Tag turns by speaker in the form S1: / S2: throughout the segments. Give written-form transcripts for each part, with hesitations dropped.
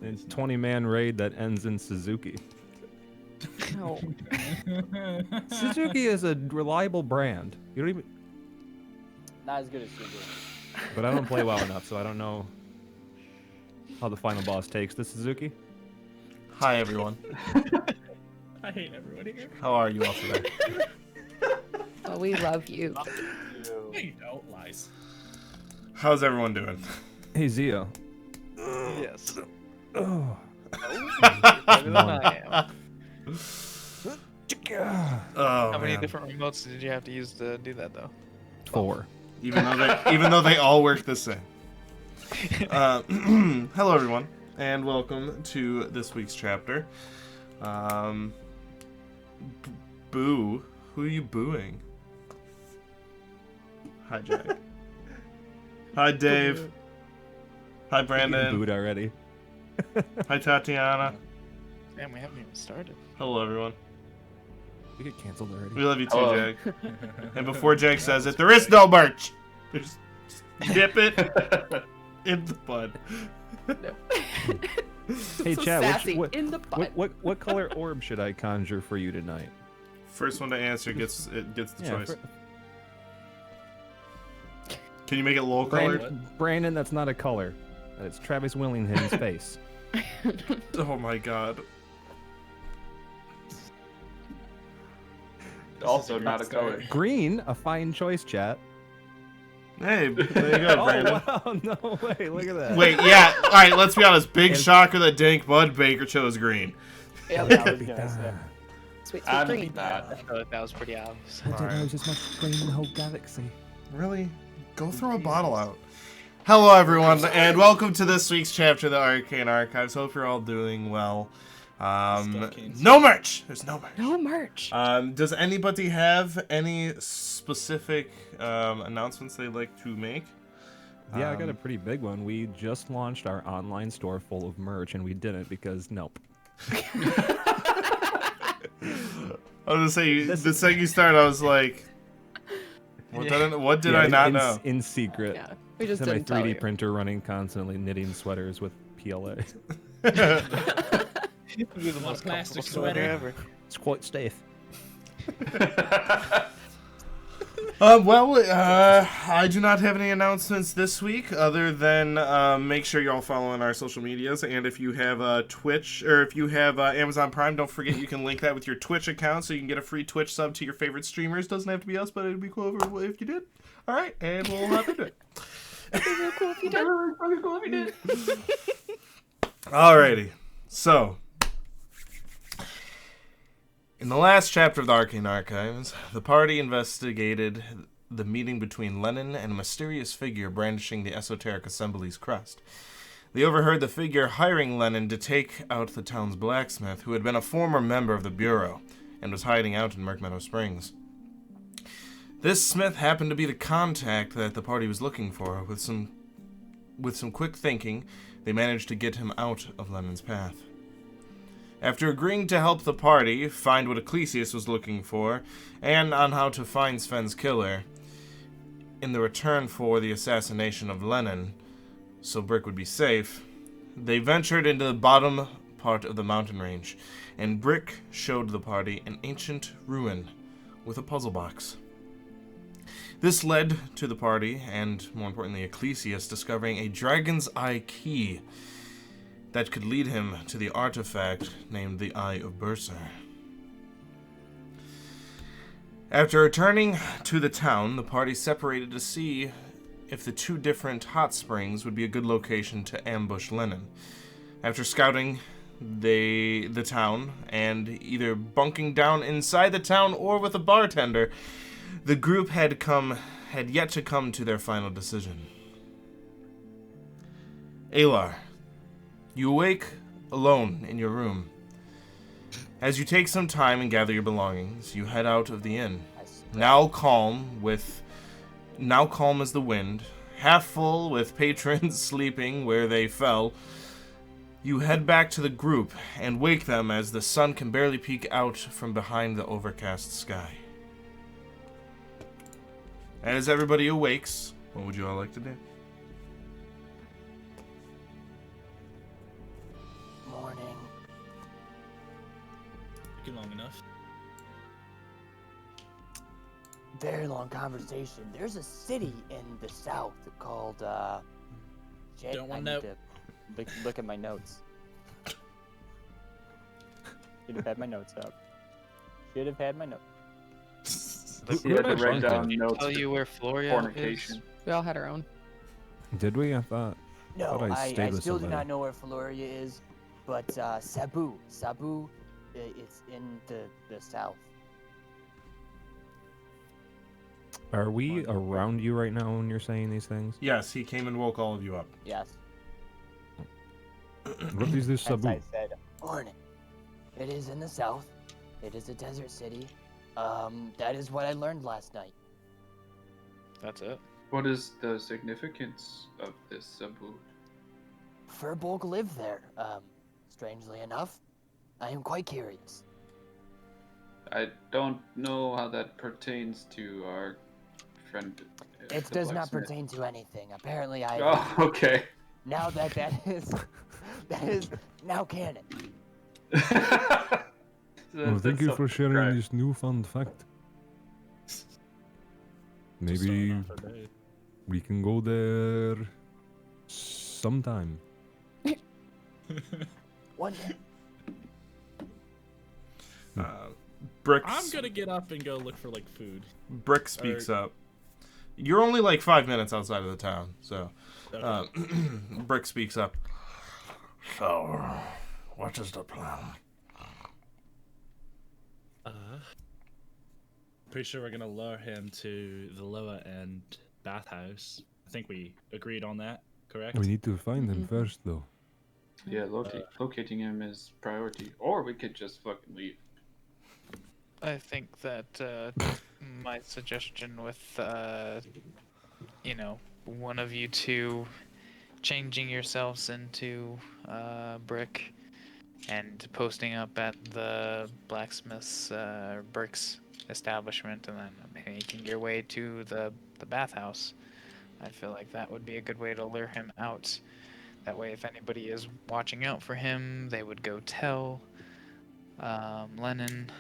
S1: It's 20-man raid that ends in Suzuki.
S2: No.
S1: Suzuki is a reliable brand. You don't even.
S3: Not as good as Suzuki.
S1: But I don't play well enough, so I don't know how the final boss takes the Suzuki.
S4: Hi, everyone.
S5: I hate everyone here.
S4: How are you all today?
S2: Oh, we love you.
S5: No, you don't, lies.
S4: How's everyone doing?
S1: Hey, Zio.
S6: Yes.
S1: Oh.
S6: Better than I am.
S4: Oh,
S6: How many
S4: man.
S6: different remotes did you have to use to do that, though?
S1: 4.
S4: Even though they all work the same. Hello, everyone, and welcome to this week's chapter. Boo. Who are you booing? Hi, Jack. Hi, Dave. Hi, Brandon.
S1: Booed already.
S4: Hi, Tatiana.
S6: Damn, we haven't even started.
S4: Hello, everyone.
S1: We get canceled already.
S4: We love you too,
S3: Hello.
S4: Jack. And before Jack says it, there is no merch. Just dip it in the bud.
S1: Hey,
S2: So
S1: Chad,
S2: sassy.
S1: what,
S2: In the butt.
S1: what color orb should I conjure for you tonight?
S4: First one to answer gets the
S1: Yeah,
S4: choice. Can you make it low colored?
S1: Brandon, that's not a color. It's Travis Willingham's face.
S4: Oh my god.
S3: Also not a color.
S1: Green, a fine choice, chat.
S4: Hey, there you go, Brandon.
S1: Oh, wow, no way, look at that.
S4: Wait, yeah. All right, let's be honest. Big
S1: And-
S4: shocker that Dank Bud Baker chose green.
S2: Yeah,
S3: I was gonna say.
S2: sweet,
S3: I
S2: sweet
S3: beat
S2: green.
S3: that.
S6: I feel like that was pretty obvious.
S1: I didn't know
S4: Alright.
S1: there's this much green in the whole galaxy.
S4: Really? Go throw a bottle out. Hello, everyone, and welcome to this week's chapter of the Arcane Archives. Hope you're all doing well. No merch. There's no merch.
S2: No merch.
S4: Does anybody have any specific announcements they'd like to make?
S1: Yeah, I got a pretty big one. We just launched our online store full of merch, and we didn't because nope.
S4: I was gonna say, the second you started, I was like, what did I not know?
S1: In secret.
S2: Yeah, we just
S1: It's my
S2: didn't tell
S1: 3D
S2: you.
S1: printer running constantly, knitting sweaters with PLA.
S6: You're the most
S5: plastic
S6: comfortable sweater
S5: sweater.
S6: ever.
S1: It's quite stiff.
S4: I do not have any announcements this week other than make sure you're all following our social medias. And if you have Twitch or if you have Amazon Prime, don't forget you can link that with your Twitch account so you can get a free Twitch sub to your favorite streamers. Doesn't have to be us, but it'd be cool if you did. All right, and we'll hop into it.
S2: Real cool if you did.
S4: Alrighty, so in the last chapter of the Arcane Archives, the party investigated the meeting between Lenin and a mysterious figure brandishing the Esoteric Assembly's crest. They overheard the figure hiring Lenin to take out the town's blacksmith, who had been a former member of the Bureau and was hiding out in Meadow Springs. This smith happened to be the contact that the party was looking for. With some quick thinking, they managed to get him out of Lenin's path. After agreeing to help the party find what Ecclesius was looking for, and on how to find Sven's killer, in the return for the assassination of Lenin, so Brick would be safe, they ventured into the bottom part of the mountain range, and Brick showed the party an ancient ruin with a puzzle box. This led to the party, and more importantly Ecclesius, discovering a Dragon's Eye key that could lead him to the artifact named the Eye of Bursar. After returning to the town, the party separated to see if the two different hot springs would be a good location to ambush Lenin. After scouting the town and either bunking down inside the town or with a bartender, the group had yet to come to their final decision. Alar, you awake alone in your room. As you take some time and gather your belongings, you head out of the inn. Now calm as the wind, half full with patrons sleeping where they fell, you head back to the group and wake them as the sun can barely peek out from behind the overcast sky. As everybody awakes, what would you all like to do?
S5: Taking long enough.
S3: Very long conversation. There's a city in the south called shit,
S5: Don't
S3: I
S5: want
S3: need
S5: no-
S3: to look at my notes. Should have had my notes up. Should have had my notes.
S1: Who
S3: Yeah,
S1: had
S3: to
S1: I
S3: write
S1: bumped
S3: down
S1: in?
S3: notes.
S6: Tell you where Floria
S3: Fornication.
S6: is.
S2: We all had our own.
S1: Did we? I thought.
S3: No,
S1: Thought I
S3: I
S1: stayed with
S3: still do
S1: somebody.
S3: not know where Floria is, but Sabu, it's in the south.
S1: Are we around you right now when you're saying these things?
S4: Yes, he came and woke all of you up.
S3: Yes.
S1: What is this
S3: As
S1: Sabu?
S3: I said, morning. It is in the south. It is a desert city. That is what I learned last night.
S6: That's it.
S7: What is the significance of this Sabu?
S3: Furbolg live there. Strangely enough, I am quite curious.
S7: I don't know how that pertains to our friend.
S3: It
S7: the
S3: does not
S7: blacksmith.
S3: pertain to anything. Apparently, I
S7: Oh, okay.
S3: now that is now canon.
S1: Well, thank you for sharing
S7: Right.
S1: this newfound fact.
S5: Just
S1: Maybe
S5: starting off our day.
S1: we can go there sometime.
S3: One day.
S4: Bricks.
S5: I'm gonna get up and go look for like food.
S4: Brick speaks up. You're only like 5 minutes outside of the town, so
S5: Okay.
S4: Brick speaks up. So, what is the plan?
S5: Pretty sure we're gonna lure him to the lower end bathhouse. I think we agreed on that, correct?
S1: We need to find him
S2: Mhm.
S1: first, though.
S7: Yeah, locating him is priority. Or we could just fucking leave.
S6: I think that my suggestion with, one of you two changing yourselves into Brick and posting up at the blacksmith's Brick's establishment and then making your way to the bathhouse. I feel like that would be a good way to lure him out. That way, if anybody is watching out for him, they would go tell Lenin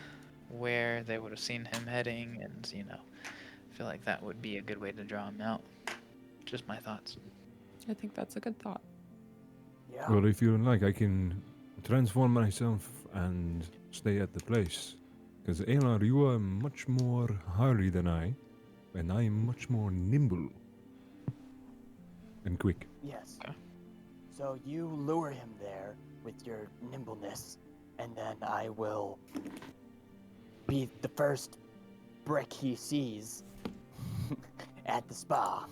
S6: where they would have seen him heading, and I feel like that would be a good way to draw him out. Just my thoughts.
S2: I think that's a good thought.
S3: Yeah.
S1: Well, if you like, I can transform myself and stay at the place. Because Aylar, you are much more hardy than I, and I am much more nimble and quick.
S3: Yes.
S6: Okay.
S3: So you lure him there with your nimbleness, and then I will be the first brick he sees at the spa.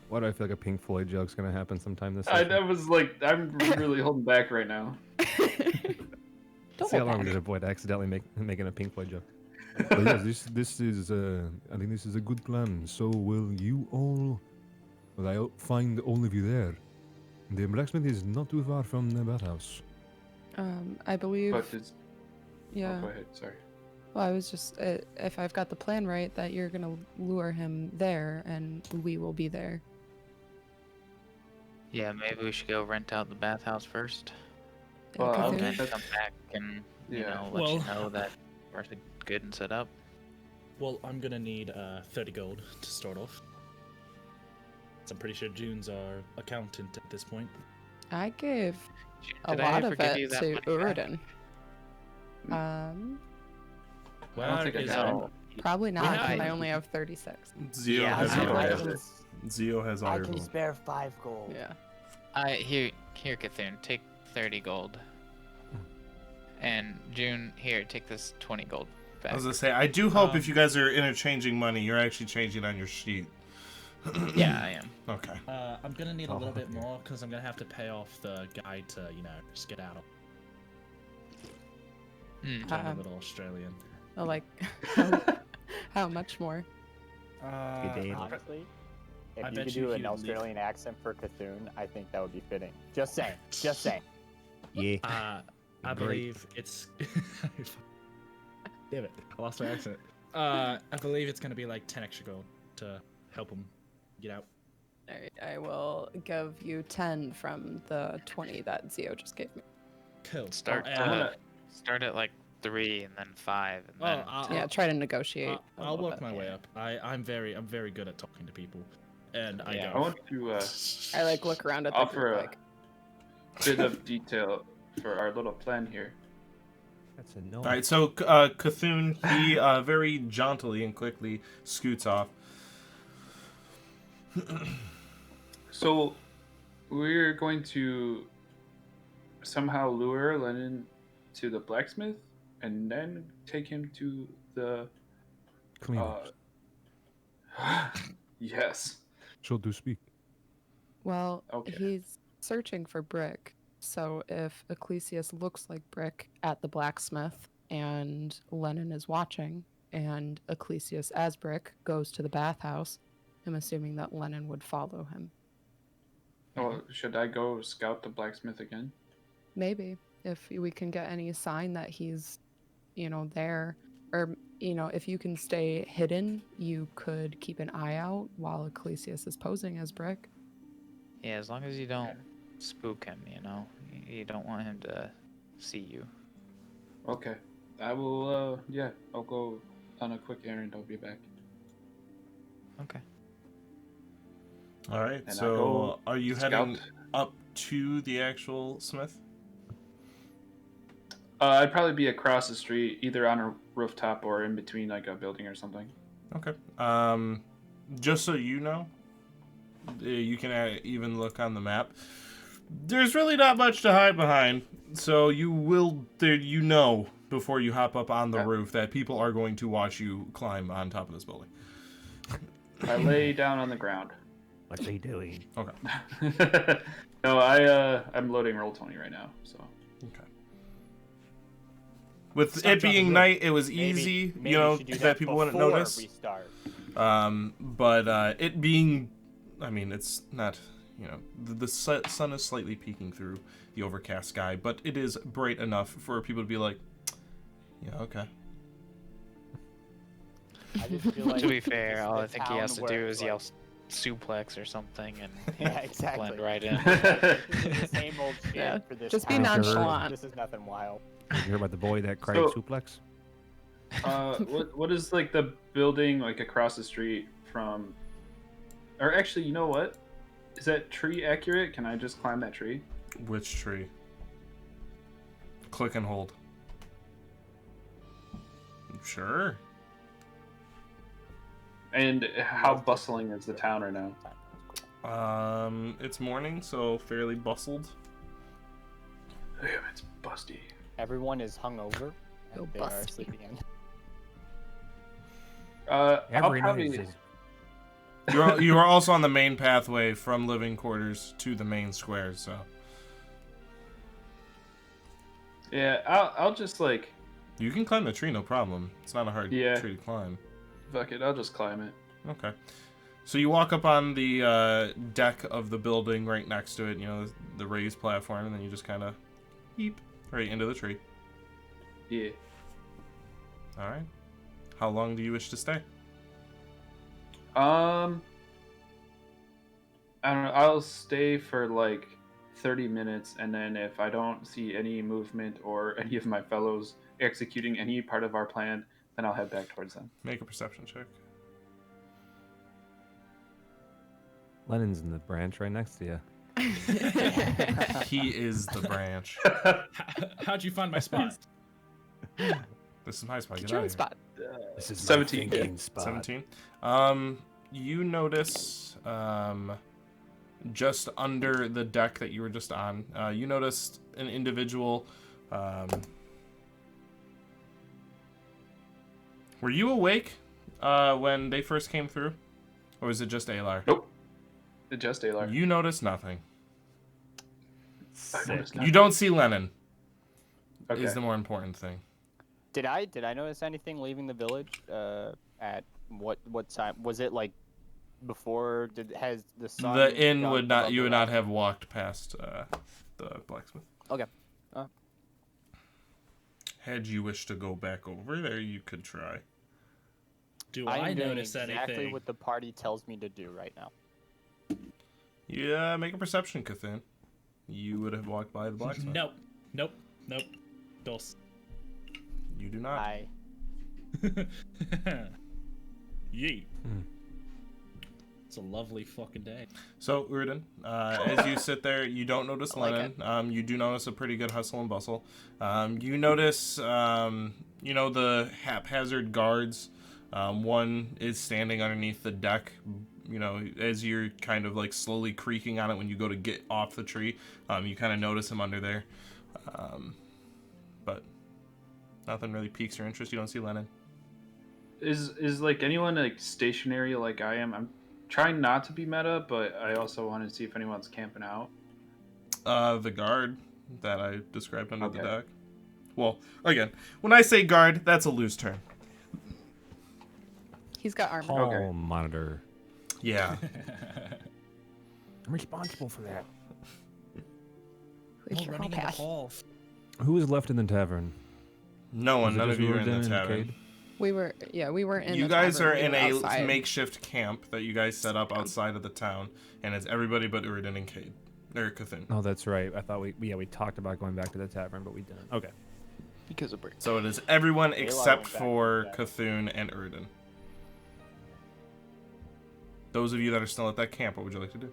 S1: What, I feel like a Pink Floyd joke's gonna happen sometime this
S7: I
S1: session.
S7: was like, I'm really holding back right now.
S2: Don't
S1: See how
S2: hold
S1: long we
S2: back.
S1: did avoid accidentally making a Pink Floyd joke. But yes, this is I think this is a good plan. So will you all? Will I find all of you there? The blacksmith is not too far from the bathhouse.
S2: I believe.
S7: But it's.
S2: Yeah.
S7: Oh, go ahead, sorry.
S2: Well, I was just, if I've got the plan right, that you're gonna lure him there, and we will be there.
S6: Yeah, maybe we should go rent out the bathhouse first,
S7: Well,
S2: Cthulhu.
S6: and then
S7: That's-
S6: come back and
S7: Yeah.
S6: let you
S5: Well-
S6: know that we're good and set up.
S5: Well, I'm gonna need 30 gold to start off. So I'm pretty sure June's our accountant at this point.
S2: I gave a
S6: Did I
S2: lot
S6: ever
S2: of
S6: give you
S2: it
S6: that
S2: to
S6: money back?
S2: Uridin.
S7: I don't think I
S5: is
S7: got
S5: it?
S3: No.
S2: Probably not,
S6: Yeah,
S2: because
S6: I-
S2: I only have 36.
S4: Zio
S6: Yeah,
S4: has
S6: I
S4: all
S6: know.
S4: your
S3: I
S4: gold.
S3: can,
S4: Zio has all
S3: I
S4: your
S3: can
S4: gold.
S3: spare 5 gold.
S2: Yeah.
S6: Here, Cthulhu, take 30 gold. And June, here, take this 20 gold back.
S4: I was gonna say, I do hope
S5: Um,
S4: if you guys are interchanging money, you're actually changing on your sheet.
S6: Yeah, I am.
S4: Okay.
S5: I'm gonna need a
S1: Oh,
S5: little bit
S1: okay.
S5: more because I'm gonna have to pay off the guy to, skedaddle.
S6: Hmm.
S5: I'm a
S2: Um,
S5: little Australian.
S2: Like, how much more?
S3: Honestly, if
S5: I
S3: you
S5: bet
S3: could
S5: you
S3: do
S5: he
S3: an
S5: would leave.
S3: Australian accent for Cthulhu, I think that would be fitting. Just saying. Just saying.
S1: Yeah.
S5: I
S1: Great.
S5: believe it's. Damn it! I lost my accent. I believe it's gonna be like 10 extra gold to help him get out.
S2: Alright, I will give you 10 from the 20 that Zio just gave me.
S5: Cool.
S6: Start start at like 3 and then 5 and then
S2: Yeah, try to negotiate. a
S5: I'll
S2: little
S5: work
S2: bit.
S5: my way up. I'm very good at talking to people, and I
S6: Yeah.
S7: I
S5: go.
S7: want to
S2: I like look around at the
S7: offer
S2: group
S7: a
S2: like,
S7: bit of detail for our little plan here.
S1: That's a no.
S4: All right, so Cthulhu, he very jauntily and quickly scoots off.
S7: So we're going to somehow lure Lenin to the blacksmith and then take him to the
S1: Cleaners.
S7: yes.
S1: So to speak.
S2: well,
S7: Okay.
S2: he's searching for Brick. So if Ecclesius looks like Brick at the blacksmith and Lenin is watching, and Ecclesius as Brick goes to the bathhouse, I'm assuming that Lenin would follow him.
S7: Oh, should I go scout the blacksmith again?
S2: Maybe if we can get any sign that he's, there, or if you can stay hidden, you could keep an eye out while Ecclesius is posing as Brick.
S6: yeah, as long as you don't spook him, you don't want him to see you.
S7: Okay. I will I'll go on a quick errand. I'll be back.
S6: Okay.
S4: All right,
S7: And I
S4: so
S7: go
S4: are you
S7: scout.
S4: heading up to the actual smith?
S7: I'd probably be across the street, either on a rooftop or in between like a building or something.
S4: Okay. Just so you know, you can even look on the map. There's really not much to hide behind, so you know before you hop up on the roof that people are going to watch you climb on top of this building.
S7: I lay down on the ground.
S1: What's he doing?
S4: Okay.
S7: No, I'm loading Roll20 right now, so.
S4: Okay. With
S5: Stop,
S4: it
S5: drop,
S4: being
S5: and
S4: night, it was easy,
S3: Maybe
S4: you
S3: should do
S4: that people wouldn't
S3: before
S4: notice.
S3: we start.
S4: But it being, I mean, it's not, the sun is slightly peeking through the overcast sky, but it is bright enough for people to be like, yeah, okay.
S3: I just feel like
S6: To be
S3: this
S6: fair,
S3: is
S6: all
S3: the
S6: I think he
S3: town
S6: has to
S3: where
S6: do
S3: it's
S6: is yell suplex or something and
S3: Yeah, exactly.
S6: blend right in.
S3: This is the same old shit
S2: Yeah,
S3: for this
S2: just be
S3: town.
S2: nonchalant.
S3: This is nothing wild.
S1: You hear about the boy that cried
S7: So-
S1: suplex?
S7: What is like the building like across the street from? Or actually, you know what? Is that tree accurate? Can I just climb that tree?
S4: Which tree? Click and hold. Sure.
S7: And how bustling is the town right now?
S4: It's morning, so fairly bustled.
S7: Damn, it's busty.
S3: Everyone is hungover.
S2: Go
S3: And they are
S2: busty.
S3: sleeping in.
S7: I'll
S1: Every night
S7: probably.
S1: is
S4: You are also on the main pathway from living quarters to the main square, so
S7: Yeah, I'll just like.
S4: you can climb the tree, no problem. It's not a hard
S7: Yeah.
S4: tree to climb.
S7: Fuck it, I'll just climb it.
S4: Okay. So you walk up on the deck of the building right next to it, the raised platform, and then you just kind of eep right into the tree.
S7: Yeah.
S4: All right. How long do you wish to stay?
S7: I don't know. I'll stay for like 30 minutes, and then if I don't see any movement or any of my fellows executing any part of our plan, then I'll head back towards them.
S4: Make a perception check.
S1: Lenin's in the branch right next to you.
S4: He is the branch.
S5: How'd you find my spot?
S4: This is my spot.
S2: Get
S4: Get
S2: your
S4: out
S2: own
S4: of here.
S2: spot.
S1: This is
S7: 17.
S1: my thinking spot.
S4: 17. You notice, just under the deck that you were just on, you noticed an individual. Were you awake when they first came through, or was it just Alar?
S7: Nope. Just Alar.
S4: You noticed nothing.
S7: I noticed
S4: You
S7: nothing.
S4: don't see Lenin.
S7: Okay.
S4: Is the more important thing.
S3: Did I notice anything leaving the village? At what time was it? Like before? Has the sun?
S4: The inn
S3: gone
S4: would not.
S3: above
S4: You
S3: the
S4: would not
S3: horizon?
S4: have walked past the blacksmith.
S3: Okay.
S4: Had you wished to go back over there, you could try.
S5: Do
S3: I
S5: I
S3: am doing
S5: notice
S3: exactly
S5: anything?
S3: what the party tells me to do right now.
S4: Yeah, make a perception, Cthulhu. You would have walked by the blacksmith.
S5: Nope. Nope. Dos.
S4: You do not.
S3: I
S5: Yeet.
S1: Hmm.
S5: It's a lovely fucking day.
S4: So, Uridan, as you sit there, you don't notice
S2: I like
S4: Lenin. You do notice a pretty good hustle and bustle. You notice, the haphazard guards. One is standing underneath the deck, as you're kind of like slowly creaking on it when you go to get off the tree. You kind of notice him under there. But nothing really piques your interest. You don't see Lenin.
S7: Is like anyone like stationary like I am? I'm trying not to be meta, but I also want to see if anyone's camping out.
S4: The guard that I described under the
S7: Okay.
S4: deck. Well, again, when I say guard, that's a loose term.
S2: He's got armor.
S1: Hall
S7: Okay.
S1: monitor.
S4: Yeah.
S1: I'm responsible for that.
S2: Who's
S5: Oh,
S2: your
S5: running in the
S2: path?
S5: hall.
S1: Who is left in the tavern?
S4: No one.
S1: Is it
S4: None
S1: just
S4: of you are in
S1: Uridan
S4: the
S1: and
S4: tavern.
S1: Cade?
S2: We were in.
S4: You
S2: the
S4: guys
S2: tavern.
S4: are
S2: We
S4: in
S2: were
S4: a
S2: outside.
S4: makeshift camp that you guys set up outside of the town, and it's everybody but Uridan and Cade. Or Cthulhu.
S1: Oh, that's right. I thought we talked about going back to the tavern, but we didn't. Okay.
S6: Because of Brick.
S4: So it is everyone
S3: Ayla
S4: except
S3: went back to
S4: for
S3: the
S4: Cthulhu and Uridan. Those of you that are still at that camp, what would you like to do?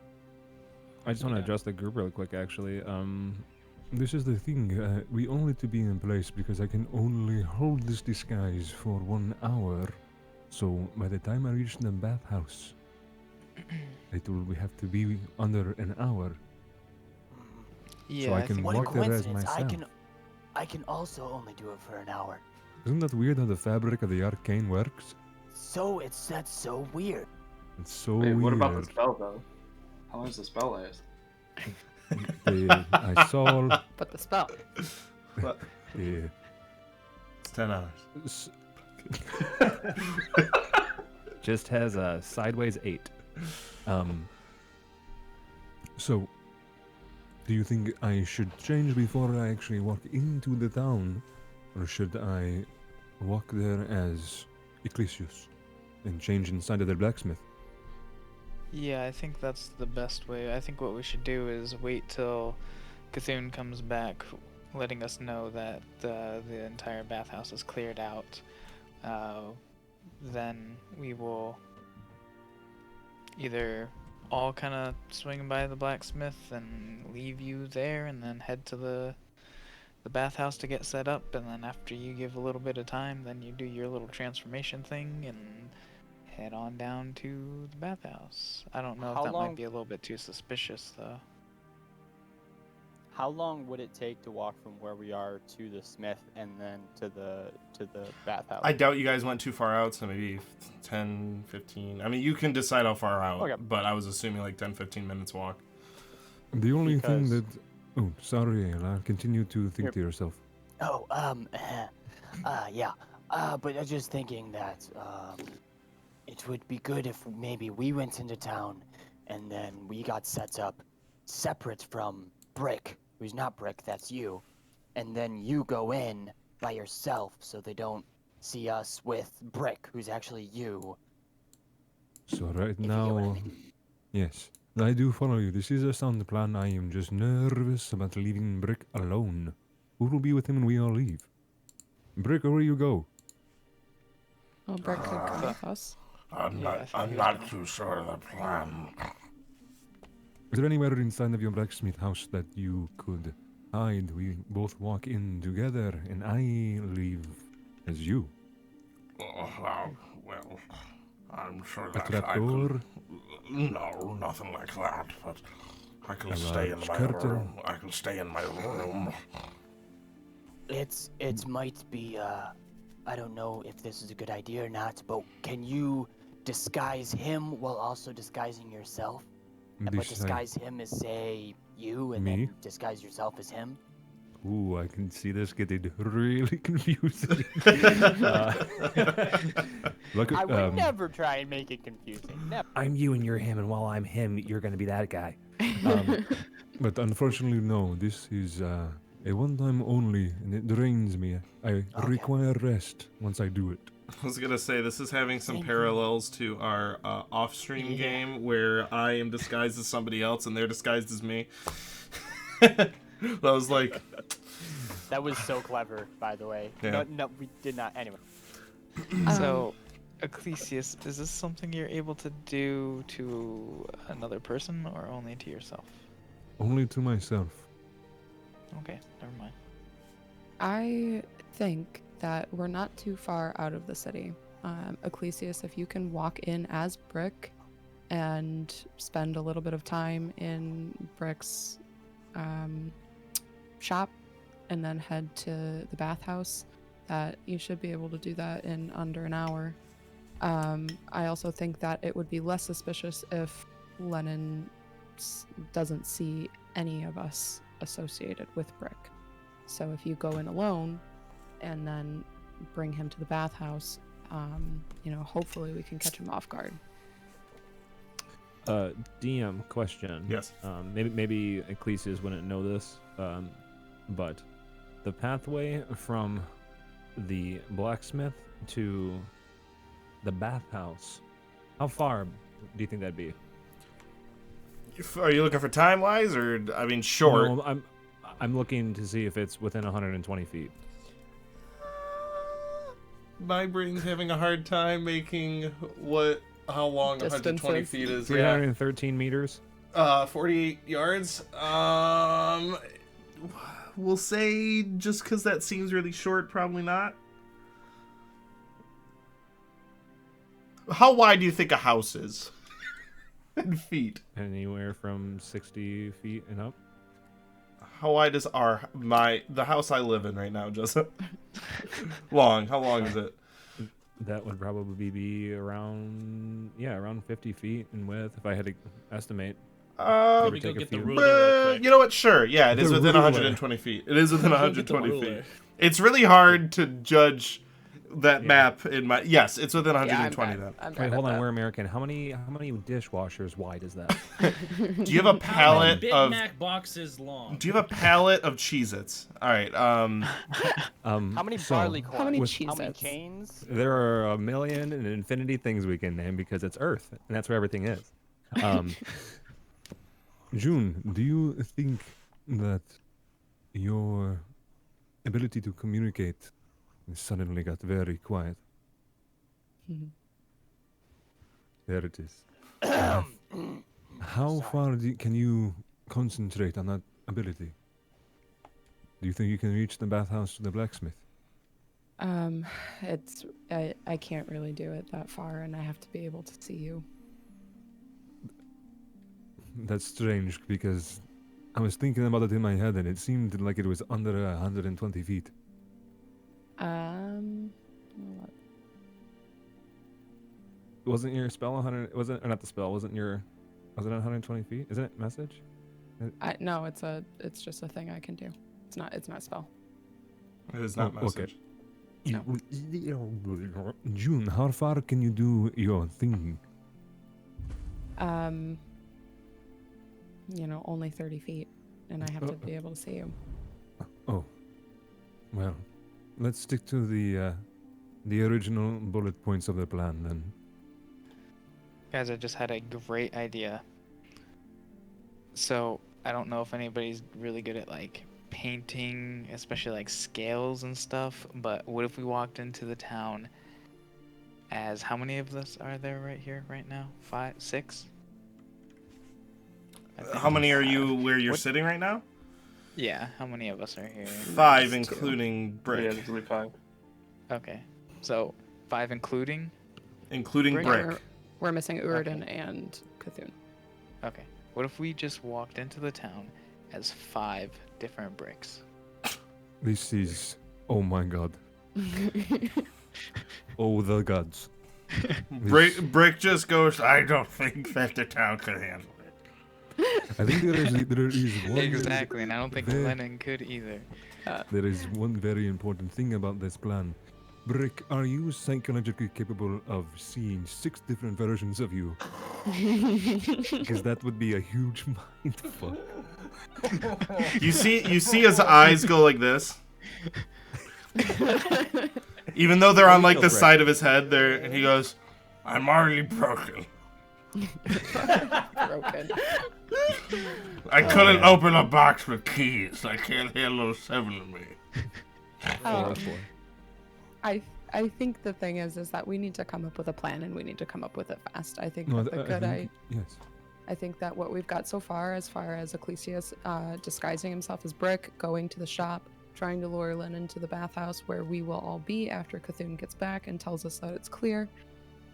S1: I just want to adjust the group real quick, actually. This is the thing. We all need to be in place because I can only hold this disguise for 1 hour. So by the time I reach the bathhouse, we have to be under an hour.
S6: Yeah,
S1: I
S6: I
S1: can
S6: think
S3: what a
S1: walk there as
S3: coincidence!
S1: myself.
S3: I can also only do it for an hour.
S1: Isn't that weird how the fabric of the arcane works?
S3: So that's so weird.
S1: It's so
S7: Wait,
S1: weird.
S7: what about the spell though? How long does the spell last?
S1: I saw.
S2: But the spell.
S4: What?
S1: Yeah.
S4: It's 10 hours.
S1: S- Just has a sideways 8. So, do you think I should change before I actually walk into the town, or should I walk there as Ecclesius and change inside of their blacksmith?
S6: Yeah, I think that's the best way. I think what we should do is wait till Cthulhu comes back, letting us know that the entire bathhouse is cleared out. Then we will either all kind of swing by the blacksmith and leave you there, and then head to the bathhouse to get set up. And then after you give a little bit of time, then you do your little transformation thing and head on down to the bathhouse. I don't know
S3: How
S6: if that
S3: long-
S6: might be a little bit too suspicious, though.
S3: How long would it take to walk from where we are to the smith and then to the bathhouse?
S4: I doubt you guys went too far out, so maybe 10, 15. I mean, you can decide how far out,
S3: Okay.
S4: but I was assuming like 10, 15 minutes walk.
S1: The only thing
S3: Because-
S1: that. Oh, sorry, Ayla. Continue to think to yourself.
S3: Oh, yeah. But I was just thinking that it would be good if maybe we went into town and then we got set up separate from Brick, who's not Brick, that's you. And then you go in by yourself so they don't see us with Brick, who's actually you.
S1: So right
S3: If you get what I
S1: now,
S3: mean.
S1: yes, I do follow you. This is a sound plan. I am just nervous about leaving Brick alone. Who will be with him when we all leave? Brick, where you go?
S2: Oh, Brick could come with us.
S4: I'm
S6: Yeah, I
S4: not,
S6: thought
S4: I'm
S6: he was
S4: not
S6: gonna-
S4: too sure of the plan.
S1: Is there anywhere inside of your blacksmith house that you could hide? We both walk in together, and I leave as you.
S4: Well, I'm sure
S1: A
S4: that
S1: trapdoor?
S4: No, nothing like that, but I can
S1: A
S4: stay in
S1: large
S4: my
S1: curtain?
S4: room. I can stay in my room.
S3: It might be I don't know if this is a good idea or not, but can you disguise him while also disguising yourself? But disguise him as say you and
S1: Me?
S3: then disguise yourself as him?
S1: Ooh, I can see this getting really confusing. Look
S3: I
S1: at,
S3: would never try and make it confusing. Never.
S8: I'm you and you're him, and while I'm him, you're gonna be that guy.
S1: but unfortunately, no. This is a one-time only, and it drains me. I require rest once I do it.
S4: I was gonna say this is having some
S3: Same
S4: parallels to our off-stream
S3: Yeah.
S4: game where I am disguised as somebody else and they're disguised as me. I was like,
S3: That was so clever, by the way.
S4: Yeah.
S3: No, we did not. Anyway.
S6: So, Ecclesius, is this something you're able to do to another person or only to yourself?
S1: Only to myself.
S6: Okay, never mind.
S2: I think that we're not too far out of the city. Ecclesius, if you can walk in as Brick and spend a little bit of time in Brick's shop and then head to the bathhouse, that you should be able to do that in under an hour. I also think that it would be less suspicious if Lenin doesn't see any of us associated with Brick. So if you go in alone and then bring him to the bathhouse, hopefully we can catch him off guard.
S8: DM question.
S4: Yes.
S8: Maybe Ecclesias wouldn't know this, but the pathway from the blacksmith to the bathhouse, how far do you think that'd be?
S4: Are you looking for time-wise, or I mean, short?
S8: No, I'm looking to see if it's within 120 feet.
S4: My brain's having a hard time making how long 120
S2: Distances.
S4: feet is.
S8: 313 meters.
S4: 48 yards. We'll say, just because that seems really short, probably not. How wide do you think a house is? In feet.
S8: Anywhere from 60 feet and up.
S4: How wide is the house I live in right now, Joseph? Long. How long is it?
S8: That would probably be around 50 feet in width, if I had to estimate.
S5: Let me
S8: take
S5: go
S8: a
S5: get the
S8: few.
S5: ruler real quick.
S4: You know what? Sure. Yeah, it is
S1: The
S4: within
S1: ruler.
S4: 120 feet. It is within
S5: Go get the
S4: 120 feet.
S5: ruler.
S4: It's really hard to judge that map in my. Yes, it's within 120 then.
S8: Wait, hold on. We're American. How many dishwashers wide is that?
S4: Do you have a pallet
S5: Big
S4: of?
S5: Mac boxes long.
S4: Do you have a pallet of Cheez-Its? All right.
S3: How many
S1: So,
S3: barley corn?
S2: How many
S3: How many
S2: Cheez-Its?
S3: chains?
S8: There are a million and infinity things we can name because it's Earth, and that's where everything is.
S1: June, do you think that your ability to communicate suddenly got very quiet? There it is. How far can you concentrate on that ability? Do you think you can reach the bathhouse to the blacksmith?
S2: I can't really do it that far, and I have to be able to see you.
S1: That's strange because I was thinking about it in my head and it seemed like it was under 120 feet. Wasn't your spell 100? Wasn't or not the spell? Was it 120 feet? Isn't it message?
S2: No, it's just a thing I can do. It's not spell.
S4: It is not
S1: Oh, okay.
S4: message.
S1: June, how far can you do your thinking?
S2: Only 30 feet, and I have to be able to see you.
S1: Oh, well, let's stick to the original bullet points of the plan then.
S6: Guys, I just had a great idea. So, I don't know if anybody's really good at, painting, especially, scales and stuff, but what if we walked into the town as... How many of us are there right here, right now? 5, 6? I think
S4: How many are you
S6: 5.
S4: where you're
S6: What-
S4: sitting right now?
S6: Yeah, how many of us are here?
S4: 5,
S2: Just 2.
S4: including
S7: Yeah,
S4: Brick.
S7: there's only 5.
S6: Okay, so 5 including?
S4: Including
S6: Brick?
S4: Brick.
S2: We're missing Uridin and Cthulhu.
S6: Okay, what if we just walked into the town as 5 different bricks?
S1: This is, oh my god. Oh, the gods.
S4: Brick just goes, I don't think that the town could handle it.
S1: I think there is one.
S6: Exactly, and I don't think
S1: very-
S6: Lenin could either.
S1: There is one very important thing about this plan. Brick, are you psychologically capable of seeing 6 different versions of you? Because that would be a huge mind fuck.
S4: You see his eyes go like this. Even though they're on the side of his head, and he goes, I'm already broken.
S2: Broken.
S4: I couldn't open a box with keys. I can't handle 7 of me.
S2: Um, I think the thing is that we need to come up with a plan, and we need to come up with it fast. I think
S1: No,
S2: that the good
S1: yes.
S2: I think that what we've got so far as Ecclesias disguising himself as Brick, going to the shop, trying to lure Lenin to the bathhouse where we will all be after Cthulhu gets back and tells us that it's clear,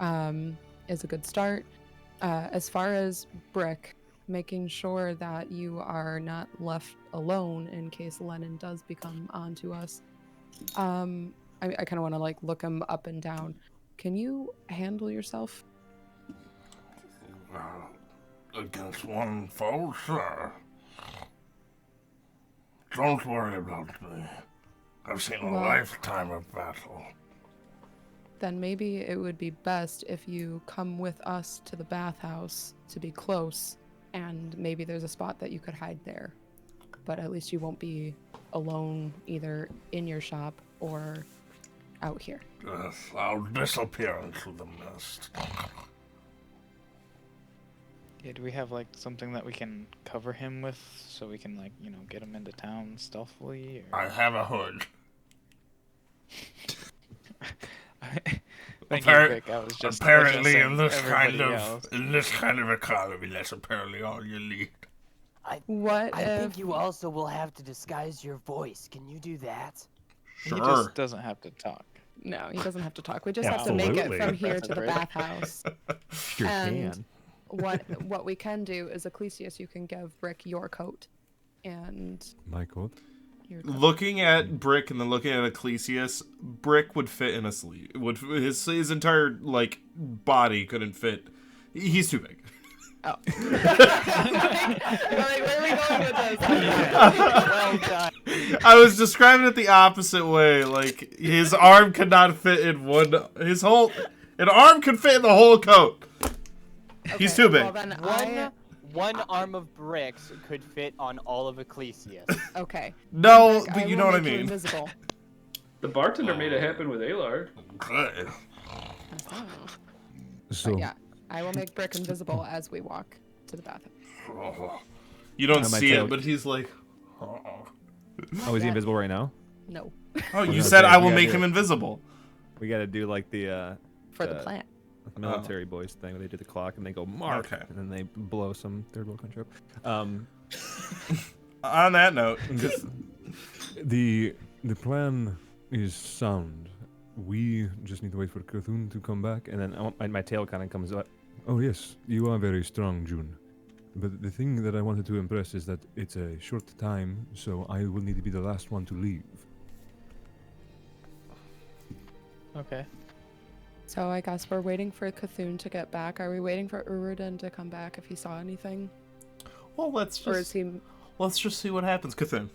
S2: is a good start. As far as Brick, making sure that you are not left alone in case Lenin does become onto us. I kind of want to like look him up and down. Can you handle yourself?
S4: Against one foe, sir. Don't worry about me. I've seen a
S2: Well-
S4: lifetime of battle.
S2: Then maybe it would be best if you come with us to the bathhouse to be close, and maybe there's a spot that you could hide there. But at least you won't be alone either in your shop or out here.
S4: Yes, I'll disappear into the mist.
S6: Yeah, do we have like something that we can cover him with so we can like, you know, get him into town stealthily? Or...
S4: I have a hood.
S6: Thank you, Rick. I was just
S4: apparently
S6: addressing
S4: in this
S6: everybody else.
S4: kind of economy, that's apparently all you need.
S2: What
S3: I
S2: if
S3: think you also will have to disguise your voice. Can you do that?
S6: He just doesn't have to talk.
S2: No, he doesn't have to talk. We just have to make it
S8: Absolutely.
S2: from here
S6: That's
S2: to the
S6: great.
S2: bathhouse.
S8: Sure
S2: And-
S8: can.
S2: What we can do is, Ecclesias, you can give Brick your coat and
S1: My coat.
S2: your coat.
S4: Looking at Brick and then looking at Ecclesias, Brick would fit in a sleeve. His entire like body couldn't fit. He's too big.
S2: Oh. Like, where are we going with this?
S3: Well done.
S4: I was describing it the opposite way. Like his arm could not fit in one. An arm could fit in the whole coat. He's
S2: Okay,
S4: too big.
S2: Well, then
S3: One arm of Bricks could fit on all of Ecclesias.
S2: okay.
S4: No,
S2: Brick,
S4: but you
S2: will
S4: know what I
S2: make you
S4: mean.
S2: Invisible.
S7: The bartender made it happen with Alar.
S4: Okay.
S2: Oh.
S1: So,
S2: But yeah, I will make Brick invisible as we walk to the bathroom.
S4: You don't
S8: I might
S4: see
S8: tell-
S4: it, but he's like.
S8: Oh, is he
S2: yet.
S8: invisible right now?
S2: No,
S4: Oh, you
S8: gonna
S4: said
S8: say,
S4: I
S8: we
S4: will
S8: gotta
S4: make
S8: do
S4: him
S8: it.
S4: invisible.
S8: We gotta do like the
S2: for the plant.
S8: military boys thing where they do the clock and they go mark,
S4: Okay.
S8: and then they blow some third world country up.
S4: On that note,
S1: the plan is sound. We just need to wait for Cthulhu to come back,
S8: And then my tail kind of comes up.
S1: oh yes, you are very strong, June. But the thing that I wanted to impress is that it's a short time, so I will need to be the last one to leave.
S6: Okay.
S2: So I guess we're waiting for Cthulhu to get back. Are we waiting for Urudin to come back if he saw anything,
S4: well, let's
S2: or is he?
S4: just see what happens, Cthulhu.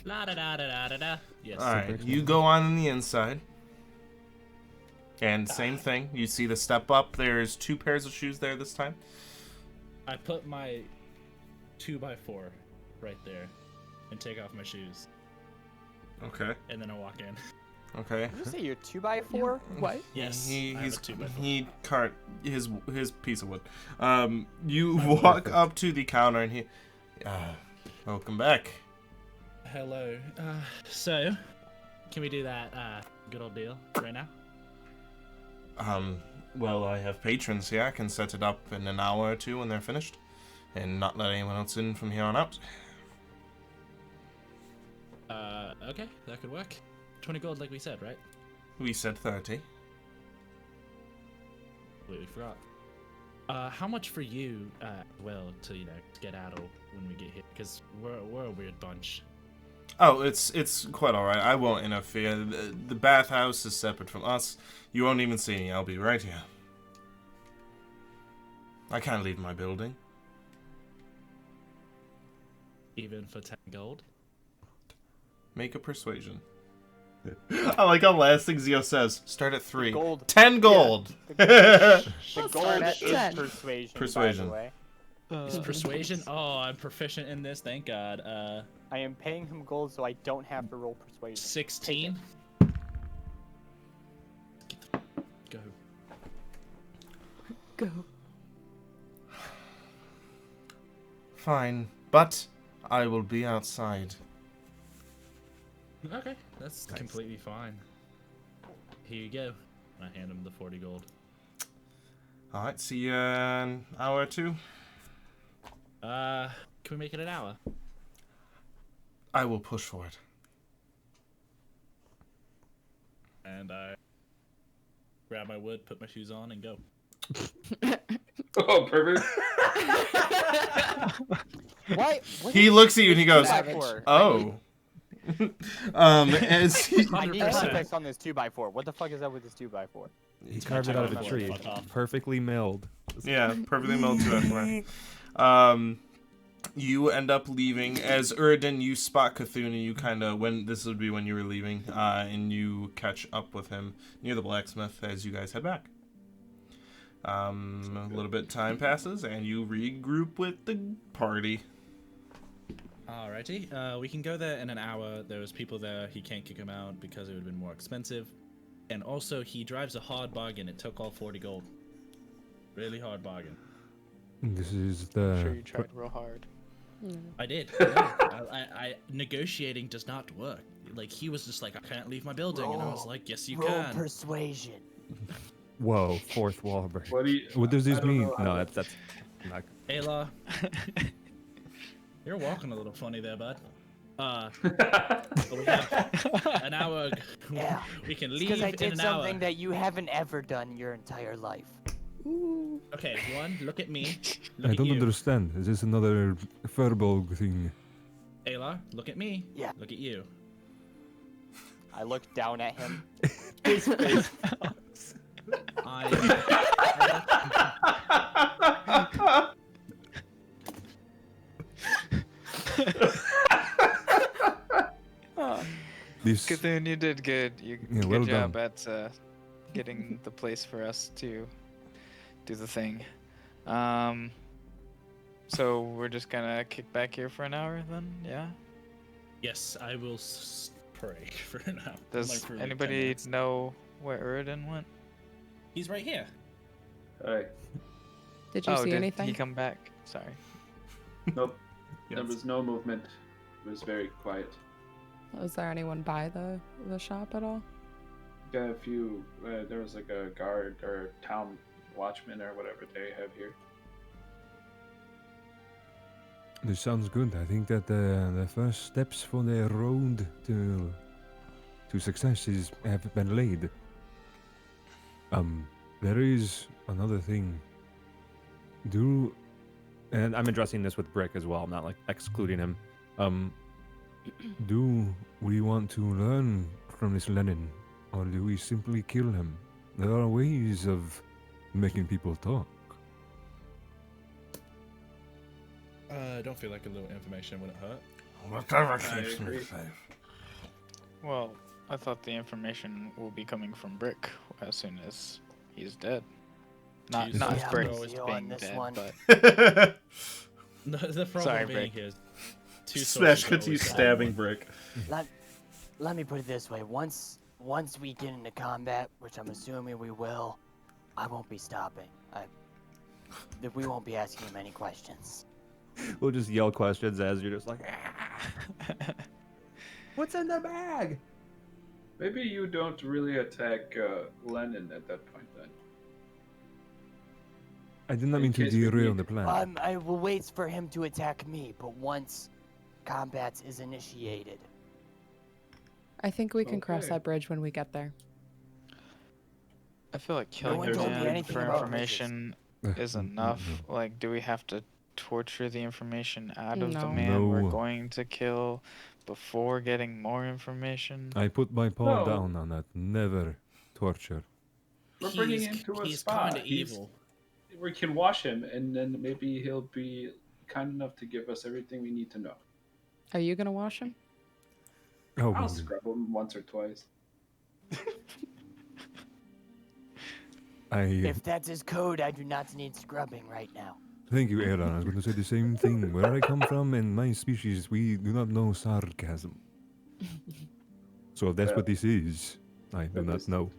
S5: La da da da da da da. Yes.
S4: All right, you go on the inside, and same thing. You see the step up. There's 2 pairs of shoes there this time.
S5: I put my 2x4 right there and take off my shoes,
S4: Okay.
S5: and then I walk in.
S4: Okay.
S3: Did you say you're 2x4?
S2: What?
S5: Yes. I have a 2x4.
S4: He cart his piece of wood. You walk up to the counter and he, welcome back.
S5: Hello. So, can we do that good old deal right now?
S4: Well, I have patrons here. I can set it up in an hour or 2 when they're finished, and not let anyone else in from here on out.
S5: Okay, that could work. 20 gold, like we said, right?
S4: We said 30.
S5: Completely forgot. How much for you, well, to skedaddle when we get here? Because we're a weird bunch.
S4: Oh, it's quite all right. I won't interfere. The bathhouse is separate from us. You won't even see me. I'll be right here. I can't leave my building.
S5: Even for 10 gold?
S4: Make a persuasion. I like how last thing Zio says. Start at 3.
S3: Gold.
S4: 10 gold.
S3: The
S2: Let's
S3: gold
S2: start at
S3: is
S2: 10.
S3: persuasion.
S4: Persuasion.
S3: By the way.
S5: Is persuasion? Oh, I'm proficient in this, thank God.
S3: I am paying him gold so I don't have to roll persuasion.
S5: 16? Go.
S2: Go.
S4: Fine, but I will be outside.
S5: Okay, that's
S4: Nice.
S5: completely fine. Here you go. I hand him the 40 gold.
S4: Alright, see you in an hour or two.
S5: Can we make it an hour?
S4: I will push for it.
S5: And I grab my wood, put my shoes on, and go.
S7: Oh, perfect.
S3: What?
S4: He looks at you and he goes,
S3: Savage.
S4: "Oh." As he,
S3: I need
S5: 100%.
S3: context on this 2x4. What the fuck is up with this 2x4?
S1: He carved it out of a
S5: Fuck
S1: tree.
S5: off.
S1: Perfectly milled.
S4: yeah, perfectly milled to it. You end up leaving. As Uridin, you spot Cthulhu, and you kind of, when this would be when you were leaving, and you catch up with him near the blacksmith as you guys head back. A little bit time passes, and you regroup with the party.
S5: Alrighty, we can go there in an hour. There's people there. He can't kick him out because it would have been more expensive. And also, he drives a hard bargain. It took all 40 gold. Really hard bargain.
S1: This is
S6: I'm sure
S1: the
S6: you tried real hard.
S5: I did. Yeah. I negotiating does not work. Like, he was just like, I can't leave my building. And I was like, yes, you
S3: Roll
S5: can.
S3: persuasion.
S1: whoa, fourth wall break.
S7: What do you?
S1: What does
S7: I
S1: this
S7: don't
S1: mean?
S7: know how
S1: No,
S7: that-
S1: that's not.
S5: Ayla, you're walking a little funny there, bud. We have an hour.
S3: Yeah.
S5: We can leave
S3: Because I
S5: in
S3: did
S5: an
S3: something
S5: hour.
S3: that you haven't ever done your entire life.
S5: Okay, one, look at me. Look
S1: I
S5: at
S1: don't
S5: you.
S1: understand. Is this another Furbolg thing?
S5: Ayla, look at me.
S3: Yeah.
S5: Look at you.
S3: I looked down at him.
S7: His face.
S1: This
S6: Cthulhu, you did good. You
S1: Yeah,
S6: good
S1: well
S6: job
S1: done.
S6: at getting the place for us to do the thing. So we're just gonna kick back here for an hour then, yeah?
S5: Yes, I will pray for now.
S6: Does
S5: for 10
S6: anybody
S5: minutes.
S6: know where Uridin went?
S5: He's right here.
S7: Alright.
S2: Did you see
S6: did
S2: anything?
S6: he come back? Sorry.
S7: Nope. There
S4: Yes.
S7: was no movement. It was very quiet.
S2: Was there anyone by the shop at all?
S7: Got a few. There was like a guard or town watchman or whatever they have here.
S1: This sounds good. I think that the first steps for the road to success have been laid. There is another thing.
S8: And I'm addressing this with Brick as well. I'm not like excluding him.
S1: Do we want to learn from this Lenin, or do we simply kill him? There are ways of making people talk.
S5: I don't feel like a little information wouldn't hurt.
S4: Whatever
S7: I
S4: keeps me
S7: agree.
S4: safe.
S6: Well, I thought the information will be coming from Brick as soon as he's dead. Not
S5: He's-
S6: not
S3: Yeah,
S6: Brick
S3: I'm with you on
S6: being
S3: this
S6: dead,
S3: one.
S6: but
S5: The problem
S6: Sorry,
S5: being
S6: Brick.
S5: here is two
S4: Smash
S5: sources
S4: cuts you
S5: always die.
S4: stabbing Brick.
S3: Let me put it this way. Once we get into combat, which I'm assuming we will, I won't be stopping. We won't be asking him any questions.
S8: We'll just yell questions as you're just like,
S1: What's in the bag?
S7: Maybe you don't really attack Lenin at that point then.
S1: I did not
S7: In
S1: mean to
S7: case we
S1: derail
S7: need-
S1: the plan.
S3: I will wait for him to attack me, but once combat is initiated,
S2: I think we can cross
S7: Okay.
S2: that bridge when we get there.
S6: I feel like killing
S7: one
S6: a
S7: told me
S6: man
S3: anything
S6: for
S3: about
S6: information is enough. Like, do we have to torture the information out of the
S2: No.
S6: man we're
S1: No.
S6: going to kill before getting more information?
S1: I put my paw
S7: No.
S1: down on that. Never torture.
S7: We're bringing
S5: He's-
S7: him to a
S5: he's
S7: spa.
S5: kinda evil.
S7: We can wash him, and then maybe he'll be kind enough to give us everything we need to know.
S2: Are you gonna wash him?
S1: Oh,
S7: I'll
S1: well,
S7: scrub him once or twice.
S3: if that's his code, I do not need scrubbing right now.
S1: Thank you, Aaron. I was going to say the same thing. Where I come from and my species, we do not know sarcasm. So if that's what this is, I do
S7: That
S1: not
S7: was-
S1: know.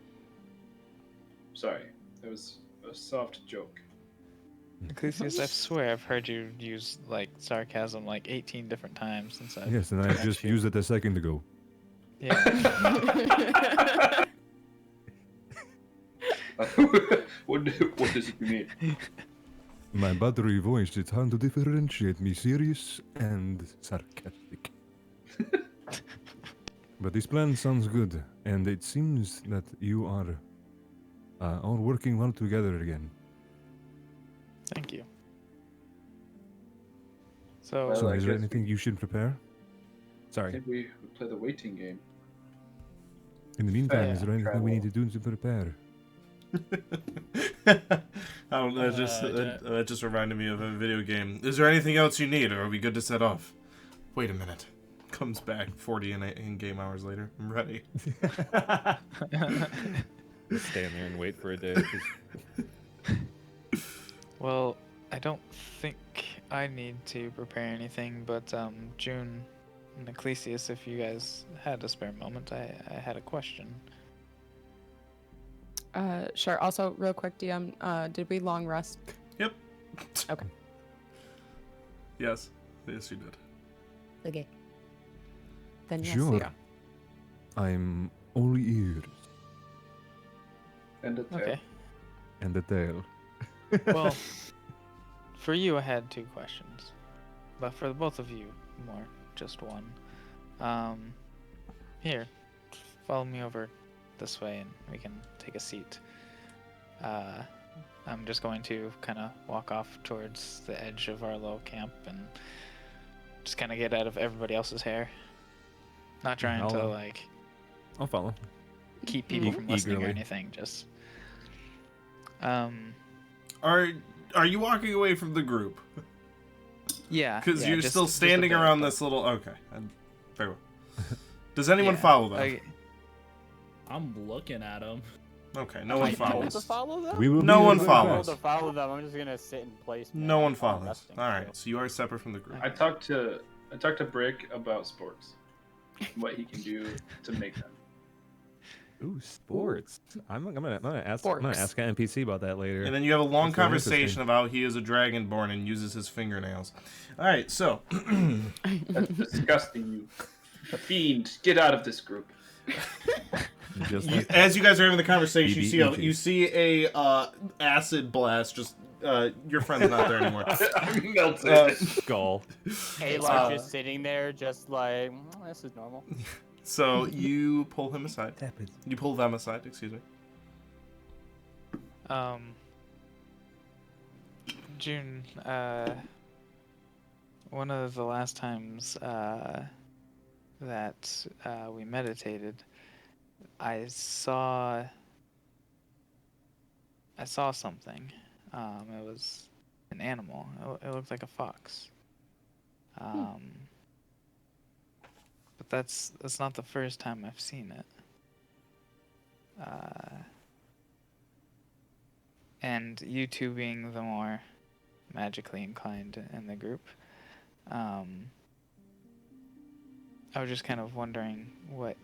S7: Sorry, that was a soft joke.
S6: Ecclesias, I swear I've heard you use like sarcasm like 18 different times since I've
S1: Yes, and I
S6: met
S1: just
S6: you.
S1: used it a second ago.
S6: Yeah.
S7: What does it mean?
S1: My buttery voice, it's hard to differentiate me serious and sarcastic. But this plan sounds good, and it seems that you are all working well together again.
S6: Thank you. So,
S7: Well,
S1: So
S7: I
S1: is there
S7: guess
S1: anything you should prepare?
S7: I
S1: Sorry.
S7: think we play the waiting game.
S1: In the meantime,
S6: yeah,
S1: is there anything we need to do to prepare?
S4: I don't know, that just reminded me of a video game. Is there anything else you need, or are we good to set off? Wait a minute. Comes back 40 in game hours later. I'm ready.
S8: Just stand there and wait for a day.
S6: well, I don't think I need to prepare anything, but June and Ecclesias, if you guys had a spare moment, I had a question.
S2: Sure. Also, real quick, DM, did we long rest?
S4: Yep.
S2: Okay.
S4: Yes. Yes, you did.
S2: Okay. Then yes,
S1: Sure.
S2: yeah.
S1: I'm all ears
S7: And the tail.
S6: Okay.
S1: and the tail.
S6: Well, for you, I had 2 questions, but for the both of you, more just one. Here, follow me over this way, and we can take a seat. I'm just going to kind of walk off towards the edge of our little camp and just kind of get out of everybody else's hair. Not trying to
S8: I'll-
S6: like
S8: I'll follow.
S6: keep people from listening or
S8: eagerly.
S6: anything. Just
S4: Are you walking away from the group?
S6: yeah.
S4: Because
S6: yeah,
S4: you're
S6: just-
S4: still
S6: just a
S4: standing
S6: bit,
S4: around
S6: but-
S4: this little. Okay. Very well. Does anyone
S6: yeah,
S4: follow them?
S6: I-
S5: I'm looking at him.
S4: Okay. No one
S3: I told
S4: follows.
S3: to follow them?
S1: We will
S4: No
S1: be
S4: one
S1: right
S4: follows.
S3: I told to follow them. I'm just gonna sit in place.
S4: No
S3: man.
S4: one
S3: I'm
S4: follows.
S3: resting,
S4: All right.
S3: so.
S4: So you are separate from the group.
S7: I talked to Brick about sports, what he can do to make them.
S8: Ooh, sports. I'm gonna ask
S2: Sporks.
S8: an NPC about that later.
S4: And then you have a long
S1: That's very
S4: conversation
S1: interesting.
S4: about he is a dragonborn and uses his fingernails. All right. So
S7: That's disgusting, you fiend! Get out of this group.
S8: Just
S4: as you guys are having the conversation,
S1: BBEG.
S4: you see a acid blast. Just your friend's not there anymore.
S7: I'm melted.
S8: skull.
S3: Aylar's just sitting there, just like, this is normal.
S4: So you pull him aside. You pull them aside. Excuse me.
S6: June, one of the last times that we meditated, I saw something. It was an animal. It looked like a fox. But that's not the first time I've seen it. And you two being the more magically inclined in the group, I was just kind of wondering what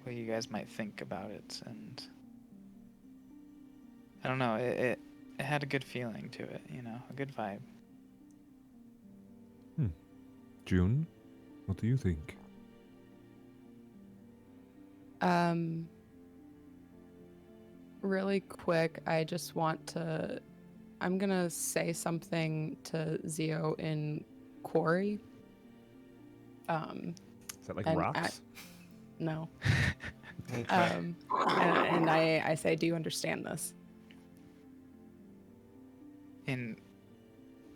S6: you guys might think about it, and I don't know, it had a good feeling to it, you know, a good vibe.
S1: June, what do you think?
S2: Really quick, I just want to. I'm gonna say something to Zio in Quarry.
S8: Is that like
S2: and
S8: rocks?
S2: No.
S4: Okay.
S2: And I say, do you understand this?
S6: In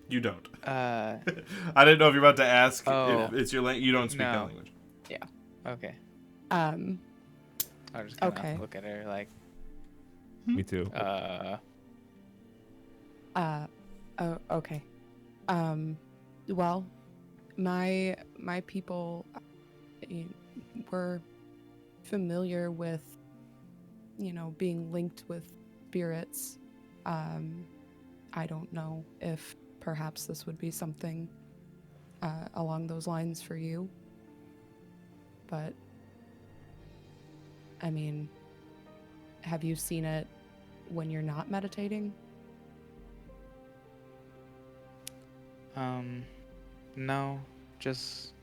S4: You don't.
S6: uh
S4: I didn't know if you're about to ask
S6: Oh.
S4: if it's your language. You don't speak that
S6: No.
S4: language.
S6: okay,
S2: Um.
S6: I was just gonna
S2: Okay.
S6: look at her like
S8: Me too.
S2: Oh, okay. Well, my people were familiar with, being linked with spirits. I don't know if perhaps this would be something along those lines for you. But, I mean, have you seen it when you're not meditating?
S6: No, just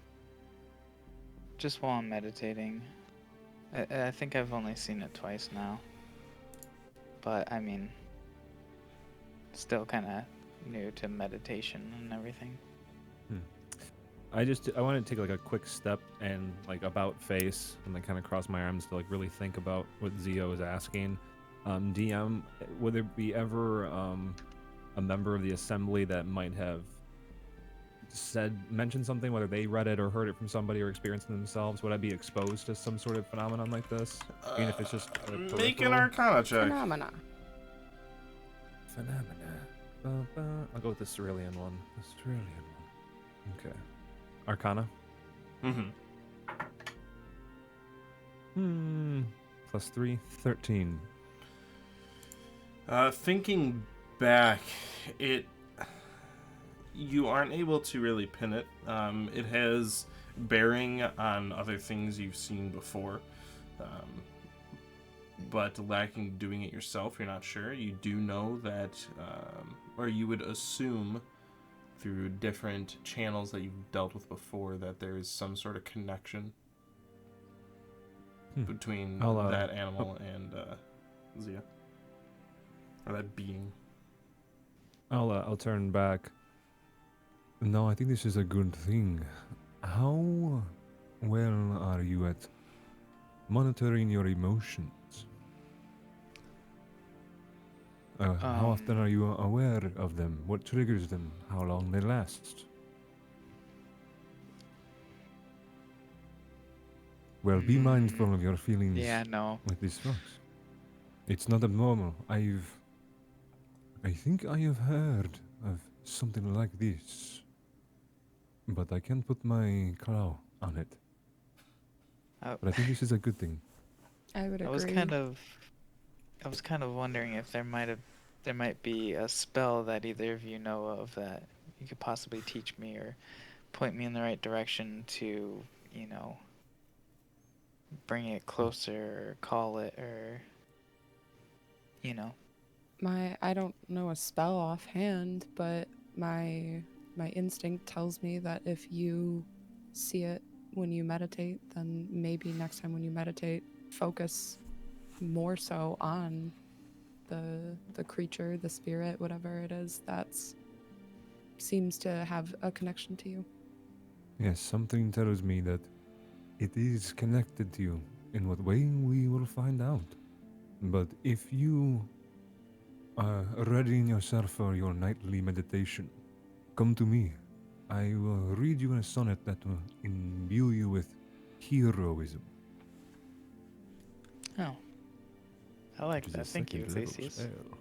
S6: while I'm meditating. I think I've only seen it twice now. But I mean, still kind of new to meditation and everything.
S8: I want to take like a quick step and like about face and like kind of cross my arms to like really think about what Zio is asking. DM, would there be ever a member of the assembly that might have mentioned something, whether they read it or heard it from somebody or experienced it themselves? Would I be exposed to some sort of phenomenon like this, even if it's just
S4: Make an
S8: peripheral?
S4: Arcana check.
S2: Phenomena.
S8: I'll go with the Cerulean one. The Cerulean one. Okay. Arcana. +3, 13.
S4: Thinking back, you aren't able to really pin it. It has bearing on other things you've seen before, but lacking doing it yourself, you're not sure. You do know that, or you would assume through different channels that you've dealt with before, that there is some sort of connection between that animal and Zia, or that being.
S1: I'll turn back. No, I think this is a good thing. How well are you at monitoring your emotions? How often are you aware of them? What triggers them? How long they last? Well, be mindful of your feelings
S6: Yeah, no.
S1: with these fox. It's not abnormal. I think I have heard of something like this, but I can't put my claw on it. But I think this is a good thing.
S2: I would agree.
S6: I was kind of wondering if there might be a spell that either of you know of that you could possibly teach me or point me in the right direction to, bring it closer or call it or,
S2: I don't know a spell offhand, but my instinct tells me that if you see it when you meditate, then maybe next time when you meditate, focus more so on the creature, the spirit, whatever it is that seems to have a connection to you.
S1: Yes, something tells me that it is connected to you. In what way, we will find out. But if you are readying yourself for your nightly meditation, come to me. I will read you a sonnet that will imbue you with heroism.
S6: Oh. I like
S1: Which is
S6: that.
S1: a
S6: Thank you,
S1: second level
S6: Iglesias.
S1: spell.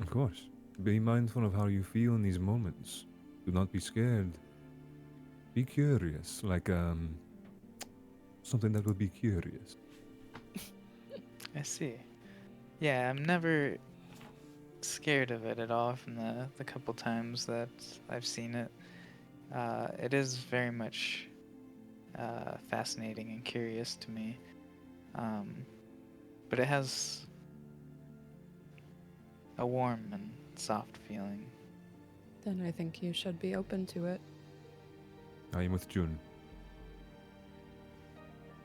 S1: Of course. Be mindful of how you feel in these moments. Do not be scared. Be curious, like something that will be curious.
S6: I see. Yeah, I'm never scared of it at all from the couple times that I've seen it. It is very much fascinating and curious to me. But it has a warm and soft feeling.
S2: Then I think you should be open to it.
S1: I am with June.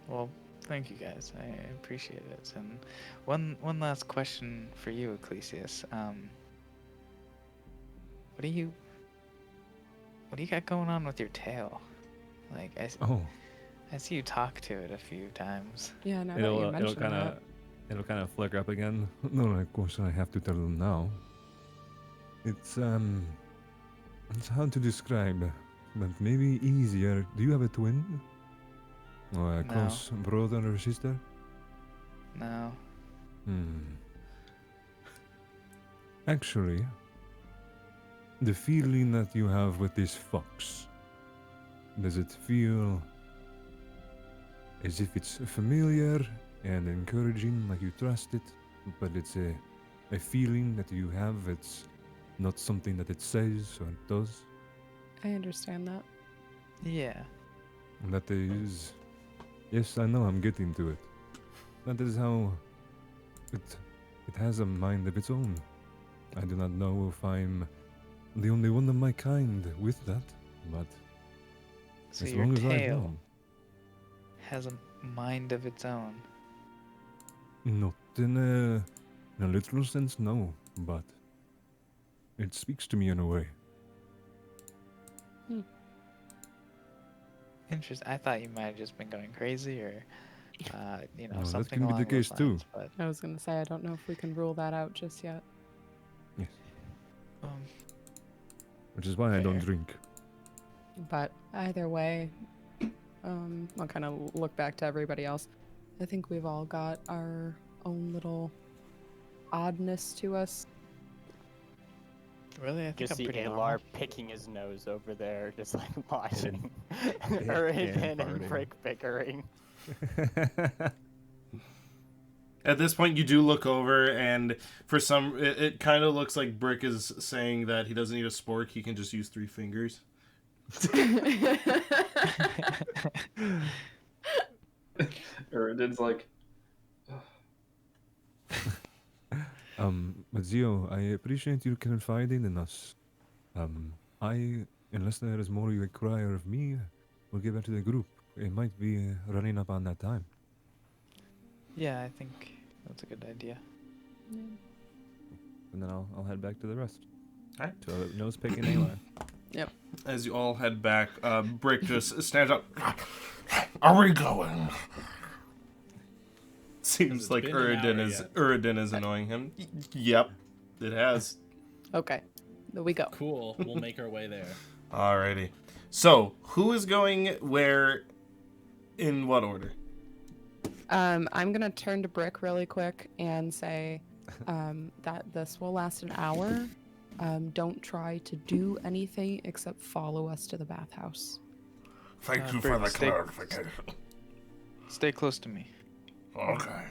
S6: Well, thank you guys. I appreciate it. And one last question for you, Ecclesias. What do you got going on with your tail? Like I see you talk to it a few times.
S2: Yeah, now that you mention that.
S1: It'll kind of flicker up again. No, of course I have to tell them now. It's hard to describe, but maybe easier. Do you have a twin? Or a
S6: No.
S1: close brother or sister?
S6: No.
S1: Actually, the feeling that you have with this fox, does it feel as if it's familiar and encouraging, like you trust it, but it's a feeling that you have, it's not something that it says or does?
S2: I understand that.
S6: Yeah.
S1: And that is... Yes, I know I'm getting to it. That is how it has a mind of its own. I do not know if I'm the only one of my kind with that, but
S6: So
S1: as
S6: your
S1: long as I've
S6: tail
S1: known.
S6: has a mind of its own.
S1: Not in a literal sense, no, but it speaks to me in a way.
S6: Interesting. I thought you might have just been going crazy, or
S1: No, that
S6: something
S1: can be the
S6: along
S1: case
S6: those
S1: too.
S6: lines. But
S2: I was gonna say I don't know if we can rule that out just yet.
S1: Yes.
S6: um,
S1: Which is why I don't
S6: Fair.
S1: drink.
S2: But either way, I'll kind of look back to everybody else. I think we've all got our own little oddness to us.
S6: really, I think
S3: Just
S6: I'm
S3: see
S6: pretty
S3: Alar
S6: normal.
S3: picking his nose over there, just like watching.
S1: and
S3: Uridan and
S1: farting.
S3: Brick bickering.
S4: At this point, you do look over, and for some, it kind of looks like Brick is saying that he doesn't need a spork; he can just use 3 fingers.
S7: Uridan's like,
S1: But Zio, I appreciate you confiding in us. Unless there is more you require of me, we'll get back to the group. It might be running up on that time.
S6: Yeah, I think that's a good idea.
S8: And then I'll head back to the rest.
S4: Alright.
S8: To nose picking Alar.
S4: As you all head back, Brick just stands up. Are we going? Seems
S5: it's
S4: like
S5: been an hour yet.
S4: Uridan is annoying him. Yep, it has.
S2: Okay, there we go.
S5: Cool. We'll make our way there.
S4: Alrighty. So, who is going where? In what order?
S2: I'm gonna turn to Brick really quick and say that this will last an hour. Don't try to do anything except follow us to the bathhouse.
S4: Thank
S6: you for the clarification. Stay close to me.
S4: Okay.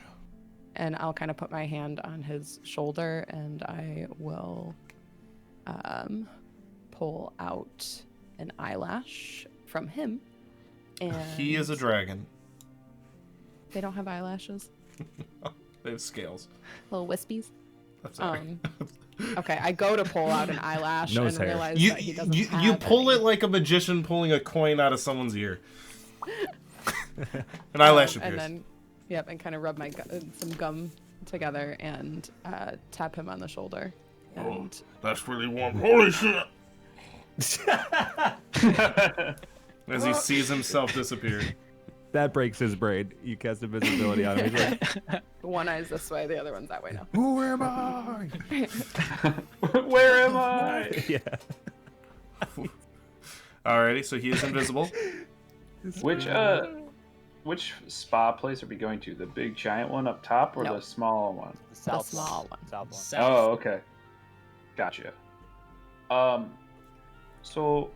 S2: And I'll kind of put my hand on his shoulder and I will pull out an eyelash from him. And
S4: He is a dragon.
S2: They don't have eyelashes.
S4: They have scales.
S2: Little wispies.
S4: I'm sorry.
S2: Okay, I go to pull out an eyelash
S8: Nose
S2: and
S8: hair.
S2: realize
S4: You
S2: that he doesn't
S4: you
S2: have
S4: pull
S2: any.
S4: it like a magician pulling a coin out of someone's ear. An eyelash appears.
S2: And then, yep, and kind of rub some gum together and tap him on the shoulder. And
S4: That's really warm. Holy shit! As he sees himself disappear.
S8: That breaks his brain. You cast invisibility on him. He's like,
S2: one eye's this way, the other one's that way now.
S1: Who am I?
S7: where am I?
S8: yeah.
S4: Alrighty, so he is invisible.
S7: Which spa place are we going to? The big giant one up top or
S2: No.
S7: the small one?
S3: The south
S2: small one.
S3: South one.
S5: South.
S7: Oh, okay. Gotcha. So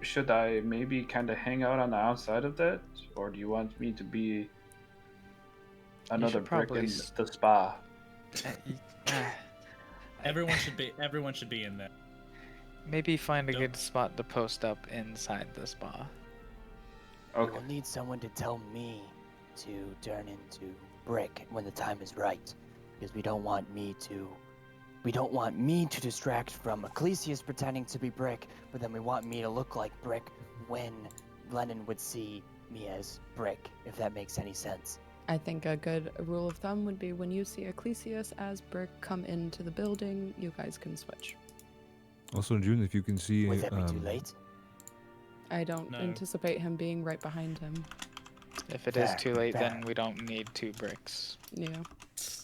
S7: should I maybe kind of hang out on the outside of that, or do you want me to be another
S6: should
S7: brick
S6: probably
S7: in
S6: s-
S7: the spa?
S5: Everyone should be in there.
S6: Maybe find a
S5: Don't-
S6: good spot to post up inside the spa.
S7: Okay.
S3: We'll need someone to tell me to turn into Brick when the time is right, because we don't want me to distract from Ecclesius pretending to be Brick, but then we want me to look like Brick when Lenin would see me as Brick, if that makes any sense.
S2: I think a good rule of thumb would be when you see Ecclesius as Brick come into the building, you guys can switch.
S1: Also, June, if you can see,
S3: Would that be too late?
S2: I don't
S5: No.
S2: anticipate him being right behind him.
S6: If it is
S3: Fair,
S6: too late,
S3: fair.
S6: then we don't need 2 bricks.
S2: Yeah.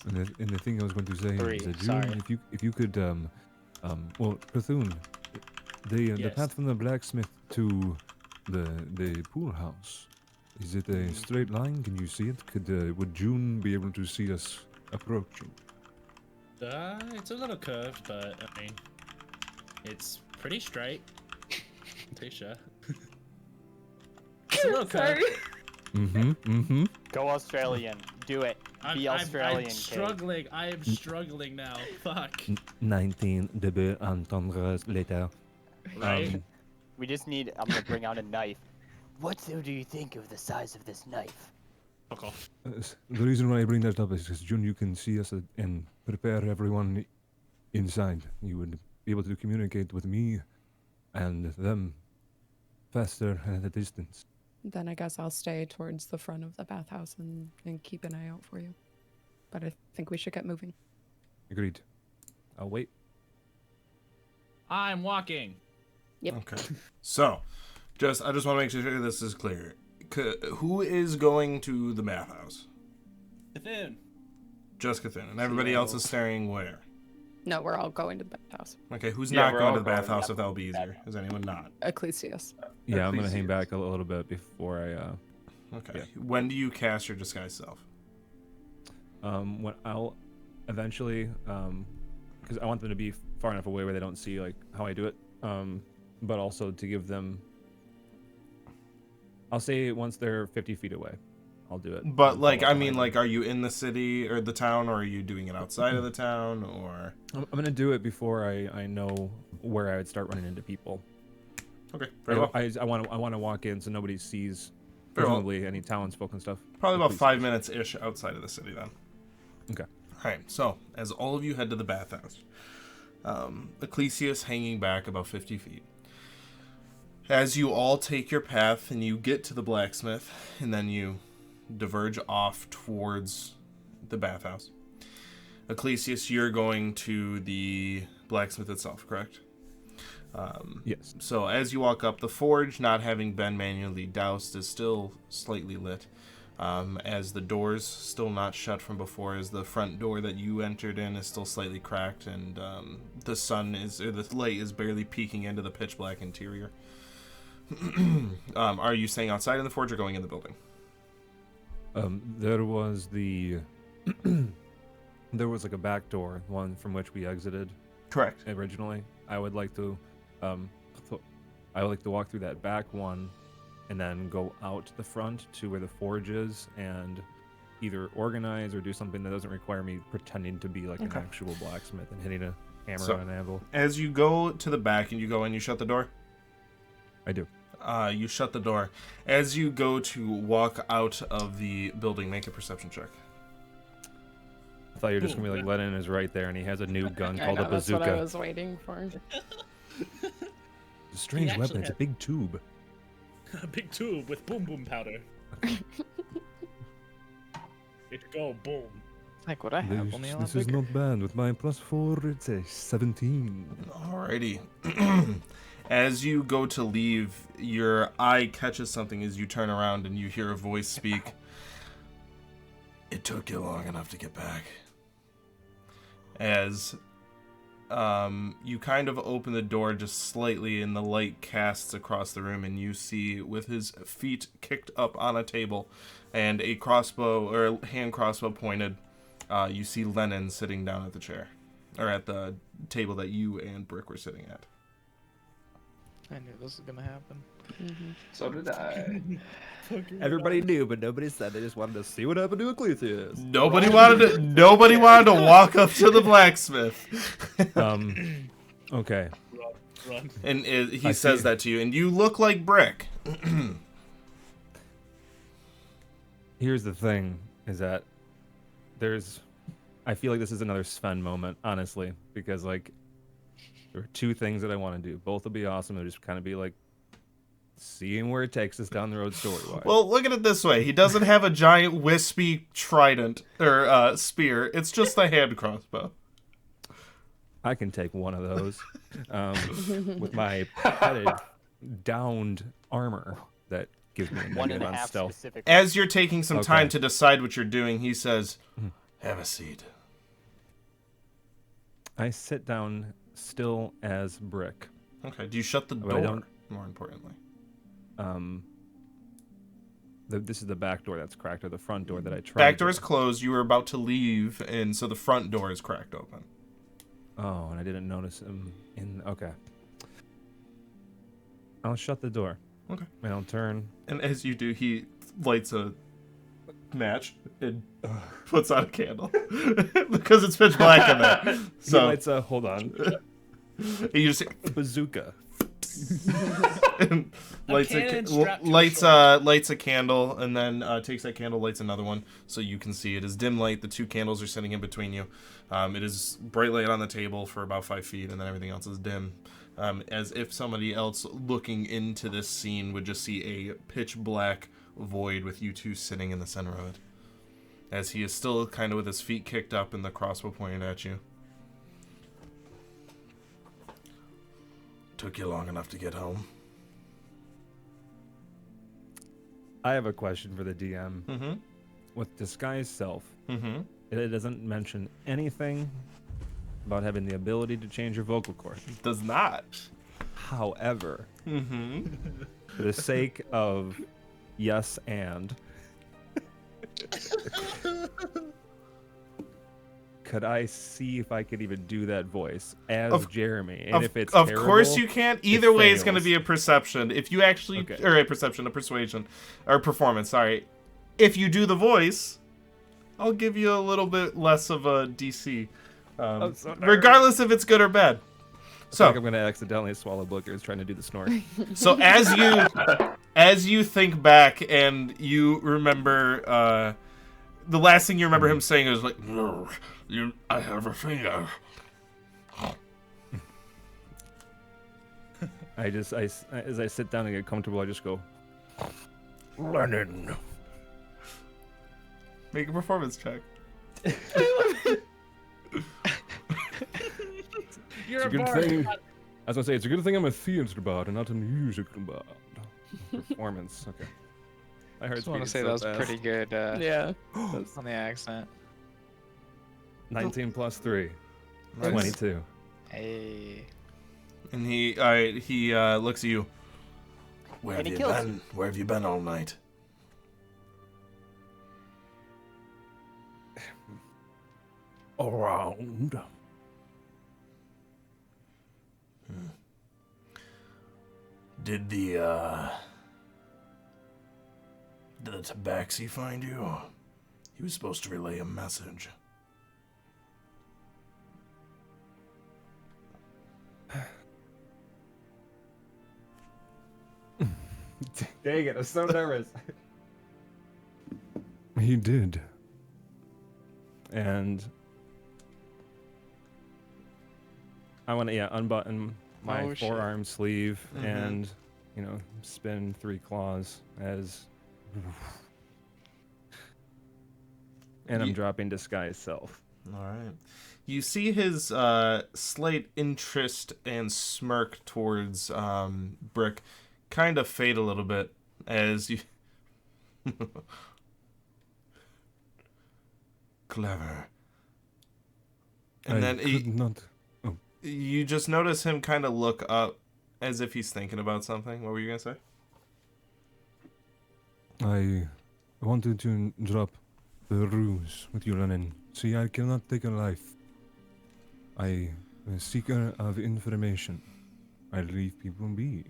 S1: and the thing I was going to say
S6: 3,
S1: is that June,
S6: sorry.
S1: if you could, well, Cthulhu, the
S5: Yes.
S1: path from the blacksmith to the pool house, is it a straight line? Can you see it? Would June be able to see us approaching?
S5: It's a little curved, but I mean, it's pretty straight. I'm pretty sure. It's a little curved.
S1: Mm-hmm.
S3: Go Australian. Do it. Be Australian,
S5: I'm
S3: kid.
S5: struggling. I am struggling now. Fuck.
S1: 19 debut entendres later.
S5: Right?
S3: We just need. I'm gonna bring out a knife. What do you think of the size of this knife?
S5: Fuck off.
S1: The reason why I bring that up is because June, you can see us and prepare everyone inside. You would be able to communicate with me and them faster and at a distance.
S2: Then I guess I'll stay towards the front of the bathhouse and keep an eye out for you. But I think we should get moving.
S1: Agreed. I'll wait.
S5: I'm walking.
S2: Yep.
S4: Okay. So, I just want to make sure this is clear. Who is going to the bathhouse?
S5: Cthulhu.
S4: Just Cthulhu. And everybody else is staying where?
S2: No, we're all going to the bathhouse.
S4: Okay, who's
S7: Yeah,
S4: not
S7: we're
S4: going
S7: all
S4: to the
S7: going
S4: bathhouse
S7: to
S4: if that will be easier? Is anyone not?
S2: Ecclesias.
S1: Yeah, I'm gonna hang
S7: Ecclesias.
S1: back a little bit before I.
S4: Okay.
S1: Yeah.
S4: When do you cast your disguise self?
S1: When I'll eventually, because I want them to be far enough away where they don't see like how I do it. But also to give them. I'll say once they're 50 feet away, I'll do it.
S4: But
S1: I'll
S4: like,
S1: follow
S4: I
S1: behind
S4: mean,
S1: them.
S4: like, are you in the city or the town, or are you doing it outside of the town, or?
S1: I'm gonna do it before I know where I would start running into people.
S4: Okay, very well.
S1: I want to walk in so nobody sees
S4: Very well.
S1: presumably any townsfolk and stuff.
S4: Probably about
S1: Please.
S4: 5 minutes ish outside of the city then.
S1: Okay.
S4: All right. So as all of you head to the bathhouse, Ecclesias hanging back about 50 feet. As you all take your path and you get to the blacksmith, and then you diverge off towards the bathhouse. Ecclesias, you're going to the blacksmith itself, correct?
S1: Yes.
S4: So as you walk up, the forge, not having been manually doused, is still slightly lit. As the doors still not shut from before, as the front door that you entered in is still slightly cracked, and the light is barely peeking into the pitch black interior. Are you staying outside in the forge or going in the building?
S1: There was there was like a back door, one from which we exited
S4: Correct.
S1: originally. I would like to walk through that back one and then go out to the front to where the forge is and either organize or do something that doesn't require me pretending to be like an actual blacksmith and hitting a hammer on an anvil.
S4: As you go to the back and you go in, you shut the door?
S1: I do.
S4: You shut the door. As you go to walk out of the building, make a perception check.
S1: I thought you were just gonna be like, Lenin is right there and he has a new gun
S2: I
S1: called
S2: know,
S1: a
S2: that's what I
S1: bazooka.
S2: was waiting for.
S1: It's a strange
S5: He
S1: weapon,
S5: actually
S1: it's a
S5: had-
S1: big tube.
S5: A big tube with boom boom powder. It go boom.
S6: It's like what I have, only a lot
S1: This is
S6: bigger.
S1: not bad. With my +4, it's a 17.
S4: Alrighty. As you go to leave, your eye catches something as you turn around and you hear a voice speak. It took you long enough to get back. As you kind of open the door just slightly and the light casts across the room and you see, with his feet kicked up on a table and a crossbow or hand crossbow pointed, you see Lenin sitting down at the chair, or at the table that you and Brick were sitting at.
S6: I knew this was gonna happen.
S7: So did I.
S8: Everybody knew, but nobody said. They just wanted to see what happened to Ecclesias.
S4: Nobody wanted to walk up to the blacksmith.
S1: Okay.
S5: Run.
S4: And he
S1: I
S4: says
S1: see.
S4: that to you, and you look like Brick.
S1: Here's the thing, is that I feel like this is another Sven moment, honestly, because like there are two things that I want to do. Both will be awesome. It'll just kind of be like seeing where it takes us down the road story-wise.
S4: Well, look at it this way: he doesn't have a giant wispy trident or spear. It's just a hand crossbow.
S1: I can take one of those with my padded, downed armor that gives me a
S3: One
S1: negative
S3: and a
S1: on
S3: half
S1: stealth.
S3: specific.
S4: As you're taking some time
S1: Okay.
S4: to decide what you're doing, he says, "Have a seat."
S1: I sit down still as Brick.
S4: Okay. Do you shut the
S1: But I
S4: door?
S1: don't-
S4: More importantly.
S1: This is the back door that's cracked, or the front door that I tried.
S4: Back door is closed. You were about to leave, and so the front door is cracked open.
S1: Oh, and I didn't notice him in. Okay. I'll shut the door.
S4: Okay.
S1: And I'll turn.
S4: And as you do, he lights a match and puts out a candle because it's pitch black in there.
S1: He
S4: So
S1: lights a. Hold on.
S4: you just
S1: A bazooka.
S4: And lights
S5: cannon
S4: a,
S5: strapped to a
S4: lights
S5: sword.
S4: lights a candle, and then takes that candle, lights another one, so you can see it is dim light. The two candles are sitting in between you. It is bright light on the table for about 5 feet, and then everything else is dim. As if somebody else looking into this scene would just see a pitch black void with you two sitting in the center of it. As he is still kind of with his feet kicked up and the crossbow pointed at you. Took you long enough to get home.
S8: I have a question for the DM.
S4: Mm-hmm.
S8: With disguise self,
S4: Mm-hmm.
S8: it doesn't mention anything about having the ability to change your vocal cord.
S4: Does not.
S8: However,
S4: Mm-hmm.
S8: for the sake of yes and, could I see if I could even do that voice as Jeremy? And if it's
S4: of
S8: terrible,
S4: course you can't. Either way, it's going to
S8: fails.
S4: be a perception. If you actually,
S8: Okay.
S4: or a perception, a persuasion, or performance. Sorry. If you do the voice, I'll give you a little bit less of a DC,
S8: I'm so nervous.
S4: regardless if it's good or bad.
S8: I
S4: So,
S8: think I'm gonna accidentally swallow bookers trying to do the snort.
S4: so as you think back and you remember, the last thing you remember him saying is like, I have a finger.
S8: as I sit down and get comfortable, I just go, Lenin.
S4: Make a performance check.
S8: It's a good thing. I was gonna say it's a good thing I'm a theater bard and not a musical bard. Performance, okay. I heard.
S6: just want to
S8: speed
S6: say
S8: so
S6: that was
S8: fast.
S6: pretty good
S2: Yeah.
S6: on the accent.
S8: 19 plus 3,
S4: Nice.
S8: 22.
S6: Hey.
S4: And he looks at you. Where
S3: And
S4: have
S3: he
S4: you
S3: kills
S4: been? Where have you been all night?
S8: Around.
S4: Did the tabaxi find you? He was supposed to relay a message.
S8: Dang it! I'm so nervous.
S1: He did.
S8: And I want to unbutton my
S6: Oh, shit.
S8: forearm sleeve
S4: Mhm.
S8: and spin 3 claws as and I'm
S4: Ye-
S8: dropping disguise self.
S4: All right. You see his slight interest and smirk towards Brick kind of fade a little bit as you. Clever. And
S1: I
S4: then
S1: could not.
S4: you just notice him kind of look up as if he's thinking about something. What were you going to say?
S1: I wanted to drop the ruse with you, Lenin. See, I cannot take a life. I am a seeker of information. I leave people be,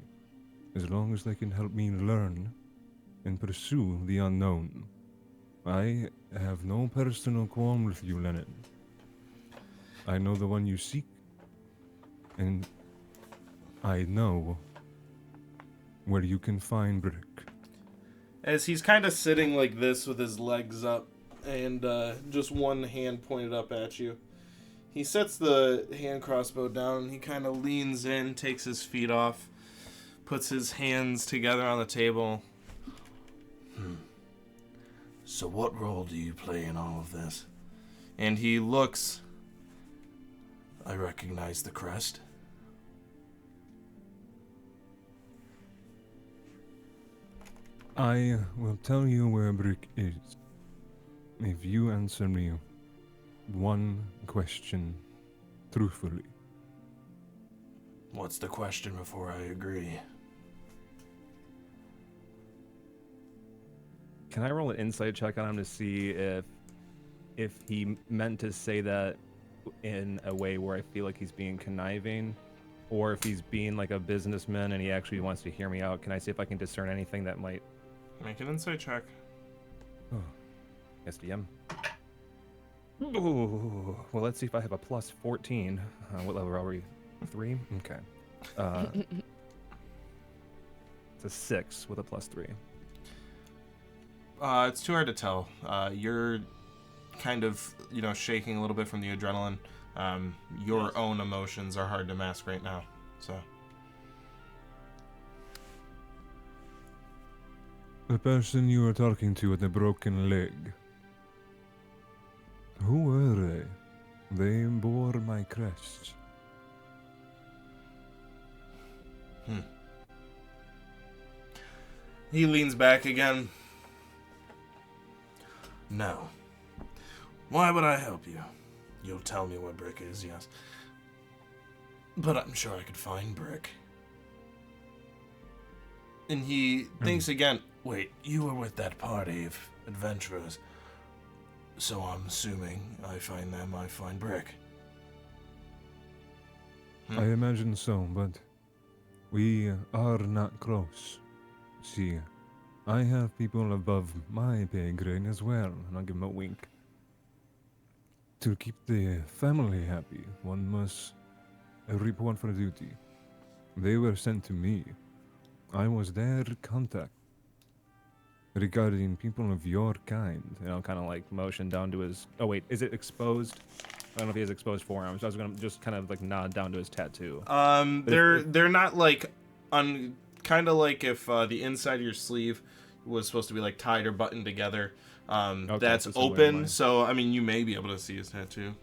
S1: as long as they can help me learn and pursue the unknown. I have no personal qualm with you, Lenin. I know the one you seek, and I know where you can find Brick.
S4: As he's kind of sitting like this with his legs up and just one hand pointed up at you. He sets the hand crossbow down and he kind of leans in, takes his feet off, puts his hands together on the table. So what role do you play in all of this? And he looks. I recognize the crest.
S1: I will tell you where Brick is. If you answer me one question truthfully.
S4: What's the question before I agree?
S8: Can I roll an insight check on him to see if he meant to say that in a way where I feel like he's being conniving, or if he's being like a businessman and he actually wants to hear me out? Can I see if I can discern anything that might?
S4: Make an insight check.
S8: SDM. Ooh, well, let's see if I have a plus 14. What level are we? 3? Okay. a 6 with a +3.
S4: It's too hard to tell. You're kind of, shaking a little bit from the adrenaline. Your own emotions are hard to mask right now. So.
S1: The person you were talking to with the broken leg. Who were they? They bore my crest.
S4: He leans back again. No. Why would I help you? You'll tell me where Brick is, yes. But I'm sure I could find Brick. And he thinks again, wait, you were with that party of adventurers. So I'm assuming I find them, I find Brick.
S1: I imagine so, but we are not close. See, I have people above my pay grade as well, and I'll give him a wink. To keep the family happy, one must report for duty. They were sent to me. I was their contact. Regarding people of your kind.
S8: And I'll kind of like motion down to his. Oh wait, is it exposed? I don't know if he has exposed forearms. I was gonna just kind of like nod down to his tattoo.
S4: They're not like kind of like if the inside of your sleeve was supposed to be like tied or buttoned together.
S8: Okay,
S4: That's
S8: so
S4: open, so I mean you may be able to see his tattoo.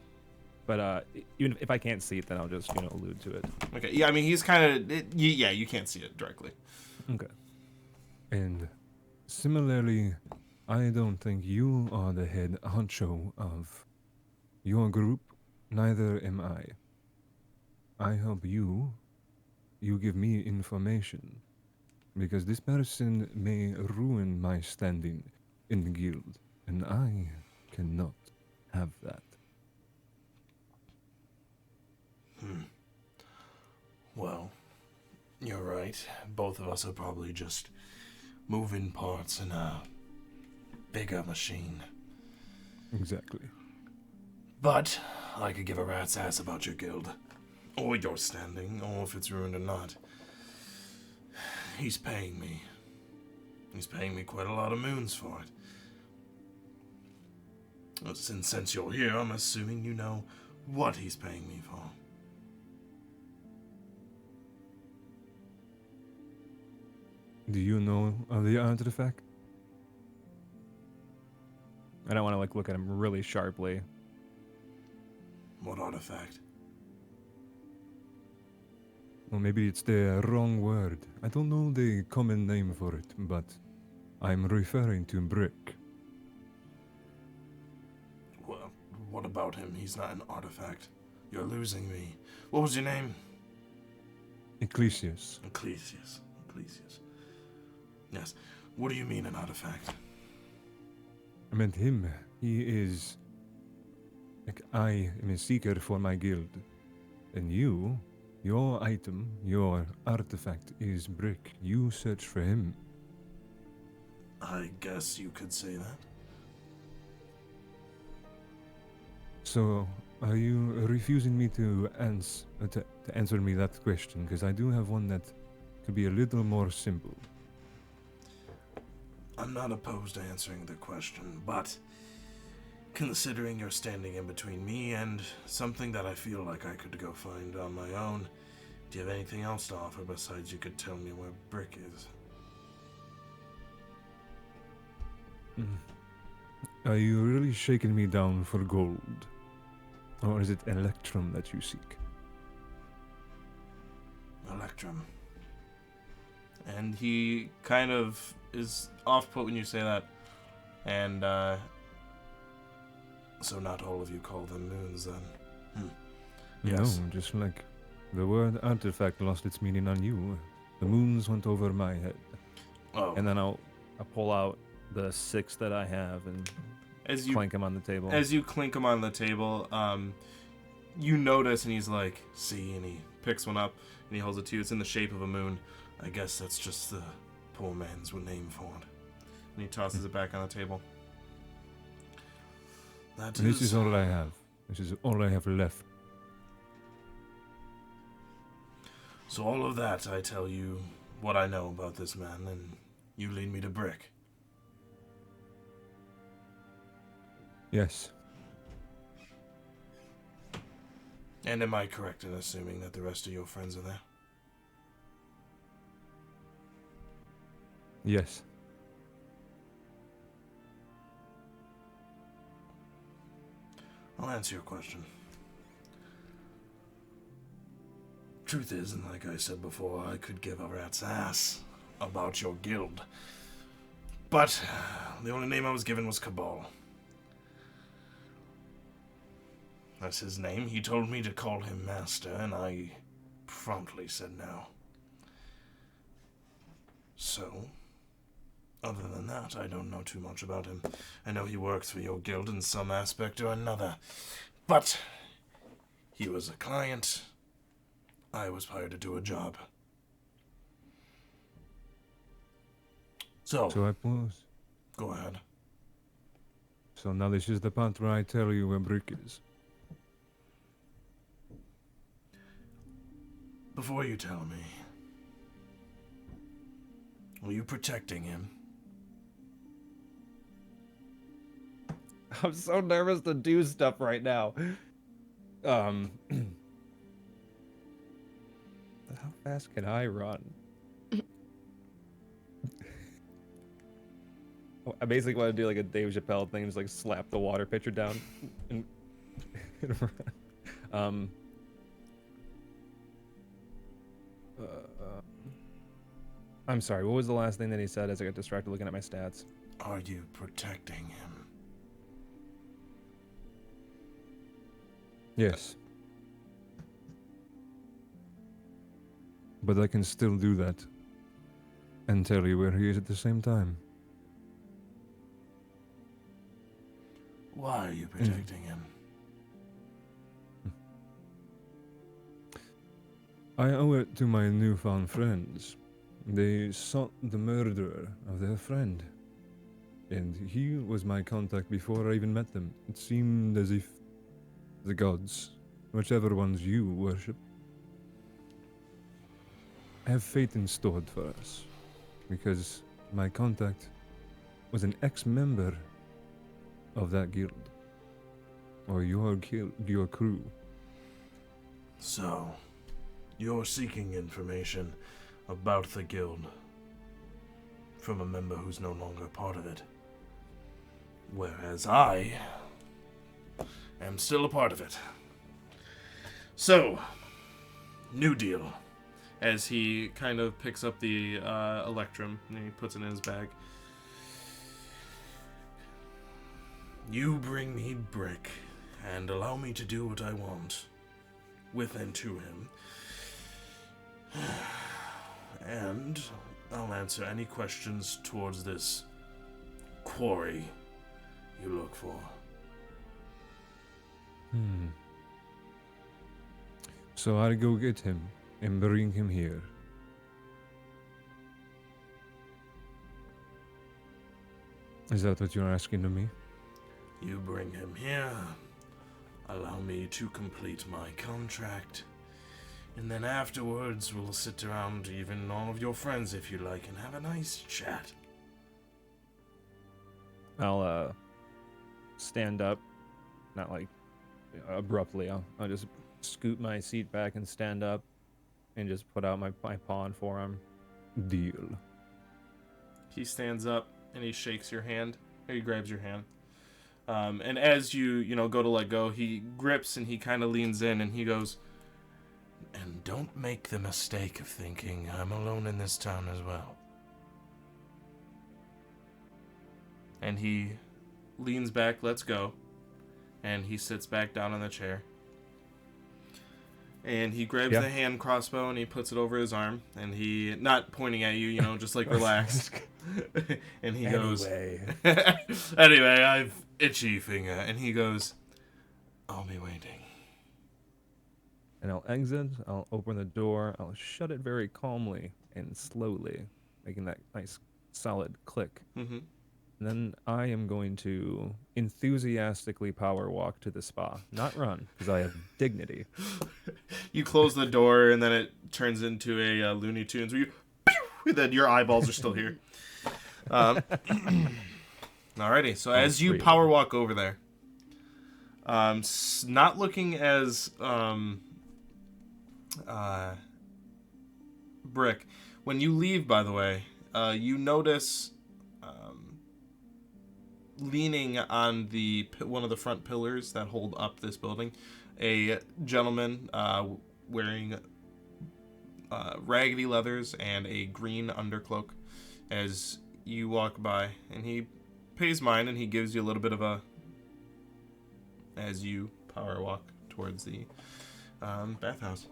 S8: But even if I can't see it, then I'll just allude to it.
S4: Okay, yeah, I mean he's kind of yeah, you can't see it directly.
S8: Okay.
S1: And similarly, I don't think you are the head honcho of your group, neither am I. I help you. You give me information. Because this person may ruin my standing in the guild, and I cannot have that.
S4: Well, you're right. Both of us are probably just moving parts in a bigger machine.
S1: Exactly.
S4: But I could give a rat's ass about your guild. Or your standing, or if it's ruined or not. He's paying me. He's paying me quite a lot of moons for it. Well, since you're here, I'm assuming you know what he's paying me for.
S1: Do you know of the artifact?
S8: I don't want to like look at him really sharply.
S4: What artifact?
S1: Well, maybe it's the wrong word. I don't know the common name for it, but I'm referring to Brick.
S4: Well, what about him? He's not an artifact. You're losing me. What was your name?
S1: Ecclesius.
S4: Ecclesius. Yes. What do you mean an artifact?
S1: I meant him. He is... Like, I am a seeker for my guild. And you, your item, your artifact is Brick. You search for him.
S4: I guess you could say that.
S1: So, are you refusing me to answer me that question? Because I do have one that could be a little more simple.
S4: I'm not opposed to answering the question, but considering you're standing in between me and something that I feel like I could go find on my own, do you have anything else to offer besides you could tell me where Brick is?
S1: Are you really shaking me down for gold? Or is it Electrum that you seek?
S4: Electrum. And he kind of is off-put when you say that. And, so not all of you call them moons, then? Yes.
S1: No, just like the word artifact lost its meaning on you. The moons went over my head.
S4: Oh.
S8: And then I'll pull out the 6 that I have and
S4: As you
S8: clank him on the table.
S4: As you clink him on the table, you notice, and he's like, see, and he picks one up, and he holds it to you. It's in the shape of a moon. I guess that's just the poor man's name for it. And he tosses it back on the table.
S1: This is all I have. This is all I have left.
S4: So all of that, I tell you, what I know about this man, and you lead me to Brick.
S1: Yes.
S4: And am I correct in assuming that the rest of your friends are there?
S1: Yes.
S4: I'll answer your question. Truth is, and like I said before, I could give a rat's ass about your guild. But the only name I was given was Cabal. That's his name. He told me to call him Master, and I promptly said no. So, other than that, I don't know too much about him. I know he works for your guild in some aspect or another. But he was a client. I was hired to do a job. So
S1: I pause.
S4: Go ahead.
S1: So now this is the part where I tell you where Brick is.
S4: Before you tell me, are you protecting him?
S8: I'm so nervous to do stuff right now. How fast can I run? I basically want to do like a Dave Chappelle thing, just like slap the water pitcher down. And I'm sorry, what was the last thing that he said as I got distracted looking at my stats?
S4: Are you protecting him?
S1: Yes. But I can still do that. And tell you where he is at the same time.
S4: Why are you protecting him?
S1: I owe it to my newfound friends. They sought the murderer of their friend. And he was my contact before I even met them. It seemed as if the gods, whichever ones you worship, have fate in store for us. Because my contact was an ex-member of that guild. Or your crew.
S4: So, you're seeking information about the guild from a member who's no longer part of it. Whereas I am still a part of it. So, new deal. As he kind of picks up the electrum and he puts it in his bag. You bring me Brick and allow me to do what I want with and to him. And I'll answer any questions towards this quarry you look for.
S1: So I'll go get him and bring him here. Is that what you're asking of me?
S4: You bring him here, allow me to complete my contract, and then afterwards we'll sit around, even all of your friends if you like, and have a nice chat.
S8: I'll stand up, not like abruptly. I'll just scoot my seat back and stand up, and just put out my paw and forearm.
S1: Deal.
S4: He stands up and he shakes your hand, or he grabs your hand. And as you go to let go, he grips and he kind of leans in and he goes, and don't make the mistake of thinking I'm alone in this town as well. And he leans back, lets go, and he sits back down in the chair. And he grabs the hand crossbow and he puts it over his arm, and he, not pointing at you, just like relaxed. And he goes, anyway, I've itchy finger. And he goes, I'll be waiting.
S8: And I'll exit, I'll open the door, I'll shut it very calmly and slowly, making that nice solid click.
S4: Mm-hmm.
S8: And then I am going to enthusiastically power walk to the spa. Not run, because I have dignity.
S4: You close the door, and then it turns into a Looney Tunes where you Then your eyeballs are still here. Alrighty, so as you
S8: free.
S4: power walk over there, not looking as Brick. When you leave, by the way, you notice leaning on one of the front pillars that hold up this building, a gentleman wearing raggedy leathers and a green undercloak. As you walk by, and he pays mind, and he gives you a little bit of a as you power walk towards the bathhouse.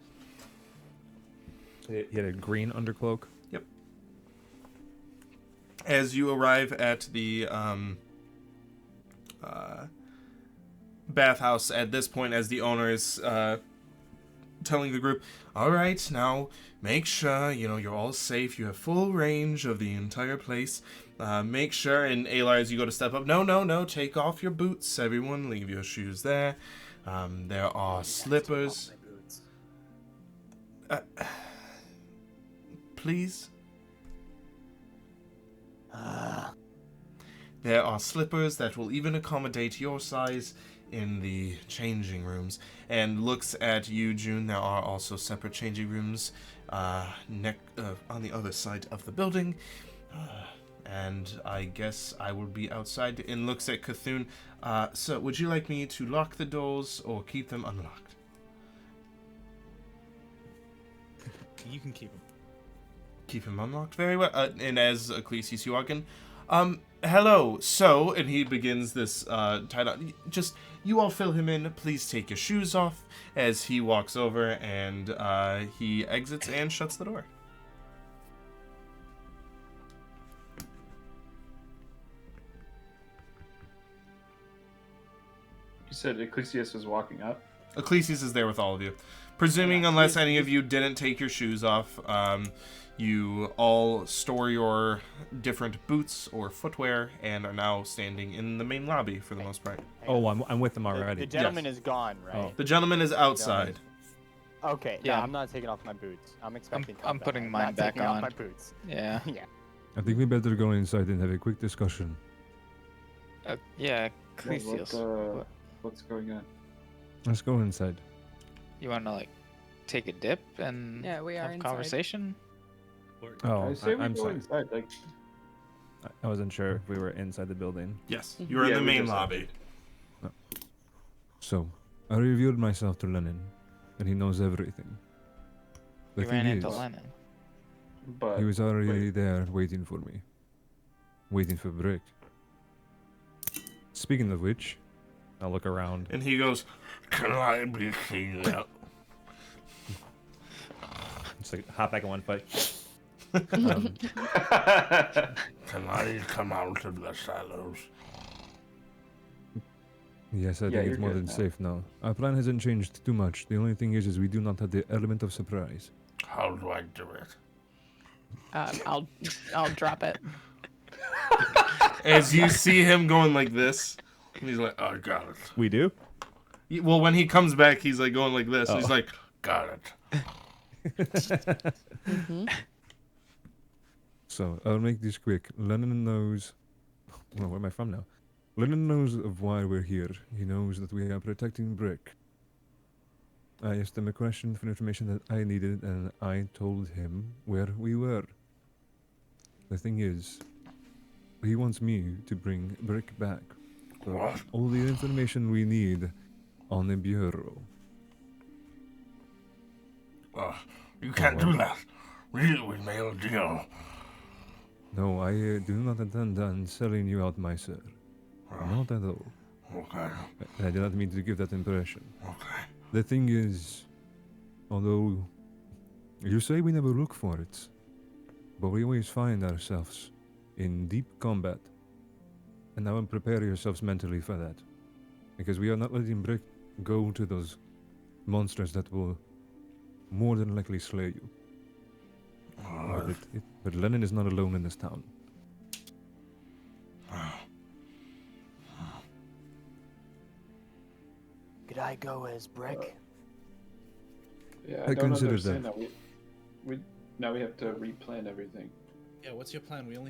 S8: He had a green undercloak.
S4: Yep. As you arrive at the bathhouse, at this point, as the owner is telling the group, all right, now make sure you're all safe. You have full range of the entire place. Make sure, and Alar, as you go to step up, no, take off your boots. Everyone, leave your shoes there. There are slippers. Please. There are slippers that will even accommodate your size in the changing rooms. And looks at you, June. There are also separate changing rooms on the other side of the building. And I guess I will be outside. And looks at Cthulhu. So, would you like me to lock the doors or keep them unlocked?
S5: You can keep them.
S4: Keep him unlocked? Very well. And as Ecclesius, you walk in. Hello. So, and he begins this tied up. Just, you all fill him in. Please take your shoes off. As he walks over and he exits and shuts the door.
S7: You said Ecclesius was walking up?
S4: Ecclesius is there with all of you. Presuming, unless any of you didn't take your shoes off, you all store your different boots or footwear and are now standing in the main lobby for the most part.
S8: Oh, I'm with them already.
S3: The gentleman is gone, right?
S8: Oh.
S4: The gentleman is outside.
S3: Okay,
S6: Yeah.
S3: no, I'm not taking off my boots. I'm expecting.
S6: I'm
S3: combat.
S6: putting
S3: I'm
S6: mine
S3: not
S6: back
S3: taking
S6: on.
S3: Off my boots.
S6: Yeah.
S3: Yeah.
S1: I think we better go inside and have a quick discussion.
S6: Yeah, Ecclesius.
S7: What's going on?
S1: Let's go inside.
S6: You want to like take a dip and
S2: Yeah, we are
S6: have
S2: inside.
S6: conversation?
S1: Oh,
S7: I say we
S1: I'm
S7: go
S1: sorry.
S7: inside. Like,
S1: I wasn't sure if we were inside the building.
S4: Yes, you are in
S7: Yeah,
S4: the
S7: we
S4: main
S7: just-
S4: lobby.
S1: So, I revealed myself to Lenin, and he knows everything. The
S6: You
S1: thing
S6: ran
S1: is,
S6: into Lenin.
S7: but
S1: he was already
S7: wait.
S1: there waiting for me. Waiting for Brick. Speaking of which,
S8: I'll look around.
S4: And he goes, can I be seen out?
S8: Just like hop back in one foot.
S4: Can I come out of the shadows?
S1: yes, I
S7: Yeah,
S1: think
S7: you're
S1: it's more
S7: good
S1: than
S7: now.
S1: safe now. Our plan hasn't changed too much. The only thing is we do not have the element of surprise.
S4: How do I do it?
S2: I'll drop it.
S4: As you see him going like this, and he's like, I got it.
S8: We do?
S4: Well, when he comes back, he's like going like this.
S8: Oh.
S4: He's like, got it.
S2: Hmm.
S1: So, I'll make this quick. Lenin knows... Well, where am I from now? Lenin knows of why we're here. He knows that we are protecting Brick. I asked him a question for information that I needed, and I told him where we were. The thing is, he wants me to bring Brick back. So
S4: What?
S1: all the information we need on the bureau.
S4: You can't do that. We made a deal.
S1: No, I do not intend on selling you out, my sir. Not at all.
S4: Okay.
S1: I did not mean to give that impression.
S4: Okay.
S1: The thing is, although you say we never look for it, but we always find ourselves in deep combat. And now prepare yourselves mentally for that. Because we are not letting Brick go to those monsters that will more than likely slay you. But Lenin is not alone in this town.
S3: Could I go as Brick?
S7: Yeah,
S1: I
S7: I don't
S1: consider
S7: understand
S1: that.
S7: that. We now we have to replan everything.
S5: Yeah, what's your plan? We don't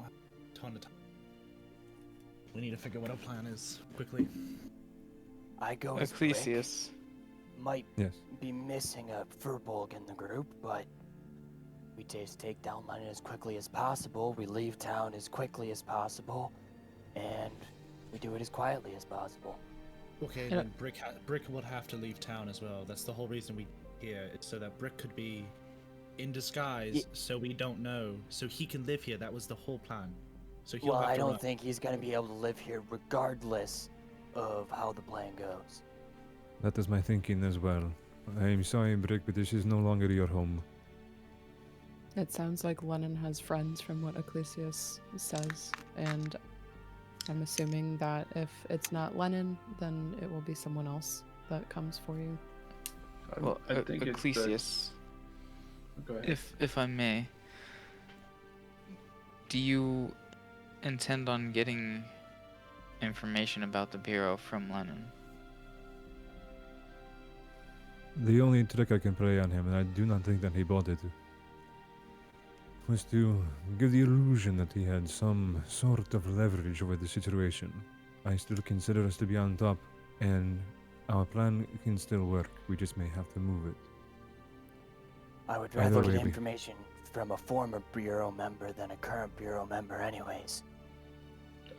S5: have a ton of time. We need to figure what our plan is quickly.
S3: I go as Brick.
S6: Ecclesius.
S3: Might
S1: Yes.
S3: be missing a Furbolg in the group, but we just take down Lenin as quickly as possible. We leave town as quickly as possible, and we do it as quietly as possible.
S5: Okay, then Brick would have to leave town as well. That's the whole reason we here. It's so that Brick could be in disguise, so we don't know, so he can live here. That was the whole plan. So he'll
S3: Well,
S5: have
S3: I
S5: to
S3: don't
S5: run.
S3: think he's gonna be able to live here regardless of how the plan goes.
S1: That is my thinking as well. I am sorry, Brick, but this is no longer your home.
S2: It sounds like Lenin has friends from what Ecclesius says, and I'm assuming that if it's not Lenin, then it will be someone else that comes for you.
S6: Well,
S7: I think it's the-
S6: Ecclesius,
S7: Go ahead.
S6: if I may, do you intend on getting information about the Bureau from Lenin?
S1: The only trick I can play on him, and I do not think that he bought it, was to give the illusion that he had some sort of leverage over the situation. I still consider us to be on top, and our plan can still work. We just may have to move it.
S3: I would
S1: Either
S3: rather
S1: way,
S3: get
S1: we-
S3: information from a former Bureau member than a current Bureau member anyways.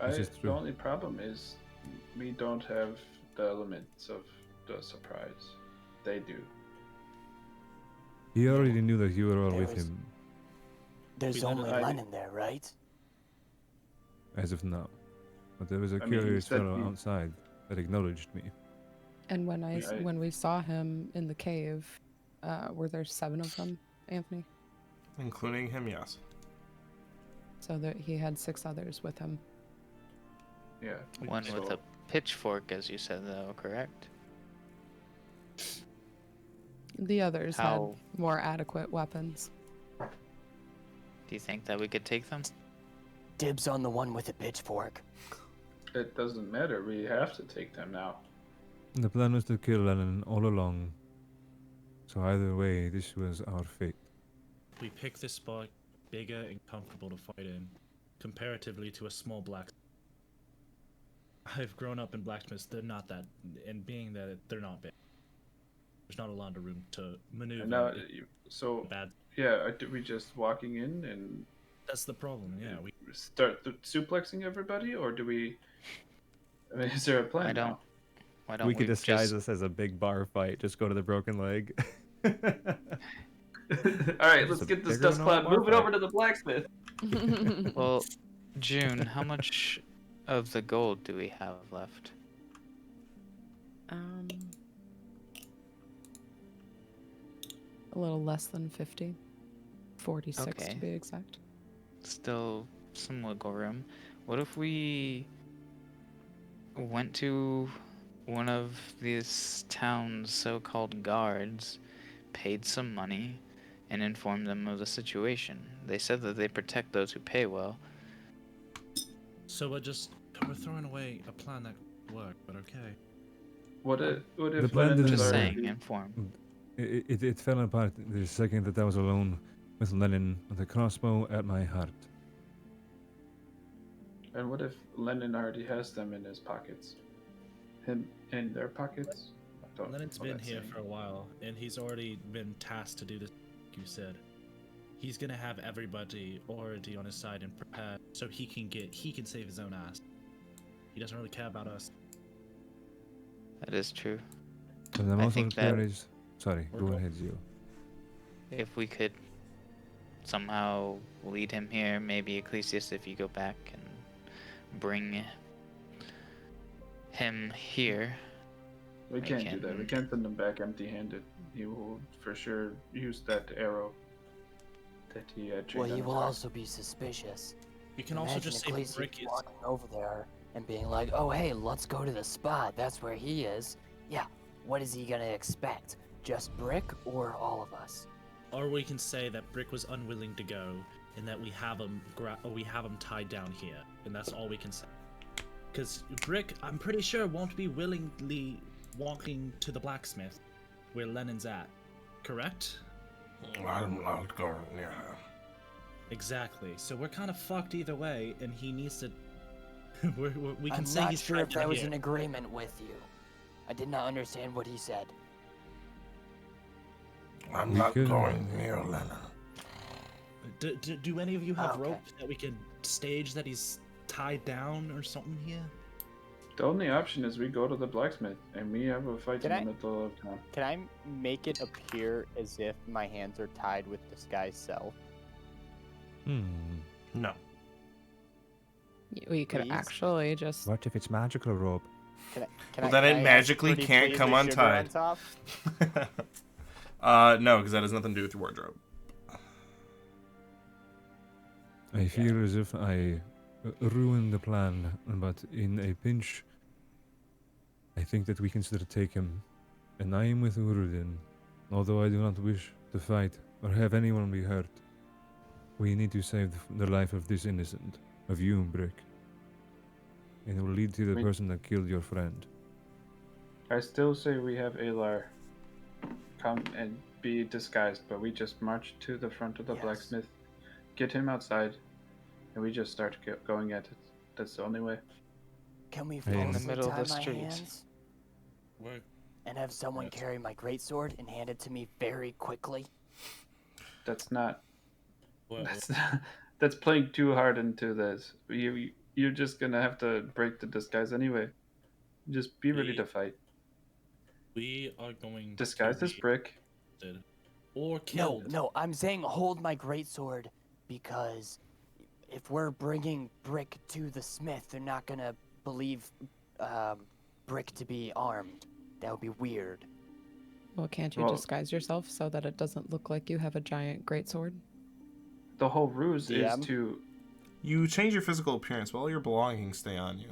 S1: This is
S7: The
S1: true.
S7: only problem is we don't have the elements of the surprise. They do.
S1: He already knew that you were all
S3: There
S1: with
S3: was-
S1: him,
S3: There's
S5: We
S3: only
S7: I-
S3: Lenin there, right?
S1: as of now. But there was a
S7: I mean, he
S1: curious
S7: said
S1: fellow
S7: he-
S1: outside that acknowledged me.
S2: And
S7: Yeah,
S2: when we saw him in the cave, were there 7 of them, Anthony?
S4: Including him, yes.
S2: So that he had 6 others with him.
S7: Yeah.
S6: One with
S7: so-
S6: a pitchfork, as you said, though, correct?
S2: The others
S6: How-
S2: had more adequate weapons.
S6: Do you think that we could take them?
S3: Dibs on the one with the pitchfork.
S7: It doesn't matter. We have to take them now.
S1: The plan was to kill Lenin all along. So either way, this was our fate.
S5: We pick this spot bigger and comfortable to fight in, comparatively to a small black. I've grown up in blacksmiths. They're not that, and being that they're not big, there's not a lot of room to maneuver.
S7: And now,
S5: in
S7: so
S5: bad.
S7: yeah, are we just walking in and
S5: That's the problem. Yeah, we
S7: start suplexing everybody, or do we? I mean, is there a plan?
S6: I don't-
S7: now?
S6: Why don't
S8: We could disguise
S6: just...
S8: this as a big bar fight. Just go to the broken leg.
S7: All right,
S8: It's
S7: let's
S8: a
S7: get this
S8: bigger
S7: dust
S8: than
S7: cloud
S8: a bar
S7: moving
S8: fight.
S7: over to the blacksmith.
S6: Well, June, how much of the gold do we have left?
S2: A little less than 50. 46
S6: Okay.
S2: to be exact.
S6: Still some wiggle room. What if we went to one of these town's so-called guards, paid some money, and informed them of the situation? They said that they protect those who pay well.
S5: So we're throwing away a plan that worked, but okay.
S7: What if
S1: The plan
S7: Lenin
S1: didn't
S7: is
S6: Just
S1: Sorry.
S6: saying,
S7: already-
S6: inform.
S1: It fell apart the second that I was alone with Lenin with a crossbow at my heart.
S7: And what if Lenin already has them in his pockets? Him in their pockets? I don't
S5: Lenin's
S7: know
S5: been
S7: that
S5: here
S7: saying.
S5: for a while, and he's already been tasked to do this. Like you said, he's gonna have everybody already on his side and prepared, so he can save his own ass. He doesn't really care about us.
S6: That is true.
S1: And I'm
S6: I
S1: also
S6: think that-
S1: curious. Sorry,
S5: We're
S1: go
S5: go-
S1: ahead, Zio.
S6: If we could somehow lead him here, maybe Ecclesius, if you go back and bring him here.
S7: We
S6: I
S7: can't do that. We
S6: can't-
S7: can't send him back empty-handed. He will for sure use that arrow that he had trained
S3: Well, he
S7: on
S3: will
S7: his
S3: also be suspicious.
S5: You can also
S3: Imagine
S5: just say
S3: Ecclesius
S5: Brick is.
S3: walking over there and being like, "Oh, hey, let's go to the spot. That's where he is." Yeah. What is he gonna expect? Just Brick or all of us?
S5: Or we can say that Brick was unwilling to go, and that we have him tied down here, and that's all we can say. Because Brick, I'm pretty sure, won't be willingly walking to the blacksmith, where Lenin's at. Correct?
S4: I'm not going near her.
S5: Exactly. So we're kind of fucked either way, and he needs to. We can
S3: I'm
S5: say
S3: not
S5: he's
S3: sure
S5: trapped
S3: if I
S5: in
S3: was
S5: here.
S3: in agreement with you. I did not understand what he said.
S4: I'm
S1: We
S4: not
S1: could-
S4: going near Lenin.
S5: Do any of you have
S3: Okay.
S5: rope that we can stage that he's tied down or something here?
S7: The only option is we go to the blacksmith and we have a fight
S3: Can
S7: in
S3: I-
S7: the middle of town.
S3: Can I make it appear as if my hands are tied with disguise self?
S4: No.
S2: We could
S3: Please?
S2: actually just.
S1: What if it's magical rope?
S4: Well, then it
S3: add
S4: magically
S3: pretty
S4: can't
S3: please
S4: come
S3: with sugar on
S4: untied.
S3: top?
S4: No, because that has nothing to do with your wardrobe.
S1: I feel as if I ruined the plan, but in a pinch, I think that we can still take him. And I am with Urudin. Although I do not wish to fight or have anyone be hurt, we need to save the life of this innocent, of you, Brick. And it will lead to the
S7: We-
S1: person that killed your friend.
S7: I still say we have Alar come and be disguised, but we just march to the front of the
S3: Yes.
S7: blacksmith, get him outside, and we just start going at it. That's the only way.
S3: Can we
S1: In the
S3: falsely
S6: middle of
S3: tie
S6: the
S3: my
S6: street.
S3: hands
S5: We're
S3: and have someone
S5: Yes.
S3: carry my greatsword and hand it to me very quickly?
S7: That's not.
S5: well,
S7: That's playing too hard into this. You're just gonna have to break the disguise anyway. Just be ready to fight.
S5: we are going
S7: Disguised
S5: to
S7: as
S5: be
S7: Brick.
S5: arrested or
S3: No,
S5: killed.
S3: no, I'm saying hold my greatsword because if we're bringing Brick to the smith, they're not gonna believe Brick to be armed. That would be weird.
S2: Well, can't you
S7: Well-
S2: disguise yourself so that it doesn't look like you have a giant greatsword?
S7: The whole ruse is
S3: DM?
S7: to.
S4: You change your physical appearance, but all your belongings stay on you.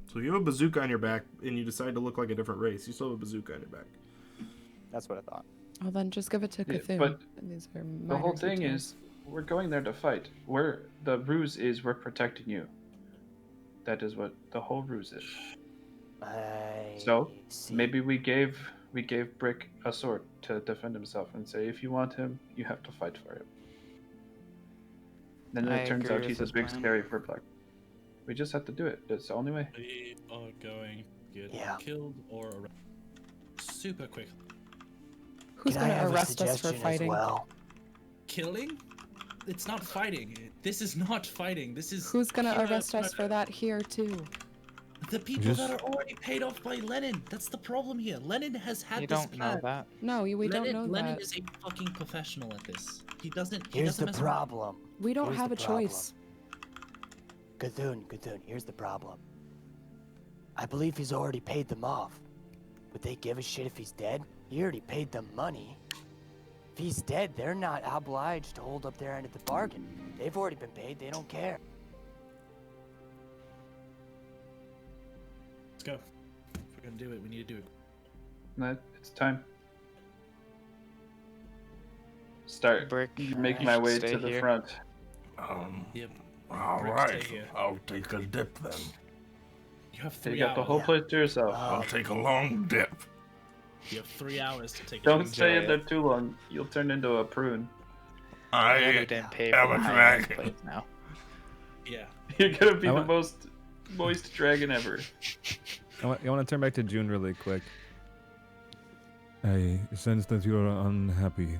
S4: So if you have a bazooka on your back and you decide to look like a different race, you still have a bazooka on your back.
S3: That's what I thought.
S2: Well, then just give it to
S7: Yeah,
S2: Cthulhu.
S7: but
S2: These are
S7: The whole
S2: minor
S7: thing
S2: details.
S7: is, we're going there to fight. The ruse is we're protecting you. That is what the whole ruse is.
S3: I
S7: So,
S3: see.
S7: Maybe we gave Brick a sword to defend himself and say, if you want him, you have to fight for him. Then
S6: I
S7: it turns
S6: agree
S7: out
S6: with
S7: he's a
S6: this
S7: big
S6: plan.
S7: scary for Black. We just have to do it. That's the only way.
S5: We are going to get
S3: Yeah.
S5: killed or arrested super quickly.
S2: Who's
S3: Can I
S2: going to
S3: have a
S2: arrest us for
S3: suggestion as
S2: fighting?
S3: well?
S5: Killing? It's not fighting. This is not fighting. This is
S2: Who's going to
S5: pure
S2: arrest us for
S5: murder.
S2: that here, too?
S5: The people
S1: Just-
S5: that are already paid off by Lenin. That's the problem here. Lenin has had
S6: You
S5: this
S6: don't know
S5: plan.
S6: that.
S2: No, we
S5: Lenin,
S2: don't know
S5: Lenin
S2: that.
S5: is a fucking professional at this. He doesn't. He
S3: Here's
S5: doesn't
S3: the
S5: mess around.
S3: problem.
S2: We don't
S3: Here's
S2: have
S3: the
S2: a choice.
S3: Cthulhu, here's the problem. I believe he's already paid them off. Would they give a shit if he's dead? He already paid them money. If he's dead, they're not obliged to hold up their end of the bargain. They've already been paid, they don't care.
S5: Let's go. If we're gonna do it, we need to do it.
S7: It's time. Start.
S6: Brick,
S7: Make
S6: you
S7: my
S6: should
S7: way
S6: stay
S7: to the
S6: here.
S7: front.
S5: Yep.
S4: All
S5: Brick,
S4: right,
S5: stay here.
S4: I'll take a dip then.
S5: You have
S7: You
S5: 3
S7: got the
S5: hours.
S7: whole place to yourself.
S4: I'll take a long dip.
S5: You have 3 hours to take.
S7: Don't
S5: it.
S7: stay in
S6: enjoy
S7: there
S6: it.
S7: too long. You'll turn into a prune.
S4: I
S6: You didn't pay
S4: am
S6: for
S4: a
S6: the high-end
S4: dragon.
S6: place now.
S5: Yeah.
S7: You're gonna be
S1: I
S7: the
S1: want-
S7: most moist dragon ever.
S8: I want to turn back to June really quick.
S1: I sense that you're unhappy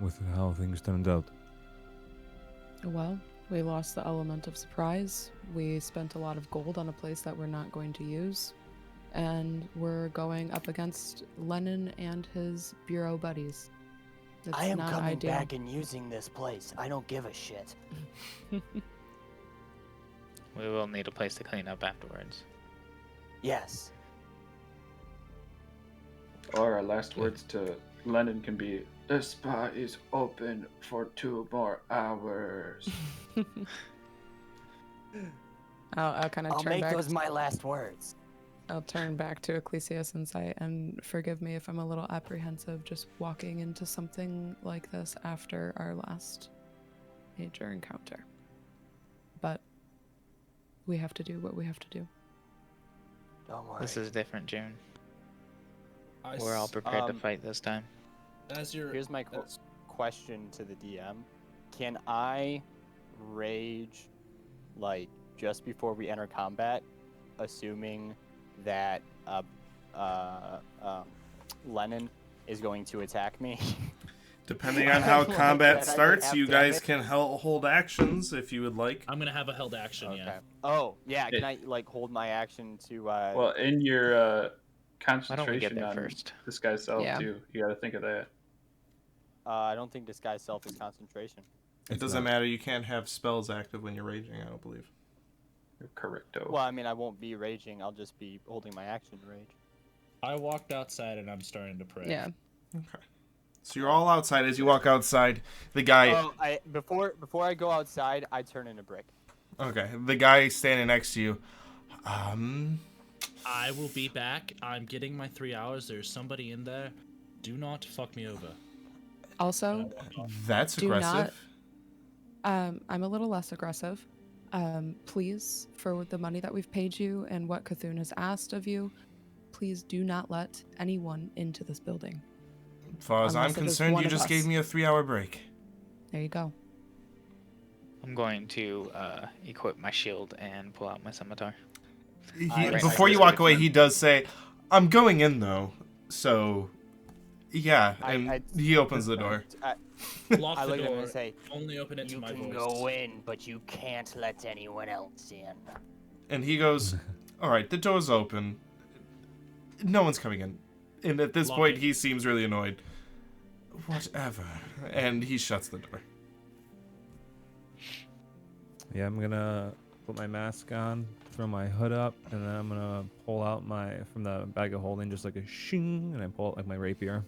S1: with how things turned out.
S2: Well, we lost the element of surprise. We spent a lot of gold on a place that we're not going to use. And we're going up against Lenin and his bureau buddies. It's
S3: I am
S2: not
S3: coming
S2: ideal.
S3: back and using this place. I don't give a shit.
S6: We will need a place to clean up afterwards.
S3: Yes.
S7: Or our last words to Lenin can be, "The spa is open for 2 more hours."
S2: I'll kind of
S3: I'll
S2: turn
S3: make
S2: back.
S3: those my last words.
S2: I'll turn back to Ecclesias and say, and forgive me if I'm a little apprehensive just walking into something like this after our last major encounter. But we have to do what we have to do.
S3: Don't worry.
S6: This is different, June.
S5: I
S6: We're all
S5: s-
S6: prepared to fight this time.
S5: As you're.
S3: Here's my
S5: as-
S3: question to the DM. Can I rage, like, just before we enter combat, assuming that Lenin is going to attack me.
S4: Depending on how combat
S3: That I
S4: starts,
S3: have
S4: you
S3: to
S4: guys
S3: have it.
S4: can hold actions if you would like.
S5: I'm gonna have a held action.
S3: Okay.
S5: Yeah.
S3: Oh, yeah. Can I like hold my action to?
S7: Well, in your
S6: Why don't we get
S7: concentration
S6: there
S7: on
S6: first?
S7: disguise self
S2: Yeah.
S7: too. You got to think of that.
S3: I don't think disguise self is concentration.
S4: It doesn't matter. You can't have spells active when you're raging, I don't believe.
S7: You're correcto.
S3: Well, I mean, I won't be raging. I'll just be holding my action to rage.
S5: I walked outside and I'm starting to pray.
S2: Yeah.
S4: Okay. So you're all outside. As you walk outside, the guy...
S3: Oh, before I go outside, I turn into brick.
S4: Okay. The guy standing next to you.
S5: I will be back. I'm getting my 3 hours. There's somebody in there. Do not fuck me over.
S2: Also,
S4: That's
S2: Do
S4: aggressive.
S2: I'm a little less aggressive. Please, for the money that we've paid you and what Cthulhu has asked of you, please do not let anyone into this building.
S4: As far as I'm
S2: Unless it is
S4: concerned,
S2: one
S4: you
S2: of
S4: just
S2: us.
S4: gave me a 3-hour break.
S2: There you go.
S6: I'm going to equip my shield and pull out my scimitar.
S3: Right,
S4: Before
S3: I
S4: you
S3: just
S4: walk
S3: get
S4: away,
S3: it.
S4: he does say, I'm going in, though. So, yeah. And
S3: I-
S4: he opens the door.
S5: Lock
S3: I
S5: the
S3: look at him
S5: door.
S3: and say,
S5: Only open it to
S3: "You
S5: my
S3: can
S5: voice.
S3: go in, but you can't let anyone else in."
S4: And he goes, all right, the door's open. No one's coming in. And at this
S5: Lock
S4: point,
S5: it.
S4: he seems really annoyed. Whatever. And he shuts the door.
S8: Yeah, I'm gonna put my mask on, throw my hood up, and then I'm gonna pull out from the bag of holding just like a shing, and I pull out like my rapier,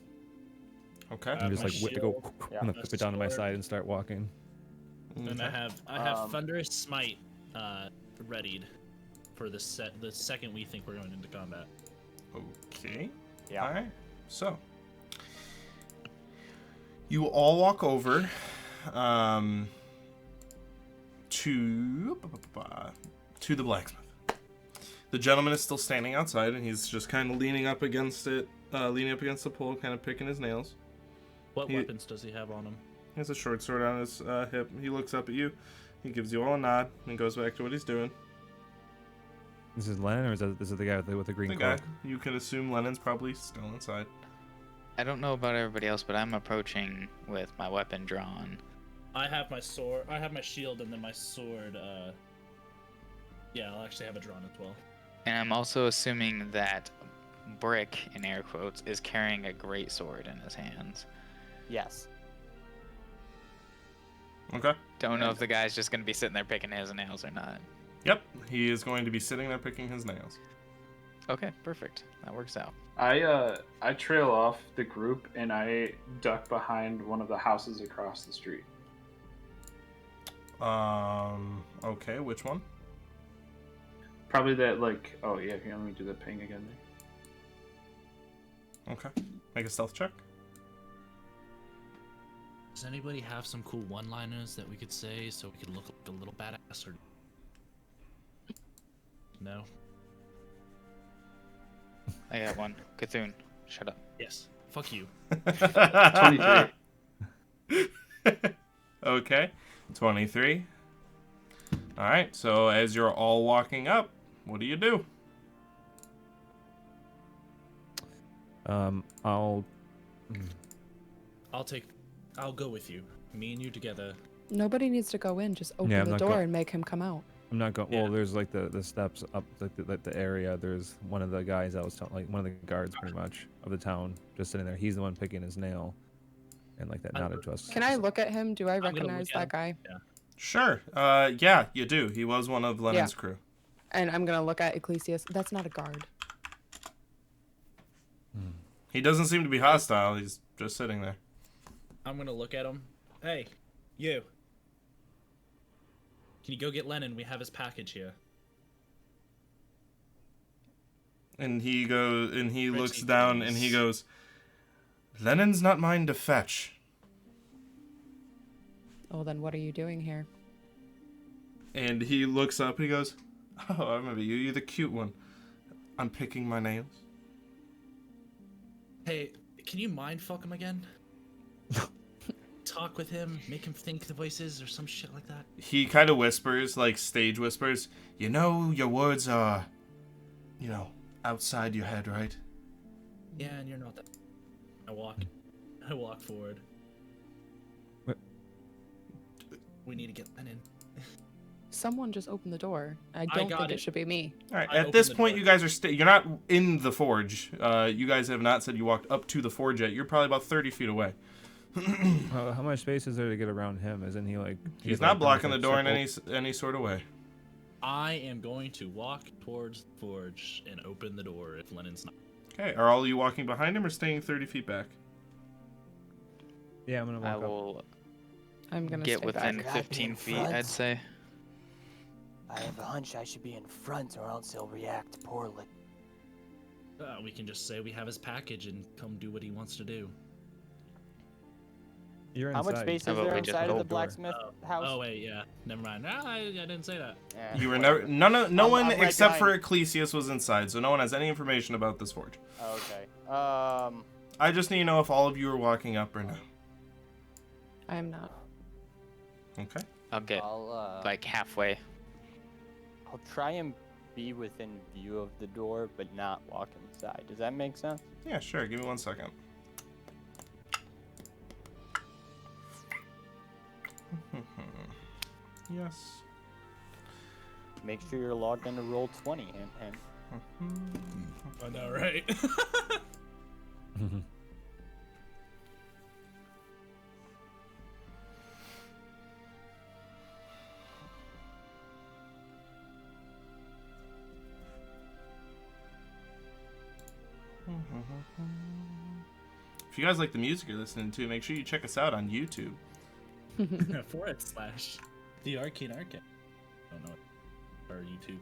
S4: Okay.
S8: and just
S5: my
S8: like go,
S5: shield,
S8: and then whip it down to my
S5: sword.
S8: side and start walking.
S5: And I have
S3: Um,
S5: Thunderous Smite readied for the second we think we're going into combat.
S4: Okay.
S3: Yeah.
S4: All right. So, you all walk over to the blacksmith. The gentleman is still standing outside, and he's just kind of leaning up against it, leaning up against the pole, kind of picking his nails.
S5: What
S4: He-
S5: weapons does he have on him?
S4: He has a short sword on his hip. He looks up at you. He gives you all a nod and goes back to what he's doing.
S8: This is Lenin, or is this the guy with the green
S4: The
S8: cloak?
S4: guy, you can assume Lennon's probably still inside.
S6: I don't know about everybody else, but I'm approaching with my weapon drawn.
S5: I have my sword. I have my shield, and then my sword. Yeah, I'll actually have it drawn as well.
S6: And I'm also assuming that Brick, in air quotes, is carrying a great sword in his hands.
S3: Yes.
S4: Okay.
S6: Don't know if the guy's just gonna be sitting there picking his nails or not.
S4: Yep. He is going to be sitting there picking his nails.
S6: Okay, perfect. That works out.
S7: I trail off the group and I duck behind one of the houses across the street.
S4: Okay, which one?
S7: Probably that like oh yeah, here, let me do the ping again.
S4: Okay. Make a stealth check.
S5: Does anybody have some cool one-liners that we could say so we could look like a little badass? Or no?
S6: I got one. Cthulhu, shut up.
S5: Yes. Fuck you.
S7: 23.
S4: Okay. 23. Alright, so as you're all walking up, what do you do?
S5: I'll go with you. Me and you together.
S2: Nobody needs to go in. Just open
S8: I'm
S2: the
S8: not
S2: door
S8: go-
S2: and make him come out.
S8: I'm not going.
S5: Yeah.
S8: Well, there's like the steps up, like the area. There's one of the guys I was telling, like one of the guards, pretty much, of the town, just sitting there. He's the one picking his nail, and like that nodded to us.
S2: Can I look at him? Do I
S5: gonna look
S2: recognize
S5: at
S2: that
S5: him.
S2: guy?
S4: Sure. Yeah, you do. He was one of Lennon's crew.
S2: And I'm gonna look at Ecclesias. That's not a guard.
S4: He doesn't seem to be hostile. He's just sitting there.
S5: I'm gonna look at him. Hey, you. Can you go get Lenin? We have his package here.
S4: And he goes, and he looks
S5: Richie
S4: down,
S5: goes.
S4: and he goes, Lennon's not mine to fetch.
S2: Oh, then what are you doing here?
S4: And he looks up, and he goes, oh, I remember you. You're the cute one. I'm picking my nails.
S5: Hey, can you mind fuck him again? talk with him, make him think the voices or some shit like that?
S4: He kind of whispers, like stage whispers. You know your words are, outside your head, right?
S5: Yeah, and you're not that. I walk forward.
S8: What?
S5: We need to get Lenin.
S2: Someone just opened the door. I
S5: I
S2: don't
S5: got
S2: think
S5: it.
S2: it should be me.
S4: All right.
S5: I
S4: At this
S5: opened the
S4: point,
S5: door.
S4: you guys are you're not in the forge. You guys have not said you walked up to the forge yet. You're probably about 30 feet away.
S8: How much space is there to get around him? Isn't he like?
S4: He's
S8: like,
S4: not blocking the
S8: like
S4: door in
S8: circle?
S4: any sort of way.
S5: I am going to walk towards the forge and open the door if Lenin's not.
S4: Okay. Are all you walking behind him or staying 30 feet back?
S8: Yeah, I'm gonna
S6: I
S8: walk up.
S6: will
S2: I'm gonna
S6: get
S2: stay
S6: within
S2: back.
S3: Gotta be
S6: 15
S3: in
S6: feet,
S3: front.
S6: I'd say.
S3: I have a hunch I should be in front, or else he'll react poorly.
S5: We can just say we have his package and come do what he wants to do.
S8: You're
S3: How
S8: inside.
S3: much space
S6: How
S3: is
S6: about
S3: there
S6: we just
S3: inside of the
S6: open the door?
S3: blacksmith house?
S5: Oh wait, yeah. Never mind. No, I didn't say that.
S3: Yeah,
S4: You were
S3: whatever.
S4: never. No one
S3: I'm right
S4: except for
S3: behind-
S4: Ecclesius was inside, so no one has any information about this forge.
S3: Okay.
S4: I just need to know if all of you are walking up or no.
S2: I am not.
S4: Okay.
S6: I'll get
S3: I'll
S6: like halfway.
S3: I'll try and be within view of the door, but not walk inside. Does that make sense?
S4: Yeah, sure. Give me 1 second. Yes.
S3: Make sure you're logged into roll 20, hint, hint.
S5: I know, right?
S4: If you guys like the music you're listening to, make sure you check us out on YouTube.
S5: / the Arcane Arcane. I don't know what our YouTube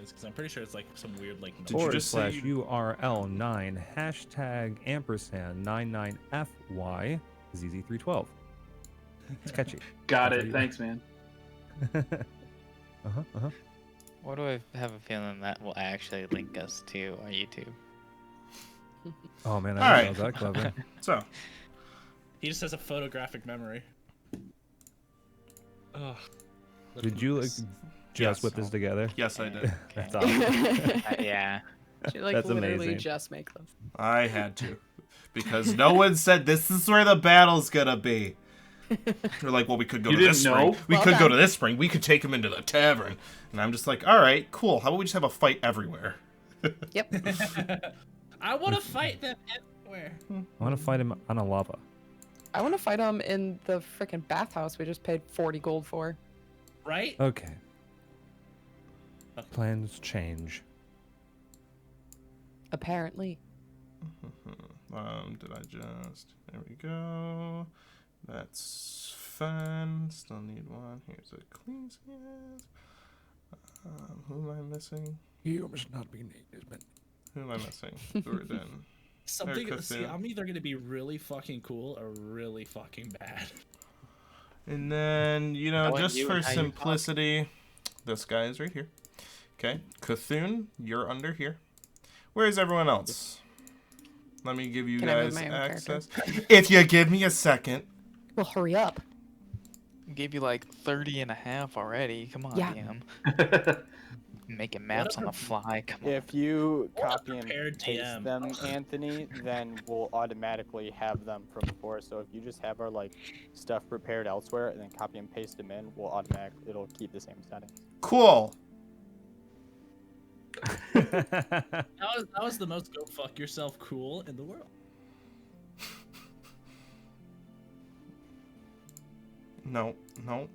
S5: is because I'm pretty sure it's like some weird like.
S4: Did you
S8: Forward
S4: just say
S8: slash URL9 hashtag ampersand 99FY ZZ312. It's catchy.
S7: Got
S8: That's
S7: it.
S8: how
S7: Thanks, man.
S8: uh-huh.
S6: What do I have a feeling that will actually link us to our YouTube?
S8: Oh man,
S4: All
S8: I
S4: right.
S8: didn't know that clever.
S4: So,
S5: He just has a photographic memory. Oh.
S8: Did you like
S4: Yes.
S8: just put this together?
S4: yes, I did.
S8: That's awesome.
S6: Yeah.
S2: She like
S8: That's
S2: literally
S8: amazing.
S2: just make them.
S4: I had to. Because no one said this is where the battle's gonna be. They're like, well, we could go
S7: You
S4: to this
S7: didn't
S4: spring.
S7: know?
S4: We
S2: Well
S4: could go
S2: done.
S4: to this spring. We could take him into the tavern. And I'm just like, all right, cool. How about we just have a fight everywhere?
S2: Yep.
S5: I want to fight them everywhere.
S8: I want to fight him on a lava.
S2: I want to fight him in the freaking bathhouse we just paid 40 gold for.
S5: Right?
S8: Okay. Plans change.
S2: Apparently.
S4: Did I just... There we go. That's fun. Still need one. Here's a clean skins. Who am I missing?
S8: You must not be named.
S4: Who am I missing? Jordan.
S5: Something.
S4: There,
S5: See,
S4: Cthulhu.
S5: I'm either gonna be really fucking cool or really fucking bad.
S4: And then,
S6: Knowing
S4: just
S6: you
S4: for
S6: and how you talk.
S4: simplicity, this guy is right here. Okay. Cthulhu, you're under here. Where's everyone else? Let me give you
S2: Can I move
S4: guys
S2: my own
S4: access. If you give me a second.
S2: Well, hurry up.
S6: Gave you like 30 and a half already. Come on,
S2: Yeah.
S6: DM. Making maps on the fly. Come on.
S3: If you
S5: What a
S3: copy and
S5: prepared
S3: paste
S5: TM.
S3: them, Anthony, then we'll automatically have them from before. So if you just have our stuff prepared elsewhere and then copy and paste them in, it'll keep the same settings.
S4: Cool.
S5: That was the most go fuck yourself cool in the world.
S4: No. I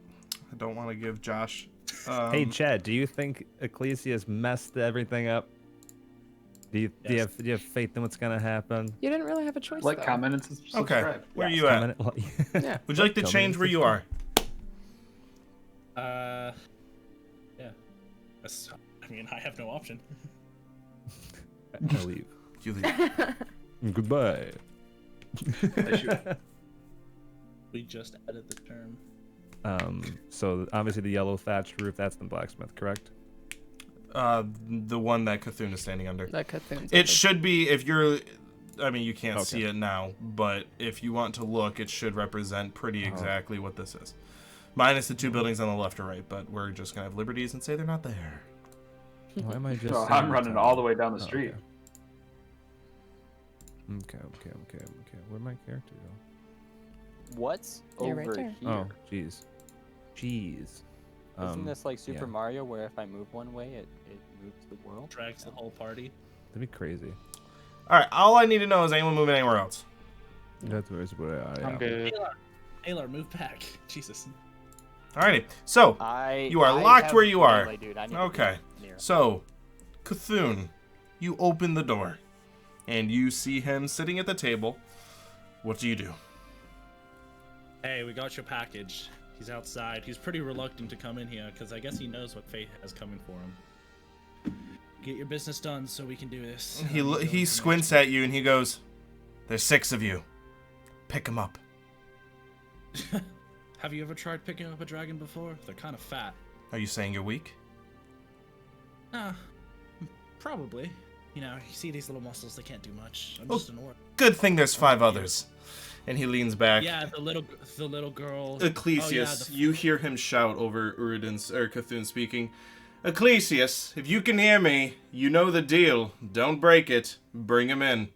S4: don't want to give Josh.
S8: Hey Chad, do you think Ecclesias messed everything up? Do you have faith in what's gonna happen?
S2: You didn't really have a choice,
S7: Like,
S2: though.
S7: comment, and subscribe.
S4: Okay. Where are
S3: Yes.
S4: you at?
S2: Yeah.
S4: Would you like to
S8: Comment
S4: change
S8: and
S4: where you are?
S5: Yeah. I mean, I have no option.
S8: I leave.
S4: You leave.
S8: Goodbye.
S5: We just added the term.
S8: So obviously the yellow thatched roof, that's the blacksmith, correct?
S4: The one that Cthulhu is standing under.
S2: That Cthulhu's
S4: It should be, if you're I mean, you can't see it now, but if you want to look, it should represent pretty exactly what this is. Minus the 2 buildings on the left or right, but we're just going to have liberties and say they're not there.
S8: Why am I just?
S7: So
S8: seeing
S7: I'm running all the way down the street.
S8: Okay. Where'd my character go?
S3: What's
S2: You're
S3: over
S2: right there.
S3: here?
S8: Oh, jeez.
S3: Isn't this like Super
S8: yeah.
S3: Mario, where if I move one way, it moves the world?
S5: Drags the whole party.
S8: That'd be crazy.
S4: All right, all I need to know is anyone moving anywhere else.
S8: That's where I
S6: I'm good.
S5: Aylar, move back. Jesus.
S4: Alrighty, so you are locked
S3: have
S4: where you are.
S3: melee, dude. I need to
S4: Okay,
S3: be near.
S4: so Cthulhu, you open the door, and you see him sitting at the table. What do you do?
S5: Hey, we got your package. He's outside. He's pretty reluctant to come in here because I guess he knows what fate has coming for him. Get your business done so we can do this.
S4: He squints at you and he goes, "There's 6 of you. Pick them up."
S5: Have you ever tried picking up a dragon before? They're kind of fat.
S4: Are you saying you're weak?
S5: Probably. You know, you see these little muscles, they can't do much. I'm
S4: Oh.
S5: just an orc.
S4: Good thing there's 5 others. And he leans back.
S5: Yeah, the little girl.
S4: Ecclesius,
S5: Oh, yeah,
S4: you hear him shout over Cthulhu speaking. "Ecclesius, if you can hear me, you know the deal. Don't break it. Bring him in."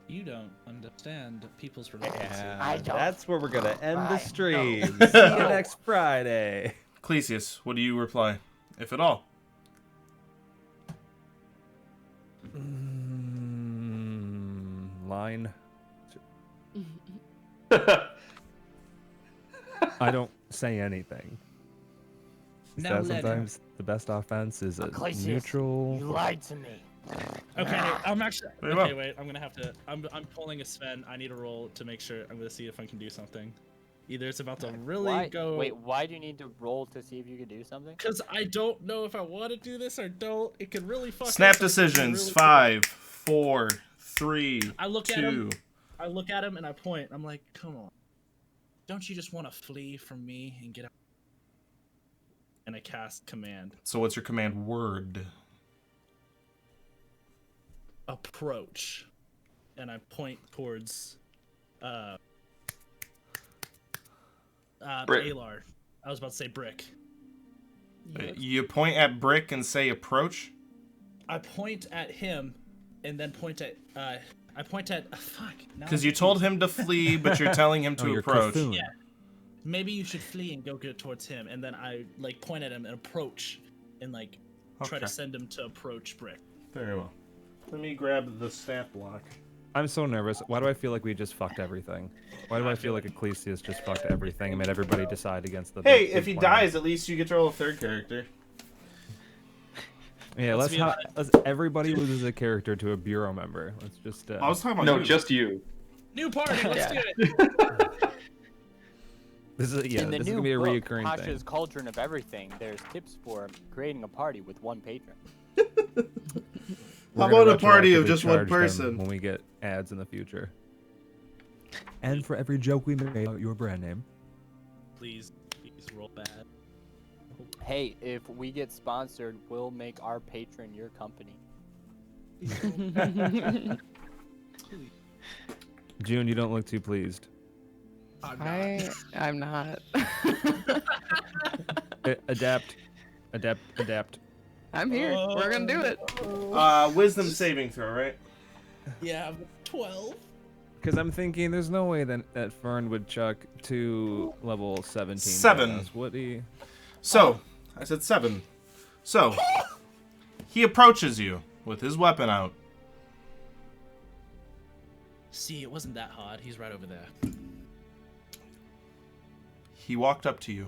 S5: You don't understand people's reluctancy.
S3: I don't.
S9: That's where we're gonna end the
S3: I
S9: stream.
S3: don't.
S9: See you next Friday.
S4: Ecclesius, what do you reply, if at all?
S8: Line. I don't say anything.
S5: Now,
S8: That
S5: Lenin.
S8: sometimes the best offense is a
S3: Ecclesius,
S8: neutral.
S3: You lied to me.
S5: Okay, I'm actually.
S4: Very
S5: Okay,
S4: well.
S5: wait. I'm gonna have to. I'm pulling a Sven. I need a roll to make sure. I'm gonna see if I can do something. Either it's about to really
S3: Why?
S5: go.
S3: Wait, why do you need to roll to see if you can do something?
S5: Because I don't know if I want to do this or don't. It could really fuck.
S4: Snap
S5: up. It could
S4: decisions.
S5: really-
S4: 5, 4, 3,
S5: I look at
S4: 2.
S5: him. I look at him and I point. I'm like, come on. Don't you just want to flee from me and get out? And I cast command.
S4: So what's your command word?
S5: Approach. And I point towards
S7: Brick.
S5: Aylar. I was about to say Brick.
S4: You point at Brick and say approach?
S5: I point at him and then point at I point at fuck.
S4: Because you told him to flee, but you're telling him to
S8: you're
S4: approach.
S8: Cthulhu.
S5: Yeah. Maybe you should flee and go get towards him, and then I like point at him and approach, and like try to
S4: Okay.
S5: send him to approach Brick.
S4: Very well. Let me grab the stat block.
S8: I'm so nervous. Why do I feel like we just fucked everything? Why do I feel like Ecclesius just fucked everything and made everybody decide against the
S4: Hey,
S8: big
S4: if he
S8: plan?
S4: dies, at least you get to roll a 3rd character.
S8: Yeah,
S5: Let's
S8: let's
S5: be
S8: let's everybody loses a character to a bureau member. Let's just
S4: I was talking about
S7: No,
S4: you.
S7: just you.
S5: New party, let's
S6: Yeah.
S5: do it.
S8: this is
S3: In the
S8: this is
S3: new
S8: gonna be a
S3: book,
S8: reoccurring
S3: Pasha's
S8: thing.
S3: Cauldron of Everything, there's tips for creating a party with 1 patron.
S8: We're
S4: How
S8: gonna
S4: about a party of
S8: retroactively
S4: just one
S8: charge them
S4: person?
S8: when we get ads in the future? And for every joke we make about your brand name.
S5: Please roll bad.
S3: Hey, if we get sponsored, we'll make our patron your company.
S8: June, you don't look too pleased.
S2: I'm not.
S8: Adapt.
S2: I'm here. We're gonna do it.
S4: Wisdom saving throw, right?
S5: Yeah, 12.
S8: Because I'm thinking there's no way that Fern would chuck to level 17.
S4: 7.
S8: badass, would he?
S4: So, I said 7. So, he approaches you with his weapon out.
S5: See, it wasn't that hard. He's right over there.
S4: He walked up to you.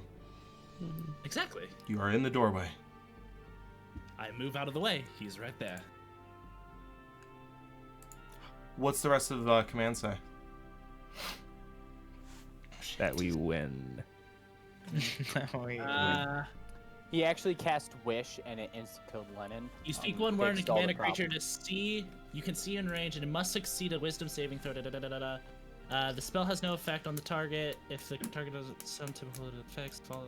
S5: Exactly.
S4: You are in the doorway.
S5: I move out of the way. He's right there.
S4: What's the rest of the command say?
S8: That we win.
S3: He actually cast Wish, and it insta-killed Lenin.
S5: You speak one word and
S3: fixed all
S5: command
S3: the
S5: a creature
S3: problems.
S5: to see. You can see in range, and it must succeed a Wisdom saving throw. The spell has no effect on the target if the target does some typical effects. Follow.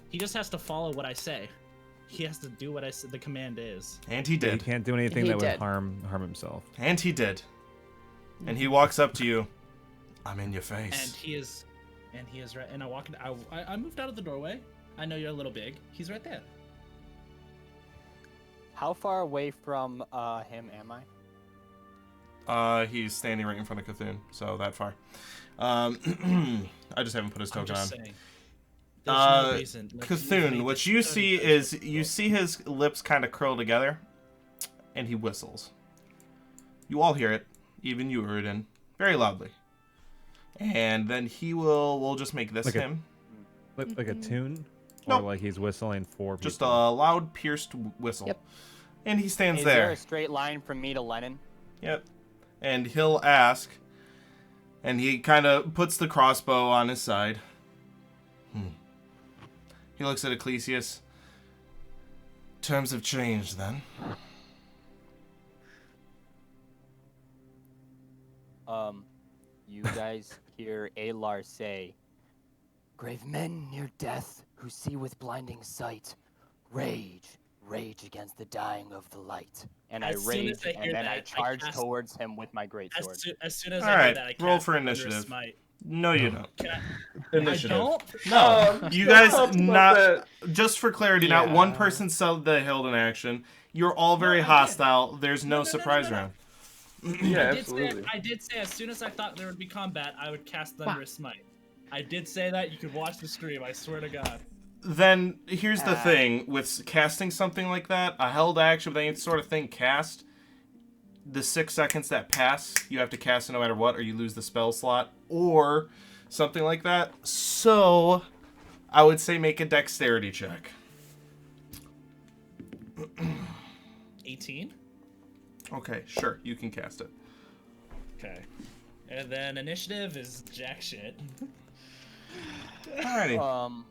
S5: He just has to follow what I say. he has to do what I said the command is.
S4: And he
S8: He
S4: did.
S8: can't do anything
S2: He
S8: that would
S2: did.
S8: harm himself.
S4: And he did. And he walks up to you. I'm in your
S5: And
S4: face.
S5: he is right. And I walk in. I moved out of the doorway. I know you're a little big. He's right there.
S3: How far away from him am I?
S4: He's standing right in front of Cthulhu, so that far. I just haven't put his
S5: I'm
S4: token on.
S5: just saying. There's no reason. Like, you've
S4: Cthulhu,
S5: made
S4: what
S5: this
S4: you
S5: 30
S4: see
S5: years
S4: is
S5: before.
S4: you see his lips kind of curl together, and he whistles. You all hear it, even you, Urden, very loudly. And then we'll just make this
S8: Like a-
S4: him.
S8: Like a tune?
S4: Nope.
S8: Or like he's whistling for people?
S4: Just a loud, pierced whistle.
S2: Yep.
S4: And he stands
S3: Is
S4: there.
S3: there a straight line from me to Lenin?
S4: Yep. And he'll ask, and he kind of puts the crossbow on his side. He looks at Ecclesius. Terms have changed, then.
S3: You guys hear Alar say, "Grave men near death who see with blinding sight, rage against the dying of the light." And
S5: As
S3: I
S5: soon as
S3: rage,
S5: I
S3: and
S5: hear
S3: then I
S5: that, I
S3: charge
S5: cast-
S3: towards him with my greatsword.
S5: As soon as
S4: All
S5: I
S4: right,
S5: do that, I
S4: roll
S5: cast
S4: for
S5: Thunderous
S4: initiative.
S5: Smite.
S4: No, you don't.
S5: Can
S4: Initiative.
S5: I don't?
S4: No, you guys
S7: talked about
S4: not. Just for clarity, not one
S6: Yeah.
S4: person said they held an action. You're all very
S5: I did.
S4: hostile. There's no
S5: No,
S4: surprise
S5: no.
S4: round.
S7: Yeah,
S5: I
S7: absolutely.
S5: did say as soon as I thought there would be combat, I would cast Thunderous Smite. I did say that. You could watch the stream. I swear to God.
S4: Then here's the thing with casting something like that, a held action with any sort of thing cast. The 6 seconds that pass, you have to cast it no matter what, or you lose the spell slot, or something like that. So, I would say make a dexterity check.
S5: 18.
S4: Okay, sure, you can cast it.
S5: Okay. And then initiative is jack shit.
S4: Alrighty.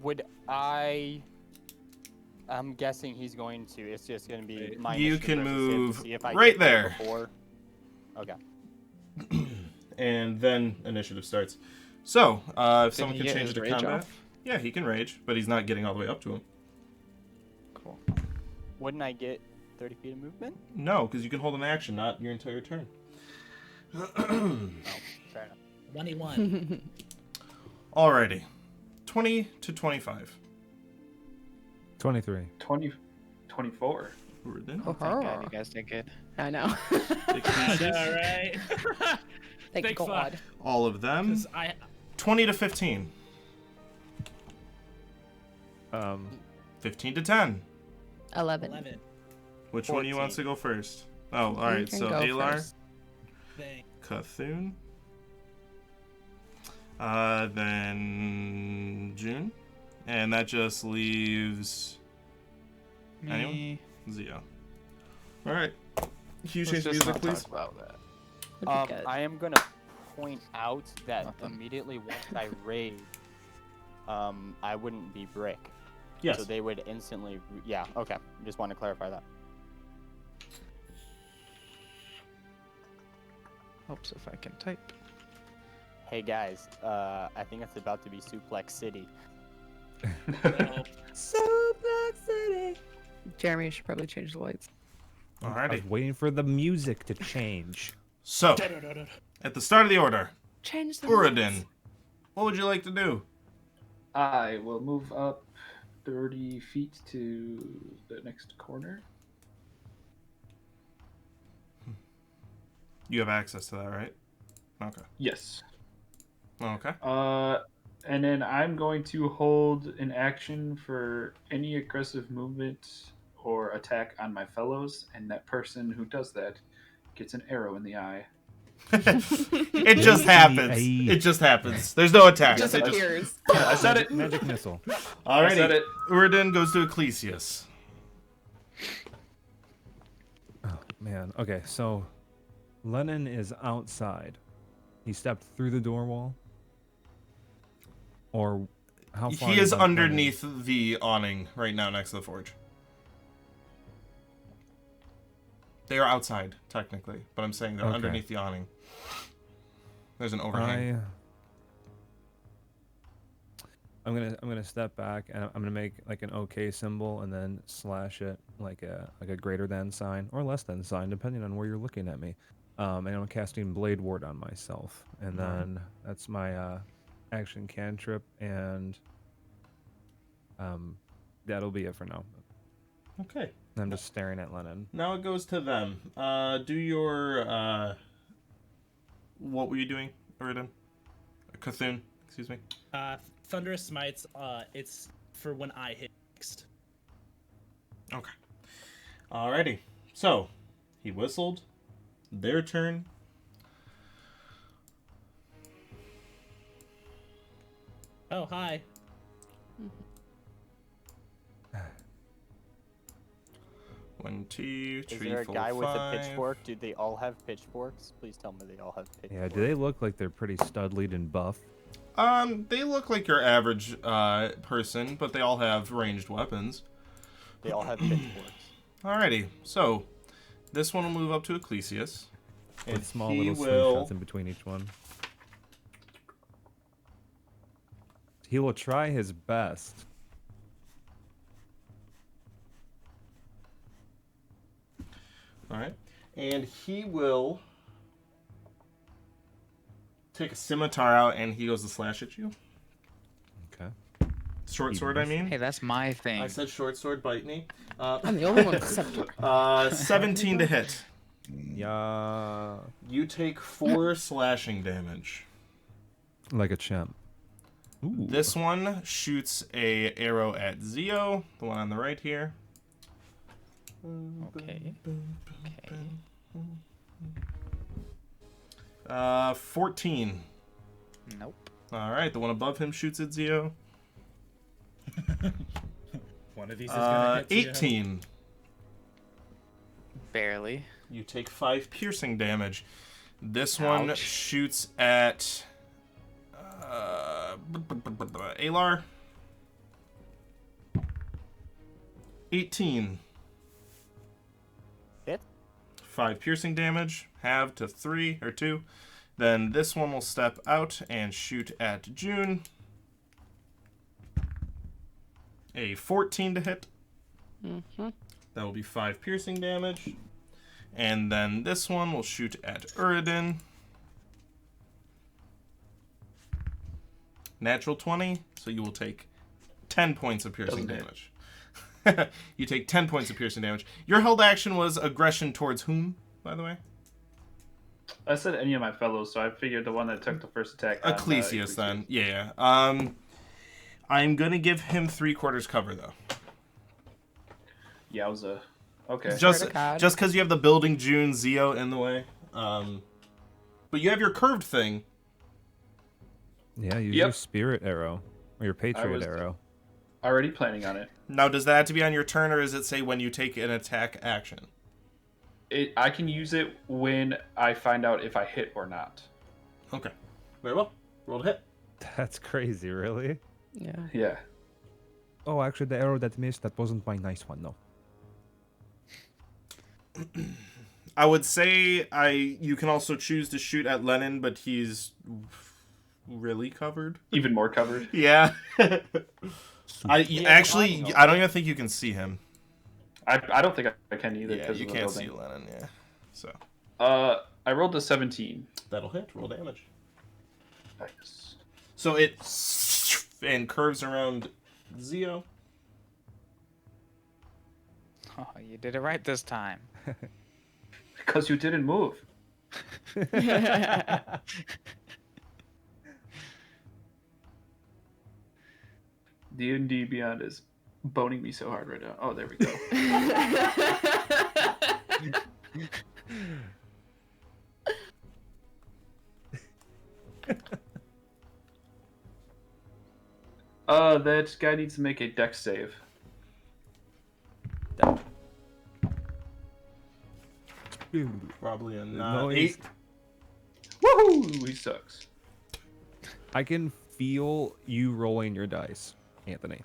S3: Would I? I'm guessing he's going to. It's just going to be my.
S4: You
S3: initiative
S4: can
S3: versus him to
S4: move
S3: see if I
S4: right
S3: get there
S4: there.
S3: before. Okay.
S4: And then initiative starts. So, if someone
S6: he
S4: can
S6: get
S4: change
S6: his
S4: to
S6: rage
S4: combat.
S6: off?
S4: Yeah, he can rage, but he's not getting all the way up to him.
S6: Cool.
S3: Wouldn't I get 30 feet of movement?
S4: No, because you can hold an action, not your entire turn.
S3: Oh, fair enough.
S5: 21.
S4: Alrighty. 20 to 25.
S8: 23.
S7: 24.
S4: Urden.
S6: Thank God you guys did good.
S2: I know.
S5: I know, right?
S2: Thank
S5: Big
S2: God.
S4: All of them.
S5: 'Cause I
S4: 20 to 15. 15 to 10.
S2: 11.
S5: 11.
S4: Which one of you wants to go first? Oh, alright.
S2: can
S4: So,
S2: go
S4: Alar,
S2: first.
S5: Thank.
S4: Cthulhu. Then June. And that just leaves Anyone?
S6: Me.
S4: Zio. Alright. Can you
S6: Let's
S4: change
S6: just
S4: music,
S6: not
S4: please?
S6: talk about that.
S2: Would be good.
S3: I am gonna point out that
S6: Nothing.
S3: immediately once I rage, I wouldn't be brick.
S4: Yes.
S3: So they would instantly. Yeah. Okay. Just want to clarify that.
S6: Helps if I can type.
S3: Hey guys, I think it's about to be Suplex City.
S2: Jeremy, you should probably change the lights.
S8: I
S4: Alrighty.
S8: was waiting for the music to change.
S4: So, at the start of the order,
S2: Change the
S4: Uradin, what would you like to do?
S7: I will move up 30 feet to the next corner.
S4: You have access to that, right? Okay.
S7: Yes.
S4: Okay.
S7: And then I'm going to hold an action for any aggressive movement or attack on my fellows, and that person who does that gets an arrow in the eye.
S4: It just happens. It just happens. There's no attack.
S2: Just appears.
S7: I said it.
S8: Magic missile.
S7: I said
S4: Alrighty.
S7: it.
S4: Uradin goes to Ecclesius.
S8: Oh, man. Okay, so Lenin is outside. He stepped through the door wall. Or how far?
S4: He is
S8: Lenin?
S4: underneath the awning right now next to the forge. They are outside, technically, but I'm saying they're
S8: Okay.
S4: underneath the awning. There's an overhang.
S8: I'm gonna step back and I'm gonna make like an OK symbol and then slash it like a greater than sign or less than sign depending on where you're looking at me. And I'm casting Blade Ward on myself, and then that's my action cantrip, and that'll be it for now.
S4: Okay.
S8: I'm just staring at Lenin.
S4: Now it goes to them. Do your what were you doing, Uridan? Cthulhu, excuse me.
S5: Thunderous Smites, it's for when I hit next.
S4: Okay. Alrighty. So, he whistled. Their turn.
S5: Oh, hi.
S4: One, two,
S3: Is
S4: three,
S3: there a
S4: four,
S3: guy with a
S4: five.
S3: pitchfork? Do they all have pitchforks? Please tell me they all have pitchforks.
S8: Yeah, do they look like they're pretty studlied and buff?
S4: They look like your average person, but they all have ranged weapons.
S3: They all have pitchforks.
S4: Alrighty, so this one will move up to Ecclesius. And
S8: With small
S4: he
S8: little
S4: will...
S8: slingshots in between each one. He will try his best.
S4: Alright. And he will take a scimitar out and he goes to slash at you.
S8: Okay.
S4: Short sword, I mean.
S6: Hey, that's my thing.
S4: I said short sword, bite me.
S2: I'm the only one with scepter.
S4: 17 to hit.
S8: Yeah.
S4: You take 4 slashing damage.
S8: Like a champ. Ooh.
S4: This one shoots a arrow at Zio, the one on the right here.
S6: Okay. Okay.
S4: 14.
S6: Nope.
S4: All right, the one above him shoots at Zio.
S5: One of these is gonna hit you.
S4: 18.
S6: Barely.
S4: You take 5 piercing damage. This one
S6: Ouch.
S4: shoots at Alar. 18.
S3: Hit?
S4: 5 piercing damage. Halve to 3 or 2. Then this one will step out and shoot at June. A 14 to hit.
S2: Mm-hmm.
S4: That will be 5 piercing damage. And then this one will shoot at Uridin. Natural 20, so you will take 10 points of piercing damage. You take 10 points of piercing damage. Your held action was aggression towards whom, by the way?
S7: I said any of my fellows, so I figured the one that took the first attack. on,
S4: Ecclesius, then. Yeah. I'm going to give him 3/4 cover, though.
S7: Yowza. Okay.
S4: Just
S2: Swear to God.
S4: because you have the building June Zio in the way. But you have your curved thing.
S8: Yeah, use
S7: Yep.
S8: your spirit arrow. Or your patriot
S7: was-
S8: arrow.
S7: Already planning on it.
S4: Now, does that have to be on your turn, or does it say when you take an attack action?
S7: I can use it when I find out if I hit or not.
S4: Okay. Very well. Roll to hit.
S8: That's crazy, really?
S2: Yeah.
S7: Yeah.
S8: Oh, actually, the arrow that missed, that wasn't my nice one, no.
S4: I would say you can also choose to shoot at Lenin, but he's really covered.
S7: Even more covered.
S4: Yeah. I
S3: flying though.
S4: don't even think you can see him.
S7: I don't think I can either.
S4: Yeah,
S7: 'cause
S4: you
S7: of the
S4: can't see
S7: building.
S4: Lenin. Yeah. So
S7: I rolled a 17.
S4: that'll hit. Roll damage.
S7: Nice.
S4: So it and curves around Zio.
S6: Oh, you did it right this time.
S7: Because you didn't move. D&D Beyond is boning me so hard right now. Oh, there we go. That guy needs to make a dex save.
S4: Probably a
S8: Noise.
S4: 8.
S7: Woohoo! He sucks.
S8: I can feel you rolling your dice, Anthony.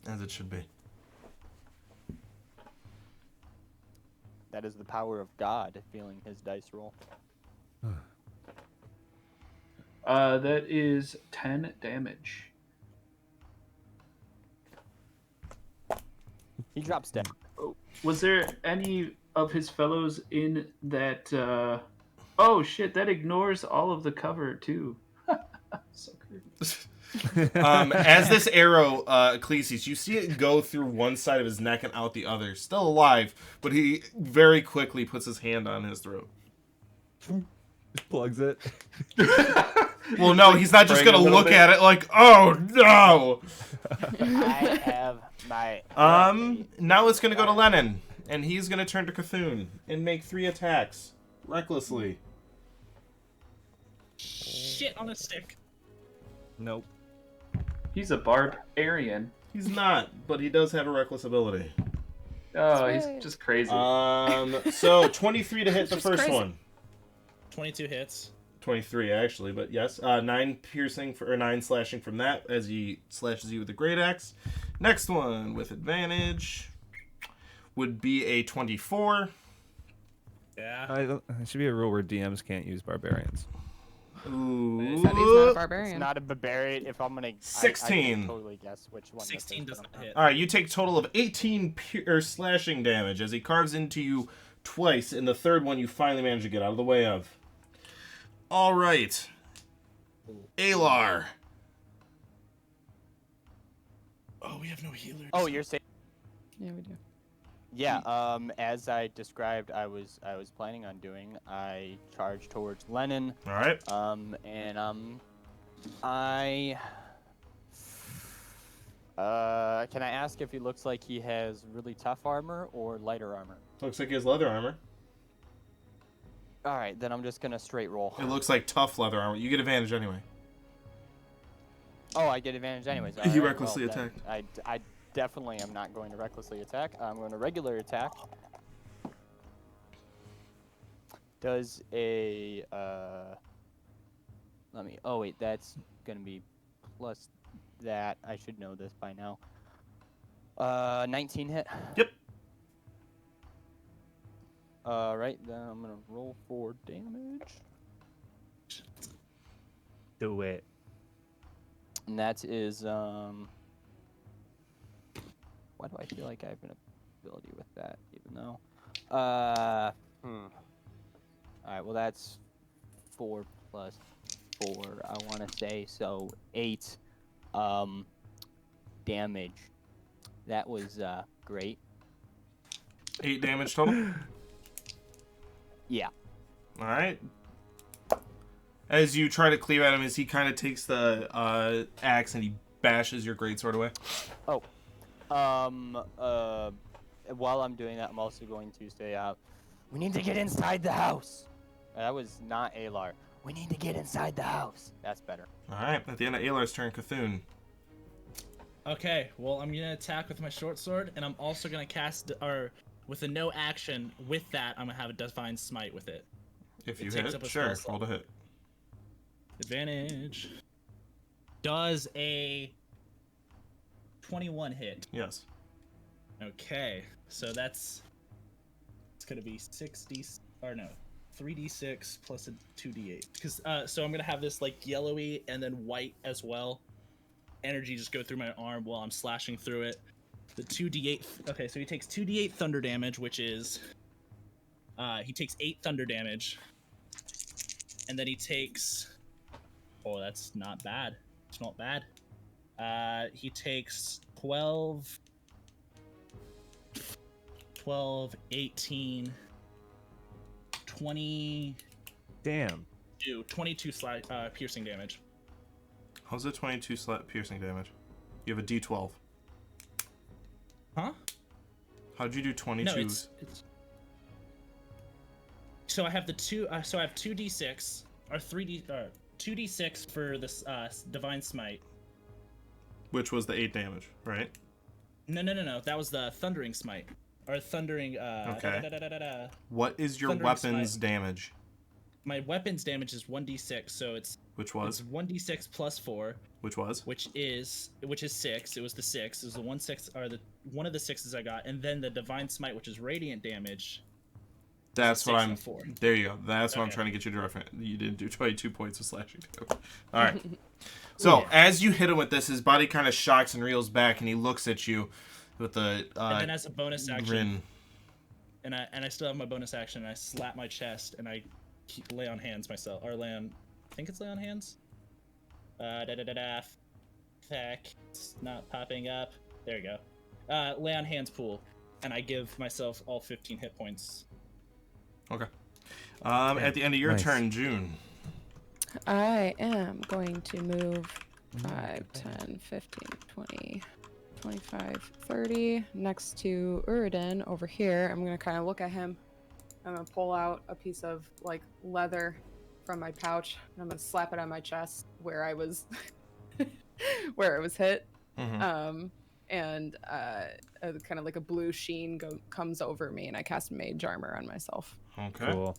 S4: As it should be.
S3: That is the power of God feeling his dice roll.
S7: That is 10 damage.
S3: He drops dead.
S7: Was there any of his fellows in that? Oh shit! That ignores all of the cover too. So creepy.
S4: As this arrow, Ecclesias, you see it go through one side of his neck and out the other. Still alive, but he very quickly puts his hand on his throat.
S9: Just plugs it.
S4: Well, no, he's not just
S7: spraying
S4: gonna
S7: a little
S4: look
S7: bit.
S4: at it like, oh no.
S3: I have my.
S4: Now it's gonna go to Lenin, and he's gonna turn to Cthulhu and make 3 attacks recklessly.
S5: Shit on a stick.
S9: Nope.
S7: He's a barbarian.
S4: He's not, but he does have a reckless ability.
S7: Oh,
S2: Sweet.
S7: he's just crazy.
S4: So 23 to hit the
S2: Just
S4: first
S2: crazy.
S4: one.
S5: 22 hits.
S4: 23 actually, but yes. 9 piercing or 9 slashing from that as he slashes you with the great axe. Next one with advantage would be a 24.
S5: Yeah.
S9: It should be a rule where DMs can't use barbarians.
S4: Ooh.
S2: Said he's not a
S3: It's
S2: barbarian.
S3: not a barbarian. If I'm gonna. I
S4: 16.
S3: can totally guess which one. this
S5: 16
S3: is,
S5: does
S3: but
S5: not
S3: I'm
S5: hit.
S4: All right, you take total of 18 slashing damage as he carves into you twice. In the third one, you finally manage to get out of the way of. All right, Alar.
S5: Oh, we have no healers.
S3: Oh, you're saying.
S2: Yeah, we do.
S3: Yeah. As I described, I was planning on doing. I charged towards Lenin.
S4: All right.
S3: And I. Can I ask if he looks like he has really tough armor or lighter armor?
S4: Looks like he has leather armor.
S3: All right, then I'm just gonna straight roll.
S4: It looks like tough leather armor. You get advantage anyway.
S3: Oh, I get advantage anyways.
S4: He
S3: All right,
S4: recklessly
S3: well, then
S4: attacked.
S3: I definitely am not going to recklessly attack. I'm going to regular attack. Does a let me. Oh wait, that's gonna be plus that. I should know this by now. 19 hit.
S4: Yep.
S3: Right, then I'm gonna roll for damage.
S9: Do it.
S3: And that is why do I feel like I have an ability with that, even though Alright, well that's 4 plus 4, I wanna say, so 8 damage. That was great.
S4: 8 damage total.
S3: Yeah.
S4: All right. As you try to cleave at him, as he kind of takes the axe and he bashes your greatsword away.
S3: Oh. While I'm doing that, I'm also going to say, we need to get inside the house. That was not Alar. We need to get inside the house. That's better.
S4: All right. At the end of Alar's turn, Cthulhu.
S5: Okay, well, I'm gonna attack with my short sword, and I'm also gonna cast, or with a no action, with that, I'm gonna have a divine smite with it.
S4: If
S5: It
S4: you
S5: takes
S4: hit,
S5: up a
S4: sure,
S5: spell
S4: roll to hit.
S5: Advantage. Does a 21 hit?
S4: Yes.
S5: Okay, so it's gonna be 3d6 plus a 2d8. Because so I'm gonna have this like yellowy and then white as well. Energy just go through my arm while I'm slashing through it. The 2d8. Okay, so he takes 2d8 thunder damage, which is he takes 8 thunder damage, and then he takes. Oh, that's not bad. It's not bad. He takes 12, 18, 20.
S9: Damn.
S5: 22 piercing damage.
S4: How's it 22 piercing damage? You have a d12.
S5: Huh?
S4: How'd you do 22?
S5: No, it's so I have the two. So I have 2d6 or 2d6 for this divine smite.
S4: Which was the 8 damage, right?
S5: No. That was the thundering smite or thundering.
S4: Okay. What is your
S5: Thundering
S4: weapon's
S5: smite.
S4: damage?
S5: My weapon's damage is 1d6, so it's
S4: Which was?
S5: 1d6 plus 4,
S4: Which was?
S5: which is 6. It was the 6. It was the 1 of the 6s I got, and then the divine smite, which is radiant damage,
S4: That's what
S5: Six
S4: I'm.
S5: and a 4.
S4: There you go. That's what I'm
S5: Okay.
S4: trying to get you to reference. You didn't do 22 points of slashing. All right. So as you hit him with this, his body kind of shocks and reels back, and he looks at you with a
S5: And then as a bonus action,
S4: grin.
S5: and I still have my bonus action, and I slap my chest, and I lay on hands myself, or lay on, I think it's lay on hands. Fact, it's not popping up. There you go. Lay on hands pool, and I give myself all 15 hit points.
S4: Okay. At the end of your
S8: Nice.
S4: turn, June.
S2: I am going to move 5, 10, 15, 20, 25, 30 next to Uridin over here. I'm going to kind of look at him. I'm going to pull out a piece of like leather from my pouch, and I'm going to slap it on my chest where I was where it was hit.
S4: Mhm.
S2: And kind of like a blue sheen comes over me, and I cast mage armor on myself.
S4: Okay.
S8: Cool.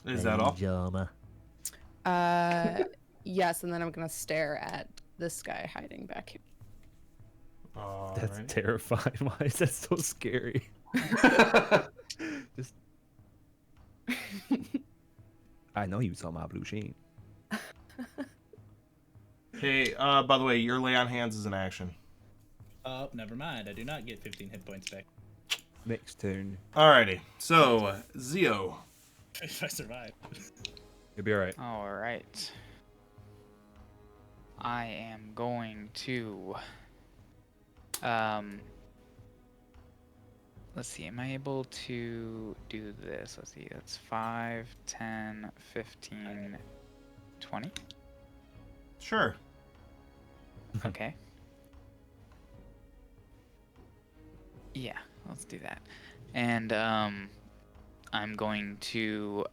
S4: Is that all?
S2: Yes, and then I'm gonna stare at this guy hiding back here.
S8: That's
S4: Alrighty.
S8: terrifying. Why is that so scary? Just. I know you saw my blue sheen.
S4: Hey, by the way, your lay on hands is an action.
S5: Oh, never mind. I do not get 15 hit points back.
S8: Next turn.
S4: Alrighty. So, Zio.
S5: If I survive.
S8: You'll be alright.
S6: All right. I am going to. Let's see. Am I able to do this? Let's see. That's 5, 10, 15, 20.
S4: Sure.
S6: Okay. Yeah, let's do that. And I'm going to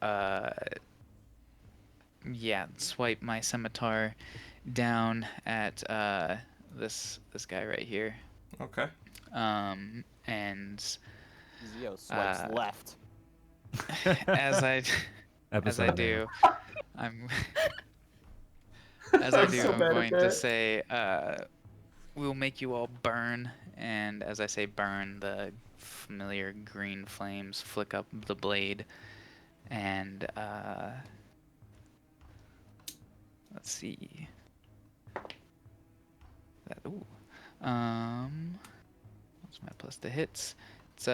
S6: swipe my scimitar down at this guy right here.
S4: Okay.
S6: And
S3: Zio swipes left.
S6: as I
S8: Episode
S6: do, I'm as I
S7: I'm
S6: do,
S7: so
S6: I'm
S7: bad at
S6: going to
S7: that.
S6: say, we'll make you all burn. And as I say burn, the familiar green flames flick up the blade. And, let's see. What's my plus to hits? It's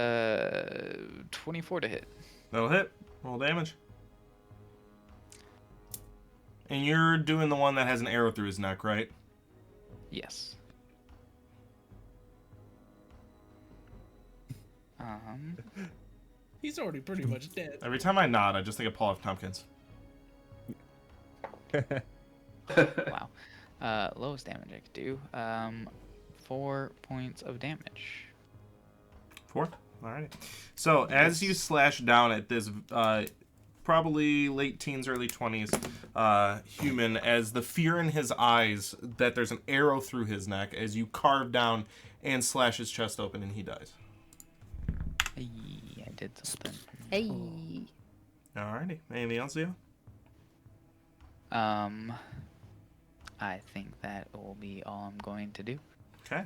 S6: 24 to hit.
S4: That'll hit. Roll damage. And you're doing the one that has an arrow through his neck, right?
S6: Yes.
S5: He's already pretty much dead.
S4: Every time I nod, I just think of Paul F. Tompkins.
S6: Wow. Lowest damage I could do. 4 points of damage.
S4: 4? Alrighty. So, as you slash down at this probably late teens, early 20s human, as the fear in his eyes that there's an arrow through his neck, as you carve down and slash his chest open, and he dies.
S6: Hey, I did something.
S2: Hey.
S4: Alrighty. Anything else, Leo?
S6: I think that will be all I'm going to do.
S4: Okay.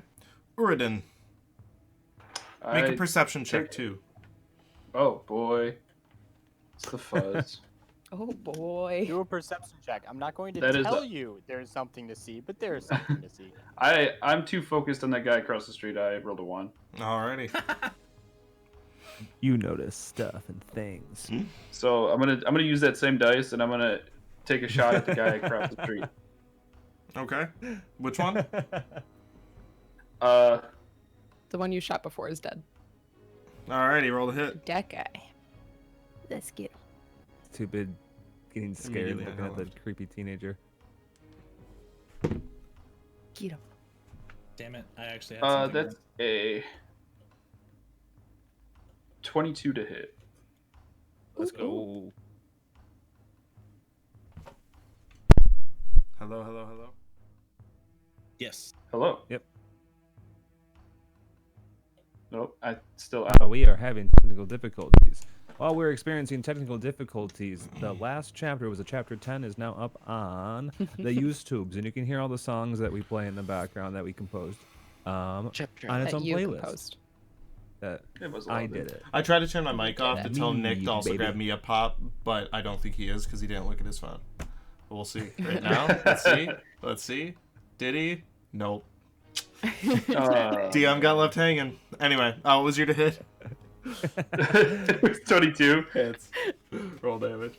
S4: Uridin, make a
S7: I
S4: perception check,
S7: take-
S4: too.
S7: Oh boy, it's the fuzz.
S2: Oh boy.
S3: Do a perception check. I'm not going to
S7: That is
S3: tell
S7: a-
S3: you there's something to see, but there's something to see.
S7: I'm too focused on that guy across the street. I rolled a 1.
S4: Alrighty.
S8: You notice stuff and things.
S7: So I'm gonna use that same dice, and I'm gonna take a shot at the guy across the street.
S4: Okay. Which one?
S7: Uh,
S2: The one you shot before is dead.
S4: Alrighty, roll the hit.
S2: That guy. Let's get him.
S8: Too big getting scared
S4: Immediately
S8: looking
S4: on
S8: at
S4: the
S8: the creepy teenager.
S2: Get him.
S5: Damn it! I actually had something.
S7: that's a 22 to hit.
S8: Let's go.
S4: Hello, hello, hello.
S5: Yes.
S7: Hello.
S8: Yep.
S7: Nope. I still.
S8: We are having technical difficulties. While we're experiencing technical difficulties, the last chapter was a chapter 10 is now up on the YouTubes, and you can hear all the songs that we play in the background that we composed
S6: Chapter
S8: on its
S2: That
S8: own
S2: you
S8: playlist.
S2: composed.
S8: that
S7: It was a
S8: I
S7: little
S8: did
S7: bit.
S8: it.
S4: I tried to turn my mic off to tell
S8: Me,
S4: Nick to also
S8: baby.
S4: grab me a pop, but I don't think he is because he didn't look at his phone. But we'll see. Right now, let's see. Did he? Nope. DM got left hanging. Anyway, what was your to hit?
S7: It was 22.
S4: Hits. Roll damage.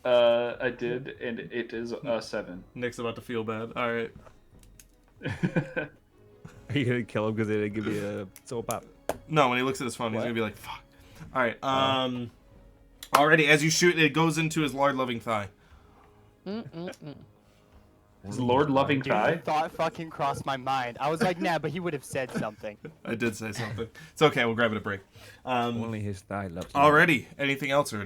S7: I did, and it is a 7.
S4: Nick's about to feel bad. All right.
S8: Are you gonna kill him because they didn't give you a soul pop?
S4: No, when he looks at his phone, he's gonna be like, "Fuck." All right. Already, as you shoot, it goes into his lard-loving thigh.
S7: Is Lord loving
S3: Dude,
S7: thigh?
S3: the thought fucking crossed my mind. I was like, nah, but he would have said something.
S4: I did say something. It's okay. We'll grab it a break.
S8: Only his thigh loves you.
S4: Already. Anything else, or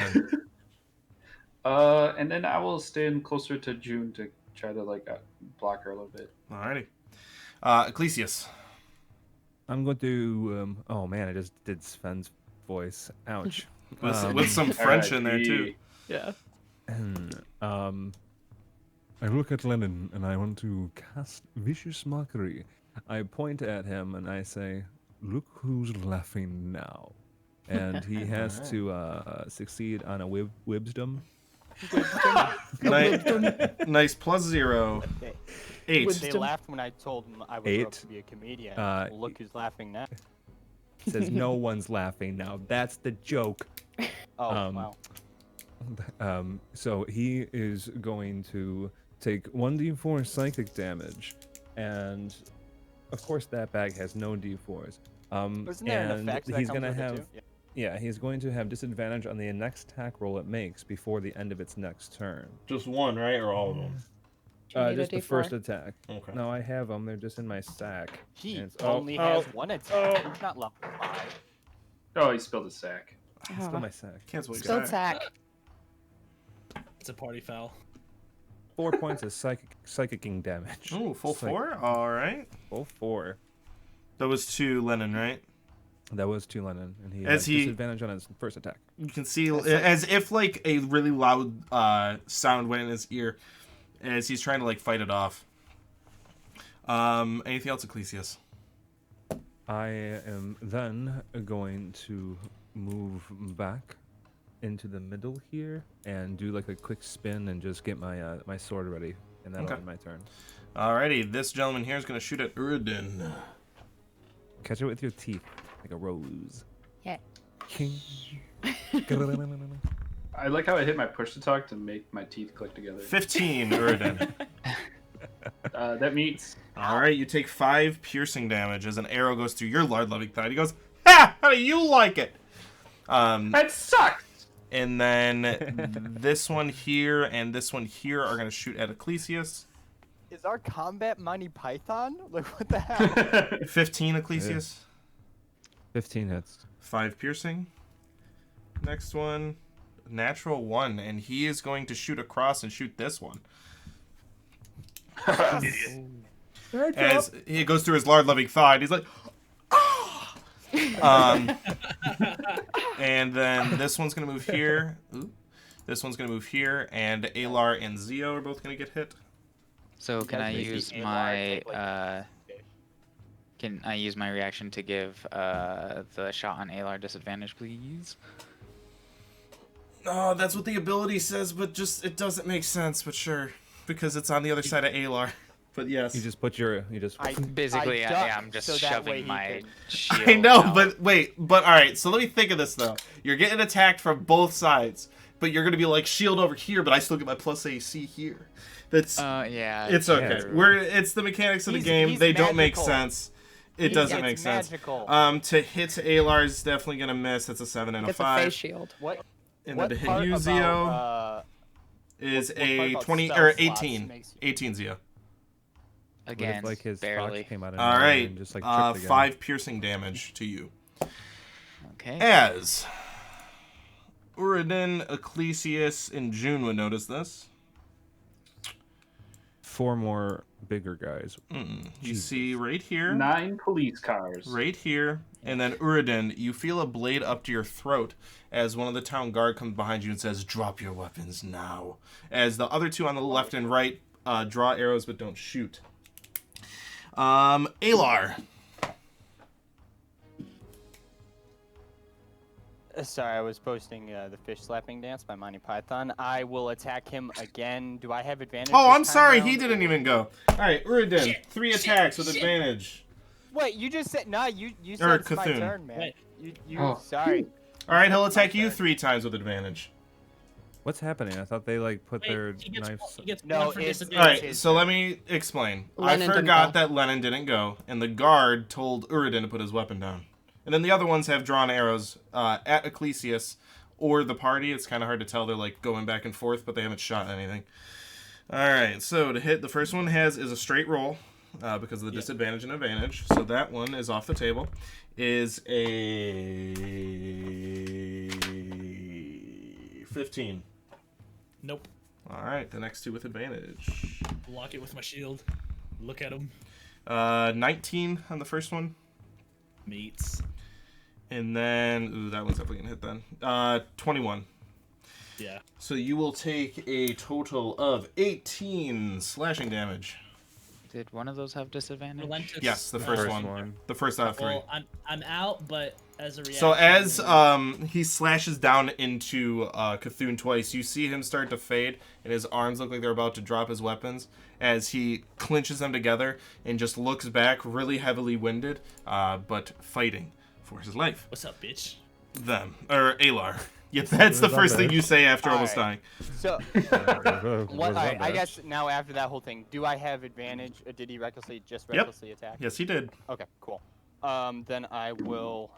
S7: And then I will stand closer to June to try to block her a little bit.
S4: Alrighty. Ecclesius.
S8: I'm going to. Oh man, I just did Sven's voice. Ouch.
S4: With some French in there too.
S2: Yeah.
S1: I look at Lenin and I want to cast vicious mockery. I point at him and I say, "Look who's laughing now," and he has to succeed on a wisdom.
S4: Nice. +0. 8.
S3: They laughed when I told them I would grow up
S1: 8.
S3: to be a comedian.
S8: Uh,
S3: Look who's laughing now.
S8: Says no one's laughing now. That's the joke.
S3: Oh, wow.
S1: So he is going to take 1d4 psychic damage,
S8: And of course, that bag has no d4s.
S3: Wasn't there an
S8: and
S3: effect that
S8: he's
S3: comes
S8: gonna
S3: with it
S8: have.
S3: too? Yeah.
S8: Yeah, he's going to have disadvantage on the next attack roll it makes before the end of its next turn.
S4: Just one, right? Or all of them?
S2: Do you need a
S8: Just the
S2: D4?
S8: first attack.
S4: Okay.
S8: No, I have them. They're just in my sack.
S3: He
S8: And it's-
S3: only has one attack. He's not level 5.
S7: Oh, he spilled his sack.
S8: It's still my sack.
S4: Cancel your
S2: Still
S4: sack.
S2: tack.
S5: It's a party foul.
S8: 4 points of psychicking damage.
S4: Ooh, full
S8: Psych-
S4: 4? Alright.
S8: Full 4.
S4: That was to Lenin, right?
S8: That was to Lenin, and he
S4: As
S8: has
S4: he-
S8: disadvantage on his first attack.
S4: You can see, as if like a really loud sound went in his ear as he's trying to fight it off. Anything else, Ecclesius?
S8: I am then going to move back into the middle here and do a quick spin and just get my my sword ready, and that'll
S4: Okay.
S8: end my turn.
S4: Alrighty, this gentleman here is going to shoot at Uridin.
S8: Catch it with your teeth, like a rose.
S2: Yeah.
S7: I like how I hit my push to talk to make my teeth click together.
S4: 15, Uridin.
S7: That meets.
S4: Alright, you take 5 piercing damage as an arrow goes through your lard-loving thigh. He goes, "Ha! How do you like it?"
S7: That sucks!
S4: And then this one here and this one here are going to shoot at Ecclesius.
S3: Is our combat Monty Python? Like, what the hell?
S4: 15, Ecclesius.
S8: 15 hits.
S4: 5 piercing. Next one, natural 1, and he is going to shoot across and shoot this one. As he goes through his lard-loving thigh, and he's like, "Ah!" And then this one's gonna move here. Ooh. This one's gonna move here, and Alar and Zio are both gonna get hit.
S6: So can I
S3: Does
S6: use
S3: the ALR
S6: my
S3: take, like-
S6: can I use my reaction to give the shot on Alar disadvantage, please?
S4: Oh, that's what the ability says, but just it doesn't make sense. But sure, because it's on the other side of Alar. But yes,
S8: You just put your
S6: Basically,
S3: duck
S6: yeah, I'm just
S3: so that way
S6: shoving
S3: he
S6: my
S3: can-
S6: shield
S4: I know,
S6: out.
S4: but wait, but all right. So let me think of this though. You're getting attacked from both sides, but you're gonna be like shield over here, but I still get my plus AC here. That's
S6: Yeah.
S4: it's okay.
S6: true.
S4: It's the mechanics of the
S3: He's-
S4: game.
S3: he's
S4: They don't make
S3: magical.
S4: sense. It
S3: He
S4: doesn't
S3: gets
S4: make sense.
S3: magical.
S4: To hit Alar is definitely gonna miss. That's a 7 and a
S2: Gets a
S4: 5.
S2: face shield.
S3: What?
S4: And
S3: what
S4: then to hit
S3: part
S4: you,
S3: about,
S4: Zio, is
S3: what part
S4: a
S3: about
S4: 20
S3: spell
S4: or
S3: slots
S4: 18.
S3: makes you-
S4: 18 Zio.
S6: Again,
S8: if his
S6: barely.
S8: fox came out of
S4: All
S8: nowhere
S4: right.
S8: and just tripped again.
S4: 5 piercing damage to you.
S6: Okay.
S4: As Uridin, Ecclesius, and June would notice this.
S8: 4 more bigger guys.
S4: You see right here,
S7: 9 police cars.
S4: right here, and then Uridin, you feel a blade up to your throat as one of the town guard comes behind you and says, "Drop your weapons now." As the other two on the left and right draw arrows but don't shoot. Alar.
S3: Sorry, I was posting the fish slapping dance by Monty Python. I will attack him again. Do I have advantage?
S4: Oh,
S3: this
S4: I'm
S3: time
S4: sorry,
S3: round,
S4: he didn't
S3: or-
S4: even go. All right, Uridin, 3 attacks with advantage.
S3: Wait, you just said no. You
S4: Or
S3: said it's my
S4: Cthulhu.
S3: turn, man.
S5: Wait.
S3: You
S7: Oh.
S3: sorry.
S4: All right, he'll
S3: My
S4: attack you
S3: turn.
S4: 3 times with advantage.
S8: What's happening? I thought they like put
S5: Wait,
S8: their
S5: he gets,
S8: knives.
S5: he gets
S3: No,
S5: one for
S3: it's-
S5: disadvantage.
S4: All right,
S3: his
S4: so
S3: turn.
S4: let me explain.
S2: Lenin
S4: I
S2: didn't
S4: forgot
S2: go.
S4: that Lenin didn't go, and the guard told Uridin to put his weapon down. And then the other ones have drawn arrows at Ecclesias or the party. It's kind of hard to tell. They're like going back and forth, but they haven't shot anything. All right, so to hit, the first one is a straight roll because of the disadvantage and advantage. So that one is off the table. Is a 15.
S5: Nope.
S4: All right, the next 2 with advantage.
S5: Block it with my shield. Look at him.
S4: 19 on the first one.
S5: Meats.
S4: And then, ooh, that one's definitely gonna hit then. 21.
S5: Yeah.
S4: So you will take a total of 18 slashing damage.
S6: Did one of those have disadvantage?
S5: Relentless.
S4: Yes, the first one. The first out of 3.
S5: Well, I'm out, but as a reaction.
S4: So as he slashes down into Cthulhu twice, you see him start to fade, and his arms look like they're about to drop his weapons as he clinches them together and just looks back, really heavily winded, but fighting for his life.
S5: What's up, bitch?
S4: Them or Alar. Yeah, that's the first thing you say after
S3: All
S4: almost
S3: right.
S4: dying.
S3: So
S8: What?
S3: what? All right, I guess now after that whole thing, do I have advantage? Did he recklessly attack?
S4: Yes, he did.
S3: Okay, cool. Then I will.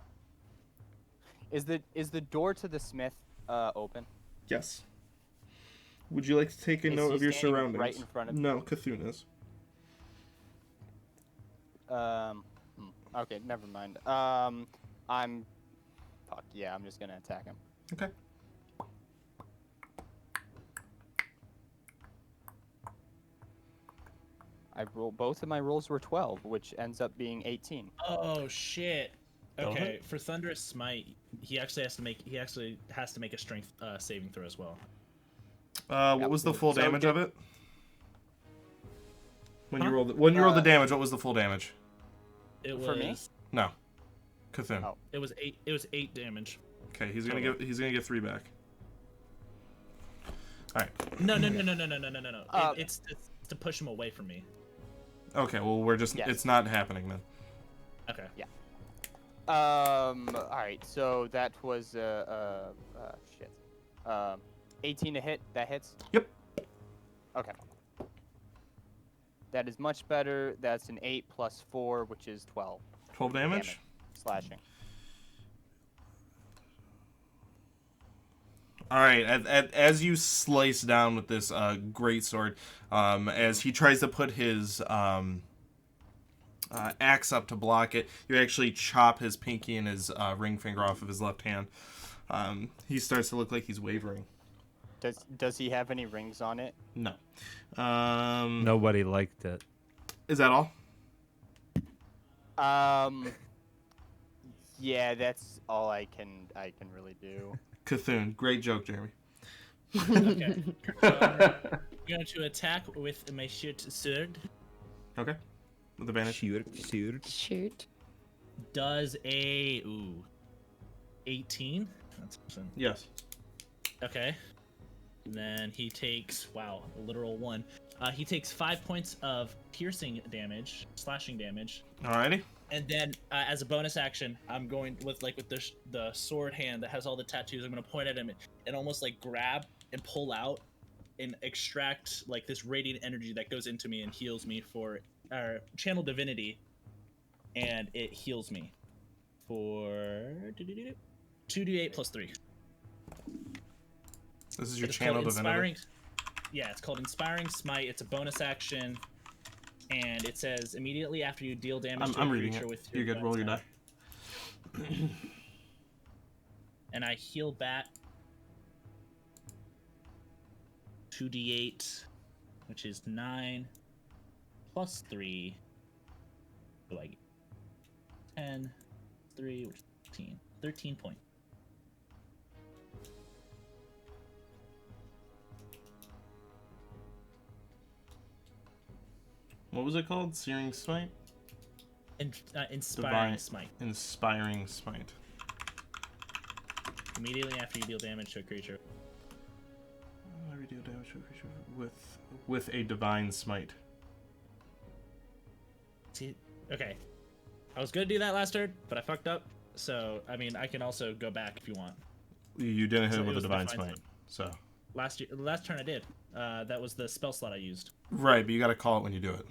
S3: Is the door to the smith open?
S4: Yes. Would you like to take a
S3: Is
S4: note
S3: he
S4: of your
S3: standing
S4: surroundings?
S3: right in front of me?
S4: No, Cthulhu is.
S3: Okay, never mind. Fuck yeah, I'm just gonna attack him.
S4: Okay.
S3: Both of my rolls were 12, which ends up being 18.
S5: Oh shit.
S1: Don't
S5: Okay, for Thunderous Smite, he actually has to make a strength saving throw as well.
S4: What was the full
S3: So
S4: damage
S3: did-
S4: of it? When you
S5: Huh?
S4: rolled the damage, what was the full damage?
S5: It was
S3: For me?
S4: No. Cthulhu.
S3: Oh.
S5: it was 8. It was 8 damage.
S4: Okay, he's gonna get 3 back. All right.
S5: No.
S3: Uh,
S5: It's to push him away from me.
S4: Okay. Well, we're just.
S3: Yes.
S4: It's not happening then.
S5: Okay.
S3: All right, so that was shit. 18 to hit. That hits.
S4: Yep.
S3: Okay. That is much better. That's an 8 plus 4, which is 12
S4: 12 damage.
S3: slashing.
S4: All right. As you slice down with this great sword, as he tries to put his axe up to block it, you actually chop his pinky and his ring finger off of his left hand. He starts to look like he's wavering.
S3: Does he have any rings on it?
S4: No.
S8: Nobody liked it.
S4: Is that all?
S3: Yeah, that's all I can really do.
S4: Cthulhu. Great joke, Jeremy.
S5: Okay. So I'm going to attack with my short sword.
S4: Okay. With advantage.
S2: Shoot.
S5: Does a 18. That's awesome.
S4: Yes.
S5: Okay. And then he takes a literal 1. He takes 5 points of piercing damage, slashing damage.
S4: Alrighty.
S5: And then, as a bonus action, I'm going with the sword hand that has all the tattoos. I'm going to point at him and almost like grab and pull out and extract like this radiant energy that goes into me and heals me for channel divinity, and it heals me for 2d8 plus 3.
S4: This is your
S5: It's
S4: channel
S5: called
S4: divinity.
S5: Inspiring. Yeah, it's called Inspiring Smite. It's a bonus action, and it says immediately after you deal damage to
S4: I'm
S5: a
S4: reading
S5: creature
S4: it.
S5: with
S4: You're good. Roll your die.
S5: And I heal back 2d8, which is 9 plus 3. So I get 10, 3, which is 13. 13 points.
S4: What was it called? Searing Smite?
S5: Inspiring
S4: Divine.
S5: Smite.
S4: Inspiring Smite.
S5: Immediately after you deal damage to a creature.
S4: Every deal damage to a creature with a divine smite.
S5: See, okay. I was gonna do that last turn, but I fucked up. So, I mean, I can also go back if you want.
S4: You didn't hit
S5: So
S4: it with
S5: it
S4: a
S5: was
S4: divine
S5: divine
S4: smite, so.
S5: Last turn I did. That was the spell slot I used.
S4: Right, but you gotta call it when you do it.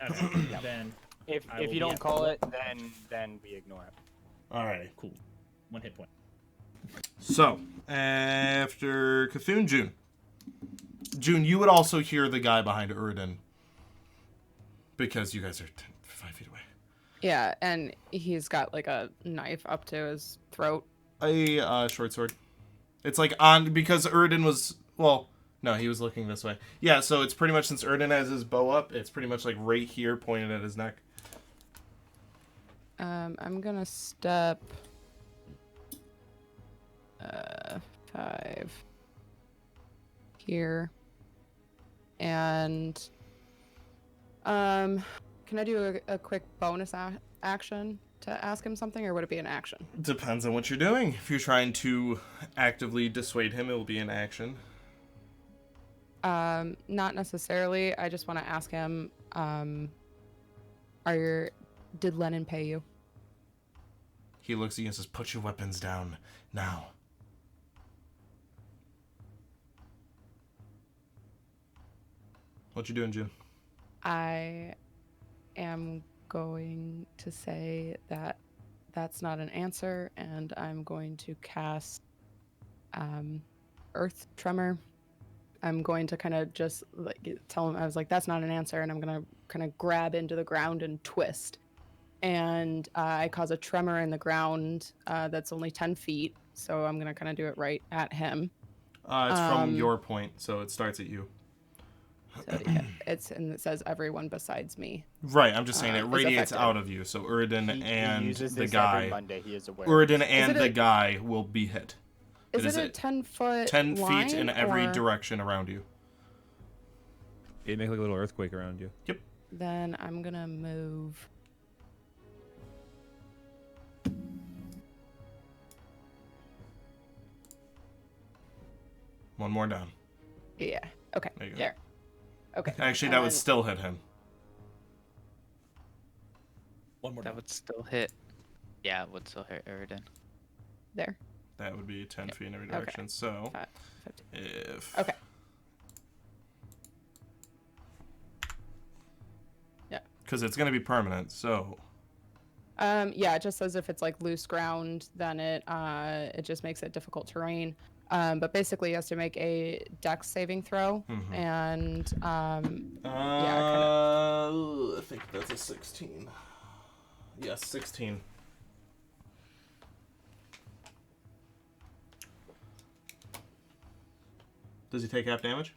S5: Okay, then
S3: If
S5: I will
S3: you
S5: be
S3: don't
S5: at
S3: call
S5: one.
S3: it, then we ignore it.
S4: Alrighty.
S5: Cool. 1 hit point.
S4: So, after Cthulhu, June. June, you would also hear the guy behind Uridan. Because you guys are 5 feet away.
S2: Yeah, and he's got like a knife up to his throat.
S4: A short sword. It's like on, because Uridan was, well, no, he was looking this way. Yeah, so it's pretty much, since Uridan has his bow up, it's pretty much like right here pointed at his neck.
S2: I'm gonna step 5 here, and can I do a quick bonus action to ask him something, or would it be an action?
S4: Depends on what you're doing. If you're trying to actively dissuade him, it will be an action.
S2: Not necessarily. I just want to ask him, did Lenin pay you?
S4: He looks at you and says, "Put your weapons down now." What you doing, June?
S2: I am going to say that that's not an answer, and I'm going to cast Earth Tremor. I'm going to kind of just like tell him, I was like, that's not an answer, and I'm going to kind of grab into the ground and twist. And I cause a tremor in the ground that's only 10 feet, so I'm going to kind of do it right at him.
S4: It's from your point, so it starts at you.
S2: So yeah, and it says everyone besides me.
S4: Right, I'm just saying it
S2: is
S4: radiates
S2: affected.
S4: out of you, so Uridan
S3: He
S4: and
S3: uses
S4: the
S3: this
S4: guy...
S3: every Monday. He is aware.
S4: Uridan and
S2: it
S4: the
S2: a-
S4: guy will be hit.
S2: Is it a 10-foot
S4: 10
S2: line,
S4: feet in every
S2: or...
S4: direction around you.
S8: It'd make like a little earthquake around you.
S4: Yep.
S2: Then I'm going to move...
S4: One more down.
S2: Yeah. Okay.
S4: There you go.
S2: There. Okay.
S4: Actually, that would
S2: And-
S4: still hit him.
S5: One more
S6: That
S5: down.
S6: would still hit. Yeah, it would still hit Uridan.
S2: There.
S4: That would be 10 feet in every
S2: Okay.
S4: direction. So,
S2: 5, 15.
S4: if...
S2: Okay. Yeah.
S4: Because it's going to be permanent, so...
S2: Yeah, it just says if it's like loose ground, then it just makes it difficult terrain. But basically, he has to make a dex saving throw,
S4: Mhm.
S2: and
S4: I think that's a 16. Yes, 16. Does he take half damage?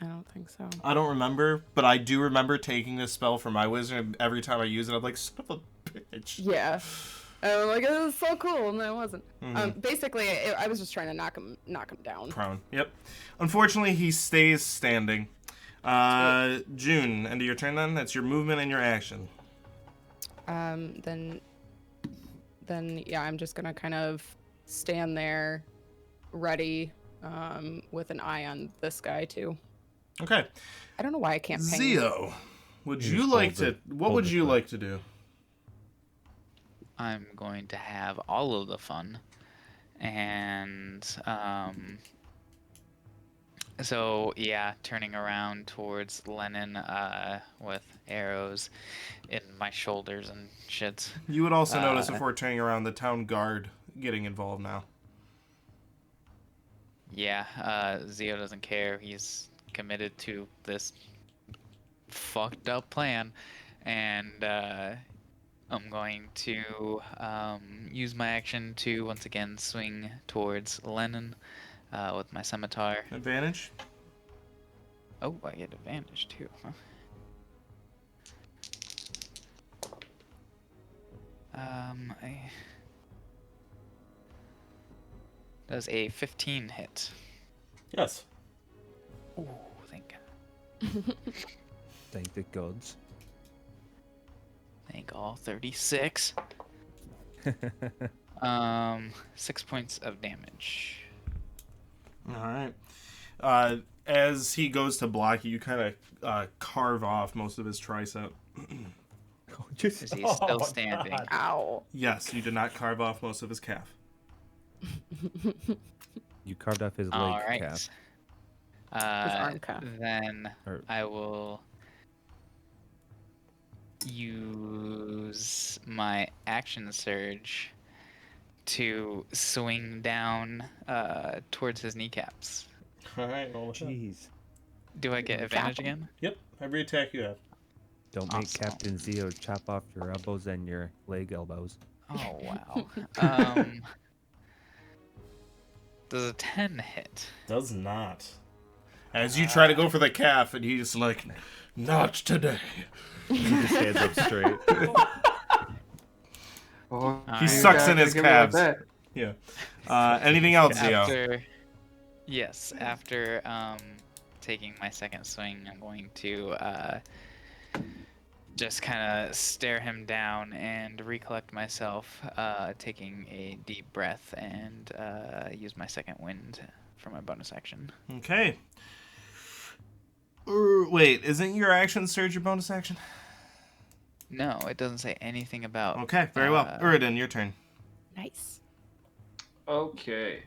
S2: I don't think so.
S4: I don't remember, but I do remember taking this spell for my wizard, and every time I use it, I'm like, son of a bitch.
S2: Yeah. I'm like, it was so cool, and it wasn't.
S4: Mhm.
S2: Basically, I was just trying to knock him down.
S4: Prone. Yep. Unfortunately, he stays standing. June, end of your turn then? That's your movement and your action.
S2: Then yeah, I'm just gonna kind of stand there, ready, with an eye on this guy too.
S4: Okay.
S2: I don't know why I can't ping.
S4: Zio, would
S8: You
S4: you
S8: just
S4: like
S8: hold
S4: to...
S8: the-
S4: What
S8: hold
S4: would
S8: the
S4: you
S8: spell.
S4: like to do?
S6: I'm going to have all of the fun. And so yeah, turning around towards Lenin with arrows in my shoulders and shit.
S4: You would also notice if we're turning around, the town guard getting involved now.
S6: Yeah, Zio doesn't care. He's committed to this fucked up plan, and I'm going to use my action to once again swing towards Lenin with my scimitar.
S4: Advantage?
S6: Oh, I get advantage too. Huh? Does a 15 hit?
S4: Yes.
S6: Oh, thank God.
S8: Thank the gods.
S6: Thank all 36. 6 points of damage.
S4: All right. As he goes to block you, kind of carve off most of his tricep.
S6: Is he still standing?
S2: Ow.
S4: Yes, you did not carve off most of his calf.
S8: You carved off his leg
S6: All right.
S8: calf.
S2: arm calf.
S6: Then
S8: Or-
S6: I will use my action surge to swing down towards his kneecaps.
S4: All right, roll with that.
S9: Jeez.
S6: Do I get advantage again?
S4: Yep, every attack you have.
S8: Don't make
S6: Awesome.
S8: Captain Zeo chop off your elbows and your leg elbows.
S6: Oh wow. Does a 10 hit?
S4: Does not. As you try to go for the calf, and he's like, not today.
S8: He just stands up straight.
S7: Oh,
S4: He
S6: Alright.
S4: sucks in his
S7: Give me like
S4: calves.
S7: that.
S4: Yeah. Anything else, Zio?
S6: After taking my second swing, I'm going to just kind of stare him down and recollect myself, taking a deep breath and use my second wind for my bonus action.
S4: Okay. Wait, isn't your action surge your bonus action?
S6: No, it doesn't say anything about.
S4: Okay, very well. Uridan, your turn.
S2: Nice.
S7: Okay.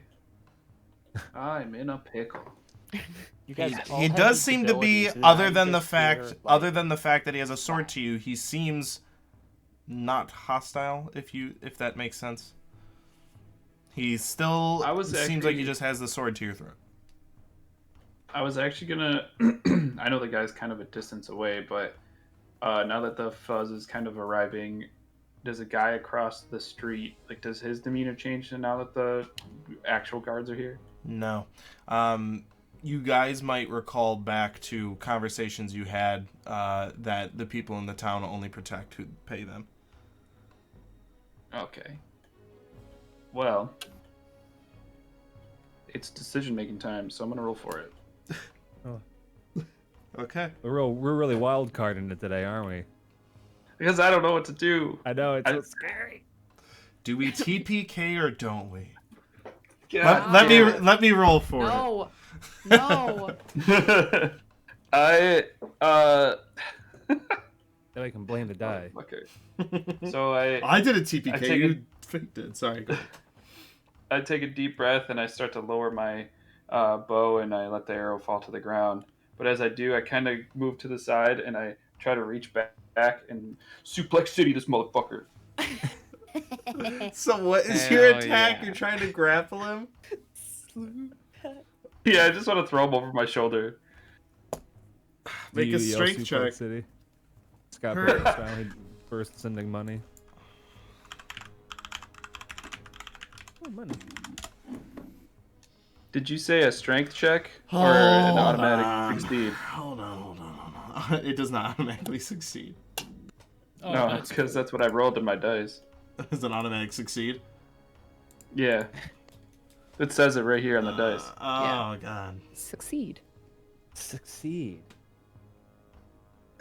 S7: I'm in a pickle.
S3: You guys all
S4: He
S3: have
S4: does
S3: these
S4: seem to be,
S3: abilities, and
S4: other
S3: I'm
S4: than the
S3: just
S4: fact,
S3: here, like-
S4: other than the fact that he has a sword to you, he seems not hostile. If that makes sense. He still seems like he just has the sword to your throat.
S7: I was actually gonna. I know the guy's kind of a distance away, but now that the fuzz is kind of arriving, does a guy across the street, like, does his demeanor change now that the actual guards are here?
S4: No. You guys might recall back to conversations you had that the people in the town only protect who pay them.
S7: Okay. Well, it's decision-making time, so I'm gonna roll for it.
S4: Okay.
S8: We're really wild carding it today, aren't we?
S7: Because I don't know what to do.
S8: I know it's
S7: I-
S8: so scary.
S4: Do we TPK or don't we?
S7: God
S4: Let
S7: damn
S4: me roll for
S2: No. No.
S7: it. I
S8: Then I can blame the die.
S7: Okay.
S4: it.
S7: So
S4: I did a TPK.
S7: I take
S4: You faked it. Sorry. Go ahead.
S7: I take a deep breath and I start to lower my bow and I let the arrow fall to the ground. But as I do, I kind of move to the side and I try to reach back and suplex city this motherfucker.
S4: So what is your
S6: Hell
S4: attack?
S6: yeah.
S4: You're trying to grapple him?
S7: Yeah, I just want to throw him over my shoulder.
S4: Make
S8: Do
S4: a
S8: you yell
S4: strength
S8: Suplex
S4: check.
S8: City? Scott
S4: Her-
S8: Pilgrim style, he bursts sending money. Oh, money.
S7: Did you say a strength check or an automatic succeed?
S4: Hold on. It does not automatically succeed.
S5: Oh,
S7: No,
S5: that's
S7: because that's what I rolled in my dice.
S4: It's an automatic succeed.
S7: Yeah. It says it right here on the dice.
S4: Oh god.
S2: Succeed.
S9: Succeed.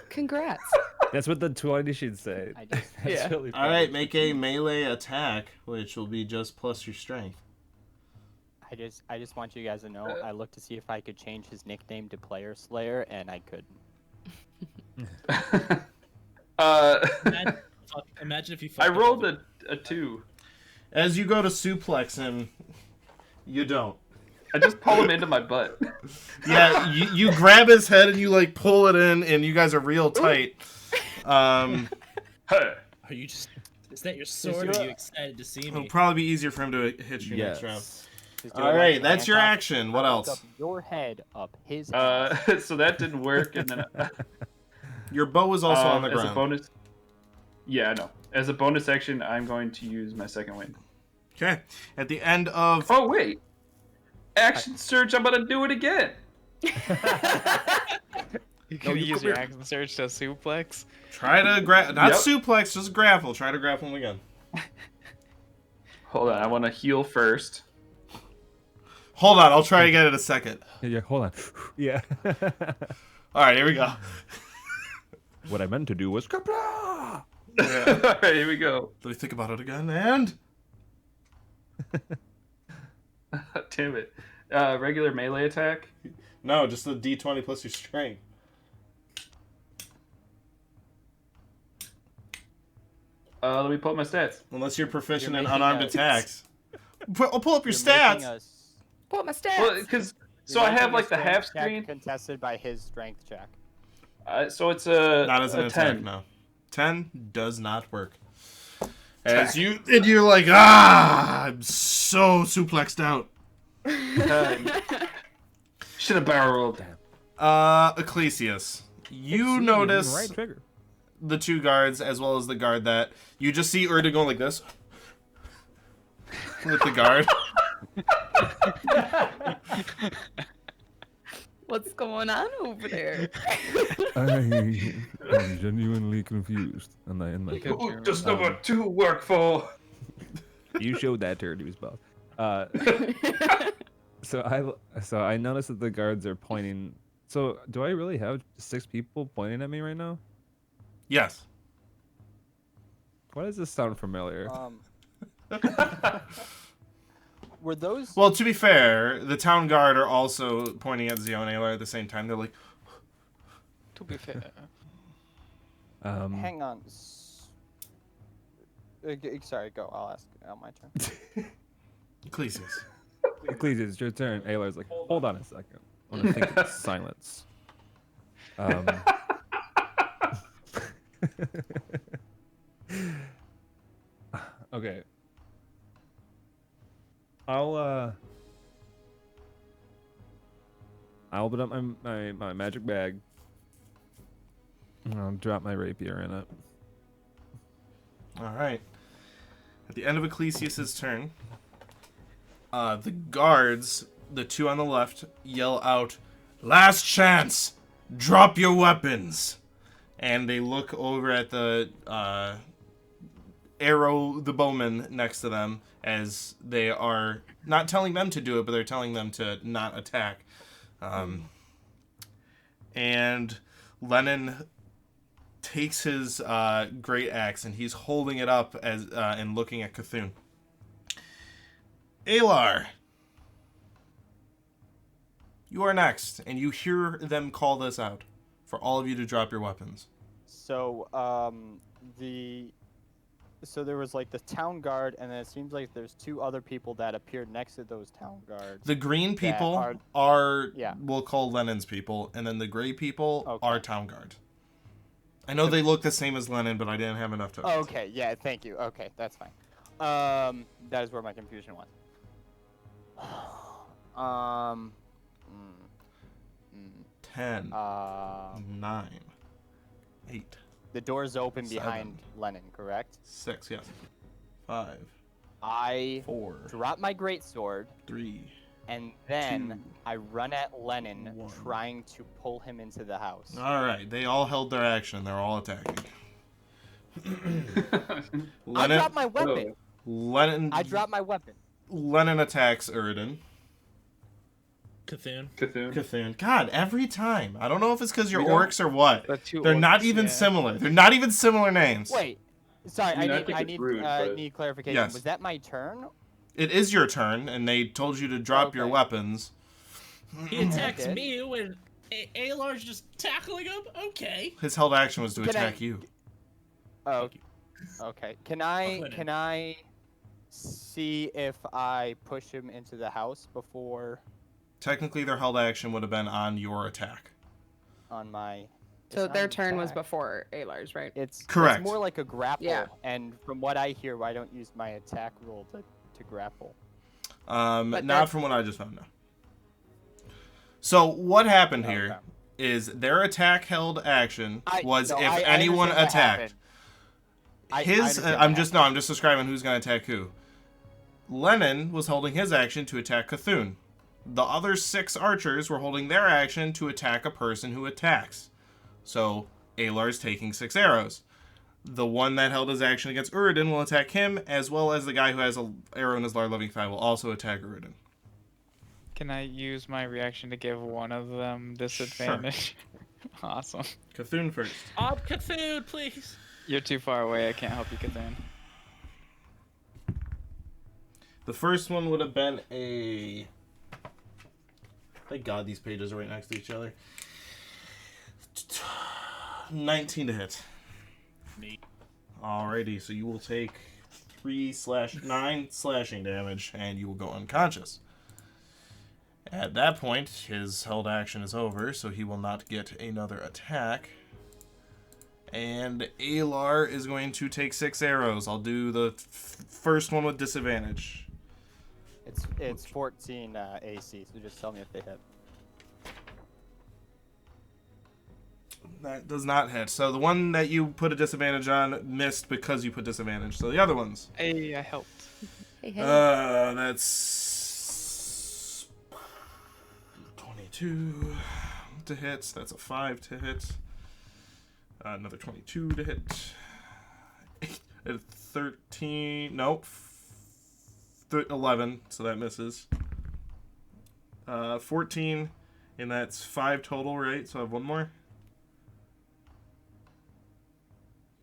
S2: Congrats.
S8: That's what the 20 should say.
S3: I just-
S8: That's
S2: Yeah.
S8: really
S4: All right, make a melee attack, which will be just plus your strength.
S3: I just want you guys to know, I looked to see if I could change his nickname to Player Slayer, and I couldn't.
S5: Imagine if you.
S7: I
S5: fucked up
S7: rolled
S5: all
S7: a 2.
S4: As you go to suplex him, you don't.
S7: I just pull him into my butt.
S4: Yeah, you grab his head and you like pull it in, and you guys are real tight.
S7: Huh.
S5: the- Are you just? Is that your sword? Or
S3: your-
S5: are you excited to see
S4: It'll
S5: me?
S4: probably be easier for him to hit you next round.
S8: Yes.
S3: Just do it
S4: All
S3: like
S4: right,
S3: a
S4: that's your
S3: Hancock.
S4: action. What
S3: I looked
S4: else?
S3: Up your head up his ass.
S7: So that didn't work, and then
S4: Your bow is also on the
S7: as a
S4: ground.
S7: bonus. Yeah, I know. As a bonus action, I'm going to use my second wind.
S4: Okay. At the end of
S7: Oh wait, action surge! I'm gonna do it again.
S6: You can use your action surge to suplex.
S4: try to not
S7: Yep.
S4: suplex, just grapple. Try to grapple him again.
S7: Hold on, I want to heal first.
S4: Hold on, I'll try again in a second.
S8: Yeah, hold on. Yeah.
S4: All right, here we go.
S8: What I meant to do was.
S7: All right, here we go.
S4: Let me think about it again. And
S7: Damn it. Regular melee attack.
S4: No, just the D20 plus your strength.
S7: Let me pull up my stats.
S4: Unless you're proficient
S3: You're
S4: in
S3: making
S4: unarmed
S3: us-
S4: attacks. I'll pull up your
S3: You're making
S4: stats.
S3: us-
S2: Pull up my stats.
S7: Well, because so
S3: you're
S7: I have
S3: making a
S7: like the
S3: strength
S7: half
S3: check
S7: screen.
S3: contested by his strength check.
S7: So it's a
S4: Not as an
S7: a
S4: attack,
S7: 10.
S4: no. 10 does not work. You're like, I'm so suplexed out.
S7: Should have barrel rolled.
S4: Ecclesias, you notice
S8: Right trigger.
S4: the two guards as well as the guard that you just see Urda going like this with the guard.
S2: What's going on over there?
S1: I am genuinely confused. And I
S7: Who does number 2 work for?
S8: You showed that to her to his boss. So I noticed that the guards are pointing. So do I really have 6 people pointing at me right now?
S4: Yes.
S8: Why does this sound familiar?
S3: Were those?
S4: Well, to be fair, the town guard are also pointing at Zion and Aylar at the same time. They're like,
S6: To be fair.
S3: Hang on. Sorry, go. I'll ask. My turn.
S4: Ecclesias.
S8: Ecclesias, it's your turn. Aylar's like, hold on a second. I want to think in silence. Okay. I'll open up my magic bag. And I'll drop my rapier in it.
S4: All right. At the end of Ecclesias's turn, the guards, the two on the left, yell out, "Last chance! Drop your weapons!" And they look over at the arrow, the bowman next to them, as they are not telling them to do it, but they're telling them to not attack. And Lenin takes his great axe and he's holding it up as and looking at Cthulhu. Aylar, you are next, and you hear them call this out for all of you to drop your weapons.
S3: So, so there was like the town guard, and then it seems like there's 2 other people that appeared next to those town guards.
S4: The green people
S3: are-
S4: are
S3: Yeah.
S4: we'll call Lenin's people, and then the gray people
S3: Okay.
S4: are town guard. I know they look the same as Lenin, but I didn't have enough tokens.
S3: Oh, okay, yeah, thank you. Okay, that's fine. That is where my confusion was.
S4: 10, 9, 8,
S3: The door's open
S4: 7.
S3: behind Lenin, correct?
S4: 6, yes. 5,
S3: I
S4: 4,
S3: drop my greatsword,
S4: 3.
S3: and then
S4: 2,
S3: I run at Lenin,
S4: 1.
S3: trying to pull him into the house.
S4: All right, they all held their action. They're all attacking.
S3: I drop my weapon.
S4: Lenin.
S3: I drop my weapon.
S4: Lenin attacks Uridan.
S5: Cthulhu.
S4: Cthulhu. God, every time. I don't know if it's because you're
S7: We don't-
S4: orcs or what.
S6: The 2
S4: They're not
S6: orcs,
S4: even
S6: yeah.
S4: similar. They're not even similar names.
S3: Wait, sorry,
S7: I mean, I
S3: I
S7: think
S3: need,
S7: it's rude, but-
S3: need clarification.
S4: Yes.
S3: Was that my turn?
S4: It is your turn, and they told you to drop your
S3: Okay.
S4: weapons.
S5: He attacks
S3: Okay.
S5: me when Alar's just tackling him. Okay.
S4: His held action was to
S3: Can I-
S4: attack you.
S3: Oh, okay. Can I
S5: Lenin.
S3: see if I push him into the house before
S4: Technically, their held action would have been on your attack.
S3: on my?
S2: So
S3: it's
S2: their
S3: not
S2: turn was
S3: attack.
S2: before Alar's, right?
S3: It's
S4: Correct.
S3: It's more like a grapple.
S2: Yeah.
S3: And from what I hear, I don't use my attack roll to grapple.
S2: But
S4: Not
S2: that-
S4: from what I just found, no. So what happened here
S3: Okay.
S4: is their attack held action was if
S3: I
S4: anyone
S3: understand what
S4: attacked.
S3: happened. I
S4: His
S3: understand
S4: I'm
S3: what
S4: just
S3: happened.
S4: I'm just describing who's going to attack who. Lenin was holding his action to attack Cthulhu. The other 6 archers were holding their action to attack a person who attacks. So Alar's taking 6 arrows. The one that held his action against Uridan will attack him, as well as the guy who has an arrow in his large loving thigh will also attack Uridan.
S6: Can I use my reaction to give one of them disadvantage? Awesome.
S4: Cthulhu first.
S5: Up Cthulhu, please.
S6: You're too far away. I can't help you, Cthulhu.
S4: The first one would have been a... Thank God these pages are right next to each other. 19 to hit.
S5: Neat.
S4: Alrighty, so you will take 3/9 slashing damage, and you will go unconscious. At that point, his held action is over, so he will not get another attack. And Alar is going to take 6 arrows. I'll do the first one with disadvantage.
S3: It's 14 AC, so just tell me if they hit.
S4: That does not hit. So the one that you put a disadvantage on missed because you put disadvantage. So the other ones.
S6: Hey, I helped.
S2: Hey, hey.
S4: That's 22 to hit. That's a 5 to hit. Another 22 to hit. 13. Nope. 11. So that misses. 14. And that's 5 total, right? So I have one more.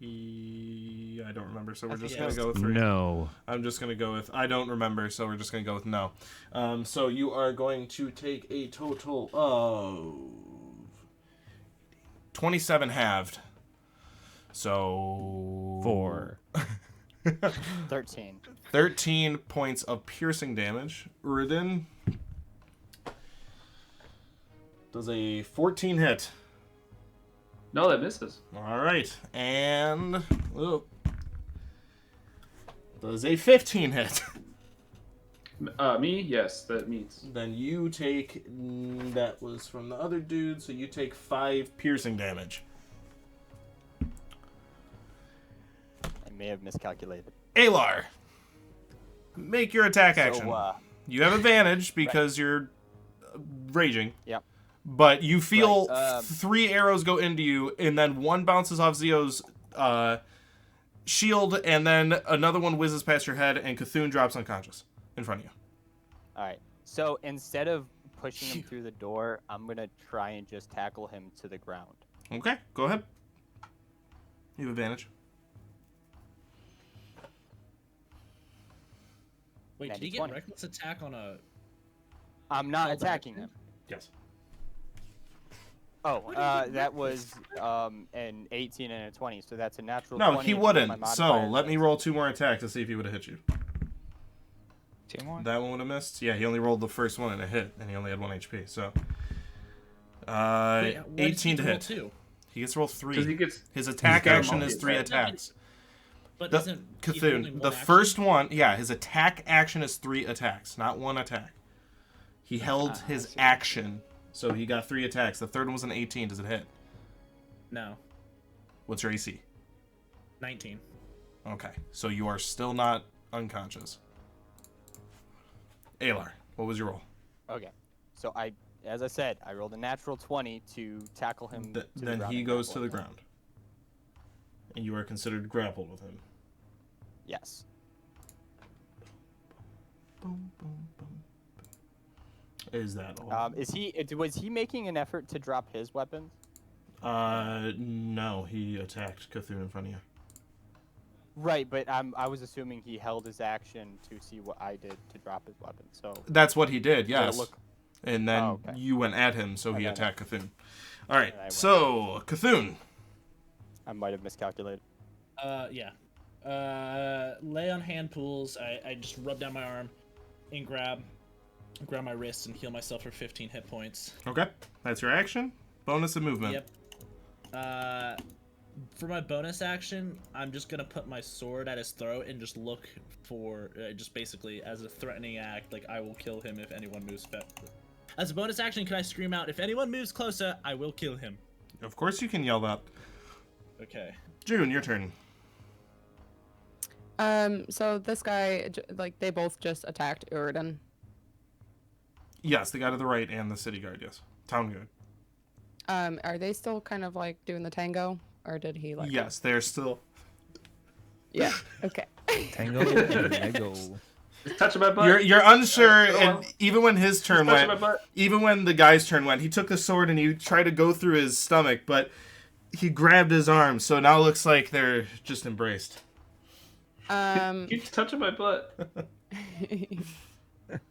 S4: I don't remember, so we're just going to go with 3.
S8: No.
S4: I'm just going to go with... I don't remember, so we're just going to go with no. So you are going to take a total of 27 halved. So...
S8: 4.
S3: 13.
S4: 13 points of piercing damage. Uridin does a 14 hit.
S7: No, that misses.
S4: All right, and does a 15 hit.
S7: Me? Yes, that meets.
S4: Then you take, that was from the other dude, so you take 5 piercing damage.
S3: I may have miscalculated.
S4: Alar, make your attack action.
S3: So,
S4: You have advantage because you're raging.
S3: Yep.
S4: But you feel
S3: Right,
S4: 3 arrows go into you, and then one bounces off Zio's shield, and then another one whizzes past your head, and Cthulhu drops unconscious in front of you.
S3: All right. So instead of pushing him through the door, I'm gonna try and just tackle him to the ground.
S4: Okay, go ahead. You have advantage.
S5: Wait, did he get reckless attack on a...
S3: I'm not attacking him.
S4: Yes.
S3: Oh, that was an 18 and a 20, so that's a natural 20.
S4: No, he
S3: My
S4: wouldn't. So
S3: modifier
S4: let me
S3: is-
S4: roll 2 more attacks to see if he would have hit you.
S6: 2 more?
S4: That one would have missed. Yeah, he only rolled the first one and it hit, and he only had 1 HP. So,
S5: Wait, why did
S4: 18 to
S5: he roll
S4: hit.
S5: 2?
S4: He gets to roll
S7: Because
S4: 3.
S7: he gets.
S4: His attack
S7: got a
S4: action is 3
S7: multi-attack.
S4: attacks.
S5: But
S4: The,
S5: isn't he holding
S4: Cthulhu,
S5: one
S4: the
S5: action?
S4: first one, yeah, his attack action is 3 attacks, not 1 attack. He held his action, so he got 3 attacks. The third one was an 18. Does it hit?
S5: No.
S4: What's your AC?
S5: 19.
S4: Okay, so you are still not unconscious. Alar, what was your roll?
S3: Okay. So as I said, I rolled a natural 20 to tackle him. To the
S4: Then
S3: ground
S4: he
S3: and
S4: goes to
S3: grapple
S4: the
S3: him.
S4: ground. And you are considered grappled with him.
S3: Yes.
S4: Boom, boom, boom, boom. Is that all?
S3: Was he making an effort to drop his weapons?
S4: No, he attacked Cthulhu in front of you.
S3: Right, but I was assuming he held his action to see what I did to drop his weapon. So
S4: That's what he did,
S3: Did it
S4: yes.
S3: look-
S4: And then
S3: Oh, okay.
S4: you went at him, so he
S3: Okay.
S4: attacked Cthulhu. All right,
S3: And I went.
S4: so Cthulhu.
S3: I might have miscalculated.
S5: Yeah. Lay on hand pools. I just rub down my arm and grab my wrist and heal myself for 15 hit points.
S4: Okay, that's your action. Bonus and movement.
S5: Yep. For my bonus action, I'm just gonna put my sword at his throat and just look for, just basically as a threatening act, like I will kill him if anyone moves. As a bonus action, can I scream out, if anyone moves closer, I will kill him?
S4: Of course you can yell that.
S5: Okay.
S4: June, your turn.
S2: So this guy, like, they both just attacked Uridin.
S4: Yes, the guy to the right and the city guard, yes. Town guard.
S2: Are they still kind of like doing the tango, or did he like?
S4: Yes, they're still...
S2: Yeah. Okay.
S8: Tango and Lego.
S7: Just touching my butt.
S4: You're unsure,
S7: Go
S4: and
S7: on.
S4: even when his turn
S7: Touching
S4: went,
S7: my butt.
S4: even when the guy's turn went, he took the sword and he tried to go through his stomach, but he grabbed his arm, so now it looks like they're just embraced.
S7: Keeps touching my butt.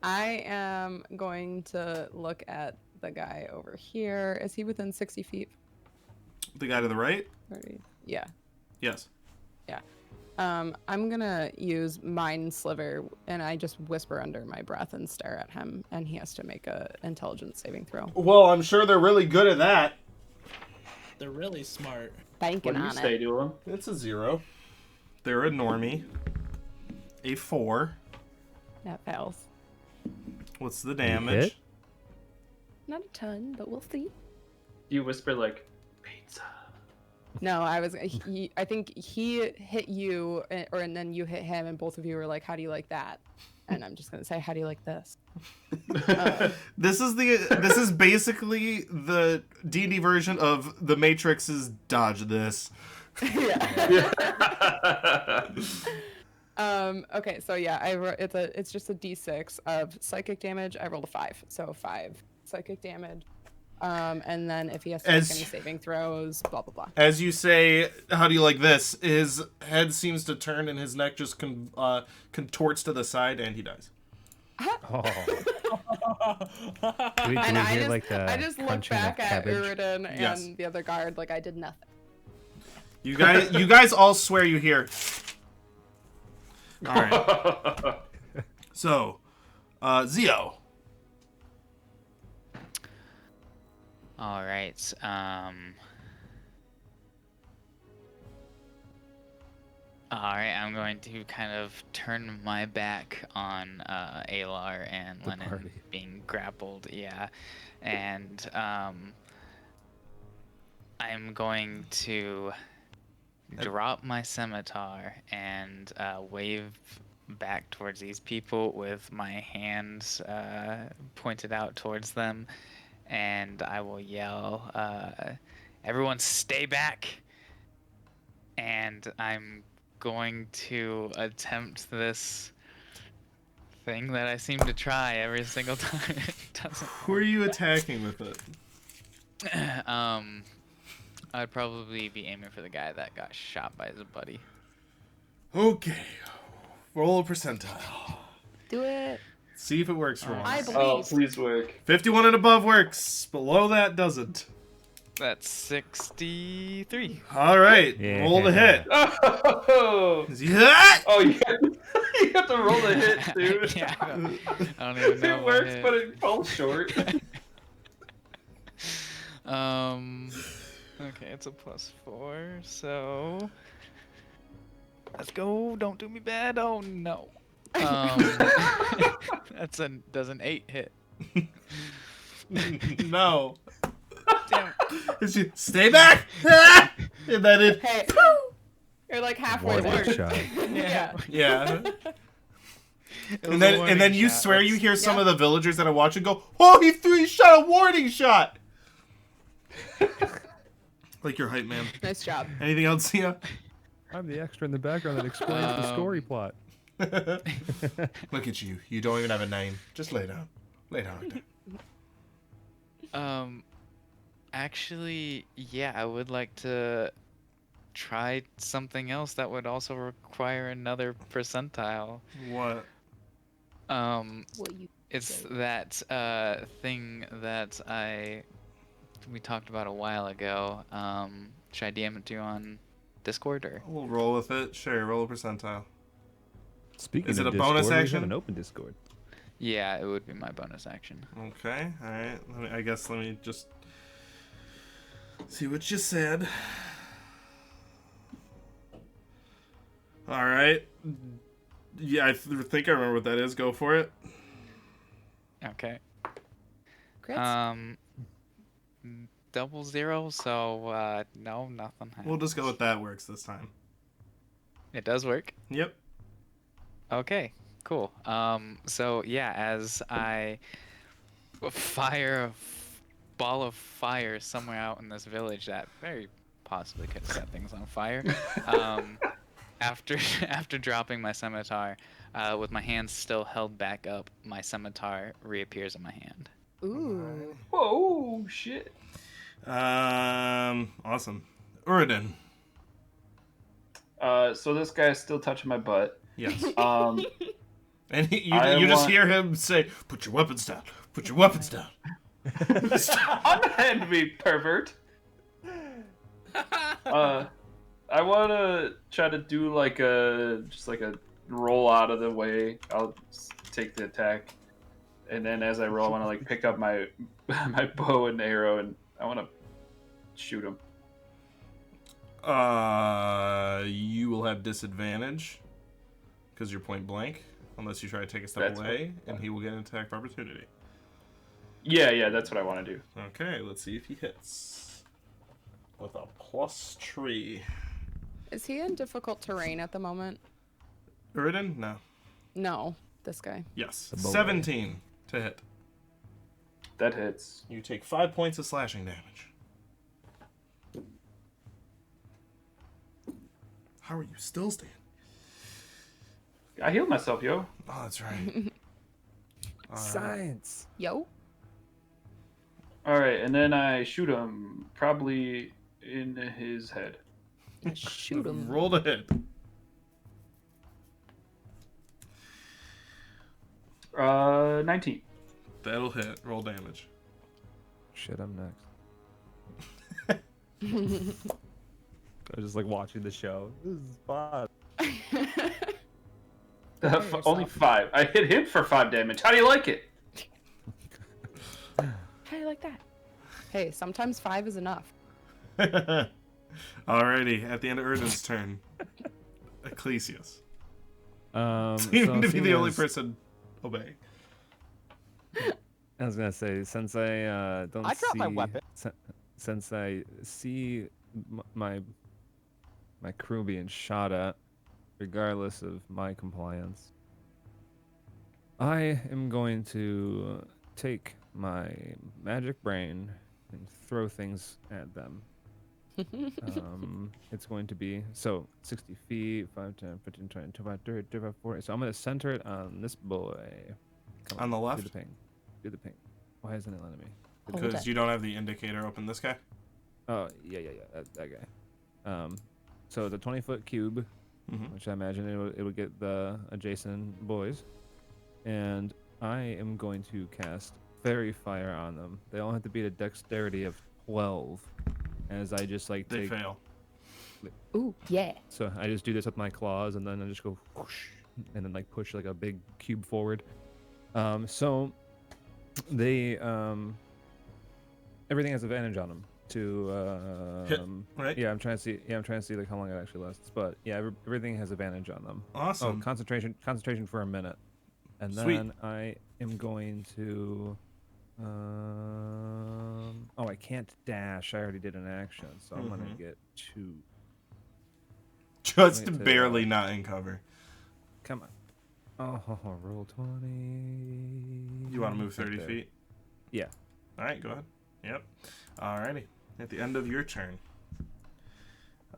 S2: I am going to look at the guy over here. Is he within 60 feet?
S4: The guy to the right?
S2: 30? Yeah.
S4: Yes.
S2: Yeah. I'm gonna use Mind Sliver, and I just whisper under my breath and stare at him, and he has to make a intelligence saving throw.
S4: Well, I'm sure they're really good at that.
S5: They're really smart.
S2: Banking
S7: What do you
S2: on
S7: say
S2: it.
S7: to him?
S4: It's a 0. They're a normie. A 4.
S2: That fails.
S4: What's the
S8: hit?
S4: damage?
S2: Not a ton, but we'll see.
S7: You whisper like, pizza.
S2: No, I think he hit you, and then you hit him, and both of you were like, "How do you like that?" And I'm just gonna say, "How do you like this?"
S4: This is basically the D&D version of the Matrix's dodge this.
S2: Yeah. Okay, so yeah, it's just a d6 of psychic damage. I rolled a 5, so 5 psychic damage. And then if he has to make any saving throws, blah blah blah.
S4: As you say, how do you like this? His head seems to turn and his neck just contorts to the side and he dies.
S8: Oh.
S2: And I
S8: I
S2: just look back at Uridan and
S4: Yes.
S2: the other guard like I did nothing.
S4: You guys all swear you hear. All right. So, Zio.
S6: All right. All right. I'm going to kind of turn my back on Alar and
S8: The
S6: Lenin
S8: party.
S6: being grappled. Yeah, and I'm going to drop my scimitar and wave back towards these people with my hands pointed out towards them. And I will yell, everyone stay back. And I'm going to attempt this thing that I seem to try every single time it doesn't.
S4: Who are you attacking with it?
S6: I'd probably be aiming for the guy that got shot by his buddy.
S4: Okay. Roll a percentile.
S2: Do it.
S4: See if it works for
S2: I
S4: once.
S2: believe.
S7: Oh, please work.
S4: 51 and above works. Below that doesn't.
S6: That's 63.
S4: All right.
S8: Yeah.
S4: Roll the hit.
S7: Oh,
S4: Yeah.
S7: you have to roll the hit, dude.
S6: Yeah, I don't even know.
S7: It
S6: what
S7: works,
S6: hit.
S7: but it falls short.
S6: Okay, it's a +4, so let's go. Don't do me bad. Oh no. Does an 8 hit?
S4: No.
S6: Damn.
S4: Stay back. And then it.
S2: Hey, you're like halfway
S8: Warning
S2: there.
S8: shot.
S2: Yeah.
S4: Yeah.
S6: It was
S4: And
S6: a
S4: then
S6: warning
S4: you
S6: shot.
S4: swear you
S6: That's-
S4: hear some
S2: Yeah.
S4: of the villagers that are watching go, "Oh, he shot a warning shot." Like your hype man.
S2: Nice job.
S4: Anything else, Sia?
S8: I'm the extra in the background that explains the story plot.
S4: Look at you. You don't even have a name. Just lay down. Lay down like that.
S6: Actually, yeah, I would like to try something else that would also require another percentile.
S4: What?
S2: What you
S6: It's
S2: say.
S6: that thing that we talked about a while ago. Should I DM it to you on Discord or?
S4: We'll roll with it. Sure, roll a percentile.
S8: Speaking
S4: Is
S8: of
S4: it a
S8: Discord,
S4: bonus
S8: we have
S4: action?
S8: an open Discord.
S6: Yeah, it would be my bonus action.
S4: Okay, alright. Let me just see what you said. Alright. Yeah, I think I remember what that is. Go for it.
S6: Okay.
S2: Crits?
S6: 00, so no, nothing.
S4: We'll just go with that works this time.
S6: It does work.
S4: Yep.
S6: Okay, cool. So yeah, as I fire a ball of fire somewhere out in this village that very possibly could have set things on fire. After dropping my scimitar, with my hands still held back up, my scimitar reappears in my hand.
S2: Ooh.
S7: Whoa, shit.
S4: Awesome. Uridan.
S7: So this guy's still touching my butt.
S4: Yes. And you just hear him say, "Put your weapons down. Put your weapons down."
S7: Unhand me, pervert. I want to try to do like a roll out of the way. I'll take the attack, and then as I roll, I want to like pick up my my bow and arrow, and I want to shoot him.
S4: You will have disadvantage because you're point blank, unless you try to take a step away, and he will get an attack of opportunity.
S7: Yeah, that's what I want to do.
S4: Okay, let's see if he hits with a +3.
S2: Is he in difficult terrain at the moment?
S4: Uridan? No.
S2: No, this guy.
S4: Yes. 17 to hit.
S7: That hits.
S4: You take 5 points of slashing damage. How are you still standing?
S7: I healed myself, yo.
S4: Oh, that's right.
S9: Science.
S2: Yo.
S7: All right, and then I shoot him probably in his head.
S2: Shoot him.
S4: Roll to hit.
S7: 19.
S4: That'll hit. Roll damage.
S8: Shit, I'm next. I was just like watching the show. This is fun.
S7: Only 5. I hit him for 5 damage. How do you like it?
S2: How do you like that? Hey, sometimes 5 is enough.
S4: Alrighty, at the end of Uridan's turn, Ecclesius.
S8: Seem
S4: to be the only person obeying.
S8: I was gonna say, since I don't
S3: I
S8: see,
S3: dropped my weapon.
S8: Since I see my crew being shot at, regardless of my compliance, I am going to take my magic brain and throw things at them. It's going to be 60 feet, 5, 10, 15, 20, 25, 30, 35, 40. So I'm going to center it on this boy. Come
S4: On the left?
S8: Do the ping. Do the ping. Why isn't it letting me?
S4: Because you don't have the indicator open. This guy?
S8: Oh, yeah, that guy. So the 20-foot cube, which I imagine it would get the adjacent boys. And I am going to cast Fairy Fire on them. They all have to beat a dexterity of 12. As I just like
S4: They fail.
S2: Ooh, yeah.
S8: So I just do this with my claws, and then I just go whoosh, and then like push like a big cube forward. So they everything has advantage on them to
S4: hit, right?
S8: Yeah, I'm trying to see. Yeah, I'm trying to see like how long it actually lasts. But yeah, everything has advantage on them.
S4: Awesome.
S8: Oh, concentration for a minute, and then I am going to. I can't dash. I already did an action, so I'm gonna get 2.
S4: Just barely not in cover.
S8: Come on. Oh, roll 20.
S4: You want to move 30 feet?
S8: Yeah.
S4: All right, go ahead. Yep. Alrighty. At the end of your turn,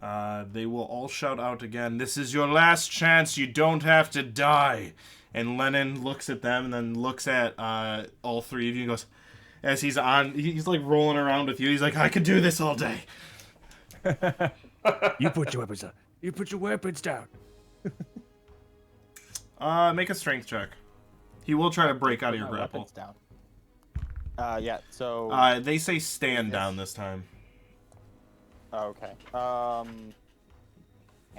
S4: they will all shout out again, "This is your last chance. You don't have to die." And Lenin looks at them and then looks at all 3 of you and goes, as he's like rolling around with you, he's like, "I could do this all day."
S9: You put your weapons down. You put your weapons down.
S4: Make a strength check. He will try to break out of your
S3: My
S4: grapple.
S3: weapons down. Yeah, so...
S4: They say stand down this time.
S3: Okay. And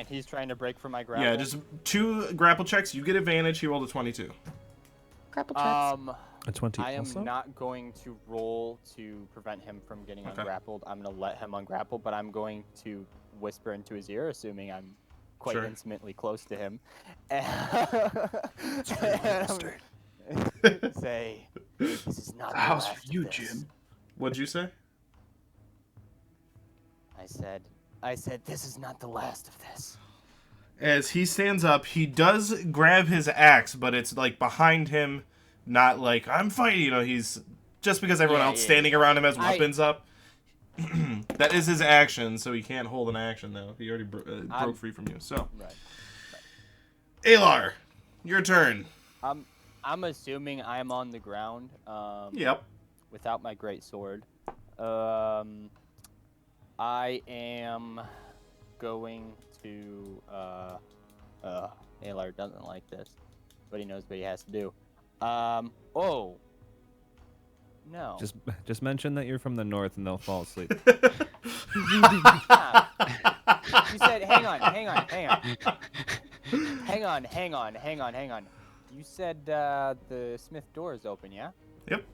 S3: he's trying to break from my grapple?
S4: Yeah, just 2 grapple checks. You get advantage. He rolled a 22.
S2: Grapple checks.
S8: A 20
S3: I am
S8: also?
S3: not going to roll to prevent him from getting ungrappled. I'm going to let him ungrapple, but I'm going to whisper into his ear, assuming I'm quite intimately close to him. And say, "This is not the
S7: How's
S3: last
S7: for you,
S3: of this."
S7: Jim?
S4: What'd you say?
S3: I said, "This is not the last of this."
S4: As he stands up, he does grab his axe, but it's like behind him, not like, "I'm fighting." You know, he's just because everyone else standing around him has weapons up. That is his action, so he can't hold an action now. He already broke free from you. So,
S3: Right.
S4: Alar, your turn.
S3: I'm assuming I'm on the ground.
S4: Yep.
S3: Without my great sword. I am going to Alar doesn't like this. but he knows what he has to do. Oh. No.
S8: Just mention that you're from the north and they'll fall asleep.
S3: Ah. You said, hang on. You said the Smith door is open, yeah?
S4: Yep.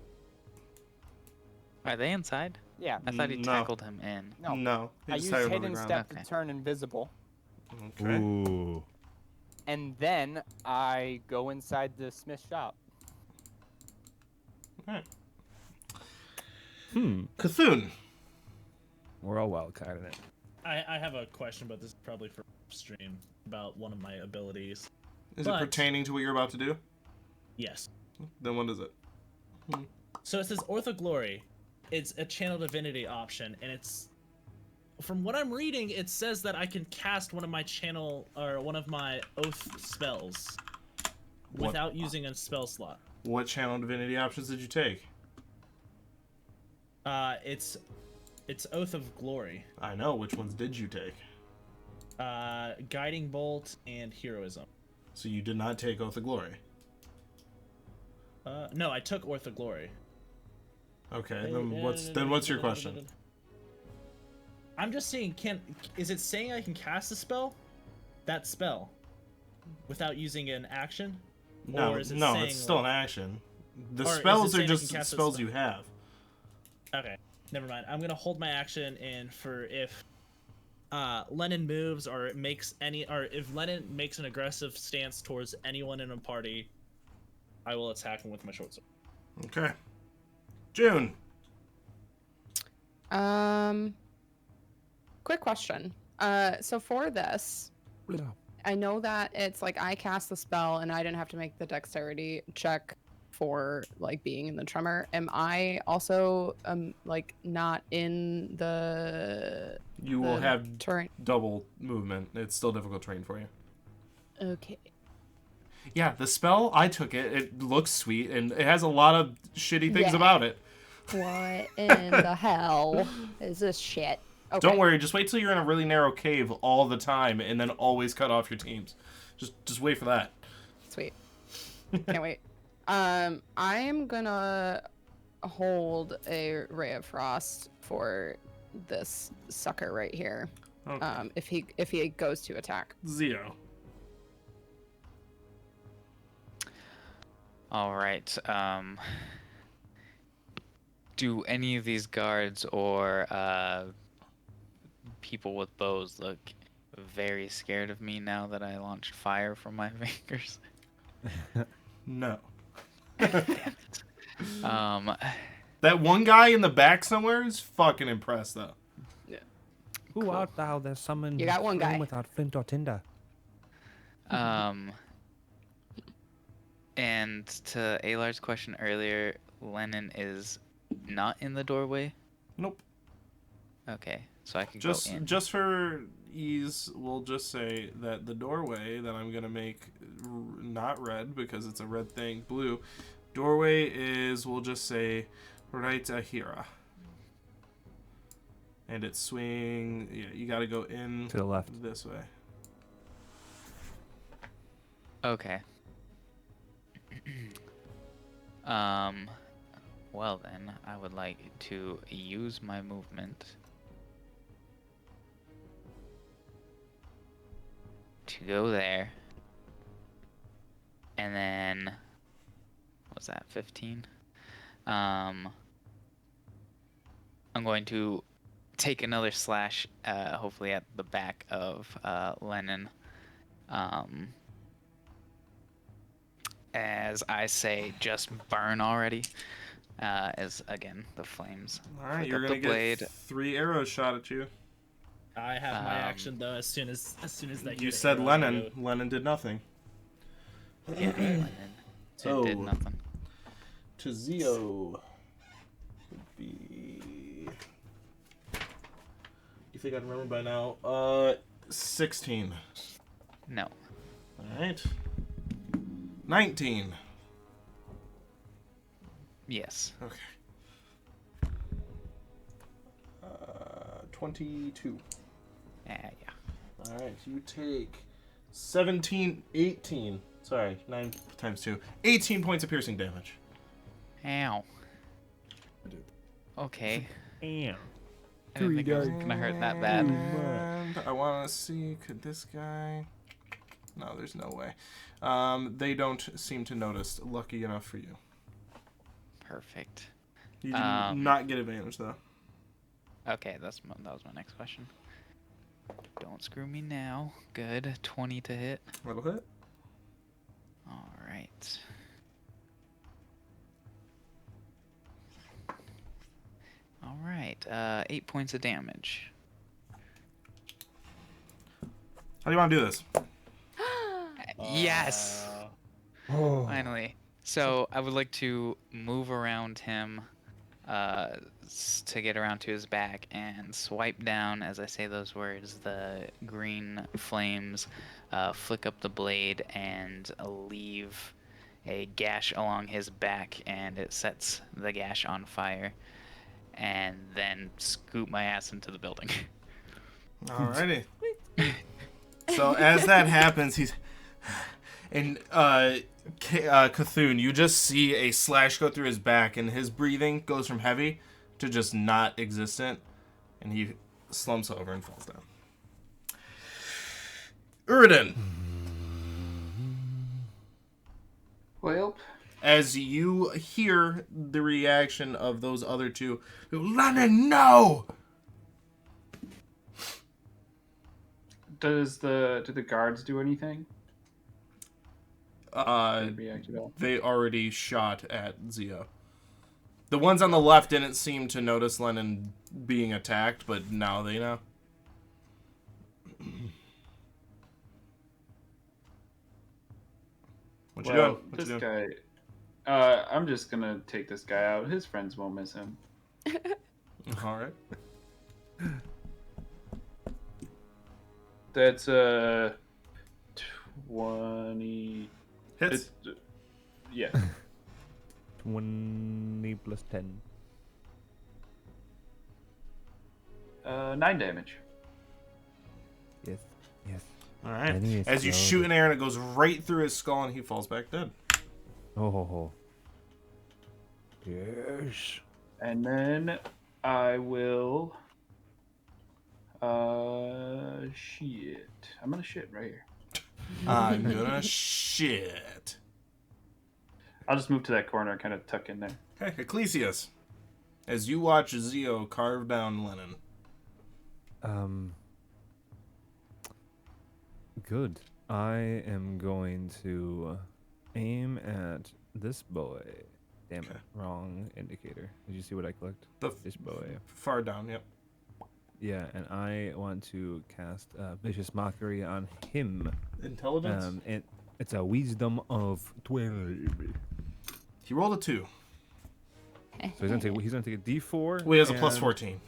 S6: Are they inside?
S3: Yeah.
S6: I thought he
S4: No.
S6: tackled him in.
S4: No. He
S3: I
S4: just
S3: use
S4: tied him on the
S3: hidden
S4: ground.
S3: step
S6: Okay.
S3: to turn invisible,
S4: Okay.
S1: Ooh.
S3: and then I go inside the Smith shop.
S4: Alright.
S8: Cthulhu. We're all wild carding it.
S5: I have a question, but this is probably for stream about one of my abilities.
S4: Is it pertaining to what you're about to do?
S5: Yes.
S4: Then what is it?
S5: So it says Orthoglory. It's a channel divinity option, and it's from what I'm reading, it says that I can cast one of my oath spells without using a spell slot.
S4: What channel divinity options did you take?
S5: It's Oath of Glory.
S4: I know. Which ones did you take?
S5: Guiding Bolt and Heroism.
S4: So you did not take Oath of Glory.
S5: No, I took Oath of Glory.
S4: Okay, then what's your question?
S5: I'm just saying, is it saying I can cast a spell? That spell, without using an action?
S4: No,
S5: Or is it
S4: no,
S5: saying,
S4: it's still
S5: like-
S4: an action. The
S5: Or is it
S4: spells are
S5: saying I
S4: just
S5: can cast a
S4: spells
S5: spell?
S4: you have.
S5: Okay, never mind. I'm gonna hold my action, and for if Lenin moves or if Lenin makes an aggressive stance towards anyone in a party, I will attack him with my short sword.
S4: Okay. June.
S2: Quick question. So for this, I know that it's like I cast the spell and I didn't have to make the dexterity check for like being in the tremor. Am I also like not in the
S4: You will have
S2: terrain?
S4: double movement. It's still difficult terrain for you.
S2: Okay.
S4: Yeah, the spell, I took it. It looks sweet, and it has a lot of shitty things
S2: Yeah.
S4: about it.
S2: What in the hell is this shit? Okay.
S4: Don't worry, just wait till you're in a really narrow cave all the time, and then always cut off your teams. Just wait for that.
S2: Sweet. Can't wait. I am gonna hold a ray of frost for this sucker right here.
S4: Okay.
S2: If he goes to attack.
S4: Zio.
S6: All right. Do any of these guards or people with bows look very scared of me now that I launched fire from my fingers?
S4: No.
S6: That
S4: one guy in the back somewhere is fucking impressed, though.
S2: Yeah.
S8: Who
S2: Cool.
S8: art thou that summoned
S2: You got one
S8: flame
S2: guy.
S8: without flint or tinder?
S6: And to Alar's question earlier, Lenin is not in the doorway?
S4: Nope.
S6: Okay, so I can go in.
S4: Just for ease, we'll just say that the doorway that I'm gonna make not red because it's a red thing, blue. Doorway is, we'll just say, right here. And it's swing. Yeah, you gotta go in
S8: To the left.
S4: this way.
S6: Okay. Well then, I would like to use my movement to go there. And then, what was that, 15? I'm going to take another slash, hopefully at the back of Lenin. As I say, just burn already. As again, the flames.
S4: Alright,
S6: flick
S4: you're
S6: up
S4: gonna
S6: the blade.
S4: get 3 arrows shot at you.
S5: I have my action though. As soon as that
S4: You
S5: hit
S4: said
S5: arrows,
S4: Lenin.
S5: I go-
S4: Lenin did nothing.
S6: Yeah, Lenin. So it did
S4: Oh.
S6: nothing.
S4: To Zio would be. You think I'd remember by now? 16.
S6: No.
S4: Alright. 19.
S6: Yes.
S4: Okay. 22.
S6: Yeah.
S4: Alright, you take 17, 18. Sorry, 9 times 2. 18 points of piercing damage.
S6: Ow. Okay.
S8: Damn.
S6: I didn't think it was gonna hurt that bad.
S4: And I want to see, could this guy... No, there's no way. They don't seem to notice. Lucky enough for you.
S6: Perfect.
S4: You do not get advantage, though.
S6: Okay, that was my next question. Don't screw me now. Good. 20 to hit.
S4: That'll hit.
S6: All right. All right. 8 points of damage.
S4: How do you want to do this?
S6: Yes. Finally. So I would like to move around him to get around to his back and swipe down as I say those words. The green flames flick up the blade and leave a gash along his back, and it sets the gash on fire. And then scoop my ass into the building.
S4: Alrighty. So as that happens, he's... And Cthulhu, you just see a slash go through his back, and his breathing goes from heavy to just not existent, and he slumps over and falls down. Uridan.
S7: Well,
S4: As you hear the reaction of those other two, Lenin, no!
S7: do the guards do anything? React at all?
S4: They already shot at Zio. The ones on the left didn't seem to notice Lenin being attacked, but now they know. What you doing? What
S7: This
S4: you doing?
S7: guy. I'm just gonna take this guy out. His friends won't miss him.
S4: All right.
S7: That's 20.
S4: Hits.
S7: Yeah.
S8: 20 plus 10.
S7: 9 damage.
S8: Yes. Yes.
S4: All right.
S8: Lenny is
S4: As you
S8: slow.
S4: shoot an arrow, and it goes right through his skull, and he falls back dead.
S8: Oh ho ho. Yes.
S7: And then I will. Shit. I'm gonna shit right here.
S4: I'm gonna shit.
S7: I'll just move to that corner and kind of tuck in there.
S4: Hey, Ecclesias. As you watch Zio carve down Lenin.
S8: Good. I am going to aim at this boy. Damn it.
S4: Okay.
S8: Wrong indicator. Did you see what I clicked?
S4: The
S8: This boy.
S4: far down, yep.
S8: Yeah, and I want to cast Vicious Mockery on him.
S4: Intelligence?
S8: And it's a wisdom of 12.
S4: He rolled a 2.
S8: So he's gonna take a D4.
S4: Well, he has a plus
S8: and
S4: 14.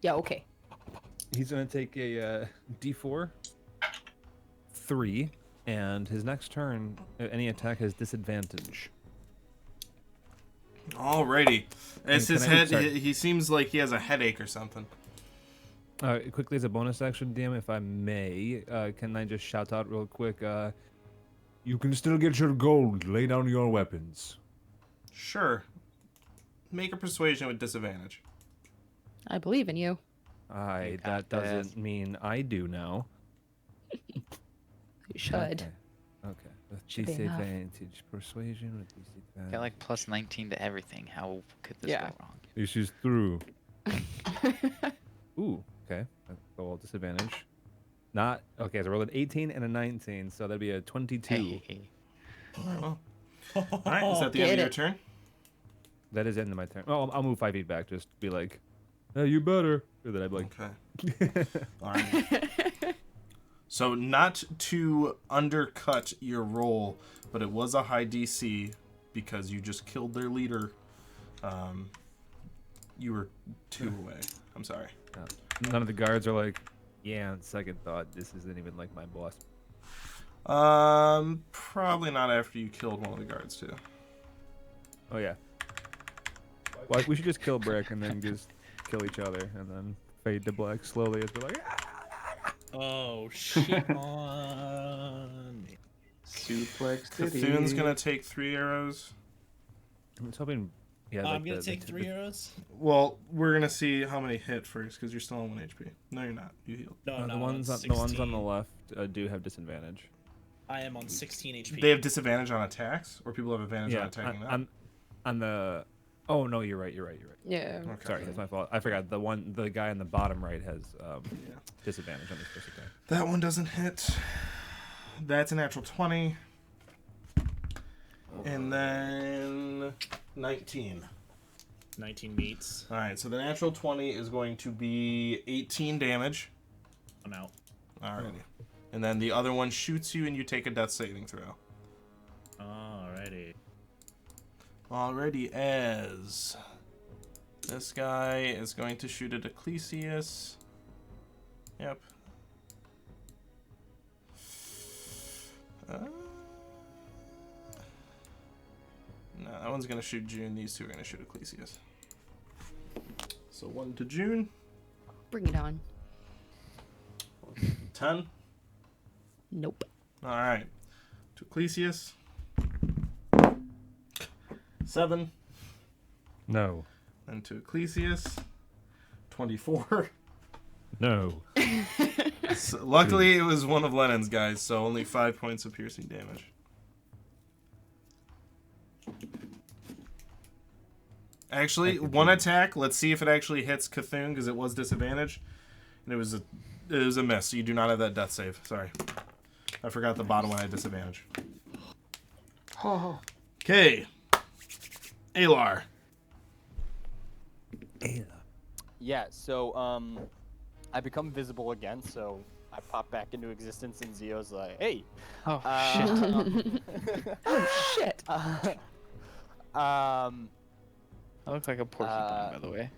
S2: Yeah, okay.
S8: He's gonna take a D4, 3, and his next turn, any attack has disadvantage.
S4: Alrighty. As
S8: Can
S4: his
S8: I-
S4: head,
S8: sorry.
S4: he seems like he has a headache or something.
S8: Quickly as a bonus action, DM, if I may, can I just shout out real quick?
S1: You can still get your gold. Lay down your weapons.
S4: Sure. Make a persuasion with disadvantage.
S2: I believe in you.
S6: You
S8: That
S6: got this.
S8: doesn't mean I do now.
S2: You should.
S8: Okay. With
S2: Should be enough.
S8: disadvantage, persuasion with disadvantage.
S6: Got like plus 19 to everything. How could this
S2: Yeah.
S6: go wrong?
S1: This is through.
S8: Ooh, okay. Roll disadvantage. Not okay. So I rolled an 18 and a 19, so that'd be a 22.
S6: Hey.
S4: Alright, is that the end
S2: Get
S4: of your
S2: it.
S4: turn?
S8: That is the end of my turn. Oh, I'll move 5 feet back. Just be like, hey, you better. Or then I'd be like,
S4: Okay. Alright. So not to undercut your roll, but it was a high DC because you just killed their leader. You were 2 away. I'm sorry.
S8: none of the guards are like, yeah, on second thought, this isn't even like my boss.
S4: Probably not after you killed one of the guards too.
S8: Oh yeah. Well, we should just kill Brick and then just kill each other and then fade to black slowly as we're like,
S5: Oh, shit on.
S7: Suplex City.
S4: Cthulhu's gonna take 3 arrows.
S8: I was hoping. Yeah,
S5: I'm gonna take 3 arrows.
S4: Well, we're gonna see how many hit first because you're still on 1 HP. No, you're not. You healed.
S5: No,
S8: the
S5: no,
S8: ones
S5: I'm
S8: on the ones on the
S5: 16.
S8: left do have disadvantage.
S5: I am on 16 HP.
S4: They have disadvantage on attacks, or people have advantage on attacking them.
S8: On the. Oh no, you're right.
S2: Yeah.
S4: Okay.
S8: Sorry, that's my fault. I forgot the guy on the bottom right has disadvantage on his first attack.
S4: That one doesn't hit. That's a natural 20. And then 19.
S5: 19 meets.
S4: All right, so the natural 20 is going to be 18 damage.
S5: I'm out.
S4: Alrighty. And then the other one shoots you and you take a death saving throw.
S5: Alrighty.
S4: Alrighty, as this guy is going to shoot at Ecclesius. Yep. No, that one's gonna shoot June. These two are gonna shoot Ecclesius. So 1 to June.
S2: Bring it on.
S4: 10.
S2: Nope.
S4: Alright. To Ecclesius. 7.
S1: No.
S4: And to Ecclesius. 24.
S1: No.
S4: So, luckily, it was one of Lenin's guys, so only 5 points of piercing damage. Actually, one attack. Let's see if it actually hits Cthulhu, because it was disadvantage. And it was a miss, so you do not have that death save. Sorry. I forgot the bottom one had disadvantage. Okay. Alar.
S3: Yeah, so I become visible again, so I pop back into existence, and Zio's like, "Hey."
S6: Oh shit!
S2: Oh shit.
S6: I look like a porcupine, by the way.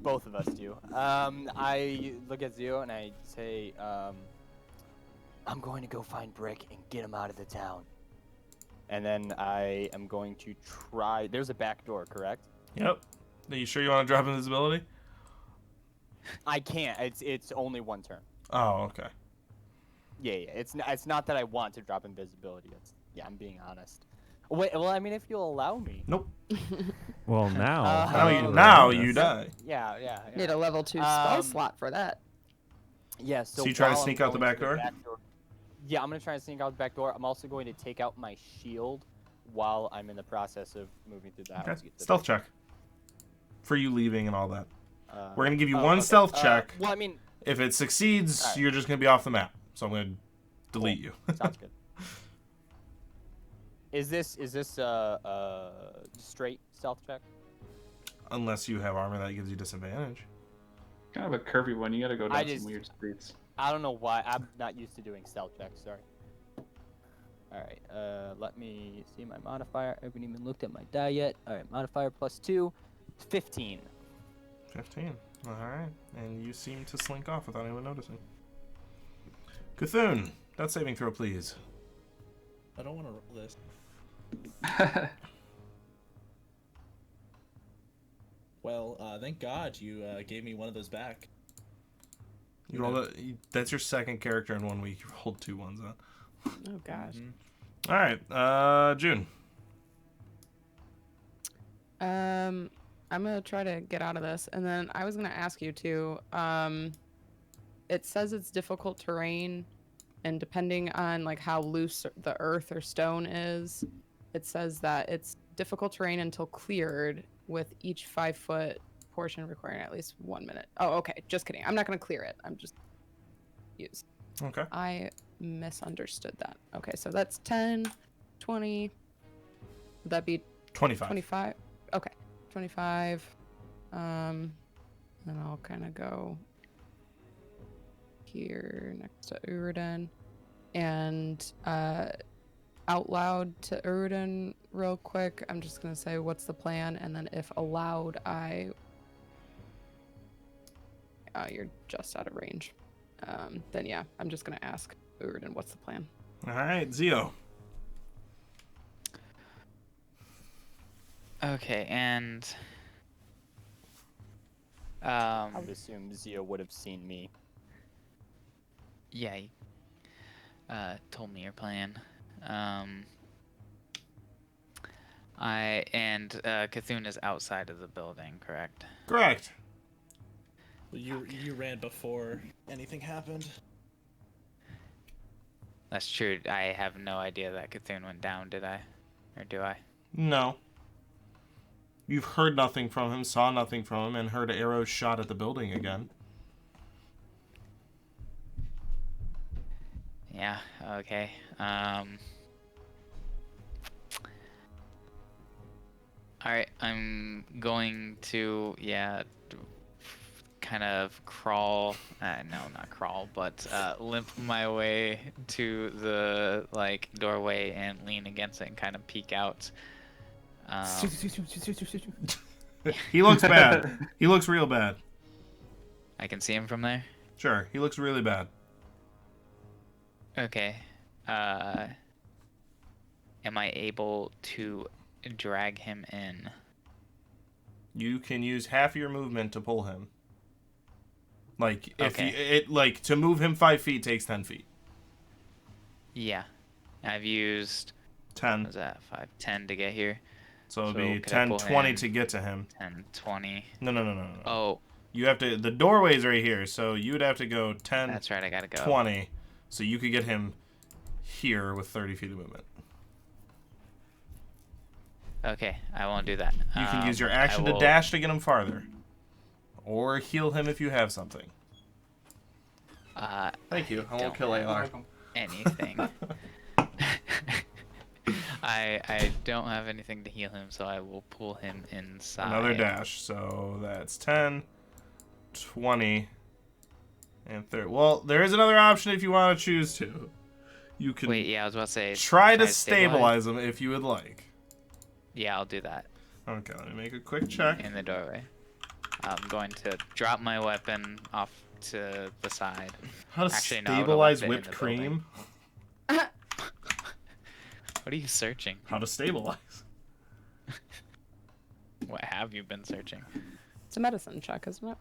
S3: Both of us do. I look at Zio and I say, I'm going to go find Brick and get him out of the town. And then I am going to try. There's a back door, correct?
S4: Yep. Are you sure you want to drop invisibility?
S3: I can't. It's only 1 turn.
S4: Oh, okay.
S3: Yeah. It's not that I want to drop invisibility. I'm being honest. Wait. Well, I mean, if you'll allow me.
S4: Nope.
S8: Well, now.
S4: Now you die.
S3: Yeah.
S2: Need a level 2 spell slot for that.
S3: Yeah.
S4: So you try to
S3: while I'm
S4: sneak out the
S3: going
S4: back
S3: to
S4: door?
S3: Yeah, I'm gonna try to sneak out the back door. I'm also going to take out my shield while I'm in the process of moving through the house.
S4: Okay.
S3: to get to
S4: Stealth check. For you leaving and all that.
S3: the-
S4: We're going to give you
S3: oh,
S4: one
S3: okay.
S4: stealth check.
S3: Well, I mean,
S4: If it succeeds,
S3: Alright.
S4: you're just going to be off the map. So I'm going to delete you.
S3: sounds good. Is this a straight stealth check?
S4: Unless you have armor that gives you disadvantage.
S7: Kind of a curvy one. You gotta go down
S3: just-
S7: some weird streets.
S3: I don't know why. I'm not used to doing stealth checks. Sorry. All right. Let me see my modifier. I haven't even looked at my die yet. All right. Modifier +2, 15.
S4: 15. Alright. And you seem to slink off without anyone noticing. Cthulhu, that saving throw, please.
S5: I don't want to roll this. Well, thank God you gave me one of those back.
S4: You rolled that's your second character in 1 week. You rolled 2 ones, huh?
S2: Oh gosh.
S4: Alright, June.
S2: I'm gonna try to get out of this, and then I was gonna ask you too. It says it's difficult terrain, and depending on like how loose the earth or stone is, it says that it's difficult terrain until cleared, with each 5-foot portion requiring at least 1 minute. Oh, okay. Just kidding. I'm not gonna clear it. I'm just used.
S4: Okay.
S2: I misunderstood that. Okay, so that's 10, 20. Would that be
S4: 25.
S2: 25? Okay, 25. Then I'll kind of go here next to Uridan, and out loud to Uridan real quick. I'm just gonna say, "What's the plan?" And then if allowed, you're just out of range. Then yeah, I'm just gonna ask Uridan, "What's the plan?"
S4: Alright, Zio.
S6: Okay, and
S3: I would assume Zio would have seen me.
S6: yeah, told me your plan. Cthulhu is outside of the building, correct?
S4: Correct.
S5: Well, you ran before anything happened.
S6: That's true. I have no idea that Cthulhu went down, did I? Or do I?
S4: No. You've heard nothing from him, saw nothing from him, and heard arrows shot at the building again.
S6: Yeah, okay. Alright, I'm going to, kind of crawl, no, not crawl, but limp my way to the, doorway and lean against it and kind of peek out.
S4: He looks bad. He looks real bad.
S6: I can see him from there?
S4: Sure, he looks really bad.
S6: Okay. Am I able to drag him in?
S4: You can use half your movement to pull him. Like, if
S6: Okay.
S4: to move him 5 feet takes 10 feet.
S6: Yeah. I've used...
S4: 10.
S6: What was that? 5, 10 to get here.
S4: So it'd
S6: So
S4: be
S6: could I
S4: 10,
S6: pull
S4: 20
S6: him?
S4: to get to him.
S6: 10, 20.
S4: No.
S6: Oh,
S4: You have to... The doorway's right here, so you would have to go 10,
S6: that's right. I gotta go.
S4: 20. So you could get him here with 30 feet of movement.
S6: Okay, I won't do that.
S4: You can use your
S6: I
S4: action to
S6: will-
S4: dash to get him farther. Or heal him if you have something. Thank you. I won't
S6: don't
S4: kill
S6: have
S4: AR.
S6: anything. I don't have anything to heal him, so I will pull him inside.
S4: Another dash. So that's 10, 20, and 30. Well, there is another option if you want to choose to. You can
S6: Wait, yeah, I was about to say.
S4: try to stabilize him if you would like.
S6: Yeah, I'll do that
S4: Okay, let me make a quick check.
S6: in the doorway. I'm going to drop my weapon off to the side.
S4: How to
S6: Actually, no, I would've
S4: stabilize
S6: left it in
S4: whipped
S6: the building.
S4: cream?
S6: What are you searching?
S4: How to stabilize.
S6: What have you been searching?
S2: It's a medicine check, isn't it?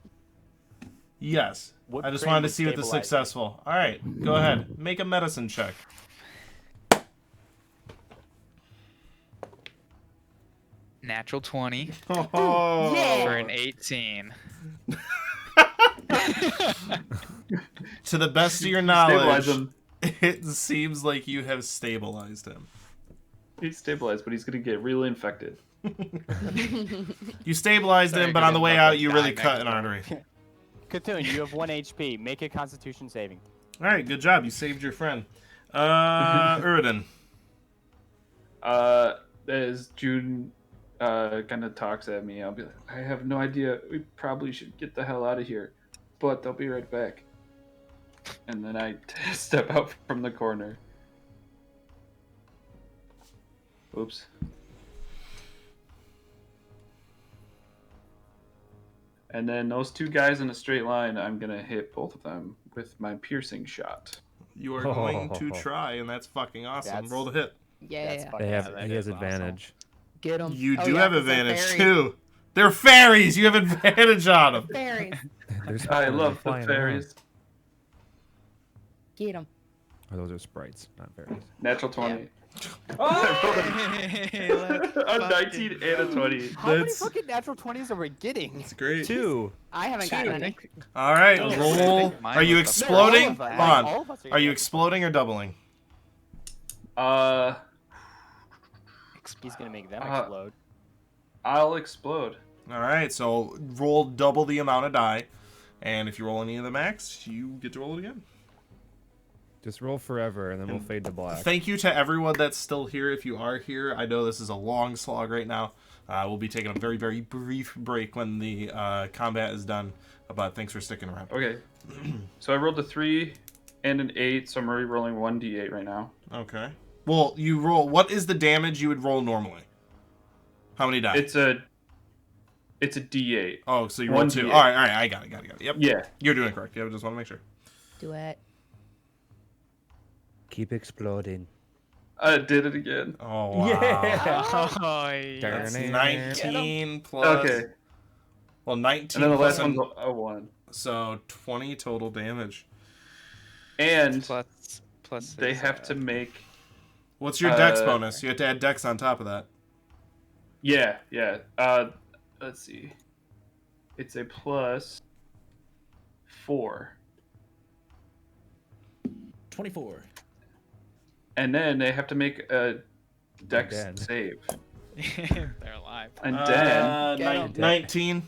S4: Yes.
S3: Whipped
S4: I just
S3: cream
S4: wanted to
S3: would
S4: see if it's
S3: stabilize me.
S4: successful. All right, go ahead. Make a medicine check.
S6: Natural 20
S4: Oh,
S6: for an 18.
S4: To the best of your
S7: Stabilize
S4: knowledge,
S7: him.
S4: it seems like you have stabilized him.
S7: He's stabilized, but he's gonna get really infected.
S4: You stabilized
S6: Sorry,
S4: him, but on the
S6: gonna
S4: way
S6: look
S4: out,
S6: like
S4: you really
S6: dying
S4: cut an
S6: next
S4: artery.
S3: Cthulhu, you have 1 HP. Make a Constitution saving.
S4: All right, good job. You saved your friend. Uridin.
S7: As June kind of talks at me, I'll be like, I have no idea. We probably should get the hell out of here, but they'll be right back. And then I step out from the corner. Oops. And then those two guys in a straight line, I'm gonna hit both of them with my piercing shot.
S4: You are going to try, and that's fucking awesome.
S3: That's-
S4: Roll the hit.
S2: Yeah.
S3: That's fucking
S8: They have,
S6: that
S8: he has
S6: is awesome.
S8: advantage.
S2: Get them.
S4: You do have advantage, too. They're fairies. You have advantage on them.
S2: Fairies.
S8: There's
S7: I
S8: they're
S7: love the
S8: flying around.
S7: fairies.
S2: Get them.
S8: Oh, those are sprites, not fairies.
S7: Natural 20.
S6: Hey, let's
S7: A
S6: fucking
S7: 19 and a 20.
S3: How many
S4: That's-
S3: fucking natural 20s are we getting?
S4: It's great.
S8: 2.
S2: I haven't gotten any.
S4: All right,
S6: Oh,
S4: roll.
S6: I think mine
S4: Are you
S6: was the
S4: exploding?
S3: All of us-
S4: Hold on.
S3: all of us
S4: Are you
S3: getting-
S4: exploding or doubling?
S3: He's gonna make them
S7: Uh,
S3: explode.
S7: I'll explode.
S4: All right, so roll double the amount of die, and if you roll any of the max, you get to roll it again.
S8: Just roll forever, and then we'll fade to black.
S4: Thank you to everyone that's still here. If you are here, I know this is a long slog right now. We'll be taking a very, very brief break when the combat is done, but thanks for sticking around.
S7: Okay. So I rolled a 3 and an 8, so I'm already rolling 1d8 right now.
S4: Okay. Well, you roll. What is the damage you would roll normally? How many die?
S7: It's a d8.
S4: Oh, so you roll 2.
S7: 1d8.
S4: All right. I got it. Yep.
S7: Yeah.
S4: You're doing it correct. Yeah, I just want to make sure.
S2: Do it.
S9: Keep exploding.
S7: I did it again.
S4: Oh, wow.
S6: Oh,
S4: That's
S6: yes.
S4: 19 plus.
S7: Okay.
S4: Well, 19
S7: And then the
S4: plus
S7: last one's a 1.
S4: so 20 total damage.
S7: And
S6: Plus Plus
S7: they
S6: his,
S7: have to make.
S4: What's your dex bonus? You have to add dex on top of that.
S7: Yeah. Let's see. It's a +4.
S5: 24.
S7: And then they have to make a dex
S8: dead.
S7: save.
S6: They're alive.
S7: And then,
S2: Get 'em.
S4: 19.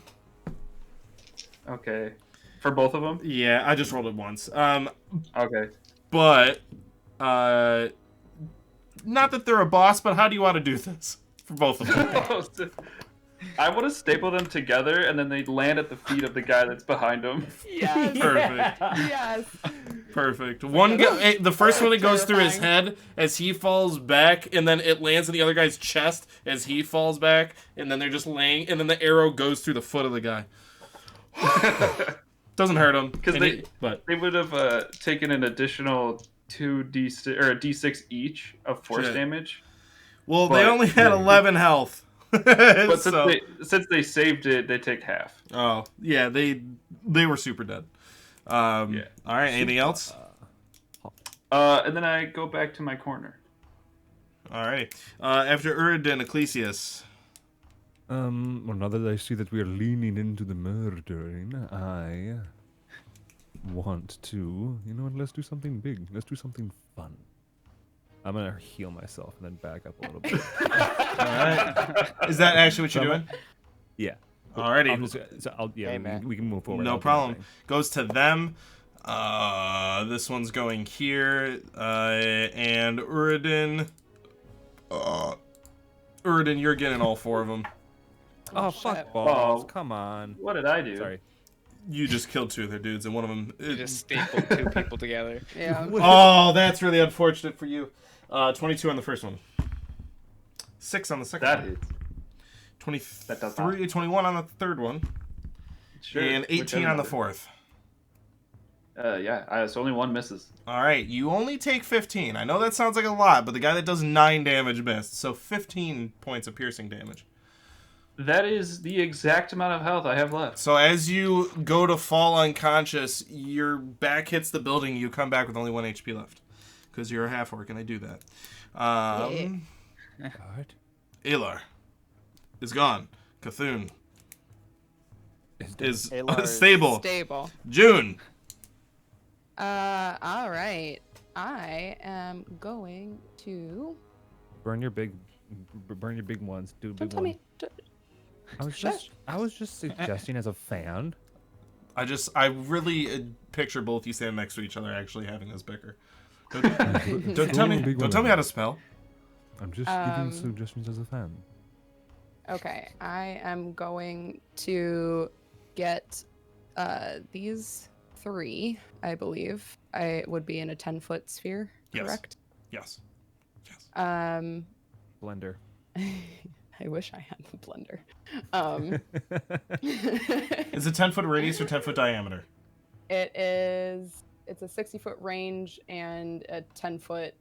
S7: okay, for both of them.
S4: Yeah, I just rolled it once.
S7: Okay.
S4: But not that they're a boss, but how do you want to do this for both of them?
S7: I want to staple them together, and then they land at the feet of the guy that's behind them.
S2: Yes.
S4: Perfect.
S2: Yes.
S4: Perfect. One guy, the first one, it goes through his head as he falls back, and then it lands in the other guy's chest as he falls back, and then they're just laying, and then the arrow goes through the foot of the guy. Doesn't hurt him
S7: Because they would have taken an additional 2d6 or a d6 each of force
S4: Shit.
S7: damage.
S4: Well, they
S7: but-
S4: only had 11 health.
S7: But
S4: So-
S7: since they saved it, they take half.
S4: Oh, yeah, they were super dead.
S7: Yeah.
S4: All right, anything else?
S7: And then I go back to my corner.
S4: All right. After Uridin, Ecclesias.
S1: Well, now that I see that we are leaning into the murdering, I want to. You know what? Let's do something big. Let's do something fun. I'm gonna heal myself and then back up a little bit.
S4: All right. Is that actually what you're doing?
S1: Yeah.
S4: Alrighty.
S1: Yeah,
S3: Amen.
S1: we can move forward.
S4: No
S1: I'll do my
S4: problem.
S1: thing.
S4: Goes to them. This one's going here. And Uridin. Uridin, you're getting all 4 of them.
S8: Oh,
S2: shit.
S8: fuck balls.
S7: Oh.
S8: Come on.
S7: What did I do?
S8: Sorry.
S4: You just killed 2 of their dudes, and one of them.
S6: You just stapled 2 people together.
S2: Yeah.
S4: Oh, that's really unfortunate for you. 22 on the first one. 6 on the second
S7: That
S4: one.
S7: is. That does
S4: 23, 21 on the third one.
S7: Sure.
S4: And 18
S7: whichever
S4: on the
S7: number.
S4: fourth.
S7: Yeah, so only one misses.
S4: All right, you only take 15. I know that sounds like a lot, but the guy that does 9 damage missed. So 15 points of piercing damage.
S7: That is the exact amount of health I have left.
S4: So as you go to fall unconscious, your back hits the building. You come back with only 1 HP left. Because you're a half-orc, and I do that.
S8: What?
S4: Alar is gone. Cthulhu is
S3: Alar is
S4: stable.
S2: Stable.
S4: June.
S2: All right. I am going to.
S8: Burn your big ones. Do a
S2: Don't
S8: big
S2: tell
S8: one.
S2: me.
S8: I was just suggesting as a fan.
S4: I really picture both you standing next to each other actually having this bicker. Don't tell me.
S1: Big
S4: Don't
S1: one.
S4: tell me how to spell.
S1: I'm just giving suggestions as a fan.
S2: Okay, I am going to get these 3, I believe. I would be in a 10-foot sphere,
S4: Yes.
S2: correct?
S4: Yes.
S8: Blender.
S2: I wish I had the blender.
S4: Is it 10-foot radius or 10-foot diameter?
S2: It's a 60-foot range and a 10-foot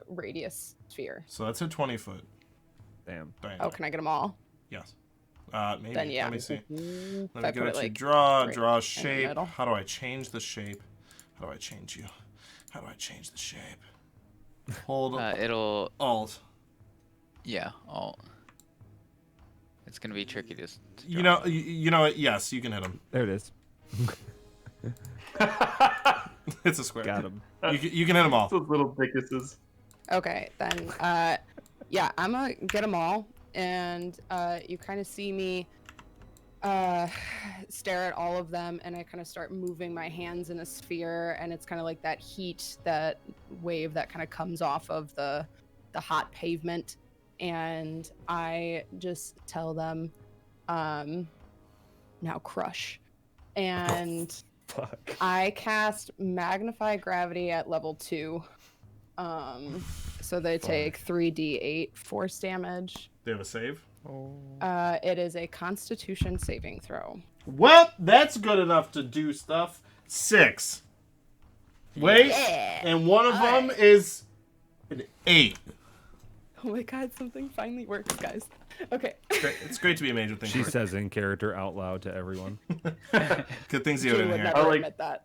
S2: radius sphere.
S4: So that's a 20-foot
S8: Damn.
S4: diameter.
S2: Oh, can I get them all?
S4: Yes. Maybe.
S2: Then yeah.
S4: Let me see.
S2: If
S4: Let
S2: I
S4: me
S2: put
S4: go
S2: it,
S4: to
S2: like,
S4: draw
S2: right in the
S4: shape.
S2: middle.
S4: How do I change the shape? How do I change you? How do I change the shape? Hold
S6: It'll
S4: Alt.
S6: alt. It's gonna be tricky to
S4: You
S6: draw.
S4: know. You know what? Yes, you can hit him.
S8: There it is.
S4: It's a square.
S8: Got him.
S4: You can hit them all.
S7: Those little bickuses.
S2: Okay, then, yeah, I'm gonna get them all, and you kind of see me stare at all of them, and I kind of start moving my hands in a sphere, and it's kind of like that heat, that wave that kind of comes off of the hot pavement, and I just tell them, now crush. And
S8: Fuck.
S2: I cast Magnify Gravity at level 2. So they take 3d8 force damage.
S4: They have a save.
S2: It is a Constitution saving throw.
S4: Well, that's good enough to do stuff. 6. Wait,
S2: Yeah.
S4: and one of them is an 8.
S2: Oh my god, something finally works, guys. Okay.
S4: It's great to be a major thing.
S8: She says in character out loud to everyone.
S4: Good things you
S2: She
S4: in
S2: would
S4: here.
S2: never
S7: I like-
S2: admit that.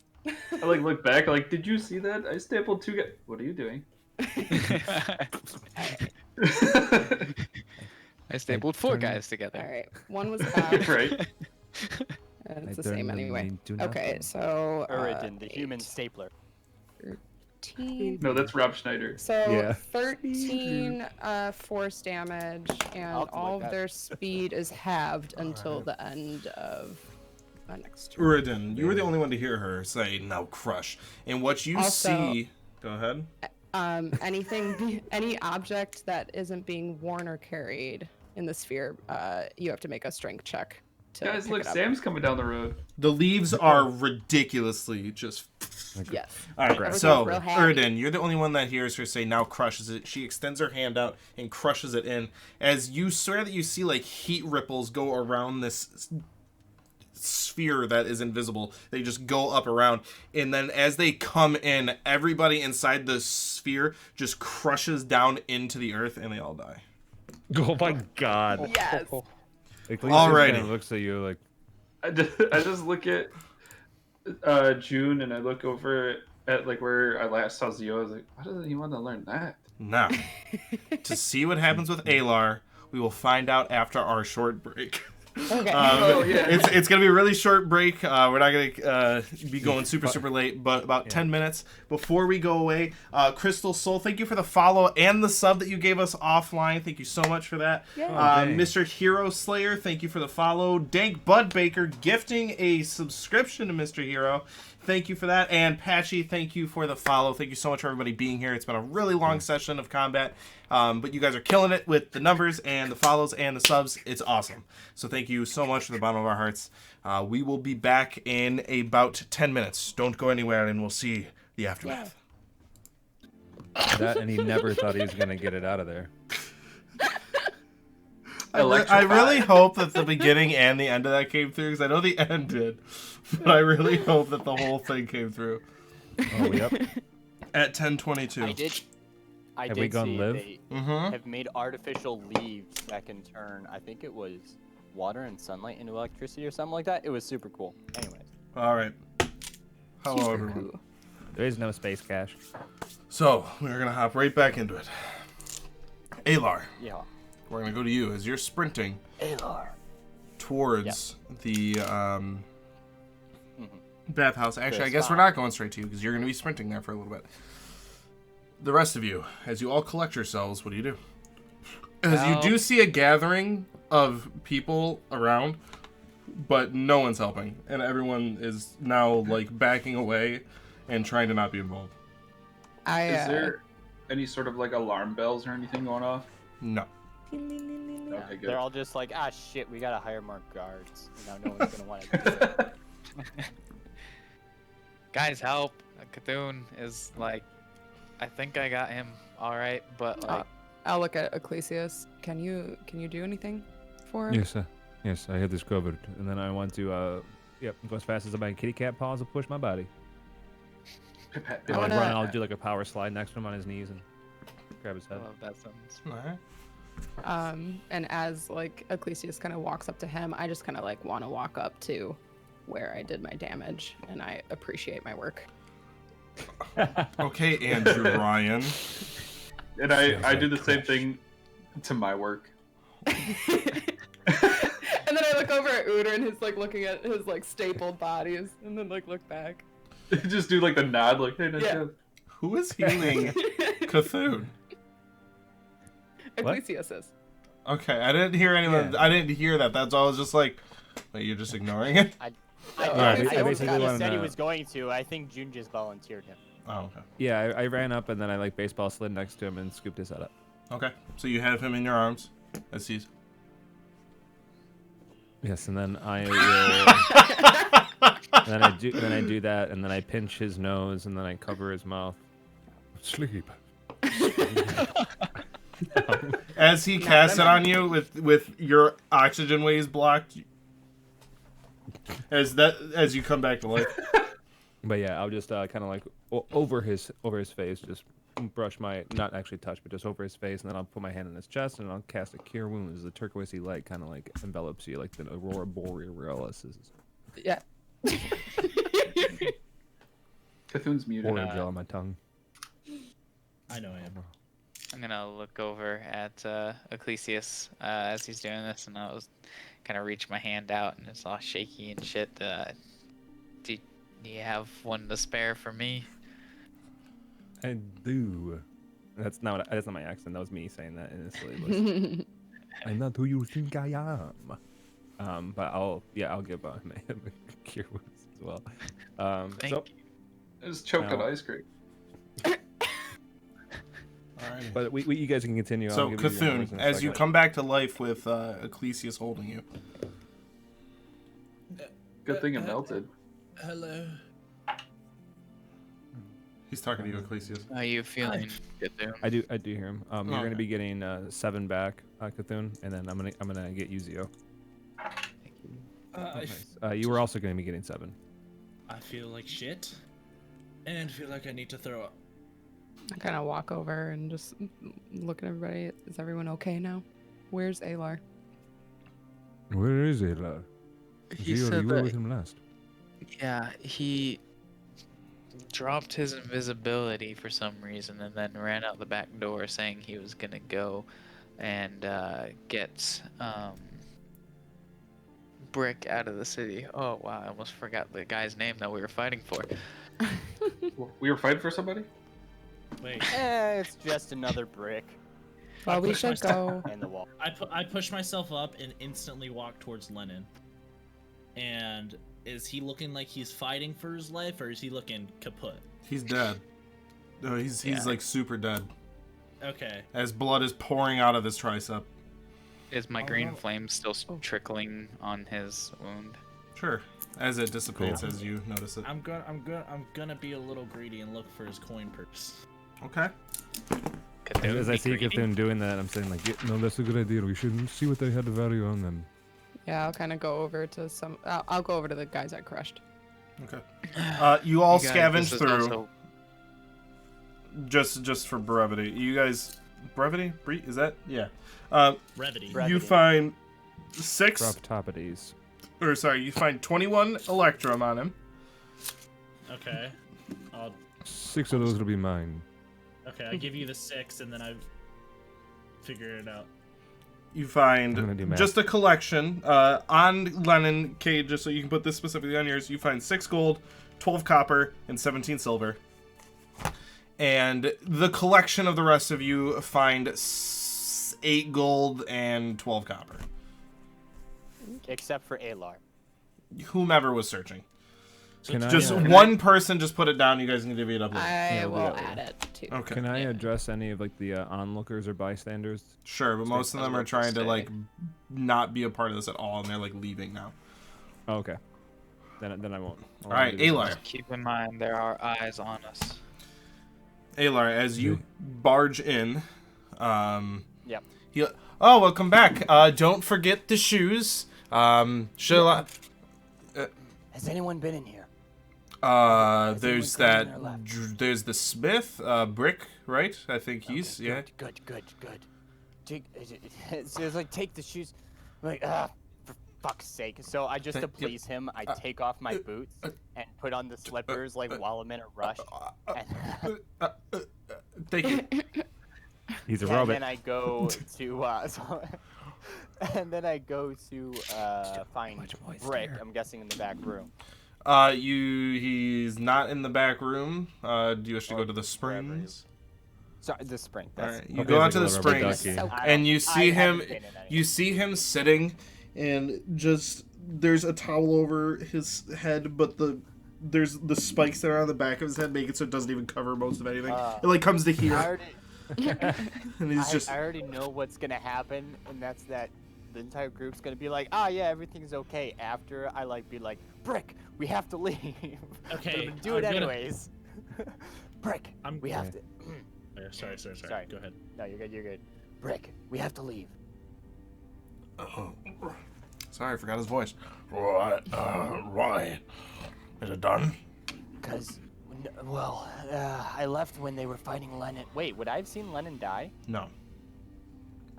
S7: I like look back. Like, did you see that? I stapled 2 guys. What are you doing?
S6: I stapled 4
S1: turn-
S6: guys together.
S2: All right. One was half.
S7: Right.
S2: And
S1: I
S2: it's the
S1: turn
S2: same
S1: them
S2: anyway.
S1: into
S2: Okay,
S1: nothing.
S2: so
S3: Uridan, the human stapler.
S2: 13.
S7: No, that's Rob Schneider.
S2: So
S1: Yeah.
S2: 13 force damage, and
S3: I'll have to
S2: all
S3: look
S2: of
S3: that.
S2: their speed is halved until the end of my next turn.
S4: Uridan, you were the only one to hear her say, "Now crush." And what you
S2: Also-
S4: see... Go ahead.
S2: Any object that isn't being worn or carried in the sphere, you have to make a strength check. To
S7: Guys,
S2: pick
S7: look,
S2: it up.
S7: Sam's coming down the road.
S4: The leaves are ridiculously just...
S2: Yes.
S4: All right,
S2: Everything's
S4: so
S2: real happy.
S4: Uridan, you're the only one that hears her say, "Now crushes it." She extends her hand out and crushes it in. As you swear that you see like heat ripples go around this sphere that is invisible. They just go up around, and then as they come in, everybody inside the sphere just crushes down into the earth, and they all die.
S8: Oh my god.
S2: Yes.
S4: Alrighty.
S1: Kind of looks at you like,
S7: I just look at June, and I look over at like where I last saw Zio. I was like, why doesn't he want to learn that?
S4: Now, to see what happens with Alar, we will find out after our short break.
S2: Okay.
S7: Oh, yeah.
S4: It's gonna be a really short break. We're not gonna be going super late, but about 10 minutes before we go away. Crystal Soul, thank you for the follow and the sub that you gave us offline. Thank you so much for that.
S1: dang.
S4: Mr. Hero Slayer, thank you for the follow. Dank Bud Baker gifting a subscription to Mr. Hero. Thank you for that. And Patchy, thank you for the follow. Thank you so much for everybody being here. It's been a really long session of combat, but you guys are killing it with the numbers and the follows and the subs. It's awesome. So thank you so much from the bottom of our hearts. We will be back in about 10 minutes. Don't go anywhere, and we'll see the aftermath.
S1: that, and he never thought he was gonna get it out of there.
S4: I really hope that the beginning and the end of that came through, because I know the end did, but I really hope that the whole thing came through.
S1: Oh, yep.
S4: At 10:22.
S3: I
S1: Have
S3: did
S1: we gone
S3: see
S1: live?
S3: they
S4: Mm-hmm.
S3: have made artificial leaves that can turn, I think it was water and sunlight into electricity or something like that. It was super cool. Anyways.
S4: All right. Hello,
S2: Super
S4: everyone.
S2: cool.
S8: There is no space cache.
S4: So, we're going to hop right back into it. Alar,
S3: Yeah.
S4: we're going to go to you as you're sprinting
S3: Alar.
S4: towards the bathhouse. Actually, I
S3: The
S4: guess
S3: spot.
S4: we're not going straight to you, because you're going to be sprinting there for a little bit. The rest of you, as you all collect yourselves, what do you do? As you do see a gathering of people around, but no one's helping, and everyone is now like backing away and trying to not be involved.
S7: Is there any sort of like alarm bells or anything going off?
S4: No.
S3: Yeah.
S7: Okay, good.
S3: They're all just like, ah, shit, we gotta hire more guards. You know, no one's gonna want to do it.
S6: Guys, help! Cthulhu is like, I think I got him all right, but like,
S2: I'll look at Ecclesias. Can you do anything for him?
S1: Yes, I have this covered. And then I want to, go as fast as my kitty cat paws will push my body.
S7: Pipette,
S1: I'll
S2: wanna-
S1: run and I'll do like a power slide next to him on his knees and grab his
S6: I
S1: head.
S6: love that sentence.
S4: Alright.
S2: And as like Ecclesias kind of walks up to him, I just kind of like want to walk up to where I did my damage, and I appreciate my work.
S4: Okay, Andrew Ryan.
S7: And I do the same thing to my work.
S2: And then I look over at Uder, and he's like looking at his like stapled bodies, and then like look back.
S7: Just do like the nod, like, hey, nice
S2: Yeah.
S7: job.
S4: Who is healing Cthulhu?
S2: Ecclesias is.
S4: Okay, I didn't hear anyone.
S1: Yeah.
S4: I didn't hear that. That's all. I was just like, wait, you're just ignoring it?
S3: I
S1: Alright,
S3: don't
S1: I
S3: think
S1: basically
S3: he
S1: wanna
S3: said he
S1: know-
S3: was going to. I think June just volunteered him.
S4: Oh, okay.
S1: Yeah, I ran up and then I like baseball slid next to him and scooped his head up.
S4: Okay, so you have him in your arms as he's.
S1: Yes, and then I will. then I do that, and then I pinch his nose, and then I cover his mouth. Sleep.
S4: As he casts it on you with your oxygen waves blocked, as you come back to life.
S1: But yeah, I'll just kind of like over his face, just brush my, not actually touch, but just over his face, and then I'll put my hand on his chest, and I'll cast a Cure Wounds. The turquoisey light kind of like envelops you, like the Aurora Borealis.
S2: Yeah.
S7: Cthulhu's muted.
S8: Orange on my tongue.
S5: I know I am.
S6: I'm gonna look over at Ecclesius as he's doing this, and I was kind of reach my hand out, and it's all shaky and shit. Do you have one to spare for me?
S8: I do. That's not my accent. That was me saying that in a silly voice. I'm not who you think I am. But I'll give my cure wounds as well.
S6: Thank you.
S7: I just choked on
S8: Now-
S7: ice cream.
S4: Alrighty.
S8: But you guys can continue.
S4: So
S8: I'll give you your numbers
S4: Cthulhu,
S8: in a
S4: as you
S8: second.
S4: come back to life with Ecclesius holding you.
S7: Good thing it melted.
S5: Hello.
S4: He's talking to you, Ecclesius.
S6: How are you feeling, Cthulhu?
S8: I do hear him. You're
S4: Okay.
S8: going to be getting 7 back, Cthulhu, and then I'm gonna get you Zio. Nice. You were also going to be getting 7.
S5: I feel like shit, and feel like I need to throw up.
S2: I kind of walk over and just look at everybody. Is everyone okay now? Where's Alar?
S1: Where is Ayla?
S6: He
S1: Zio,
S6: said
S1: you were
S6: that-
S1: with him last.
S6: Yeah, he dropped his invisibility for some reason and then ran out the back door saying he was gonna go and get Brick out of the city. Oh wow, I almost forgot the guy's name that we were fighting for.
S7: We were fighting for somebody?
S5: Wait,
S3: It's just another brick
S2: Well, we
S5: pushed
S2: should
S5: myself-
S2: go.
S3: in the wall.
S5: I push myself up and instantly walk towards Lenin. And is he looking like he's fighting for his life, or is he looking kaput?
S4: He's dead. No, he's
S6: Yeah.
S4: like super dead.
S5: Okay.
S4: As blood is pouring out of his tricep.
S6: Is my
S5: Oh,
S6: green
S5: no.
S6: flame still
S2: Oh.
S6: trickling on his wound?
S4: Sure. As it dissipates,
S8: Cool.
S4: as you notice it.
S5: I'm gonna be a little greedy and look for his coin purse.
S4: Okay.
S6: Cthulhu,
S8: As I
S6: be
S8: see
S6: greedy?
S8: Cthulhu doing that, I'm saying like,
S1: No, that's a good idea. We should see what they had to value on them.
S2: Yeah, I'll kind of go over to some. I'll go over to the guys I crushed.
S4: Okay. You all
S6: You guys,
S4: scavenge
S6: this is
S4: through.
S6: also-
S4: Just for brevity. You guys, brevity? Is that? Yeah.
S5: Brevity.
S3: Brevity.
S4: You find 6,
S8: Proptopides.
S4: or sorry, you find 21 electrum on him.
S5: Okay. I'll
S1: 6 of those will be mine.
S5: I give you the 6, and then I figure it out.
S4: You
S1: I'm
S4: find
S1: gonna do math.
S4: just a collection on Lenin, Kate, just so you can put this specifically on yours. You find 6 gold, 12 copper, and 17 silver. And the collection of the rest of you find 8 gold and 12 copper.
S3: Except for Alar.
S4: Whomever was searching.
S5: So
S8: Can I,
S4: Just
S8: can
S4: one person just put it down. You guys can divvy it up later.
S2: I
S8: Yeah, we'll do
S2: will
S8: that later.
S2: add it too.
S4: Okay.
S8: Can I
S6: Yeah.
S8: address any of like the onlookers or bystanders?
S4: Sure, but most of them are trying to
S6: Stay.
S4: like not be a part of this at all, and they're like leaving now.
S8: Oh, okay. Then I won't.
S4: All right, Alar.
S6: Keep in mind there are eyes on us.
S4: Alar, as you barge in,
S3: Yep.
S4: oh, welcome back. Don't forget the shoes. Shall I?
S3: Has anyone been in here?
S4: There's
S3: anyone come in
S4: that.
S3: or left?
S4: There's the smith, Brick, right? I think he's
S3: Okay,
S4: yeah.
S3: Good. Take, so it's like take the shoes. I'm like for fuck's sake. So I just to
S4: Yep.
S3: please him, I take off my boots and put on the slippers like while I'm in a rush. And,
S4: Thank you.
S8: He's a
S3: and
S8: robot.
S3: then I go to and then I go to find Brick. I'm guessing in the back room.
S4: He's not in the back room. Do you wish to go to the
S3: wherever he
S4: springs?
S3: Sorry, the spring.
S4: All
S3: That's,
S4: right, you
S8: Okay,
S4: go
S8: it's
S4: out to
S8: like
S4: the
S8: a rubber
S4: springs,
S8: ducky.
S4: and you see him.
S3: haven't been in any.
S4: You see him sitting, and just there's a towel over his head, but there's the spikes that are on the back of his head, make it so it doesn't even cover most of anything. It like comes to
S3: I
S4: here,
S3: already,
S4: and he's just.
S3: I already know what's gonna happen, and that's that the entire group's gonna be like, yeah, everything's okay. After I be like, Brick, we have to leave. But
S5: Okay,
S3: I'm gonna do
S5: I'm
S3: it
S5: gonna-
S3: anyways. Brick,
S5: I'm-
S3: we have to.
S5: Sorry.
S3: Sorry.
S5: Go ahead.
S3: No, you're good. You're good. Brick, we have to leave.
S4: Sorry, I forgot his voice. Right, right. Is it done?
S3: Cause, I left when they were fighting Lenin. Wait, would I have seen Lenin die?
S4: No.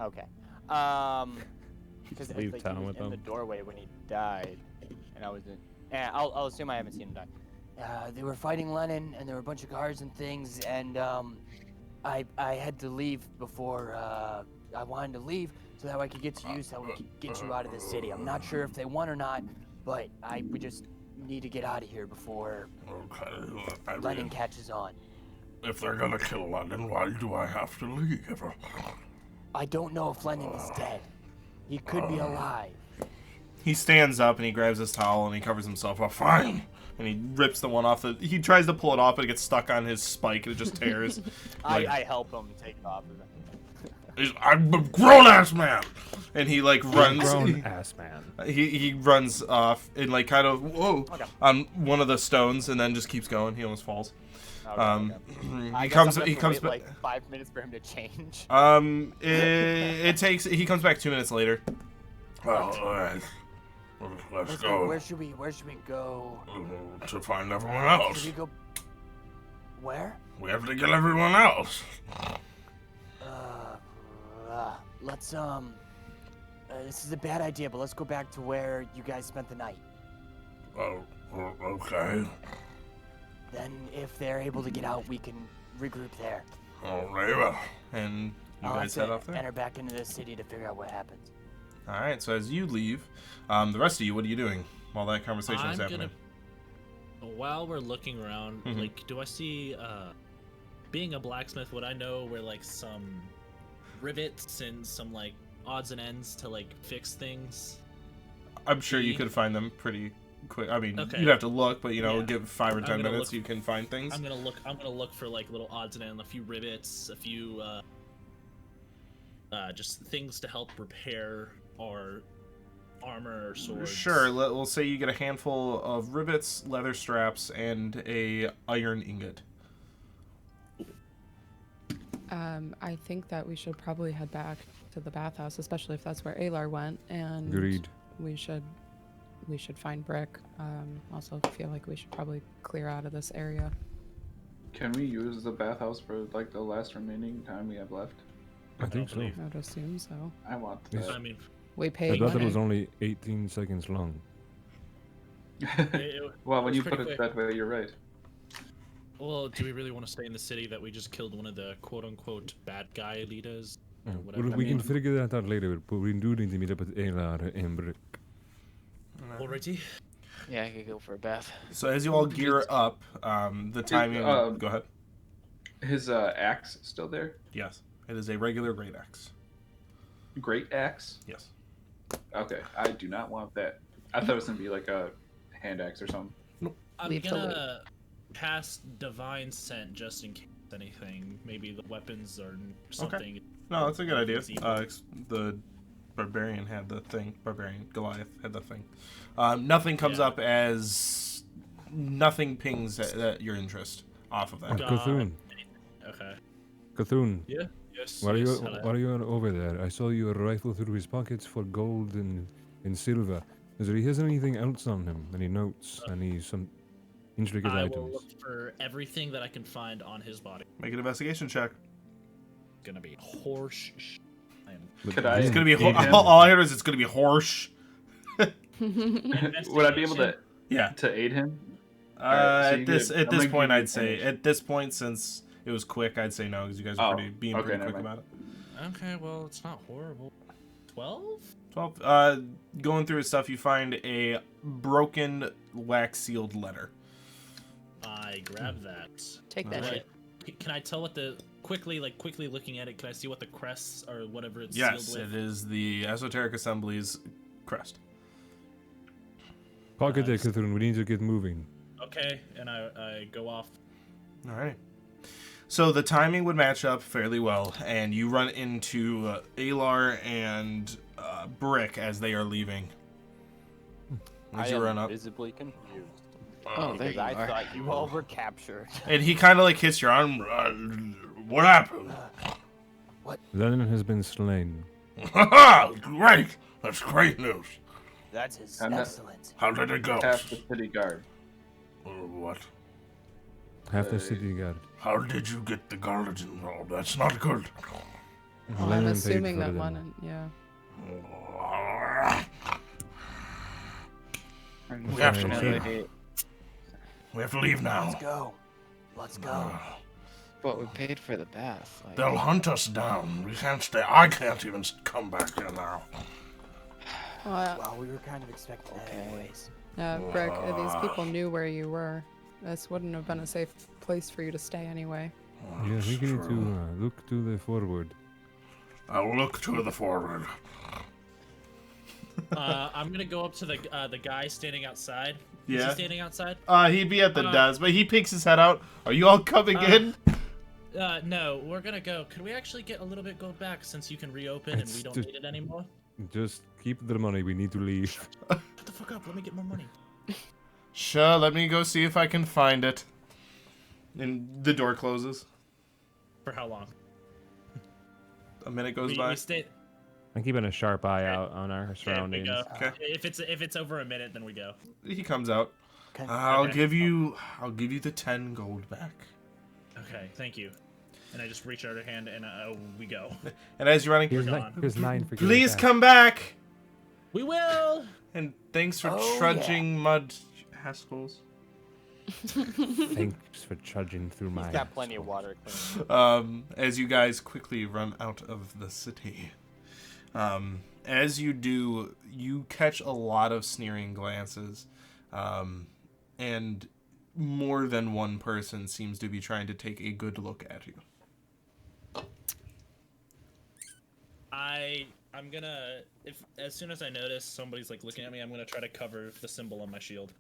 S3: Okay. Because
S8: Leave
S3: he
S8: town
S3: was
S8: with
S3: in the
S8: them.
S3: doorway when he died, and I was in. And I'll assume I haven't seen him die. they were fighting Lenin, and there were a bunch of guards and things, and I had to leave before I wanted to leave so that I could get to you, so we could get you out of the city. I'm not sure if they won or not, but we just need to get out of here before Lenin catches on.
S10: If they're gonna kill Lenin, why do I have to leave?
S3: I don't know if Lenin is dead. He could be alive.
S4: He stands up and he grabs his towel and he covers himself up. Fine. And he rips the one off. He tries to pull it off, but it gets stuck on his spike and it just tears.
S3: I help him take it off.
S4: I'm a grown-ass man! And he, like, runs...
S8: Grown-ass man.
S4: He runs off and, like, kind of, whoa, on one of the stones and then just keeps going. He almost falls.
S3: He comes back like 5 minutes for him to change.
S4: He comes back 2 minutes later.
S10: Well, alright. Let's go.
S3: Where should we go?
S10: To find everyone else.
S3: Should we go... Where?
S10: We have to kill everyone else.
S3: Let's, this is a bad idea, but let's go back to where you guys spent the night.
S10: Oh, okay.
S3: Then, if they're able to get out, we can regroup there.
S10: Oh, very well.
S4: And you
S3: I'll
S4: guys
S3: have
S4: head
S3: to
S4: off there?
S3: enter back into the city to figure out what happens.
S4: Alright, so as you leave, the rest of you, what are you doing while that conversation is
S5: I'm
S4: happening?
S5: While we're looking around,
S4: Mhm.
S5: like, do I see, being a blacksmith, would I know where, like, some rivets and some, like, odds and ends to, like, fix things?
S4: I'm sure you could find them pretty quick. I mean,
S5: Okay.
S4: you'd have to look, but, you know,
S5: Yeah.
S4: give 5 or
S5: I'm
S4: 10
S5: gonna
S4: minutes,
S5: look-
S4: you can find things.
S5: I'm gonna look for, like, little odds and ends, a few rivets, a few, just things to help repair our armor or swords.
S4: Sure, we'll say you get a handful of rivets, leather straps, and a iron ingot.
S2: I think that we should probably head back to the bathhouse, especially if that's where Alar went, and
S1: Agreed.
S2: we should find Brick. Also feel like we should probably clear out of this area.
S7: Can we use the bathhouse for like the last remaining time we have left?
S1: I think so.
S5: believe-
S2: I would assume so.
S7: I want
S1: Yes.
S7: that.
S5: I mean,
S2: We
S1: I
S2: paid
S1: thought it
S2: money.
S1: was only 18 seconds long.
S7: Well, when
S5: was
S7: you
S5: pretty
S7: put it
S5: quick.
S7: that way, you're right.
S5: Well, do we really want to stay in the city that we just killed one of the quote-unquote bad guy leaders?
S1: Yeah,
S5: whatever.
S1: well, we can
S7: mean-
S1: figure that out later, but we do need to meet up with Alar and Brick.
S5: Alrighty.
S6: Yeah, I could go for a bath.
S4: So as you all gear up, the timing... go ahead.
S7: His axe still there?
S4: Yes, it is a regular great axe.
S7: Great axe?
S4: Yes.
S7: Okay, I do not want that. I thought it was gonna be like a hand axe or something.
S5: I'm
S2: Leave to
S5: gonna cast Divine Scent just in case anything. Maybe the weapons or something.
S4: No, that's a good idea.
S5: is evil.
S4: The barbarian had the thing. Barbarian Goliath had the thing. Nothing comes
S5: Yeah.
S4: up as... Nothing pings at your interest off of that.
S1: Cthulhu.
S5: Okay.
S1: Cthulhu.
S5: Yeah. Yes.
S1: Why are you
S5: yes, hello.
S1: why are you over there? I saw you rifle through his pockets for gold and silver. Is there he has anything else on him? Any notes? Some intricate
S5: I will
S1: items?
S5: look for everything that I can find on his body.
S4: Make an investigation check.
S5: Gonna be horse. I am
S1: But
S7: Could I-
S4: It's gonna be...
S7: Aid him.
S4: All I heard is it's gonna be horse.
S7: Would I be able to
S4: Yeah.
S7: aid him?
S4: Uh,
S7: Alright, so you
S4: at this
S7: get-
S4: at
S7: I'm
S4: this
S7: gonna
S4: point,
S7: give you
S4: I'd say
S7: advantage.
S4: at this point, since it was quick, I'd say no because you guys are
S7: Oh,
S4: being
S7: okay,
S4: pretty
S7: never
S4: quick
S7: mind.
S4: about it.
S5: Okay, well, it's not horrible. 12?
S4: 12. Going through his stuff, you find a broken wax sealed letter.
S5: I grab that.
S2: Take that
S5: Right.
S2: shit.
S5: Can I tell what the quickly looking at it? Can I see what the crests or whatever it's
S4: Yes,
S5: sealed
S4: it
S5: with?
S4: is the Esoteric Assembly's crest.
S1: Pocket it,
S5: Nice.
S1: Cthulhu. We need to get moving.
S5: Okay, and I go off.
S4: All right. So the timing would match up fairly well, and you run into Alar and Brick as they are leaving.
S3: I
S4: As you
S3: am
S4: run up,
S3: visibly confused.
S6: Oh, there
S3: because
S6: you
S3: I
S6: are.
S3: thought you all were captured.
S4: and he kind of like hits your arm.
S10: What happened?
S1: Lenin has been slain.
S10: Great! That's great news.
S3: That is
S7: I'm not-
S3: excellent.
S10: How did it go?
S7: Half the city guard.
S10: What?
S1: Half the city guard.
S10: How did you get the guards involved? That's not good.
S2: Well, I'm
S1: Lenin paid
S2: assuming
S1: for
S2: that
S1: them.
S2: Lenin, yeah.
S10: We have to
S1: Sorry,
S10: leave. We have to leave now.
S3: Let's go. Let's go.
S6: But we paid for the bath. Like,
S10: They'll hunt us down. We can't stay. I can't even come back here now.
S3: Well, we were kind of expecting that anyways.
S2: Brick, these people knew where you were. This wouldn't have been a safe place for you to stay anyway.
S1: Yeah, we need to look to the forward.
S10: I'll look to the forward.
S5: I'm gonna go up to the guy standing outside. Is
S4: Yeah.
S5: he standing outside?
S4: He'd be at the desk, but he peeks his head out. Are you all coming in?
S5: No, we're gonna go. Could we actually get a little bit gold back since you can reopen and we
S1: It's
S5: don't
S1: just-
S5: need it anymore?
S1: Just keep the money. We need to leave.
S5: Shut the fuck up. Let me get more money.
S4: Sure, let me go see if I can find it. And the door closes.
S5: For how long?
S4: A minute goes by.
S5: We stay.
S8: I'm keeping a sharp eye out on our
S5: Okay, we
S8: surroundings.
S5: go.
S4: Okay.
S5: If it's over a minute, then we go.
S4: He comes out.
S3: Okay.
S4: I'll
S5: Okay.
S4: give you the 10 gold back.
S5: Okay, thank you. And I just reach out a hand and we go.
S4: And as you're running,
S8: Here's,
S5: gone.
S8: here's 9 for giving
S4: please
S8: back.
S4: come back.
S5: We will.
S4: And thanks for
S3: Oh,
S4: trudging mud assholes.
S8: Thanks for trudging through my.
S3: He's got plenty of water clean.
S4: As you guys quickly run out of the city. As you do, you catch a lot of sneering glances. And more than one person seems to be trying to take a good look at you.
S5: I'm gonna, if as soon as I notice somebody's like looking at me, I'm gonna try to cover the symbol on my shield.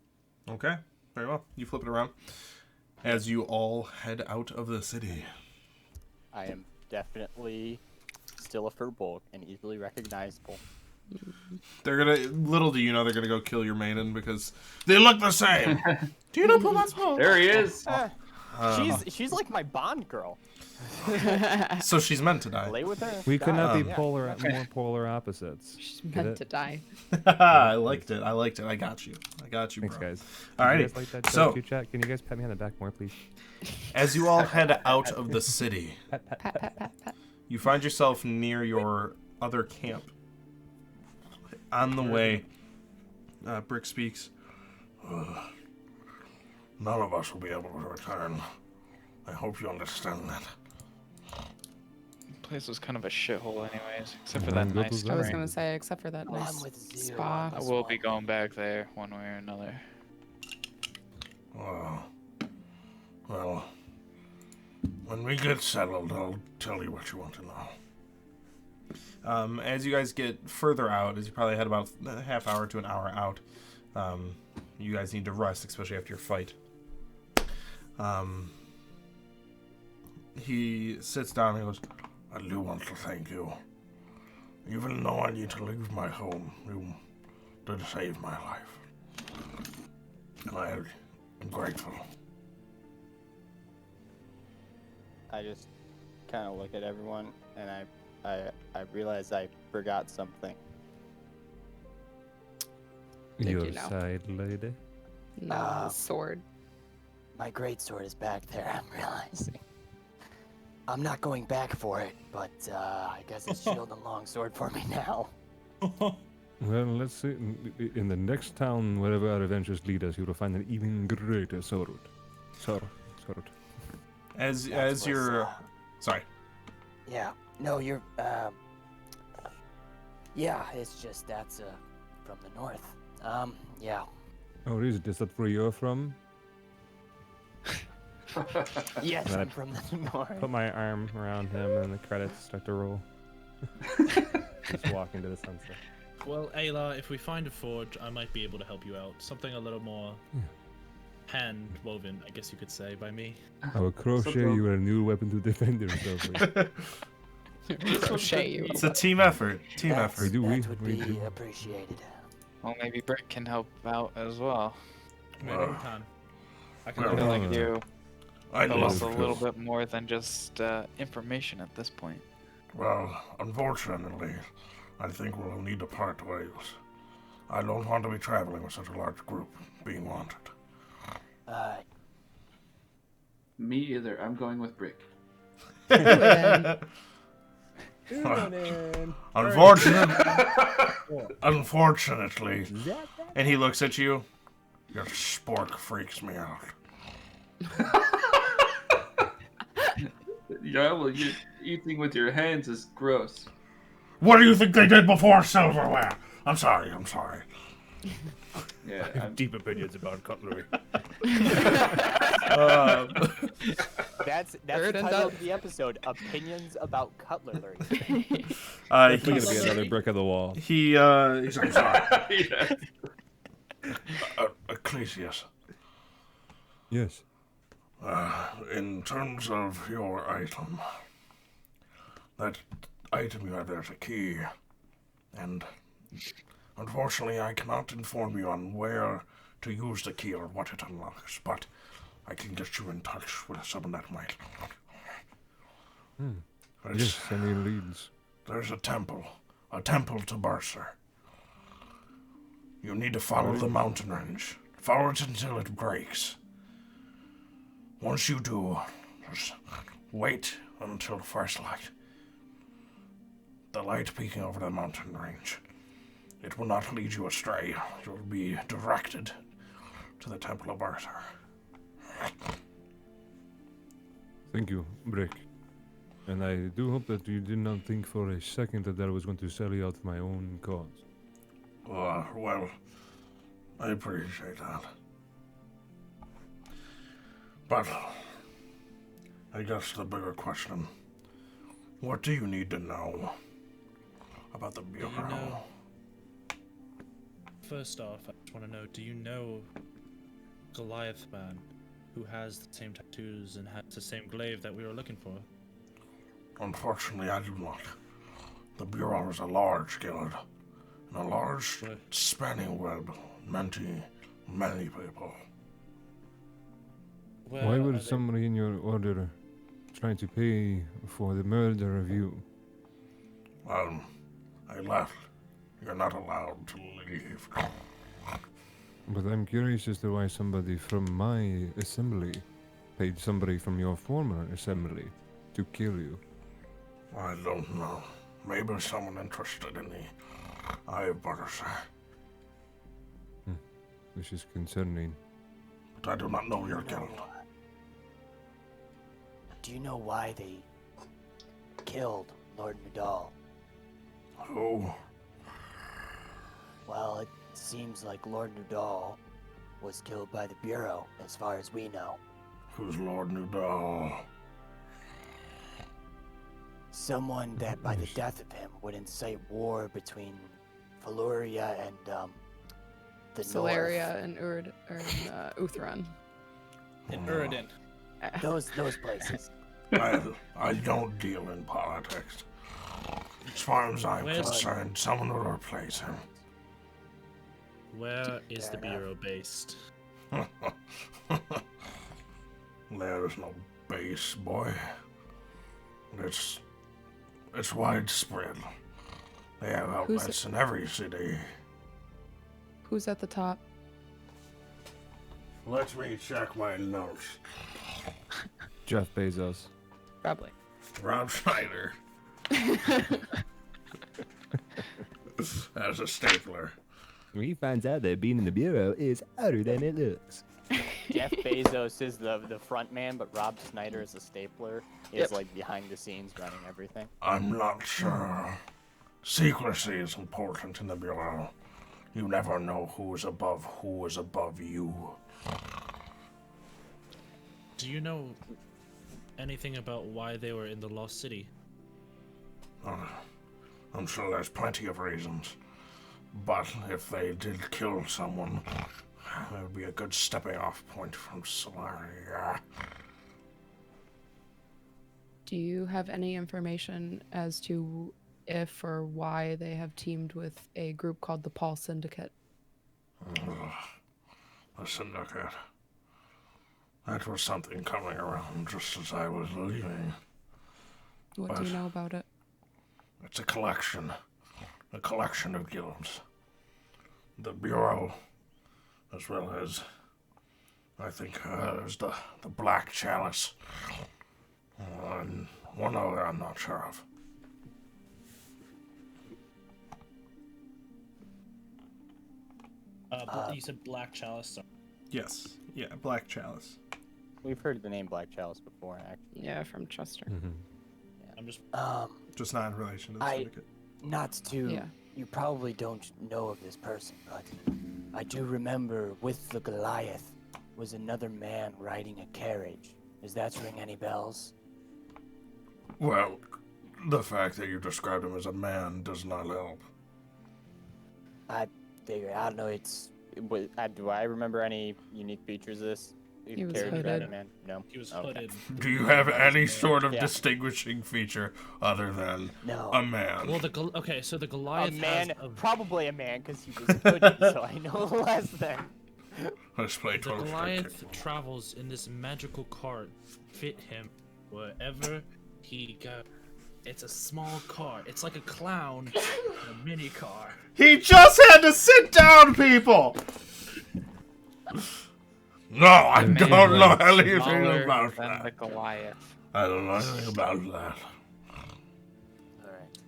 S4: Okay, very well. You flip it around. As you all head out of the city.
S3: I am definitely still a furball and easily recognizable.
S4: They're gonna, little do you know, they're gonna go kill your maiden because they look the same. Do you know Pumas?
S7: There he is.
S3: She's like my Bond girl.
S4: So she's meant to die.
S3: Lay with her.
S8: We could not be
S3: Yeah.
S8: more polar opposites.
S2: She's
S8: Get
S2: meant
S8: it?
S2: to die.
S4: I liked it. I got you. I got you, bro.
S8: Thanks, guys.
S4: Alrighty.
S8: You guys like that
S4: So-
S8: chat chat? Can you guys pat me on the back more, please?
S4: As you all head out of the city,
S2: Pat, pat, pat, pat.
S4: you find yourself near your other camp. On the way, Brick speaks.
S10: None of us will be able to return. I hope you understand that.
S6: the place was kind of a shithole, anyways, except for
S8: Then
S6: that
S8: go
S6: nice
S8: to
S2: I was
S6: spring.
S2: gonna say, except for that
S3: Oh, I'm
S2: nice
S3: with Zero
S2: spa.
S3: on
S6: I
S3: this
S6: will
S3: one.
S6: be going back there one way or another.
S10: Well, when we get settled, I'll tell you what you want to know.
S4: As you guys get further out, as you probably had about a half hour to an hour out, you guys need to rest, especially after your fight. He sits down and goes,
S10: I do want to thank you. Even though I need to leave my home, you did save my life. And I am grateful.
S3: I just kind of look at everyone and I realize I forgot something.
S2: Did
S1: Your
S2: you know?
S1: side lady.
S2: No,
S3: Ah.
S2: sword.
S3: My greatsword is back there, I'm realizing. I'm not going back for it, but I guess it's shield and longsword for me now.
S1: Well, let's see. In the next town, wherever our adventures lead us, you will find an even greater sword. Sword.
S4: as
S3: That's
S4: you're,
S3: what's,
S4: sorry.
S3: Yeah, no, you're, yeah, it's just that's from the north. Yeah.
S1: Oh, is it? Is that where you're from?
S3: Yes,
S8: Right.
S3: I'm from the north.
S8: Put my arm around him, and the credits start to roll. Just walk into the sunset.
S5: Well, Ayla, if we find a forge, I might be able to help you out. Something a little more hand woven, I guess you could say, by me.
S1: I will crochet you a new weapon to defend yourself with.
S2: Crochet you.
S4: It's a team effort. Team
S3: That's-
S4: effort.
S1: We do,
S3: That would
S1: we
S3: be
S1: do.
S3: appreciated.
S6: Well, maybe Brick can help out as well.
S5: Maybe we can. I can
S10: well,
S6: I feel like
S1: Oh.
S6: you
S10: I
S6: tell
S10: love
S6: us a little
S10: this.
S6: bit more than just information at this point.
S10: Well, unfortunately, I think we'll need to part ways. I don't want to be traveling with such a large group being wanted.
S7: Me either. I'm going with Brick.
S10: Unfortunately, and he looks at you. Your spork freaks me out.
S7: Yeah, well, eating with your hands is gross.
S10: What do you think they did before silverware? I'm sorry.
S7: Yeah,
S8: I have deep opinions about cutlery.
S3: That's
S2: Heard
S3: the
S2: and
S3: title
S2: done.
S3: of the episode: Opinions about cutlery.
S8: That's
S4: He
S8: gonna be another brick of the wall.
S4: he
S10: I'm sorry.
S7: yeah.
S10: Ecclesius,
S1: Yes.
S10: in terms of your item, that item you have there's a key, and unfortunately I cannot inform you on where to use the key or what it unlocks, but I can get you in touch with someone that might.
S1: Yes, send me leads.
S10: There's a temple to Barcer. You need to follow the mountain range. Follow it until it breaks. Once you do, just wait until the first light. The light peeking over the mountain range. It will not lead you astray. You will be directed to the Temple of Barcer.
S1: Thank you, Brick. And I do hope that you did not think for a second that I was going to sell you out my own cause.
S10: Well, I appreciate that. But I guess the bigger question, what do you need to know about the Bureau?
S5: know? First off, I just want to know, do you know Goliath Man, who has the same tattoos and has the same glaive that we were looking for?
S10: Unfortunately, I do not. The Bureau is a large guild, and a large spanning web, many people.
S5: Where
S1: Why
S5: are
S1: would
S5: they-
S1: somebody in your order try to pay for the murder of you?
S10: I left. You're not allowed to leave.
S1: But I'm curious as to why somebody from my assembly paid somebody from your former assembly to kill you.
S10: I don't know. Maybe someone interested in the Eye of Barcer.
S1: This is concerning.
S10: But I do not know your guild.
S3: Do you know why they killed Lord Nudal?
S10: Oh,
S3: Well, it seems like Lord Nudal was killed by the Bureau, as far as we know.
S10: who's Lord Nudal?
S3: Someone that, by the death of him, would incite war between Valuria and the
S2: Solaria and Uthran.
S5: In Uridin.
S3: North. Those places.
S10: I don't deal in politics. As far as I'm
S5: Where's-
S10: concerned, someone will replace him.
S5: Where is the
S3: Fair enough.
S5: Bureau based?
S10: There's no base, boy. It's widespread. They have
S2: Who's
S10: outlets in every city.
S2: Who's at the top?
S10: Let me check my notes.
S8: Jeff Bezos.
S2: Probably.
S10: Rob Schneider. As a stapler.
S8: When he finds out that being in the bureau is harder than it looks.
S3: Jeff Bezos is the front man, but Rob Schneider is the stapler. Is
S2: Yep.
S3: like behind the scenes running everything.
S10: I'm not sure. Secrecy is important in the Bureau. You never know who is above you.
S5: Do you know anything about why they were in the Lost City?
S10: I'm sure there's plenty of reasons. But if they did kill someone, it would be a good stepping off point from Solaria.
S2: Do you have any information as to if or why they have teamed with a group called the Paul Syndicate?
S10: The Syndicate. That was something coming around just as I was leaving.
S2: What do you know about it?
S10: It's a collection of guilds. The Bureau, as well as, I think, there's the Black Chalice. And one other I'm not sure of.
S5: You said Black Chalice. Sorry.
S4: Yes. Yeah, Black Chalice.
S3: We've heard the name Black Chalice before, actually.
S2: Yeah, from Chester.
S1: Mhm.
S5: I'm just
S4: Just not in relation to the
S3: I-
S4: syndicate.
S3: Not to.
S2: Yeah.
S3: You probably don't know of this person, but I do remember with the Goliath was another man riding a carriage. Does that ring any bells?
S10: Well, the fact that you described him as a man does not help.
S3: I don't know. Do I remember any unique features of this?
S2: He was
S3: carriage
S2: hooded.
S3: riding man? No.
S5: he was
S3: Okay.
S5: hooded.
S10: Do you have any sort of
S3: Yeah.
S10: distinguishing feature other than
S3: No.
S10: a man?
S5: Well, okay, so the
S3: A
S5: Goliath
S3: man,
S5: has a,
S3: probably a man, because he was hooded, so I know less than.
S10: Let's play
S5: the
S10: 12
S5: Goliath travels in this magical cart, fit him wherever he goes. It's a small car. It's like a clown in a mini car.
S10: He just had to sit down, people! No, I
S6: Man
S10: don't know
S6: was
S10: anything
S6: smaller
S10: about
S6: than the
S10: that.
S6: Goliath.
S10: I don't know anything about that.
S3: Alright.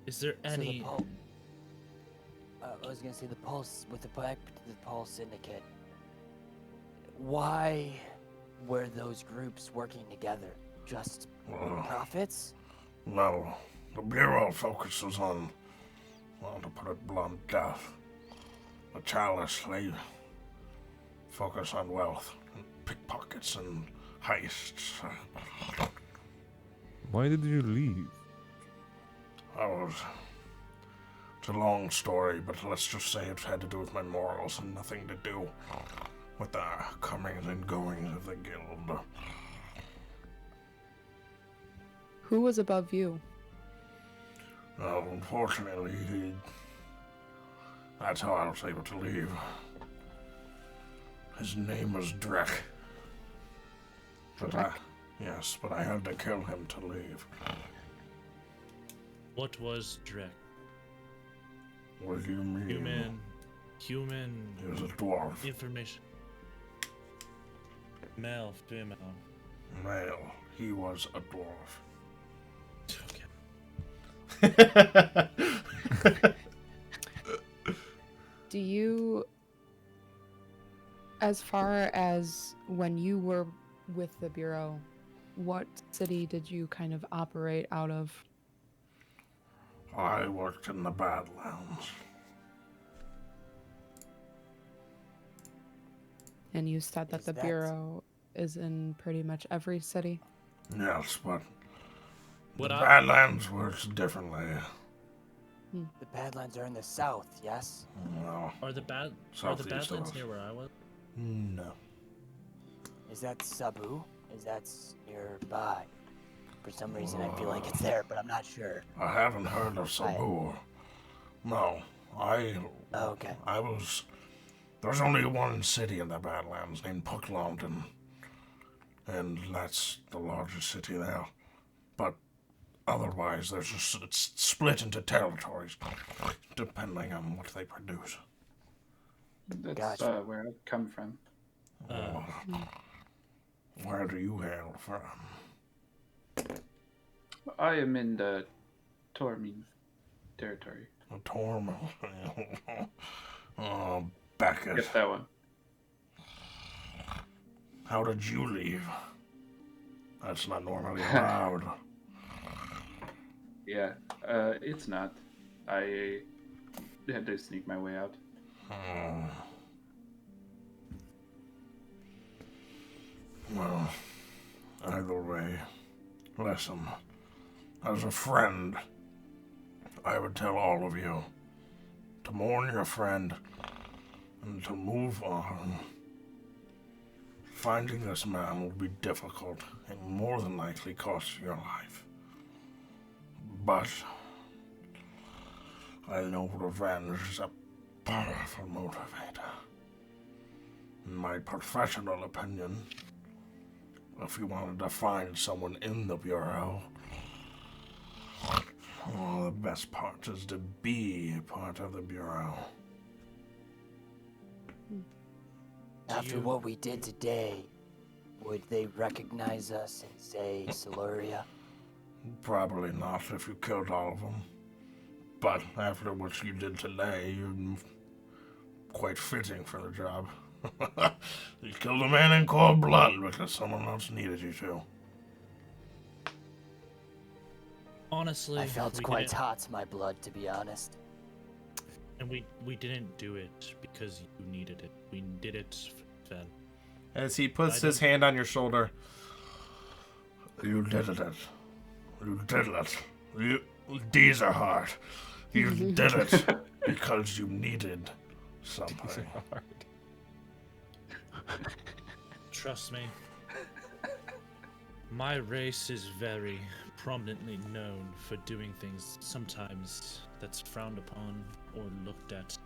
S5: Is there
S3: So the
S5: any?
S3: Pulse. I was gonna say the Pulse with the Pulse Syndicate. Why were those groups working together? Just profits?
S10: No, the Bureau focuses on, well, to put it blunt, death. The Chalice, they focus on wealth, and pickpockets, and heists.
S1: Why did you leave?
S10: It's a long story, but let's just say it had to do with my morals and nothing to do with the comings and goings of the guild.
S2: Who was above you?
S10: Unfortunately, that's how I was able to leave. His name was Drek. Yes, but I had to kill him to leave.
S5: What was Drek?
S10: What do you mean?
S5: Human
S10: He was a dwarf.
S5: information. Male, female.
S10: Male. He was a dwarf.
S5: Okay.
S2: Do you, as far as when you were with the Bureau, what city did you kind of operate out of?
S10: I worked in the Badlands.
S2: And you said that
S3: Is
S2: the
S3: that-
S2: Bureau is in pretty much every city?
S10: Yes, but
S5: What
S10: the
S5: I
S10: Badlands works differently.
S3: The Badlands are in the south, yes?
S10: No.
S5: are the
S10: Southeast
S5: Badlands
S10: of us.
S5: near where I was?
S10: No.
S3: Is that Sabu? Is that nearby? For some reason, I feel like it's there, but I'm not sure.
S10: I haven't heard of Sabur. No.
S3: Okay.
S10: There's only one city in the Badlands named Pucklonden. And that's the largest city there. But otherwise, it's split into territories, depending on what they produce.
S7: That's
S3: Gotcha.
S7: where I come from.
S10: Where do you hail from?
S7: I am in the Tormin territory.
S10: A Torm. Oh, Beckett.
S7: Get that one.
S10: How did you leave? That's not normally allowed.
S7: Yeah, it's not. I had to sneak my way out.
S10: Well, either way, listen, as a friend, I would tell all of you to mourn your friend and to move on. Finding this man will be difficult and more than likely cost you your life. But I know revenge is a powerful motivator. In my professional opinion, if you wanted to find someone in the Bureau, well, the best part is to be part of the Bureau.
S3: After what we did today, would they recognize us and say Siluria?
S10: Probably not if you killed all of them. But after what you did today, you're quite fitting for the job. You killed a man in cold blood because someone else needed you to.
S5: Honestly,
S3: I felt
S5: we
S3: quite
S5: didn't-
S3: hot to my blood, to be honest.
S5: And we didn't do it because you needed it. We did it for Fen.
S4: As he puts
S5: I
S4: his hand on your shoulder.
S10: You did it. You did it. You, these are hard. You did it because you needed something.
S5: Trust me. My race is very prominently known for doing things sometimes that's frowned upon or looked at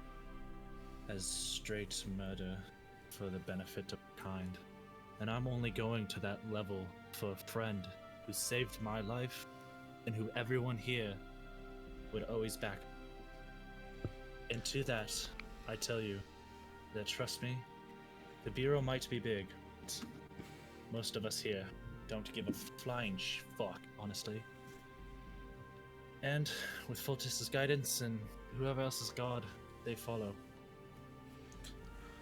S5: as straight murder for the benefit of kind. And I'm only going to that level for a friend who saved my life and who everyone here would always back. And to that, I tell you that, trust me, the Bureau might be big, but most of us here don't give a flying fuck, honestly. And with Fultis's guidance and whoever else is God, they follow.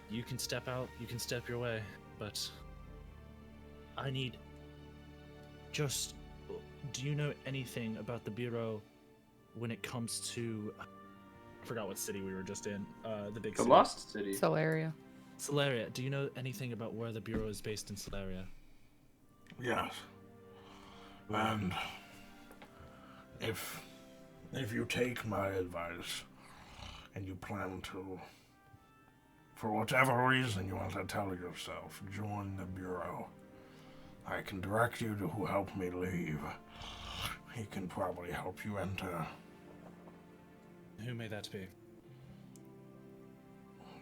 S5: You can step out, you can step your way, but I need just... Do you know anything about the Bureau when it comes to... I forgot what city we were just in. The big
S7: The
S5: city.
S7: Lost City.
S2: Solaria.
S5: Solaria. Do you know anything about where the Bureau is based in Solaria?
S10: Yes. And if you take my advice and you plan to, for whatever reason you want to tell yourself, join the Bureau, I can direct you to who helped me leave. He can probably help you enter.
S5: Who may that be?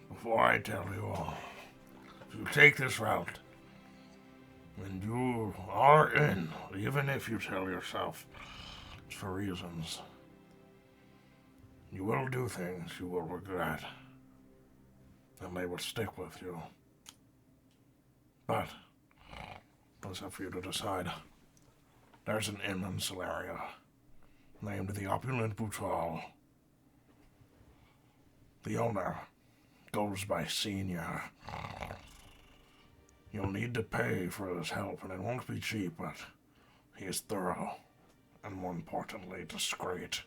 S10: Before I tell you all, if you take this route, and you are in, even if you tell yourself it's for reasons, you will do things you will regret, and they will stick with you. But that's up for you to decide. There's an inn in Solaria, named the Opulent Boutal. The owner goes by Senior. You'll need to pay for his help, and it won't be cheap, but he is thorough, and more importantly, discreet.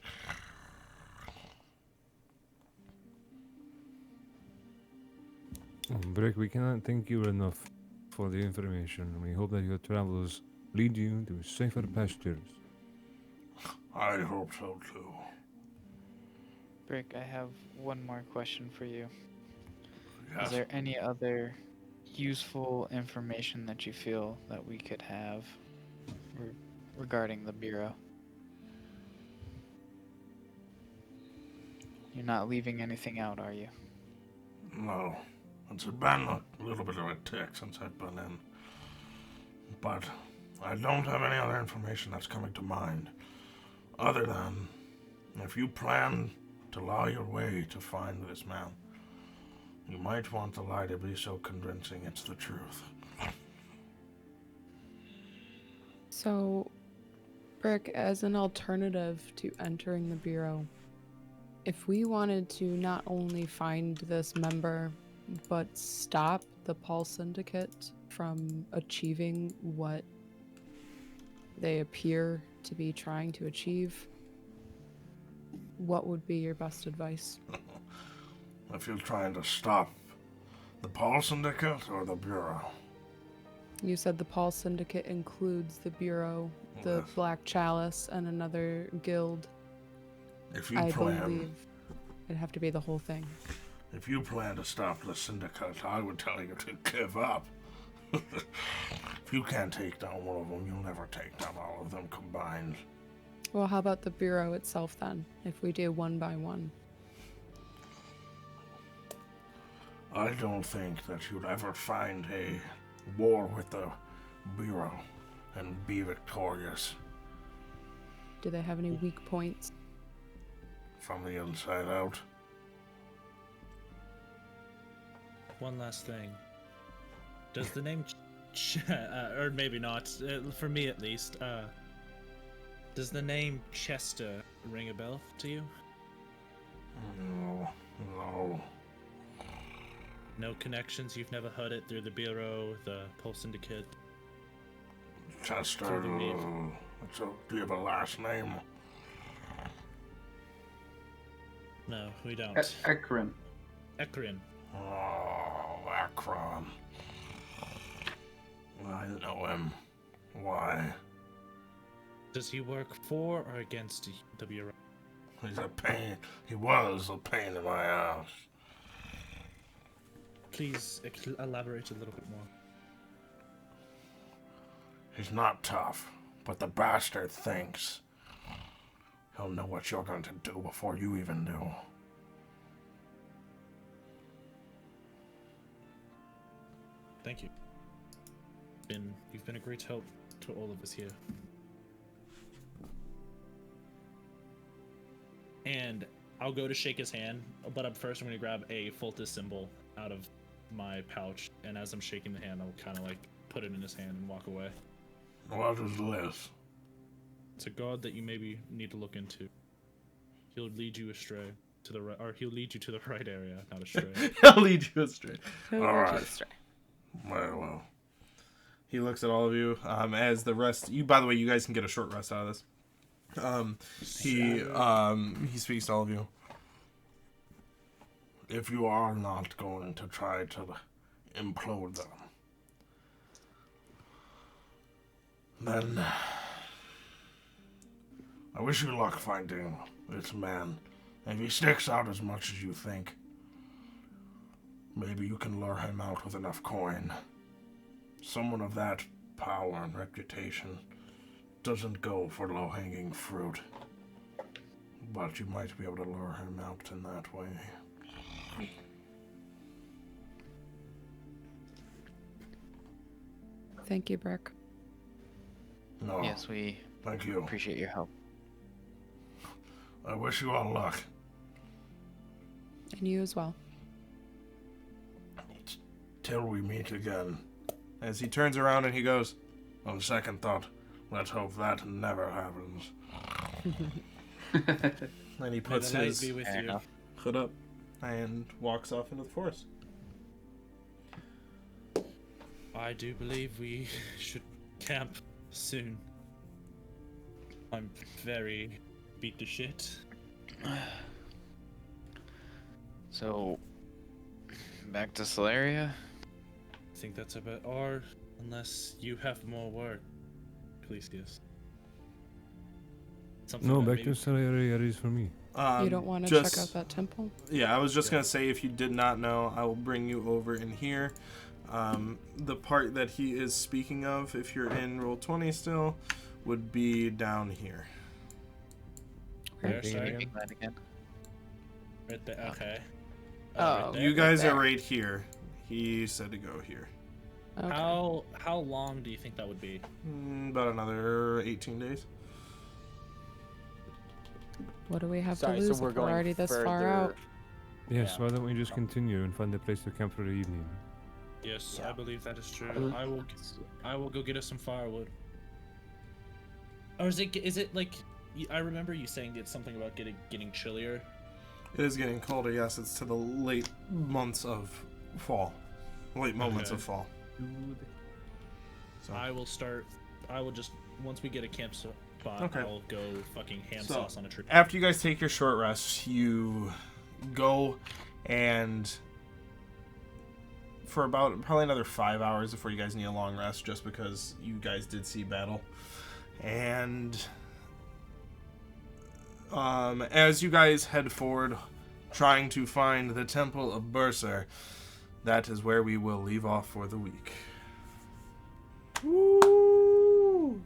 S1: Brick, we cannot thank you enough for the information. We hope that your travels lead you to safer pastures.
S10: I hope so, too.
S6: Brick, I have one more question for you.
S10: Yes.
S6: Is there any other useful information that you feel that we could have regarding the Bureau? You're not leaving anything out, are you?
S10: No. It's been a little bit of a tick since I've been in. But I don't have any other information that's coming to mind. Other than, if you plan to lie your way to find this man, you might want the lie to be so convincing it's the truth.
S2: So, Brick, as an alternative to entering the Bureau, if we wanted to not only find this member, but stop the Paul Syndicate from achieving what they appear to be trying to achieve, what would be your best advice?
S10: If you're trying to stop the Paul Syndicate or the Bureau.
S2: You said the Paul Syndicate includes the Bureau, the
S10: Yes.
S2: Black Chalice, and another guild.
S10: If you
S2: I
S10: plan,
S2: believe it'd have to be the whole thing.
S10: if you plan to stop the Syndicate, I would tell you to give up. If you can't take down one of them, you'll never take down all of them combined.
S2: Well, how about the Bureau itself then, if we do one by one?
S10: I don't think that you'd ever find a war with the Bureau and be victorious
S2: Do they have any weak points?
S10: from the inside out.
S5: One last thing. Does the name, or maybe not, for me at least, does the name Chester ring a bell to you?
S10: No, no.
S5: No connections. You've never heard it through the Bureau, the Pulse Syndicate.
S10: Chester,
S5: Through the Navy.
S10: do you have a last name?
S5: No, we don't.
S7: Ekron.
S5: Ekrin.
S10: Oh, Akron. I know him. Why?
S5: Does he work for or against the Bureau?
S10: He's a pain. He was a pain in my ass.
S5: Please elaborate a little bit more.
S10: He's not tough, but the bastard thinks. He'll know what you're going to do before you even do.
S5: Thank you. You've been a great help to all of us here. And I'll go to shake his hand, but up first I'm going to grab a Fultus symbol out of my pouch, and as I'm shaking the hand, I'll kind of like put it in his hand and walk away.
S10: What is this?
S5: It's a god that you maybe need to look into. He'll lead you astray to the right, or he'll lead you to the right area, not astray.
S4: I'll lead you astray.
S2: Who
S10: All
S2: would
S10: right.
S2: you stray?
S10: Well.
S4: He looks at all of you. As the rest, by the way, you guys can get a short rest out of this. He speaks to all of you.
S10: If you are not going to try to implode them, then I wish you luck finding this man. If he sticks out as much as you think, maybe you can lure him out with enough coin. Someone of that power and reputation doesn't go for low-hanging fruit. But you might be able to lure him out in that way.
S2: Thank you, Brick.
S10: No,
S6: Yes, we
S10: thank you.
S6: appreciate your help.
S10: I wish you all luck.
S2: And you as well.
S10: Till we meet again.
S4: As he turns around and he goes,
S10: On second thought, let's hope that never happens.
S4: and he
S5: May
S4: puts
S5: the light
S4: his
S5: be with
S6: Fair
S5: you.
S6: enough.
S4: hood up and walks off into the forest.
S5: I do believe we should camp soon. I'm very beat to shit.
S6: So, back to Solaria?
S5: I think that's about all, unless you have more work, Clesius. Something
S1: No,
S5: that
S1: back
S5: maybe-
S1: to Sararia is for me.
S2: You don't want to check out that temple?
S4: Yeah, I was just gonna say, if you did not know, I will bring you over in here. The part that he is speaking of, if you're in roll 20 still, would be down here.
S5: Where,
S8: Can you
S5: sorry?
S8: again?
S6: That again?
S5: Right there, okay.
S2: Oh.
S5: Right there.
S4: You guys
S2: there.
S4: are right here. He said to go here.
S2: Okay.
S5: How long do you think that would be?
S4: About another 18 days.
S2: What do we have
S3: Sorry,
S2: to
S3: so
S2: lose
S3: we're
S2: if we're
S3: going
S2: already this
S3: further.
S2: far out?
S1: Yes,
S3: Yeah.
S1: why don't we just continue and find a place to camp for the evening?
S5: Yes,
S3: Yeah.
S5: I believe that is true.
S3: Mhm.
S5: I will go get us some firewood. Or is it like I remember you saying it's something about getting chillier.
S4: It is getting colder, yes. It's to the late months of fall. Late moments
S5: Okay.
S4: of fall. So,
S5: I will just once we get a camp spot,
S4: Okay.
S5: I'll go fucking ham
S4: So,
S5: sauce on a tree.
S4: after you guys take your short rest, you go and for about probably another 5 hours before you guys need a long rest, just because you guys did see battle. And as you guys head forward, trying to find the Temple of Bursar, that is where we will leave off for the week. Woo!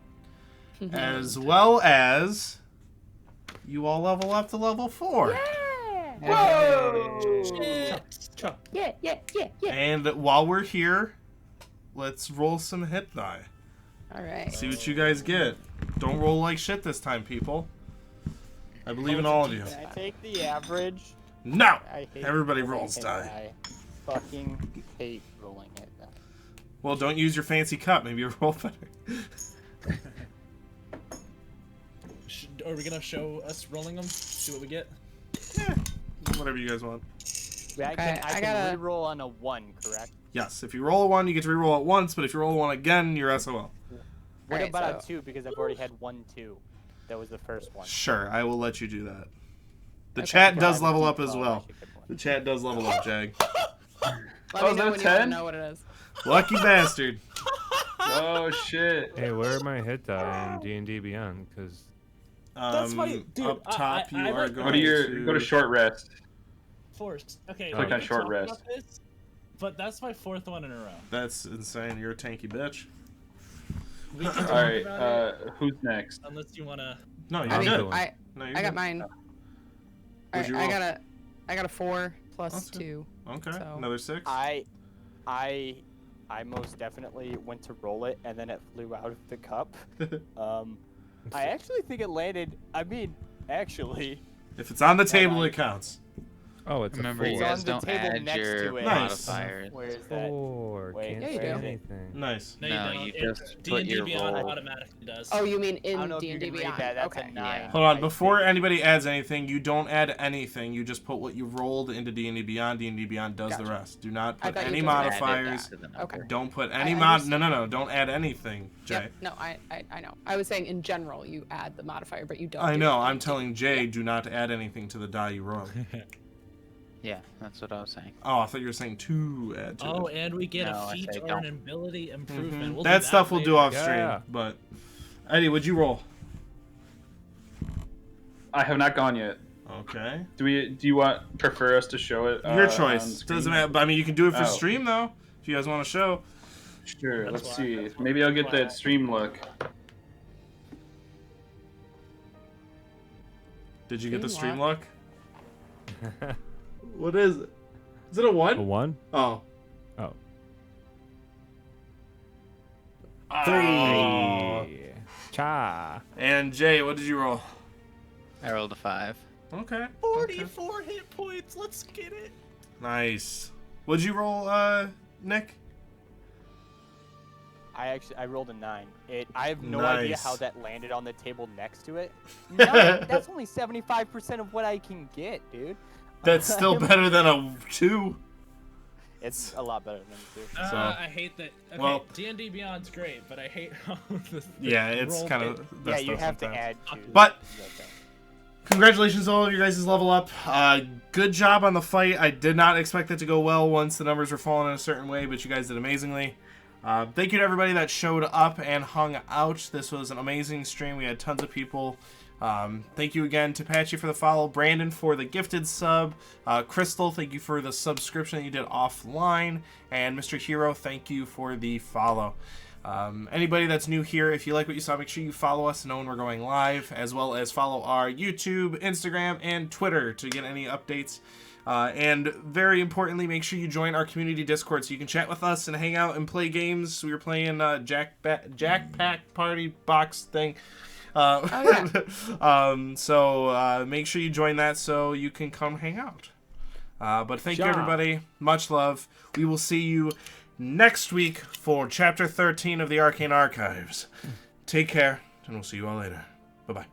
S4: As well as you all level up to level 4. And while we're here, let's roll some hit die.
S2: All right.
S4: See what you guys get. Don't roll like shit this time, people. I believe in all of you.
S3: Can I take the average?
S4: No!
S3: I hate
S4: Everybody
S3: rolling
S4: rolls
S3: hit
S4: die.
S3: I fucking hate rolling hit die.
S4: Well, don't use your fancy cup. Maybe you'll roll better.
S5: Are we gonna show us rolling them? See what we get.
S4: Whatever you guys want.
S3: I
S2: Okay,
S3: can,
S2: I
S3: I
S2: gotta-
S3: can reroll on a 1, correct?
S4: Yes, if you roll a 1, you get to reroll it once, but if you roll a 1 again, you're SOL.
S3: What
S2: Alright,
S3: about a
S2: so-
S3: 2? Because I've already had 1, 2. That was the first one.
S4: Sure, I will let you do that. The
S2: Okay.
S4: chat
S3: Yeah,
S4: does
S3: I have a
S4: level
S3: deep
S4: up as
S3: call, I
S4: well.
S3: should get one.
S4: The chat does level up, Jag.
S2: Let
S7: Oh,
S2: me
S7: is
S2: know
S7: that
S2: when
S7: a
S2: you want to
S7: 10?
S2: know what it is.
S4: Lucky bastard.
S7: Oh shit!
S8: Hey, where are my hit die in D&D Beyond? Because
S5: That's my- dude,
S4: up top,
S5: I
S4: you are
S5: like-
S4: going
S7: Go to your
S4: to
S7: go to short rest.
S5: Forced. Okay.
S7: Click
S5: we
S7: on
S5: can
S7: short
S5: talk
S7: rest.
S5: about this, but that's my 4th one in a row.
S4: That's insane. You're a tanky bitch.
S5: We can talk
S7: All right,
S5: about it
S7: who's next?
S5: unless you wanna.
S4: No, you're
S2: I mean,
S4: good.
S8: going.
S4: No, you're
S2: I got
S4: good.
S2: mine.
S4: What'd you
S2: I
S4: roll?
S2: got a 4 plus
S4: That's good.
S2: 2.
S4: Okay,
S2: So-
S4: another 6.
S3: I most definitely went to roll it, and then it flew out of the cup. I actually think it landed. I mean, actually,
S4: If it's on the table, it counts.
S8: oh, it's
S6: Remember,
S8: a
S6: you
S8: 4.
S3: on
S6: guys
S3: the
S6: don't
S3: table
S6: add
S3: next
S6: your
S3: to it.
S4: Nice.
S6: modifiers.
S3: where is that?
S8: 4.
S3: Wait,
S8: Can't
S2: Yeah, you
S8: say
S2: do.
S8: anything.
S4: Nice.
S5: No,
S6: No,
S5: you don't.
S6: you
S5: It-
S6: just put
S5: D&D
S6: your
S5: Beyond
S6: roll.
S5: automatically does.
S2: Oh, you mean
S3: I don't
S2: in
S3: know if you
S2: D&D
S3: can read
S2: Beyond?
S3: that. That's
S2: Okay.
S3: a 9.
S6: Yeah.
S4: Hold on.
S3: I
S4: Before
S3: think.
S4: anybody adds anything, you don't add anything. You just put what you rolled into D&D Beyond. D&D Beyond does the
S2: Gotcha.
S4: rest. Do not
S2: I
S4: put
S2: thought you
S4: any
S2: just added
S4: modifiers.
S6: To the number.
S2: Okay.
S4: Don't put any
S2: I
S4: mod.
S2: understand.
S4: No. Don't add anything, Jay.
S2: Yep. No, I know. I was saying in general you add the modifier, but you don't.
S4: I
S2: do
S4: know.
S2: it
S4: I'm
S2: in
S4: telling Jay, do not add anything to the die you roll.
S6: Yeah, that's what I was saying.
S4: Oh, I thought you were saying to add to
S5: Oh,
S4: it.
S5: and we get
S6: No,
S5: a
S6: I
S5: feat
S6: say
S5: or
S6: don't.
S5: an ability improvement.
S4: Mhm.
S5: We'll
S4: That
S5: do
S4: stuff we'll do
S5: later.
S4: off stream.
S8: Yeah.
S4: But Eddie, what'd you roll?
S7: I have not gone yet.
S4: Okay.
S7: Do you prefer us to show it?
S4: Your
S7: on
S4: choice.
S7: screen?
S4: Doesn't matter. I mean, you can do it for
S7: Oh.
S4: stream though, if you guys want to show.
S7: Sure.
S5: That's
S7: Let's
S5: why-
S7: see.
S5: that's why-
S7: Maybe I'll get
S5: that's why
S7: that stream look.
S4: Did you get the
S2: Stream
S4: stream look? What is it? Is it a
S8: A
S4: 1?
S8: 1?
S4: Oh.
S8: Oh.
S4: Oh.
S8: 3. Cha.
S4: And Jay, what did you roll?
S6: I rolled a 5.
S4: Okay.
S5: 44 hit points. Let's get it.
S4: Nice. What'd you roll, Nick?
S3: I rolled a 9. I have no idea
S4: Nice.
S3: how that landed on the table next to it. No, that's only 75% of what I can get, dude.
S4: That's still better than a 2.
S3: It's a lot better than two.
S4: So-
S5: I hate that. Okay,
S4: well-
S5: D&D Beyond's great, but I hate how the
S4: Yeah, it's
S5: roll
S4: kind
S5: bit-
S4: of.
S3: Yeah, you have to add 2.
S4: But- Congratulations to all of you guys' level up. Good job on the fight. I did not expect it to go well once the numbers were falling in a certain way, but you guys did amazingly. Thank you to everybody that showed up and hung out. This was an amazing stream. We had tons of people. Thank you again to Patchy for the follow, Brandon for the gifted sub, Crystal, thank you for the subscription that you did offline, and Mr. Hero, thank you for the follow. Anybody that's new here, if you like what you saw, make sure you follow us to know when we're going live, as well as follow our YouTube, Instagram, and Twitter to get any updates. And very importantly, make sure you join our community Discord so you can chat with us and hang out and play games. We were playing Jack Pack Party Box thing. So make sure you join that so you can come hang out. But thank you, everybody. Much love. We will see you next week for Chapter 13 of the Arcane Archives. Take care, and we'll see you all later. Bye-bye.